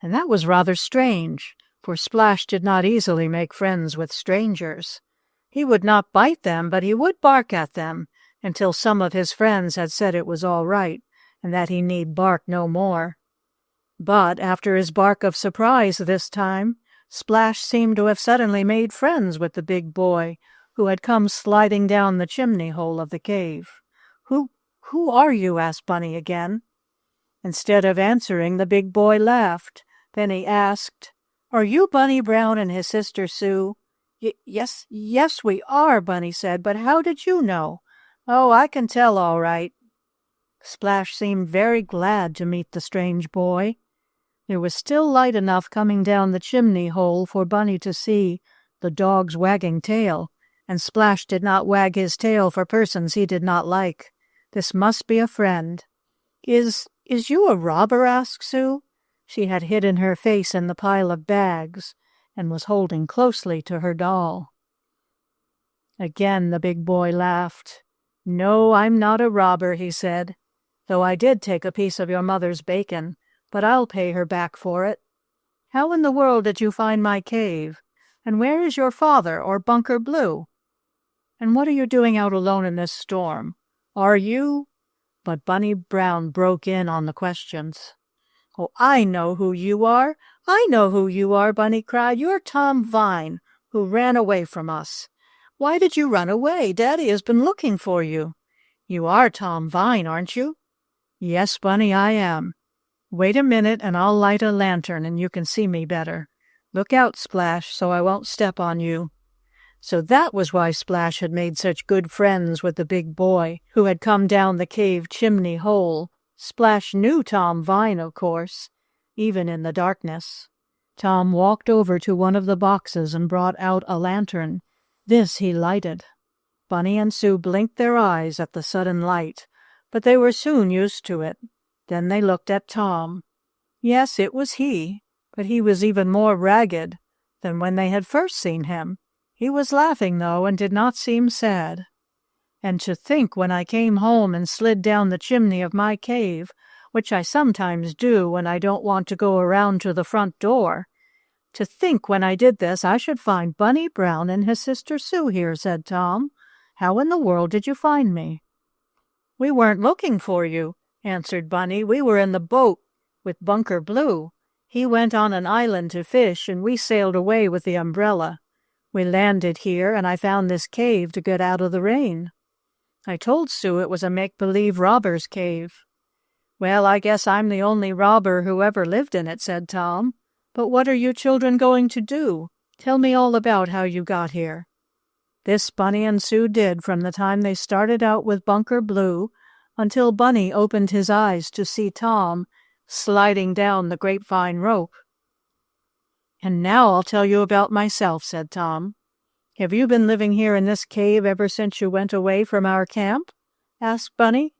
And that was rather strange, for Splash did not easily make friends with strangers. He would not bite them, but he would bark at them, until some of his friends had said it was all right, and that he need bark no more. But after his bark of surprise this time, Splash seemed to have suddenly made friends with the big boy, who had come sliding down the chimney hole of the cave. Who are you?" asked Bunny again. Instead of answering, the big boy laughed. Then he asked, "Are you Bunny Brown and his sister Sue?" Yes, we are," Bunny said, "but how did you know?" "Oh, I can tell all right." Splash seemed very glad to meet the strange boy. There was still light enough coming down the chimney hole for Bunny to see the dog's wagging tail, and Splash did not wag his tail for persons he did not like. This must be a friend. Is you a robber?" asked Sue. She had hidden her face in the pile of bags and was holding closely to her doll. Again the big boy laughed. "No, I'm not a robber," he said, "though I did take a piece of your mother's bacon, but I'll pay her back for it. How in the world did you find my cave? And where is your father, or Bunker Blue? And what are you doing out alone in this storm? Are you—" But Bunny Brown broke in on the questions. "Oh, I know who you are! I know who you are!" Bunny cried. "You're Tom Vine, who ran away from us. Why did you run away? Daddy has been looking for you. You are Tom Vine, aren't you?" "Yes, Bunny, I am. Wait a minute and I'll light a lantern and you can see me better. Look out, Splash, so I won't step on you." So that was why Splash had made such good friends with the big boy who had come down the cave chimney hole. Splash knew Tom Vine, of course, even in the darkness. Tom walked over to one of the boxes and brought out a lantern. This he lighted. Bunny and Sue blinked their eyes at the sudden light, but they were soon used to it. Then they looked at Tom. Yes, it was he, but he was even more ragged than when they had first seen him. He was laughing, though, and did not seem sad. "And to think when I came home and slid down the chimney of my cave, which I sometimes do when I don't want to go around to the front door, to think when I did this I should find Bunny Brown and his sister Sue here," said Tom. "How in the world did you find me?" "We weren't looking for you," answered Bunny. "We were in the boat with Bunker Blue. He went on an island to fish, and we sailed away with the umbrella. We landed here, and I found this cave to get out of the rain. I told Sue it was a make-believe robber's cave." "Well, I guess I'm the only robber who ever lived in it," said Tom. "But what are you children going to do? Tell me all about how you got here." This Bunny and Sue did from the time they started out with Bunker Blue until Bunny opened his eyes to see Tom sliding down the grapevine rope. "And now I'll tell you about myself," said Tom. "Have you been living here in this cave ever since you went away from our camp?" asked Bunny.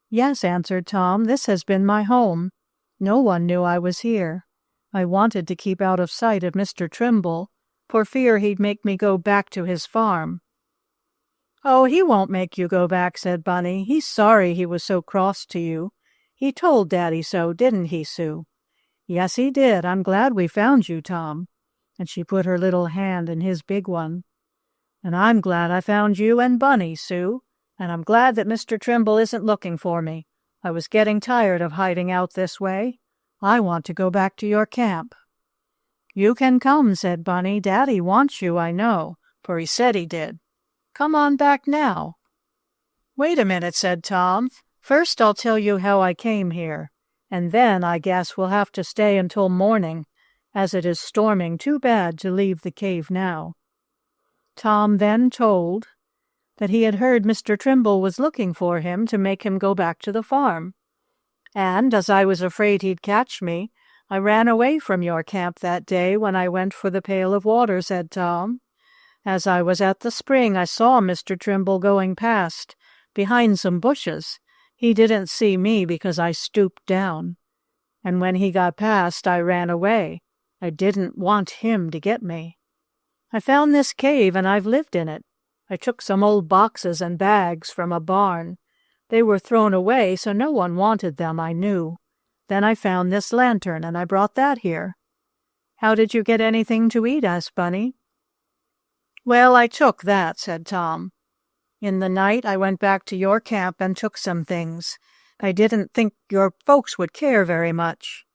"Yes," answered Tom. "This has been my home. No one knew I was here. I wanted to keep out of sight of Mr. Trimble, for fear he'd make me go back to his farm." "Oh, he won't make you go back," said Bunny. "He's sorry he was so cross to you. He told Daddy so, didn't he, Sue?" "Yes, he did. I'm glad we found you, Tom." And she put her little hand in his big one. "And I'm glad I found you and Bunny, Sue. And I'm glad that Mr. Trimble isn't looking for me. I was getting tired of hiding out this way. I want to go back to your camp." "You can come," said Bunny. "Daddy wants you, I know, for he said he did. Come on back now." "Wait a minute," said Tom. "First I'll tell you how I came here, and then I guess we'll have to stay until morning, as it is storming too bad to leave the cave now." Tom then told that he had heard Mr. Trimble was looking for him to make him go back to the farm. "And as I was afraid he'd catch me, I ran away from your camp that day when I went for the pail of water," said Tom. "As I was at the spring, I saw Mr. Trimble going past, behind some bushes. He didn't see me because I stooped down. And when he got past, I ran away. I didn't want him to get me. I found this cave, and I've lived in it. I took some old boxes and bags from a barn. They were thrown away, so no one wanted them, I knew. Then I found this lantern, and I brought that here." "How did you get anything to eat?" asked Bunny. "Well, I took that," said Tom. "In the night I went back to your camp and took some things. I didn't think your folks would care very much."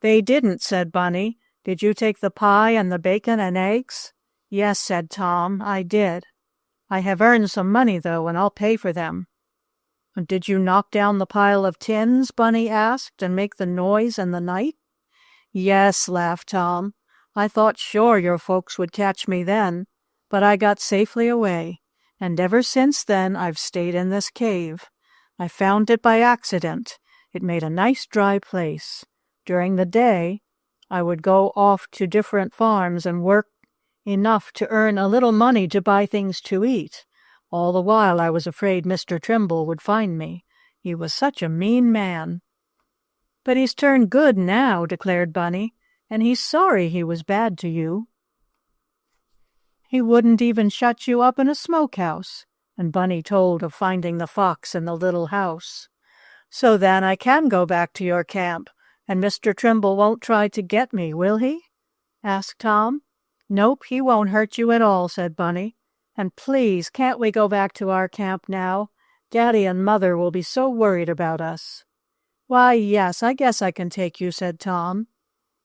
"They didn't," said Bunny. "Did you take the pie and the bacon and eggs?" "Yes," said Tom, "I did. I have earned some money, though, and I'll pay for them." "Did you knock down the pile of tins?" Bunny asked, "and make the noise in the night?" "Yes," laughed Tom. "I thought sure your folks would catch me then, but I got safely away, and ever since then I've stayed in this cave. I found it by accident. It made a nice dry place. During the day I would go off to different farms and work enough to earn a little money to buy things to eat. All the while I was afraid Mr. Trimble would find me. He was such a mean man." "But he's turned good now," declared Bunny, "and he's sorry he was bad to you. He wouldn't even shut you up in a smokehouse." And Bunny told of finding the fox in the little house. "So then I can go back to your camp, and Mr. Trimble won't try to get me, will he?" asked Tom. "Nope, he won't hurt you at all," said Bunny. "And please, can't we go back to our camp now? Daddy and Mother will be so worried about us." "Why, yes, I guess I can take you," said Tom.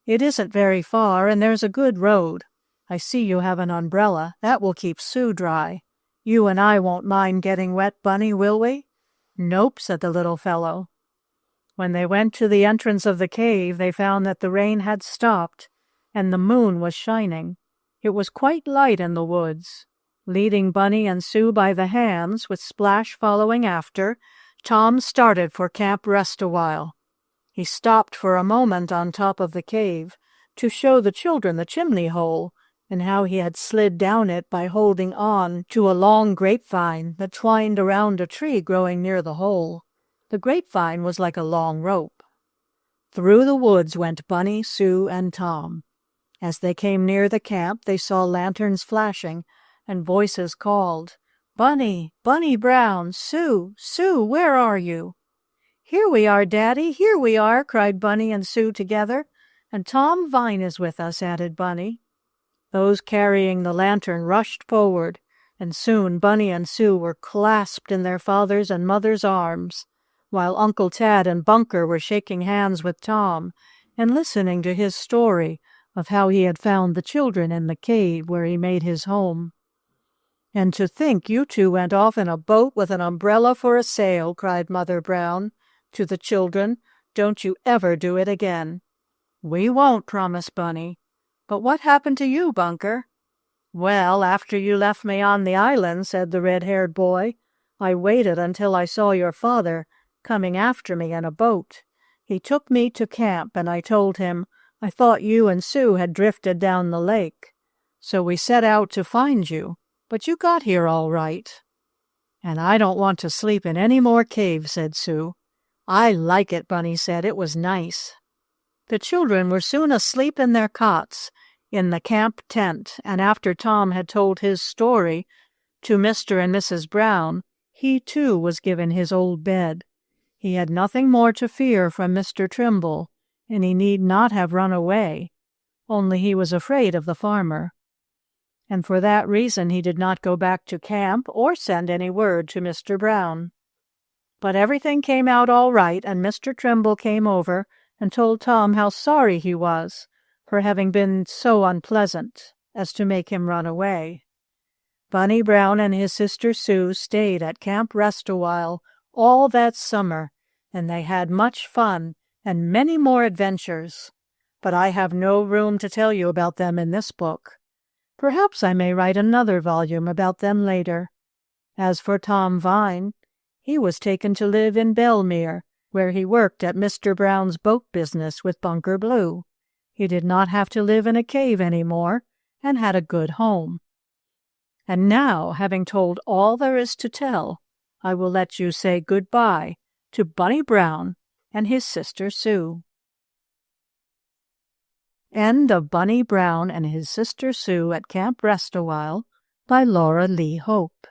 "It isn't very far, and there's a good road. I see you have an umbrella. That will keep Sue dry. You and I won't mind getting wet, Bunny, will we?" "Nope," said the little fellow. When they went to the entrance of the cave, they found that the rain had stopped, and the moon was shining. It was quite light in the woods. Leading Bunny and Sue by the hands, with Splash following after, Tom started for Camp Rest-A-While. He stopped for a moment on top of the cave to show the children the chimney hole, and how he had slid down it by holding on to a long grapevine that twined around a tree growing near the hole. The grapevine was like a long rope. Through the woods went Bunny, Sue, and Tom. As they came near the camp, they saw lanterns flashing, and voices called, "Bunny, Bunny Brown, Sue, Sue, where are you?" "Here we are, Daddy, here we are," cried Bunny and Sue together. "And Tom Vine is with us," added Bunny. Those carrying the lantern rushed forward, and soon Bunny and Sue were clasped in their father's and mother's arms, while Uncle Tad and Bunker were shaking hands with Tom and listening to his story of how he had found the children in the cave where he made his home. "And to think you two went off in a boat with an umbrella for a sail," cried Mother Brown to the children. "Don't you ever do it again." "We won't," promised Bunny. "But what happened to you, Bunker?" "Well, after you left me on the island," said the red-haired boy, "I waited until I saw your father coming after me in a boat. He took me to camp, and I told him I thought you and Sue had drifted down the lake. So we set out to find you, but you got here all right." "And I don't want to sleep in any more caves," said Sue. "I like it," Bunny said. "It was nice." The children were soon asleep in their cots in the camp tent, and after Tom had told his story to Mr. and Mrs. Brown, he too was given his old bed. He had nothing more to fear from Mr. Trimble, and he need not have run away, only he was afraid of the farmer. And for that reason he did not go back to camp or send any word to Mr. Brown. But everything came out all right, and Mr. Trimble came over and told Tom how sorry he was for having been so unpleasant as to make him run away. Bunny Brown and his sister Sue stayed at Camp Rest-A-While all that summer, and they had much fun and many more adventures. But I have no room to tell you about them in this book. Perhaps I may write another volume about them later. As for Tom Vine, he was taken to live in Belmere, where he worked at Mr. Brown's boat business with Bunker Blue. He did not have to live in a cave any more, and had a good home. And now, having told all there is to tell, I will let you say good-bye to Bunny Brown and his sister Sue. End of Bunny Brown and his sister Sue at Camp Rest-A-While by Laura Lee Hope.